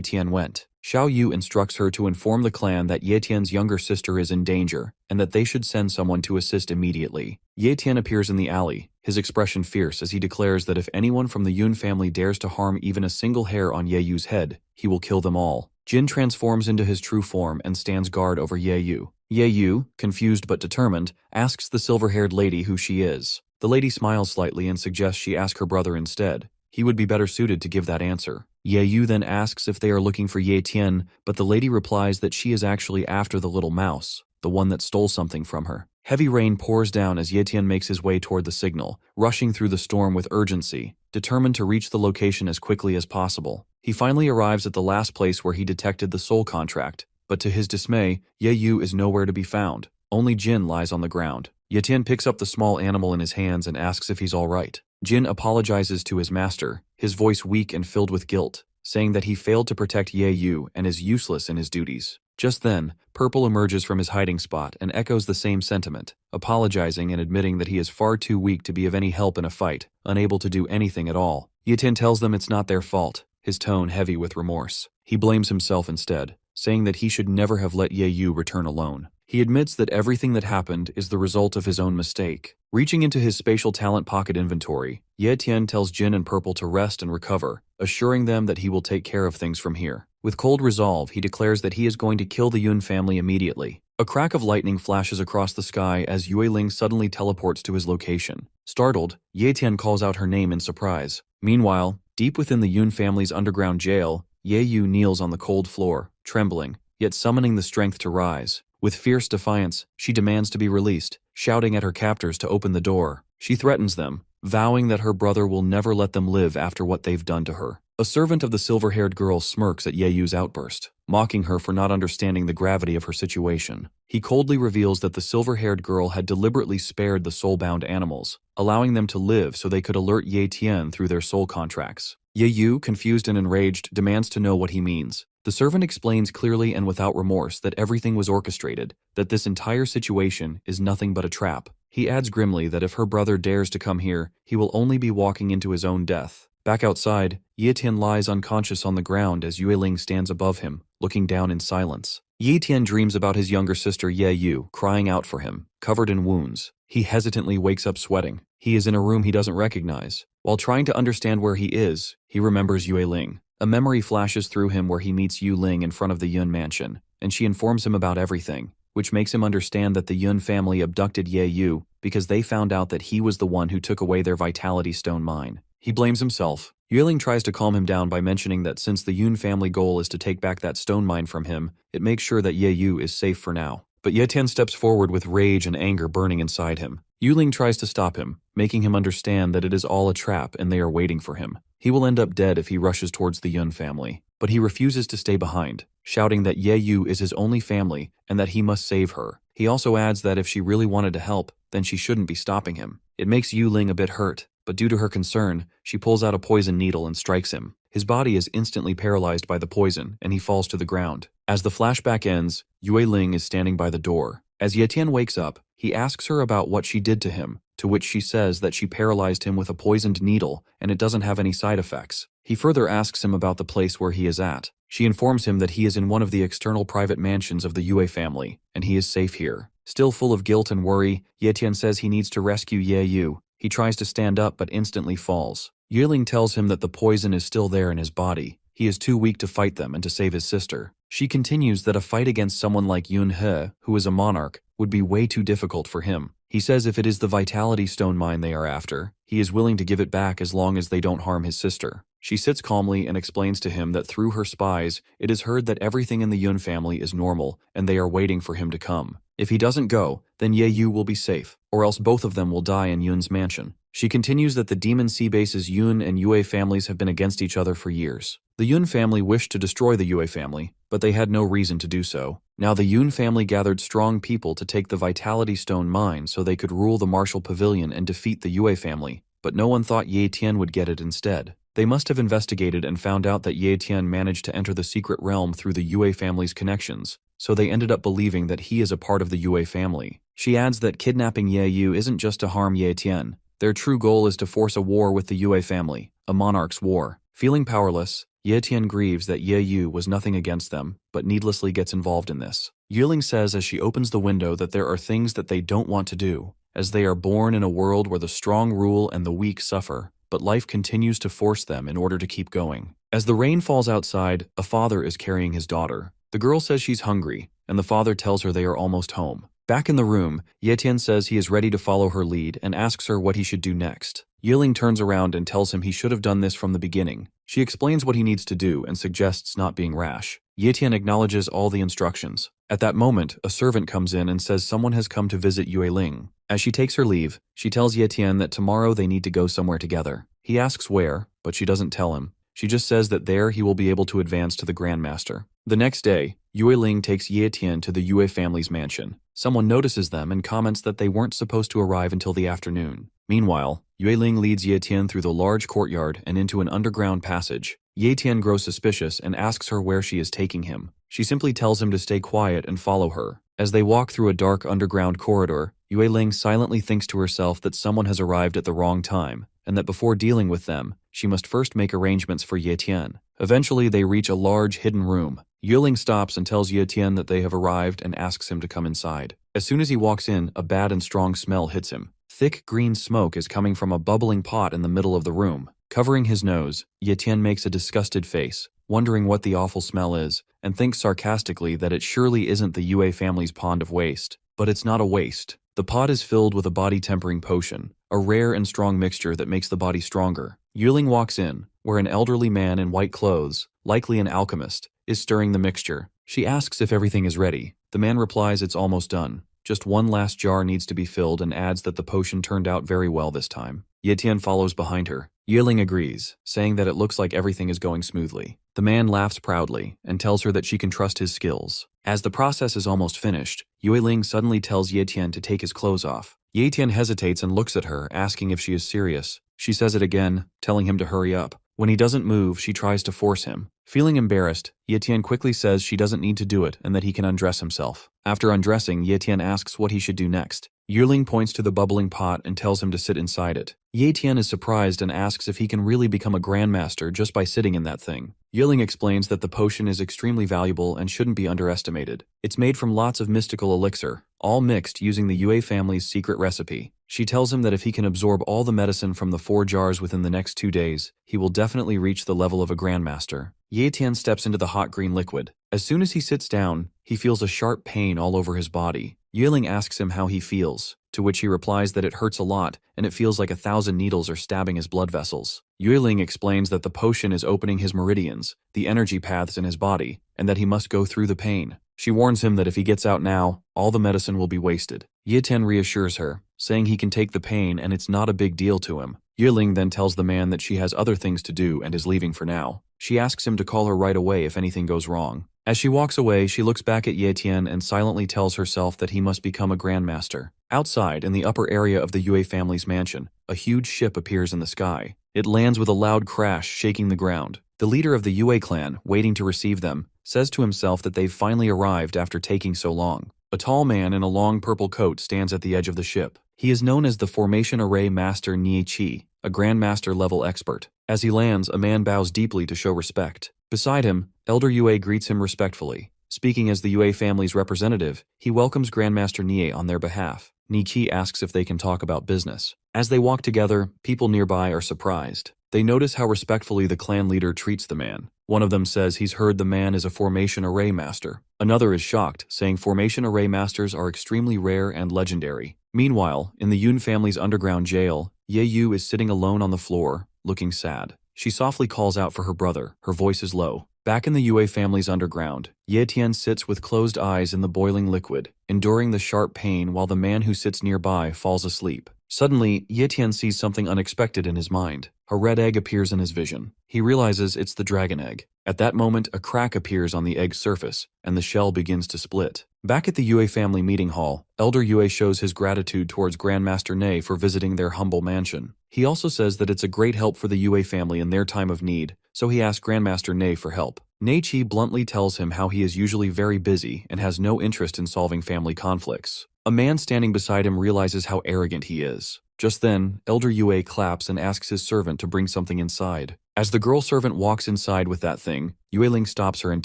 Tian went. Xiao Yu instructs her to inform the clan that Ye Tian's younger sister is in danger and that they should send someone to assist immediately. Ye Tian appears in the alley, his expression fierce as he declares that if anyone from the Yun family dares to harm even a single hair on Ye Yu's head, he will kill them all. Jin transforms into his true form and stands guard over Ye Yu. Ye Yu, confused but determined, asks the silver-haired lady who she is. The lady smiles slightly and suggests she ask her brother instead. He would be better suited to give that answer. Ye Yu then asks if they are looking for Ye Tian, but the lady replies that she is actually after the little mouse, the one that stole something from her. Heavy rain pours down as Ye Tian makes his way toward the signal, rushing through the storm with urgency, determined to reach the location as quickly as possible. He finally arrives at the last place where he detected the soul contract, but to his dismay, Ye Yu is nowhere to be found. Only Jin lies on the ground. Ye Tian picks up the small animal in his hands and asks if he's all right. Jin apologizes to his master, his voice weak and filled with guilt, saying that he failed to protect Ye Yu and is useless in his duties. Just then, Purple emerges from his hiding spot and echoes the same sentiment, apologizing and admitting that he is far too weak to be of any help in a fight, unable to do anything at all. Ye Tian tells them it's not their fault, his tone heavy with remorse. He blames himself instead, saying that he should never have let Ye Yu return alone. He admits that everything that happened is the result of his own mistake. Reaching into his spatial talent pocket inventory, Ye Tian tells Jin and Purple to rest and recover, assuring them that he will take care of things from here. With cold resolve, he declares that he is going to kill the Yun family immediately. A crack of lightning flashes across the sky as Yue Ling suddenly teleports to his location. Startled, Ye Tian calls out her name in surprise. Meanwhile, deep within the Yun family's underground jail, Ye Yu kneels on the cold floor, trembling, yet summoning the strength to rise. With fierce defiance, she demands to be released, shouting at her captors to open the door. She threatens them, vowing that her brother will never let them live after what they've done to her. A servant of the silver-haired girl smirks at Ye Yu's outburst, mocking her for not understanding the gravity of her situation. He coldly reveals that the silver-haired girl had deliberately spared the soul-bound animals, allowing them to live so they could alert Ye Tian through their soul contracts. Ye Yu, confused and enraged, demands to know what he means. The servant explains clearly and without remorse that everything was orchestrated, that this entire situation is nothing but a trap. He adds grimly that if her brother dares to come here, he will only be walking into his own death. Back outside, Ye Tian lies unconscious on the ground as Yue Ling stands above him, looking down in silence. Ye Tian dreams about his younger sister Ye Yu, crying out for him, covered in wounds. He hesitantly wakes up sweating. He is in a room he doesn't recognize. While trying to understand where he is, he remembers Yue Ling. A memory flashes through him where he meets Yu Ling in front of the Yun mansion, and she informs him about everything. which makes him understand that the Yun family abducted Ye Yu because they found out that he was the one who took away their vitality stone mine. He blames himself. Yueling tries to calm him down by mentioning that since the Yun family goal is to take back that stone mine from him, it makes sure that Ye Yu is safe for now. But Ye Tian steps forward with rage and anger burning inside him. Yueling tries to stop him, making him understand that it is all a trap and they are waiting for him. He will end up dead if he rushes towards the Yun family. But he refuses to stay behind, shouting that Ye Yu is his only family and that he must save her. He also adds that if she really wanted to help, then she shouldn't be stopping him. It makes Yueling a bit hurt, but due to her concern, she pulls out a poison needle and strikes him. His body is instantly paralyzed by the poison, and he falls to the ground. As the flashback ends, Yueling is standing by the door. As Ye Tian wakes up, he asks her about what she did to him, to which she says that she paralyzed him with a poisoned needle and it doesn't have any side effects. He further asks him about the place where he is at. She informs him that he is in one of the external private mansions of the Yue family, and he is safe here. Still full of guilt and worry, Ye Tian says he needs to rescue Ye Yu. He tries to stand up but instantly falls. Yueling tells him that the poison is still there in his body. He is too weak to fight them and to save his sister. She continues that a fight against someone like Yun He, who is a monarch, would be way too difficult for him. He says if it is the vitality stone mine they are after, he is willing to give it back as long as they don't harm his sister. She sits calmly and explains to him that through her spies, it is heard that everything in the Yun family is normal and they are waiting for him to come. If he doesn't go, then Ye Yu will be safe, or else both of them will die in Yun's mansion. She continues that the Demon Sea Base's Yun and Yue families have been against each other for years. The Yun family wished to destroy the Yue family, but they had no reason to do so. Now the Yun family gathered strong people to take the Vitality Stone mine so they could rule the Martial Pavilion and defeat the Yue family, but no one thought Ye Tian would get it instead. They must have investigated and found out that Ye Tian managed to enter the secret realm through the Yue family's connections, so they ended up believing that he is a part of the Yue family. She adds that kidnapping Ye Yu isn't just to harm Ye Tian. Their true goal is to force a war with the Yue family, a monarch's war. Feeling powerless, Ye Tian grieves that Ye Yu was nothing against them, but needlessly gets involved in this. Yueling says as she opens the window that there are things that they don't want to do, as they are born in a world where the strong rule and the weak suffer, but life continues to force them in order to keep going. As the rain falls outside, a father is carrying his daughter. The girl says she's hungry, and the father tells her they are almost home. Back in the room, Ye Tian says he is ready to follow her lead and asks her what he should do next. Yueling turns around and tells him he should have done this from the beginning. She explains what he needs to do and suggests not being rash. Ye Tian acknowledges all the instructions. At that moment, a servant comes in and says someone has come to visit Yueling. As she takes her leave, she tells Ye Tian that tomorrow they need to go somewhere together. He asks where, but she doesn't tell him. She just says that there he will be able to advance to the Grandmaster. The next day, Yueling takes Ye Tian to the Yue family's mansion. Someone notices them and comments that they weren't supposed to arrive until the afternoon. Meanwhile, Yueling leads Ye Tian through the large courtyard and into an underground passage. Ye Tian grows suspicious and asks her where she is taking him. She simply tells him to stay quiet and follow her. As they walk through a dark underground corridor, Yueling silently thinks to herself that someone has arrived at the wrong time, and that before dealing with them, she must first make arrangements for Ye Tian. Eventually, they reach a large hidden room. Yueling stops and tells Ye Tian that they have arrived and asks him to come inside. As soon as he walks in, a bad and strong smell hits him. Thick green smoke is coming from a bubbling pot in the middle of the room. Covering his nose, Ye Tian makes a disgusted face, wondering what the awful smell is, and thinks sarcastically that it surely isn't the Yue family's pond of waste. But it's not a waste. The pot is filled with a body-tempering potion, a rare and strong mixture that makes the body stronger. Yueling walks in, where an elderly man in white clothes, likely an alchemist, is stirring the mixture. She asks if everything is ready. The man replies it's almost done. Just one last jar needs to be filled and adds that the potion turned out very well this time. Ye Tian follows behind her. Yueling agrees, saying that it looks like everything is going smoothly. The man laughs proudly and tells her that she can trust his skills. As the process is almost finished, Yueling suddenly tells Ye Tian to take his clothes off. Ye Tian hesitates and looks at her, asking if she is serious. She says it again, telling him to hurry up. When he doesn't move, she tries to force him. Feeling embarrassed, Ye Tian quickly says she doesn't need to do it and that he can undress himself. After undressing, Ye Tian asks what he should do next. Yueling points to the bubbling pot and tells him to sit inside it. Ye Tian is surprised and asks if he can really become a grandmaster just by sitting in that thing. Yueling explains that the potion is extremely valuable and shouldn't be underestimated. It's made from lots of mystical elixir, all mixed using the Yue family's secret recipe. She tells him that if he can absorb all the medicine from the 4 jars within the next 2 days, he will definitely reach the level of a grandmaster. Ye Tian steps into the hot green liquid. As soon as he sits down, he feels a sharp pain all over his body. Yahello asks him how he feels, to which he replies that it hurts a lot and it feels like 1,000 needles are stabbing his blood vessels. Yahello explains that the potion is opening his meridians, the energy paths in his body, and that he must go through the pain. She warns him that if he gets out now, all the medicine will be wasted. Yahello reassures her, saying he can take the pain and it's not a big deal to him. Yahello then tells the man that she has other things to do and is leaving for now. She asks him to call her right away if anything goes wrong. As she walks away, she looks back at Yahello and silently tells herself that he must become a grandmaster. Outside, in the upper area of the Yue family's mansion, a huge ship appears in the sky. It lands with a loud crash, shaking the ground. The leader of the Yue clan, waiting to receive them, says to himself that they've finally arrived after taking so long. A tall man in a long purple coat stands at the edge of the ship. He is known as the Formation Array Master Nie, a Grandmaster level expert. As he lands, a man bows deeply to show respect. Beside him, Elder Yue greets him respectfully. Speaking as the Yue family's representative, he welcomes Grandmaster Nie on their behalf. Nie asks if they can talk about business. As they walk together, people nearby are surprised. They notice how respectfully the clan leader treats the man. One of them says he's heard the man is a Formation Array Master. Another is shocked, saying Formation Array Masters are extremely rare and legendary. Meanwhile, in the Yun family's underground jail, Ye is sitting alone on the floor, looking sad. She softly calls out for her brother, her voice is low. Back in the Yue family's underground, Ye Tian sits with closed eyes in the boiling liquid, enduring the sharp pain while the man who sits nearby falls asleep. Suddenly, Ye Tian sees something unexpected in his mind. A red egg appears in his vision. He realizes it's the dragon egg. At that moment, a crack appears on the egg's surface, and the shell begins to split. Back at the Yue family meeting hall, Elder Yue shows his gratitude towards Grandmaster Ne for visiting their humble mansion. He also says that it's a great help for the Yue family in their time of need, so he asks Grandmaster Ne for help. Ne Chi bluntly tells him how he is usually very busy and has no interest in solving family conflicts. A man standing beside him realizes how arrogant he is. Just then, Elder Yue claps and asks his servant to bring something inside. As the girl servant walks inside with that thing, Yue stops her and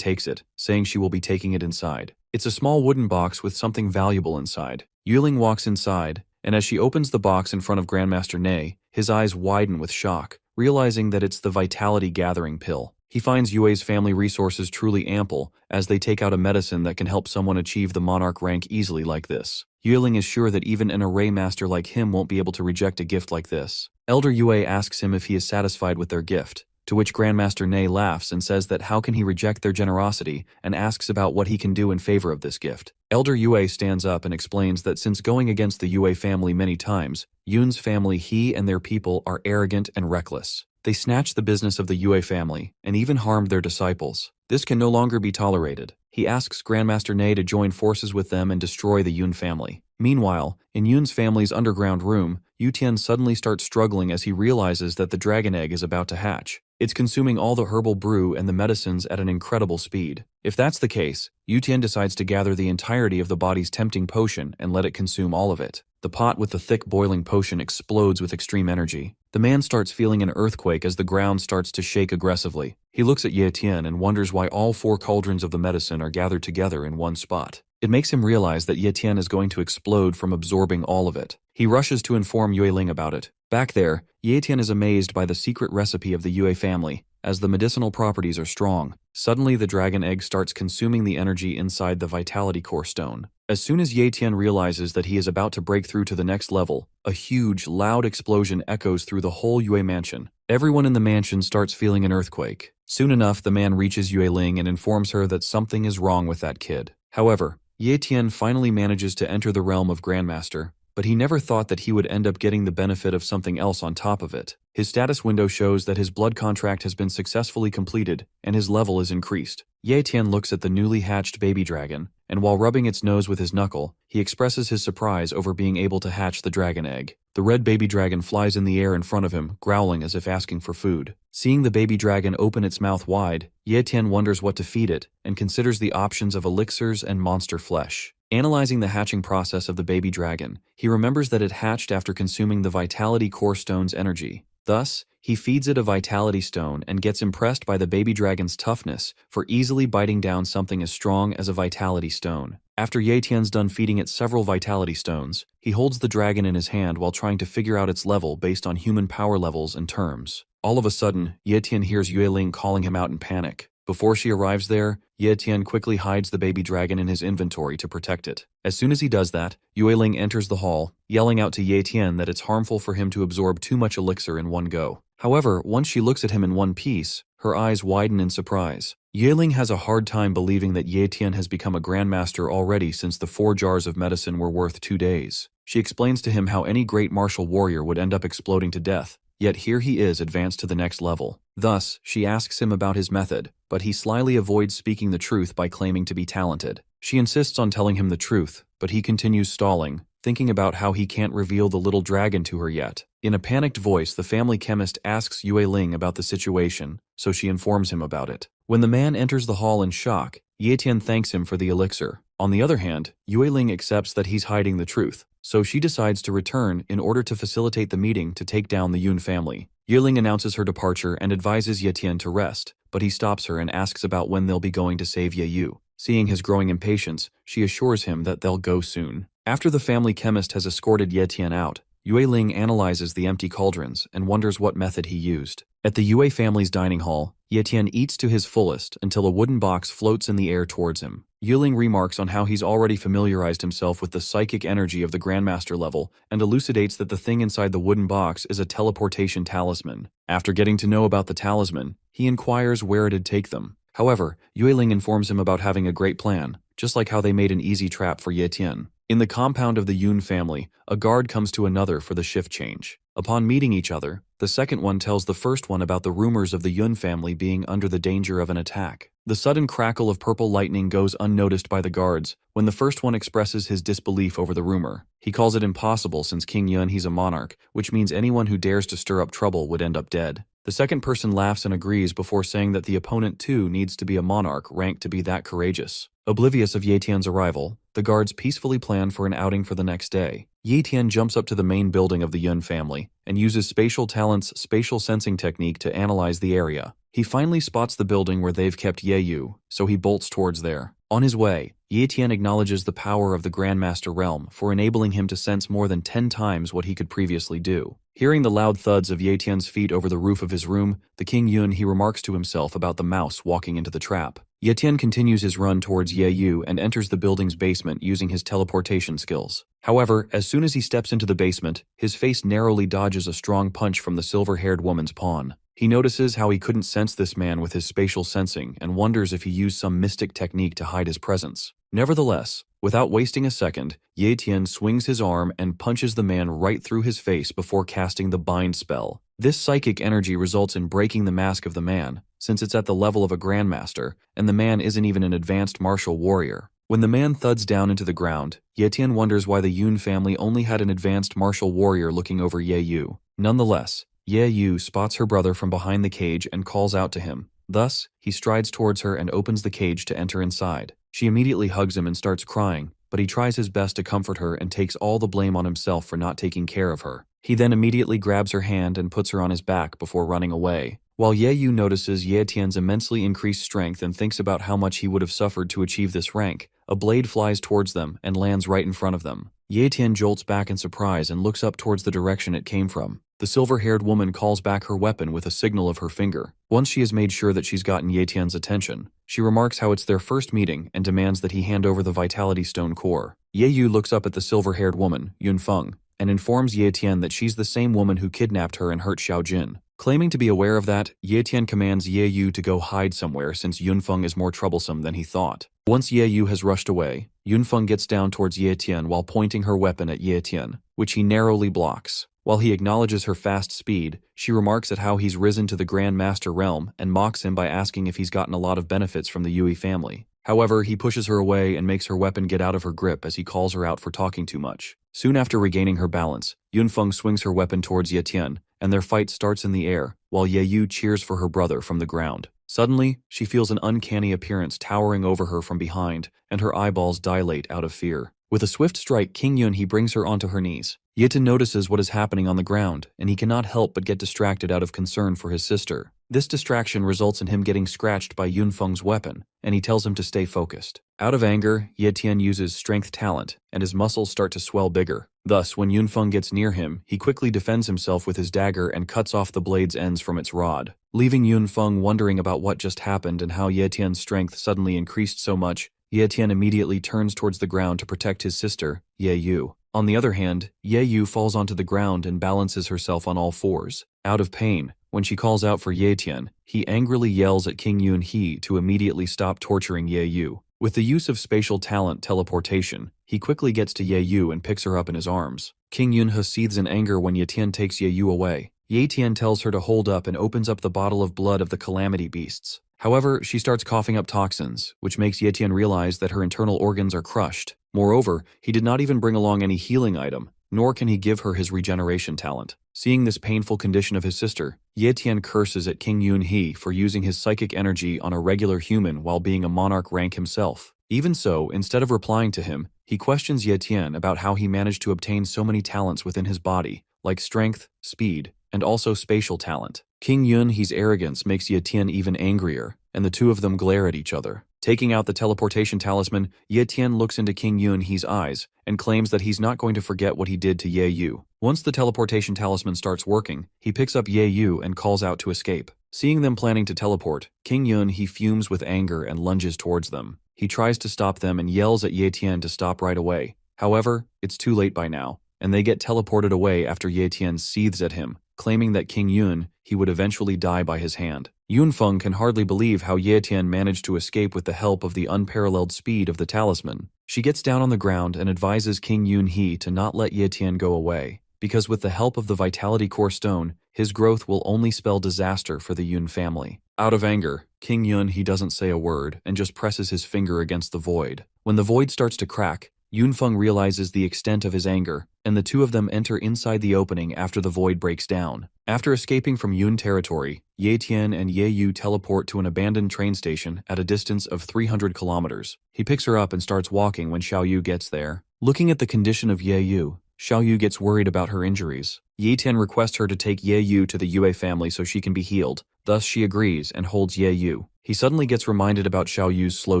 takes it, saying she will be taking it inside. It's a small wooden box with something valuable inside. Yue walks inside, and as she opens the box in front of Grandmaster Ne, his eyes widen with shock, realizing that it's the Vitality Gathering pill. He finds Yue's family resources truly ample, as they take out a medicine that can help someone achieve the monarch rank easily like this. Yue is sure that even an array master like him won't be able to reject a gift like this. Elder Yue asks him if he is satisfied with their gift, to which Grandmaster Ne laughs and says that how can he reject their generosity, and asks about what he can do in favor of this gift. Elder Yue stands up and explains that since going against the Yue family many times, Yun's family, he and their people are arrogant and reckless. They snatched the business of the Yue family, and even harmed their disciples. This can no longer be tolerated. He asks Grandmaster Ne to join forces with them and destroy the Yun family. Meanwhile, in Yun's family's underground room, Yu Tian suddenly starts struggling as he realizes that the dragon egg is about to hatch. It's consuming all the herbal brew and the medicines at an incredible speed. If that's the case, Yu Tian decides to gather the entirety of the body's tempting potion and let it consume all of it. The pot with the thick boiling potion explodes with extreme energy. The man starts feeling an earthquake as the ground starts to shake aggressively. He looks at Ye Tian and wonders why all 4 cauldrons of the medicine are gathered together in one spot. It makes him realize that Ye Tian is going to explode from absorbing all of it. He rushes to inform Yue Ling about it. Back there, Ye Tian is amazed by the secret recipe of the Yue family, as the medicinal properties are strong. Suddenly, the dragon egg starts consuming the energy inside the Vitality Core Stone. As soon as Ye Tian realizes that he is about to break through to the next level, a huge, loud explosion echoes through the whole Yue mansion. Everyone in the mansion starts feeling an earthquake. Soon enough, the man reaches Yue Ling and informs her that something is wrong with that kid. However, Ye Tian finally manages to enter the realm of Grandmaster, but he never thought that he would end up getting the benefit of something else on top of it. His status window shows that his blood contract has been successfully completed, and his level is increased. Ye Tian looks at the newly hatched baby dragon, and while rubbing its nose with his knuckle, he expresses his surprise over being able to hatch the dragon egg. The red baby dragon flies in the air in front of him, growling as if asking for food. Seeing the baby dragon open its mouth wide, Ye Tian wonders what to feed it, and considers the options of elixirs and monster flesh. Analyzing the hatching process of the baby dragon, he remembers that it hatched after consuming the Vitality Core Stone's energy. Thus, he feeds it a Vitality Stone and gets impressed by the baby dragon's toughness for easily biting down something as strong as a Vitality Stone. After Ye Tian's done feeding it several Vitality Stones, he holds the dragon in his hand while trying to figure out its level based on human power levels and terms. All of a sudden, Ye Tian hears Yue Ling calling him out in panic. Before she arrives there, Ye Tian quickly hides the baby dragon in his inventory to protect it. As soon as he does that, Yue Ling enters the hall, yelling out to Ye Tian that it's harmful for him to absorb too much elixir in one go. However, once she looks at him in one piece, her eyes widen in surprise. Yue Ling has a hard time believing that Ye Tian has become a grandmaster already since the 4 jars of medicine were worth 2 days. She explains to him how any great martial warrior would end up exploding to death, yet here he is advanced to the next level. Thus, she asks him about his method, but he slyly avoids speaking the truth by claiming to be talented. She insists on telling him the truth, but he continues stalling, thinking about how he can't reveal the little dragon to her yet. In a panicked voice, the family chemist asks Yue Ling about the situation, so she informs him about it. When the man enters the hall in shock, Ye Tian thanks him for the elixir. On the other hand, Yue Ling accepts that he's hiding the truth, so she decides to return in order to facilitate the meeting to take down the Yun family. Yue Ling announces her departure and advises Ye Tian to rest, but he stops her and asks about when they'll be going to save Ye Yu. Seeing his growing impatience, she assures him that they'll go soon. After the family chemist has escorted Ye Tian out, Yue Ling analyzes the empty cauldrons and wonders what method he used. At the Yue family's dining hall, Ye Tian eats to his fullest until a wooden box floats in the air towards him. Yue Ling remarks on how he's already familiarized himself with the psychic energy of the Grandmaster level and elucidates that the thing inside the wooden box is a teleportation talisman. After getting to know about the talisman, he inquires where it'd take them. However, Yue Ling informs him about having a great plan, just like how they made an easy trap for Ye Tian. In the compound of the Yun family, a guard comes to another for the shift change. Upon meeting each other, the second one tells the first one about the rumors of the Yun family being under the danger of an attack. The sudden crackle of purple lightning goes unnoticed by the guards when the first one expresses his disbelief over the rumor. He calls it impossible since King Yun he's a monarch, which means anyone who dares to stir up trouble would end up dead. The second person laughs and agrees before saying that the opponent too needs to be a monarch ranked to be that courageous. Oblivious of Ye Tian's arrival, the guards peacefully plan for an outing for the next day. Ye Tian jumps up to the main building of the Yun family and uses Spatial Talent's spatial sensing technique to analyze the area. He finally spots the building where they've kept Ye Yu, so he bolts towards there. On his way, Ye Tian acknowledges the power of the Grandmaster realm for enabling him to sense more than 10 times what he could previously do. Hearing the loud thuds of Ye Tian's feet over the roof of his room, the King Yun he remarks to himself about the mouse walking into the trap. Ye Tian continues his run towards Ye Yu and enters the building's basement using his teleportation skills. However, as soon as he steps into the basement, his face narrowly dodges a strong punch from the silver-haired woman's pawn. He notices how he couldn't sense this man with his spatial sensing and wonders if he used some mystic technique to hide his presence. Nevertheless, without wasting a second, Ye Tian swings his arm and punches the man right through his face before casting the bind spell. This psychic energy results in breaking the mask of the man, since it's at the level of a grandmaster, and the man isn't even an advanced martial warrior. When the man thuds down into the ground, Ye Tian wonders why the Yun family only had an advanced martial warrior looking over Ye Yu. Nonetheless, Ye Yu spots her brother from behind the cage and calls out to him. Thus, he strides towards her and opens the cage to enter inside. She immediately hugs him and starts crying, but he tries his best to comfort her and takes all the blame on himself for not taking care of her. He then immediately grabs her hand and puts her on his back before running away. While Ye Yu notices Ye Tian's immensely increased strength and thinks about how much he would have suffered to achieve this rank, a blade flies towards them and lands right in front of them. Ye Tian jolts back in surprise and looks up towards the direction it came from. The silver-haired woman calls back her weapon with a signal of her finger. Once she has made sure that she's gotten Ye Tian's attention, she remarks how it's their first meeting and demands that he hand over the Vitality Stone core. Ye Yu looks up at the silver-haired woman, Yun Feng, and informs Ye Tian that she's the same woman who kidnapped her and hurt Xiao Jin. Claiming to be aware of that, Ye Tian commands Ye Yu to go hide somewhere since Yun Feng is more troublesome than he thought. Once Ye Yu has rushed away, Yun Feng gets down towards Ye Tian while pointing her weapon at Ye Tian, which he narrowly blocks. While he acknowledges her fast speed, she remarks at how he's risen to the Grand Master realm and mocks him by asking if he's gotten a lot of benefits from the Yui family. However, he pushes her away and makes her weapon get out of her grip as he calls her out for talking too much. Soon after regaining her balance, Yun Feng swings her weapon towards Ye Tian, and their fight starts in the air, while Ye Yu cheers for her brother from the ground. Suddenly, she feels an uncanny appearance towering over her from behind, and her eyeballs dilate out of fear. With a swift strike, King Yun he brings her onto her knees. Ye Tian notices what is happening on the ground, and he cannot help but get distracted out of concern for his sister. This distraction results in him getting scratched by Yun Feng's weapon, and he tells him to stay focused. Out of anger, Ye Tian uses strength talent, and his muscles start to swell bigger. Thus, when Yunfeng gets near him, he quickly defends himself with his dagger and cuts off the blade's ends from its rod. Leaving Yunfeng wondering about what just happened and how Ye Tian's strength suddenly increased so much, Ye Tian immediately turns towards the ground to protect his sister, Ye Yu. On the other hand, Ye Yu falls onto the ground and balances herself on all fours. Out of pain, when she calls out for Ye Tian, he angrily yells at King Yun He to immediately stop torturing Ye Yu. With the use of spatial talent teleportation, he quickly gets to Ye Yu and picks her up in his arms. King Yunhe seethes in anger when Ye Tian takes Ye Yu away. Ye Tian tells her to hold up and opens up the bottle of blood of the calamity beasts. However, she starts coughing up toxins, which makes Ye Tian realize that her internal organs are crushed. Moreover, he did not even bring along any healing item, nor can he give her his regeneration talent. Seeing this painful condition of his sister, Ye Tian curses at King Yun He for using his psychic energy on a regular human while being a monarch rank himself. Even so, instead of replying to him, he questions Ye Tian about how he managed to obtain so many talents within his body, like strength, speed, and also spatial talent. King Yun He's arrogance makes Ye Tian even angrier, and the two of them glare at each other. Taking out the teleportation talisman, Ye Tian looks into King Yun He's eyes and claims that he's not going to forget what he did to Ye Yu. Once the teleportation talisman starts working, he picks up Ye Yu and calls out to escape. Seeing them planning to teleport, King Yun He fumes with anger and lunges towards them. He tries to stop them and yells at Ye Tian to stop right away. However, it's too late by now, and they get teleported away after Ye Tian seethes at him, claiming that King Yun He would eventually die by his hand. Yunfeng can hardly believe how Ye Tian managed to escape with the help of the unparalleled speed of the talisman. She gets down on the ground and advises King Yun He to not let Ye Tian go away, because with the help of the Vitality Core Stone, his growth will only spell disaster for the Yun family. Out of anger, King Yun He doesn't say a word and just presses his finger against the void. When the void starts to crack, Yunfeng realizes the extent of his anger, and the two of them enter inside the opening after the void breaks down. After escaping from Yun territory, Ye Tian and Ye Yu teleport to an abandoned train station at a distance of 300 kilometers. He picks her up and starts walking when Xiao Yu gets there. Looking at the condition of Ye Yu, Xiao Yu gets worried about her injuries. Ye Tian requests her to take Ye Yu to the Yue family so she can be healed. Thus she agrees and holds Ye Yu. He suddenly gets reminded about Xiao Yu's slow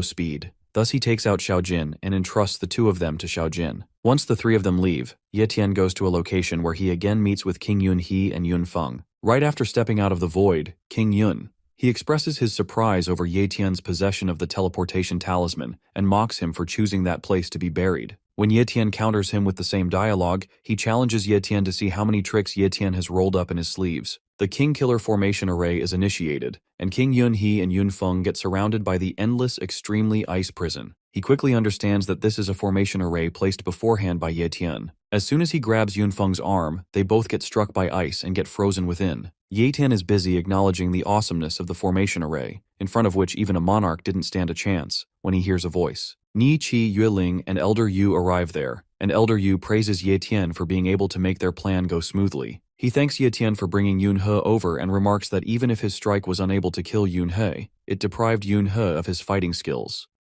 speed. Thus he takes out Xiao Jin and entrusts the two of them to Xiao Jin. Once the three of them leave, Ye Tian goes to a location where he again meets with King Yun He and Yunfeng. Right after stepping out of the void, King Yun, he expresses his surprise over Ye Tian's possession of the teleportation talisman and mocks him for choosing that place to be buried. When Ye Tian counters him with the same dialogue, he challenges Ye Tian to see how many tricks Ye Tian has rolled up in his sleeves. The King Killer formation array is initiated, and King Yun He and Yunfeng get surrounded by the endless, extremely ice prison. He quickly understands that this is a formation array placed beforehand by Ye Tian. As soon as he grabs Yunfeng's arm, they both get struck by ice and get frozen within. Ye Tian is busy acknowledging the awesomeness of the formation array, in front of which even a monarch didn't stand a chance, when he hears a voice. Ni Qi Yueling and Elder Yu arrive there, and Elder Yu praises Ye Tian for being able to make their plan go smoothly. He thanks Ye Tian for bringing Yun He over and remarks that even if his strike was unable to kill Yun He, it deprived Yun He of his fighting skills.